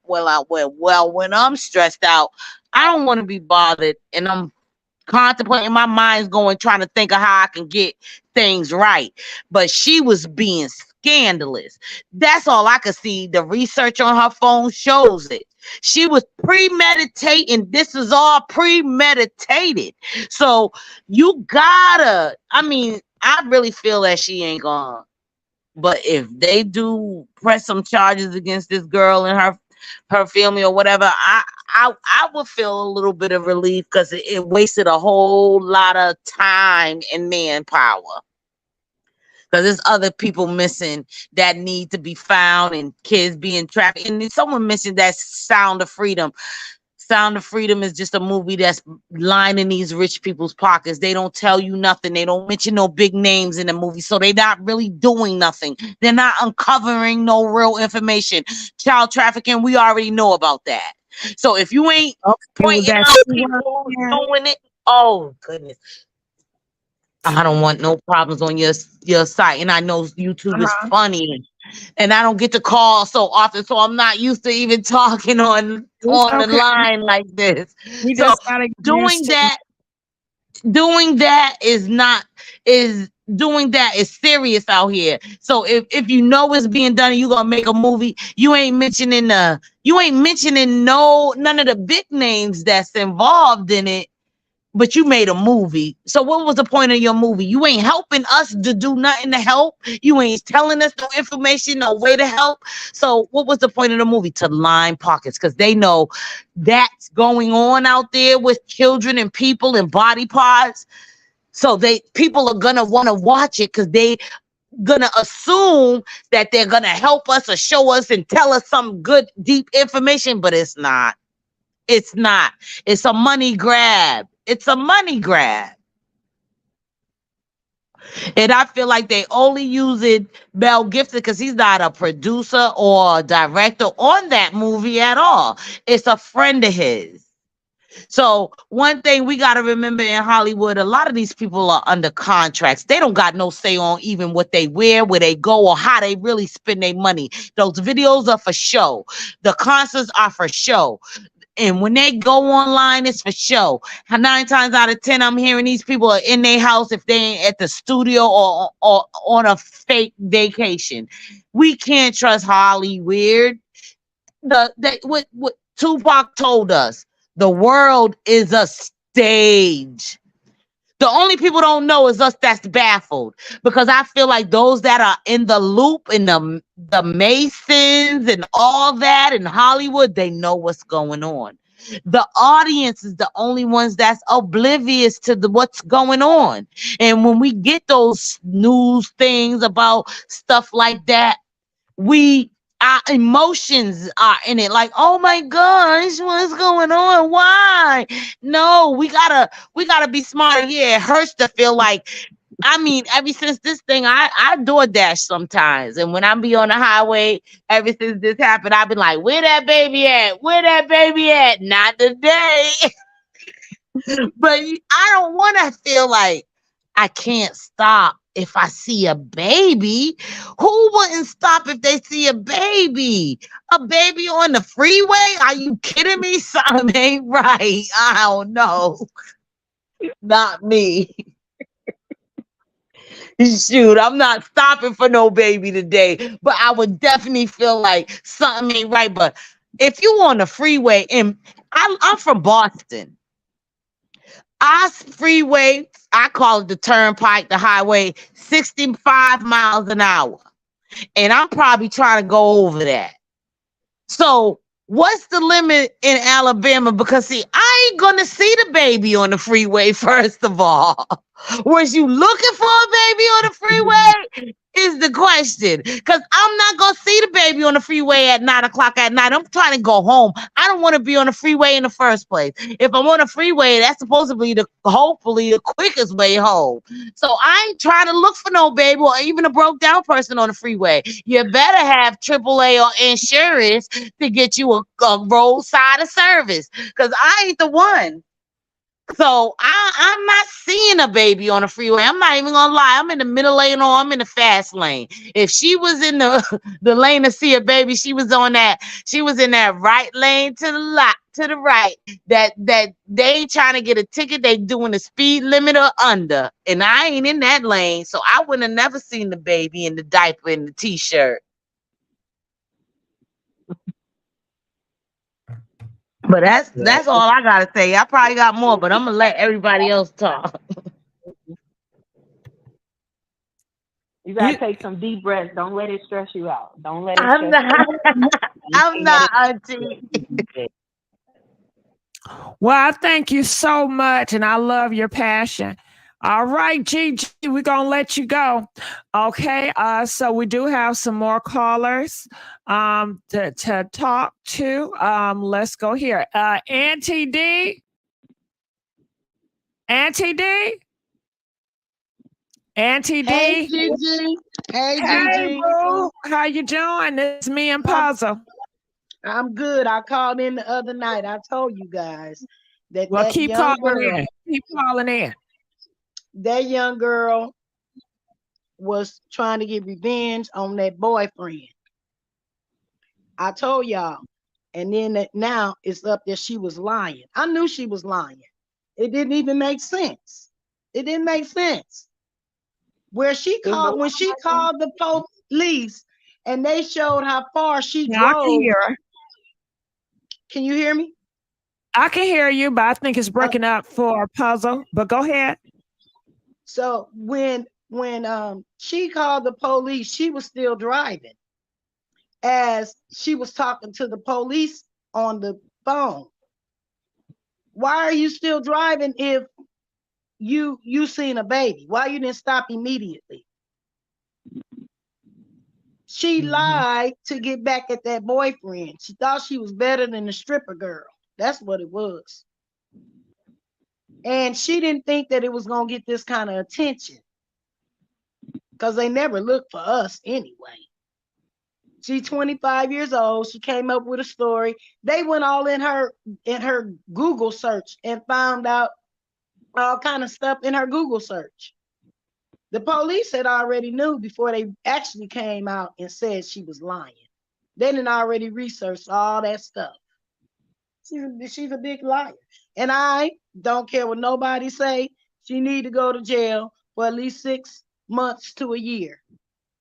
I'm stressed out, I don't want to be bothered, and I'm contemplating, my mind's going, trying to think of how I can get things right. But she was being scandalous. That's all I could see. The research on her phone shows it. She was premeditating. This is all premeditated. So you gotta, I really feel that she ain't gone. But if they do press some charges against this girl and her family or whatever, I would feel a little bit of relief, because it wasted a whole lot of time and manpower. Because there's other people missing that need to be found, and kids being trafficked. And someone mentioned that Sound of Freedom. Sound of Freedom is just a movie that's lining these rich people's pockets. They don't tell you nothing. They don't mention no big names in the movie. So they're not really doing nothing. They're not uncovering no real information. Child trafficking, we already know about that. So if you ain't pointing out people doing it, oh goodness, I don't want no problems on your site. And I know YouTube is funny, and I don't get to call so often, so I'm not used to even talking on the line like this. So doing that is serious out here. So if you know it's being done and you're gonna make a movie, you ain't mentioning none of the big names that's involved in it, but you made a movie. So what was the point of your movie? You ain't helping us to do nothing to help. You ain't telling us no information, no way to help. So what was the point of the movie? To line pockets, because they know that's going on out there with children and people and body parts. So people are gonna want to watch it, because they gonna assume that they're gonna help us or show us and tell us some good deep information, but it's not. It's not. It's a money grab. It's a money grab. And I feel like they only using Mel Gibson because he's not a producer or a director on that movie at all. It's a friend of his. So one thing we got to remember in Hollywood, a lot of these people are under contracts. They don't got no say on even what they wear, where they go, or how they really spend their money. Those videos are for show. The concerts are for show. And when they go online, it's for show. 9 times out of 10, I'm hearing these people are in their house if they ain't at the studio or on a fake vacation. We can't trust Hollywood. What Tupac told us, the world is a stage. The only people don't know is us that's baffled, because I feel like those that are in the loop and the Masons and all that in Hollywood, they know what's going on. The audience is the only ones that's oblivious to what's going on. And when we get those news things about stuff like that, our emotions are in it, like, oh my gosh, what's going on? Why? No, we gotta be smart. Yeah, it hurts to feel like, I mean, ever since this thing, I DoorDash sometimes, and when I be on the highway, ever since this happened, I've been like, where that baby at? Where that baby at? Not today. But I don't want to feel like I can't stop if I see a baby. Who wouldn't stop if they see a baby? A baby on the freeway? Are you kidding me? Something ain't right. I don't know. Not me. Shoot, I'm not stopping for no baby today, but I would definitely feel like something ain't right. But if you on the freeway, and I'm from Boston, our freeway, I call it the turnpike, the highway, 65 miles an hour. And I'm probably trying to go over that. So what's the limit in Alabama? Because see, I ain't gonna see the baby on the freeway, first of all. Was you looking for a baby on the freeway? Is the question. Because I'm not gonna see the baby on the freeway at 9 o'clock at night. I'm trying to go home. I don't want to be on the freeway in the first place. If I'm on a freeway, that's supposedly hopefully the quickest way home. So I ain't trying to look for no baby or even a broke down person on the freeway. You better have AAA or insurance to get you a roadside of service, because I ain't the one. So I'm not seeing a baby on the freeway. I'm not even gonna lie. I'm in the middle lane or I'm in the fast lane. If she was in the lane to see a baby, she was in that right lane to the right. That they ain't trying to get a ticket. They doing the speed limit or under. And I ain't in that lane. So I wouldn't have never seen the baby in the diaper and the t-shirt. But that's all I gotta say. I probably got more, but I'm gonna let everybody else talk. You gotta take some deep breaths. Don't let it stress you out. Don't let it I'm stress not. you out. I'm not, Auntie. Well, I thank you so much, and I love your passion. All right, Gigi, we're gonna let you go. Okay, so we do have some more callers to talk to. Let's go here. Auntie D. Auntie D. Auntie D. Hey, Gigi. Hey, Gigi. Boo. How you doing? It's me and Puzzle. I'm good. I called in the other night. I told you guys that keep young calling girl, in. Keep calling in. That young girl was trying to get revenge on that boyfriend. I told y'all. And then now it's up there. She was lying. I knew she was lying. It didn't even make sense. It didn't make sense. When she called the police and they showed how far she drove. I can hear her. Can you hear me? I can hear you, but I think it's breaking up for Puzzle. But go ahead. So when she called the police, she was still driving as she was talking to the police on the phone. Why are you still driving if you seen a baby? Why you didn't stop immediately? She lied to get back at that boyfriend. She thought she was better than the stripper girl. That's what it was. And she didn't think that it was going to get this kind of attention, because they never looked for us anyway. She's 25 years old. She came up with a story. They went all in her Google search and found out all kind of stuff in her Google search. The police had already knew before they actually came out and said she was lying. They didn't already research all that stuff. She's a big liar. And I don't care what nobody say. She need to go to jail for at least 6 months to a year.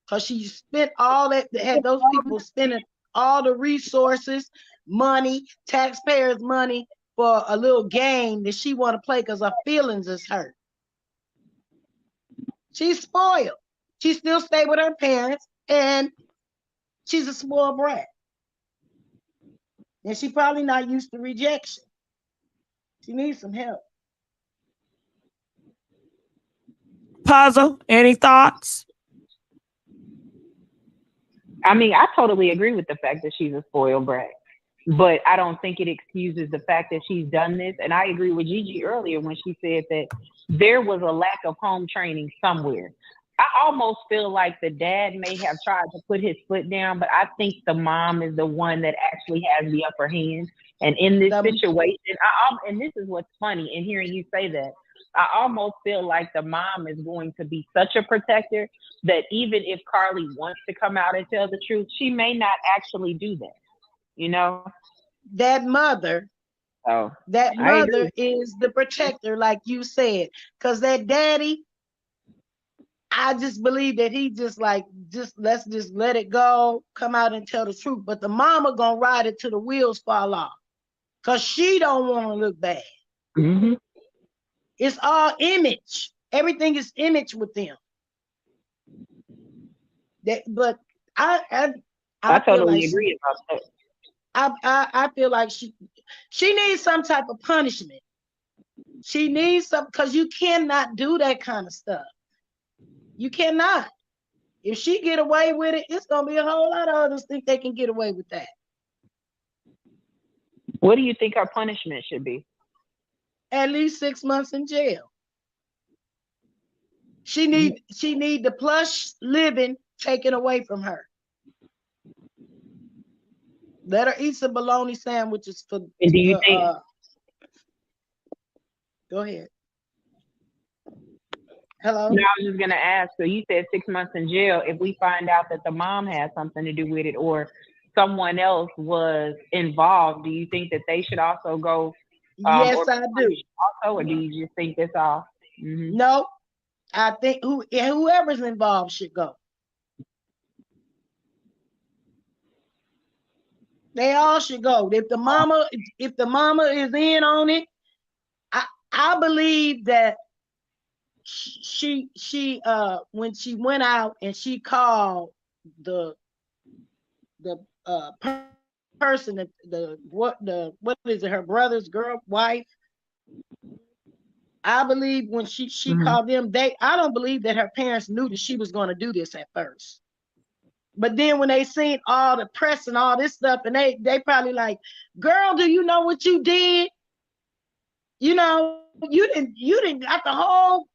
Because she spent all that, had those people spending all the resources, money, taxpayers' money for a little game that she want to play because her feelings is hurt. She's spoiled. She still stay with her parents, and she's a spoiled brat. And she probably not used to rejection. She needs some help. Puzzle, any thoughts? I mean, I totally agree with the fact that she's a spoiled brat, but I don't think it excuses the fact that she's done this. And I agree with Gigi earlier when she said that there was a lack of home training somewhere. I almost feel like the dad may have tried to put his foot down, but I think the mom is the one that actually has the upper hand. And in this situation, and this is what's funny in hearing you say that, I almost feel like the mom is going to be such a protector that even if Carlee wants to come out and tell the truth, she may not actually do that. You know? That mother is the protector, like you said. Because that daddy, I just believe that he let's just let it go, come out and tell the truth. But the mama gonna ride it till the wheels fall off. Because she don't want to look bad. Mm-hmm. It's all image. Everything is image with them. But I totally agree about that. I feel like she needs some type of punishment. She needs some, because you cannot do that kind of stuff. You cannot. If she get away with it, it's gonna be a whole lot of others think they can get away with that. What do you think her punishment should be? At least 6 months in jail. She need the plush living taken away from her. Let her eat some bologna sandwiches for. And do you think? Go ahead. Hello. No, I was just gonna ask. So you said 6 months in jail. If we find out that the mom had something to do with it, or someone else was involved, do you think that they should also go? Yes, I do. Also, or do you just think that's all? Mm-hmm. No, I think whoever's involved should go. They all should go. If the mama is in on it, I believe that she when she went out and she called the person, what is it, her brother's wife. I believe when she called them, I don't believe that her parents knew that she was going to do this at first. But then when they seen all the press and all this stuff, and they probably like, girl, do you know what you did? You know, you didn't got the whole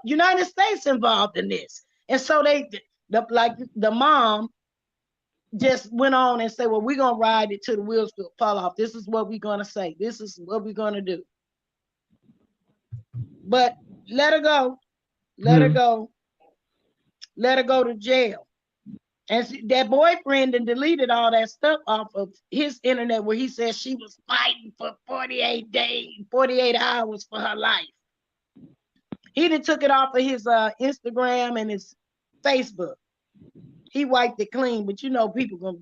United States involved in this. And so the mom just went on and said, well, we're going to ride it till the wheels fall off. This is what we're going to say. This is what we're going to do. But let her go. Let her go. Let her go to jail. And that boyfriend and deleted all that stuff off of his internet where he said she was fighting for 48 hours for her life. He done took it off of his Instagram and his Facebook. He wiped it clean, but you know, people,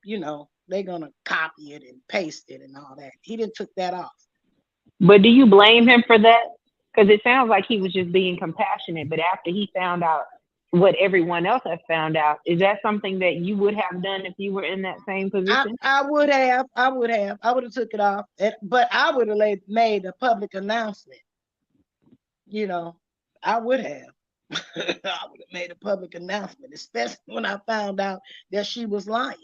you know, they're gonna copy it and paste it and all that. He didn't took that off. But do you blame him for that? Because it sounds like he was just being compassionate. But after he found out what everyone else has found out, is that something that you would have done if you were in that same position? I would have took it off, but I would have made a public announcement. You know, I would have. I would have made a public announcement, especially when I found out that she was lying.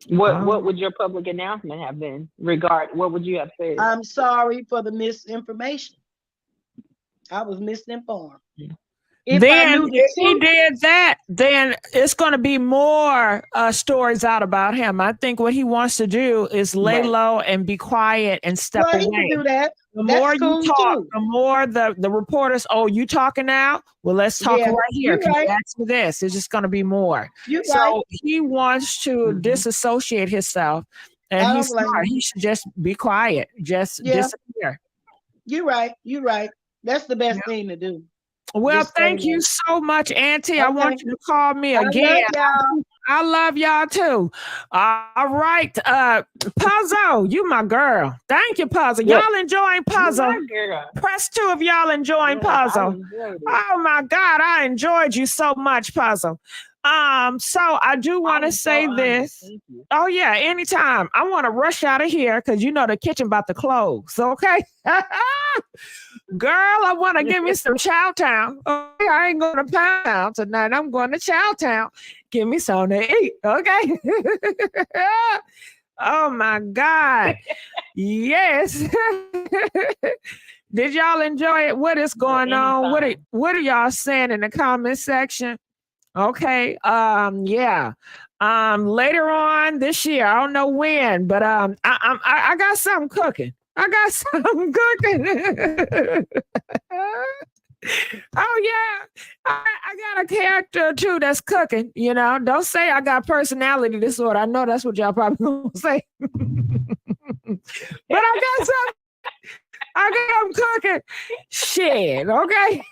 What would your public announcement have been? What would you have said? I'm sorry for the misinformation. I was misinformed. Then if he did that, then it's going to be more stories out about him. I think what he wants to do is lay low and be quiet and step away. He can do that. The That's more cool you talk, too. the more the reporters, oh, you talking now? Well, let's talk right here. Can you ask me this? It's just going to be more. So he wants to disassociate himself, and he's smart. He should just be quiet, just disappear. You're right. You're right. That's the best thing to do. Well, thank you so much, Auntie. I want you to call me again. I love y'all too. All right. Puzzle, you my girl. Thank you, Puzzle. Y'all enjoying Puzzle? Press 2 if y'all enjoying Puzzle. Oh my God, I enjoyed you so much, Puzzle. So I do want to say this. Oh yeah, anytime. I want to rush out of here because you know the kitchen about to close. Okay. Girl, I want to give me some Chowtown. Okay, I ain't going to Pound Town tonight. I'm going to Chowtown. Give me something to eat. Okay. Oh my God. Yes. Did y'all enjoy it? What is going on? What are y'all saying in the comment section? Okay. Yeah. Later on this year, I don't know when, but I got something cooking. I got something cooking. Oh yeah, I got a character too that's cooking. You know, don't say I got personality disorder. I know that's what y'all probably gonna say, but I got something. I'm cooking. Shit, okay.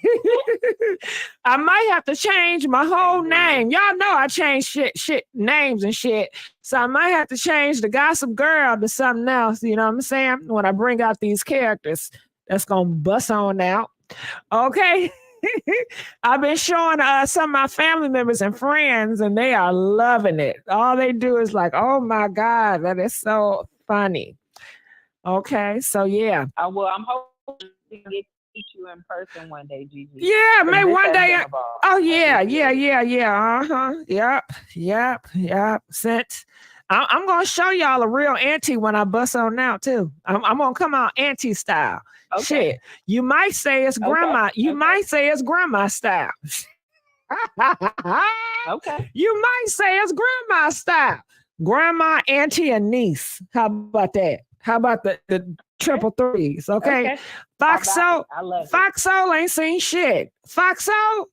I might have to change my whole name. Y'all know I change shit names and shit. So I might have to change the Gossip Girl to something else. You know what I'm saying? When I bring out these characters, that's gonna bust on out. Okay. I've been showing some of my family members and friends, and they are loving it. All they do is like, oh my God, that is so funny. Okay, so yeah. Well, I'm hoping to get to meet you in person one day, Gigi. Yeah, maybe one day. Oh yeah. Yep. Since I'm gonna show y'all a real auntie when I bust on out too. I'm gonna come out auntie style. Okay. Shit, you might say it's grandma. You might say it's grandma style. Okay. You might say it's grandma style. Grandma, auntie, and niece. How about that? How about the triple threes? Okay. Foxo ain't seen shit. Foxo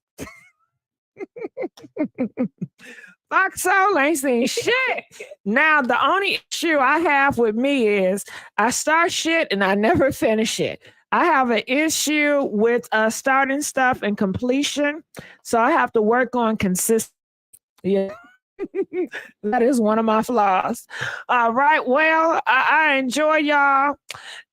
ain't seen shit. Now, the only issue I have with me is I start shit and I never finish it. I have an issue with starting stuff and completion. So I have to work on consistency. Yeah. That is one of my flaws. All right. Well, I enjoy y'all,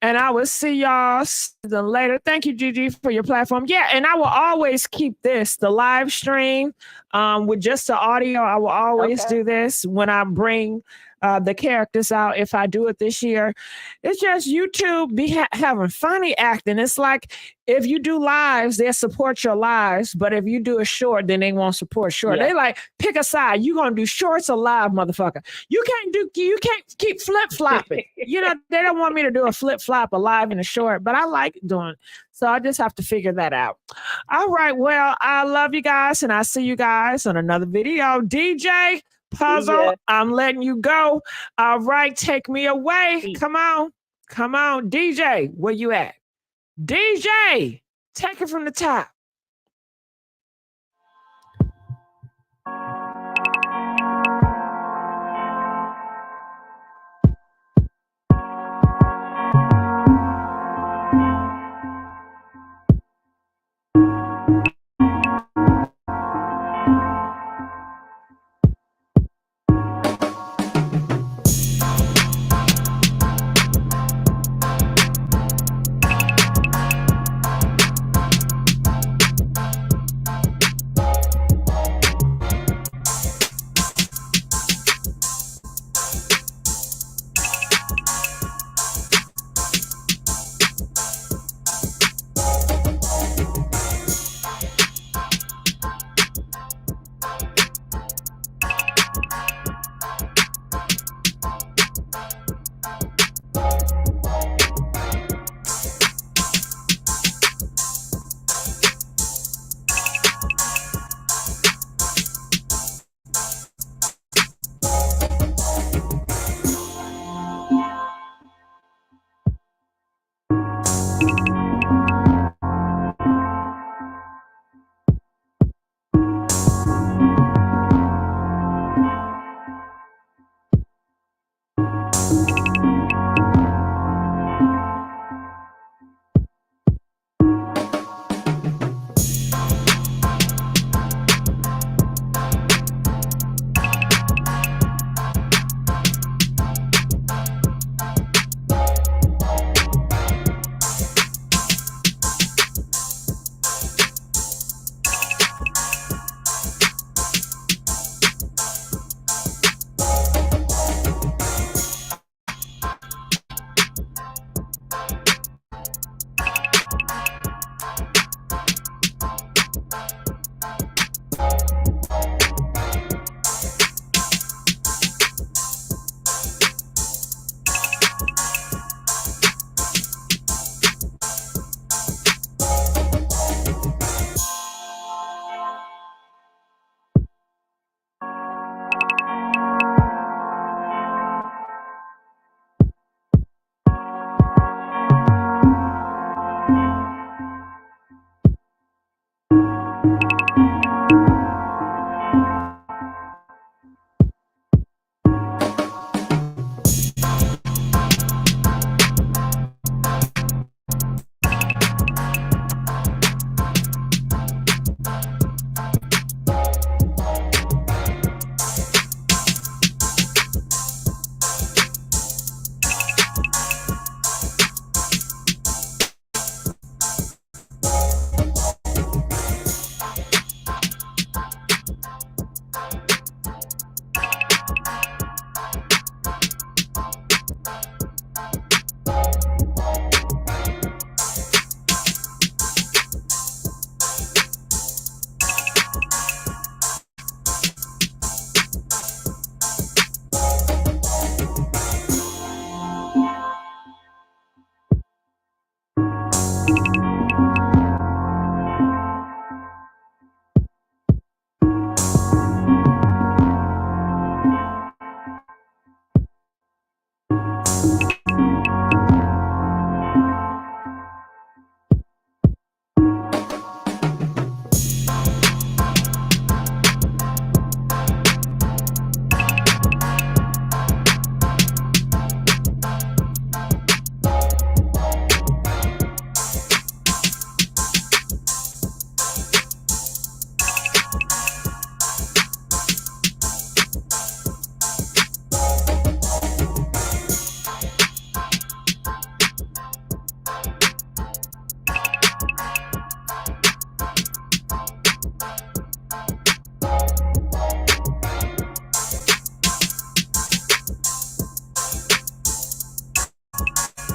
and I will see y'all later. Thank you, Gigi, for your platform. Yeah, and I will always keep the live stream with just the audio. I will always do this when I bring the characters out. If I do it this year, it's just YouTube be having funny acting. It's like if you do lives, they support your lives, but if you do a short, then they won't support short. They like pick a side. You gonna do shorts or live, motherfucker? You can't keep flip flopping. You know they don't want me to do a flip flop, a live and a short, but I like doing. So I just have to figure that out. All right. Well, I love you guys, and I see you guys on another video. DJ. Puzzle, I'm letting you go. All right, take me away. Come on. DJ, where you at? DJ, take it from the top.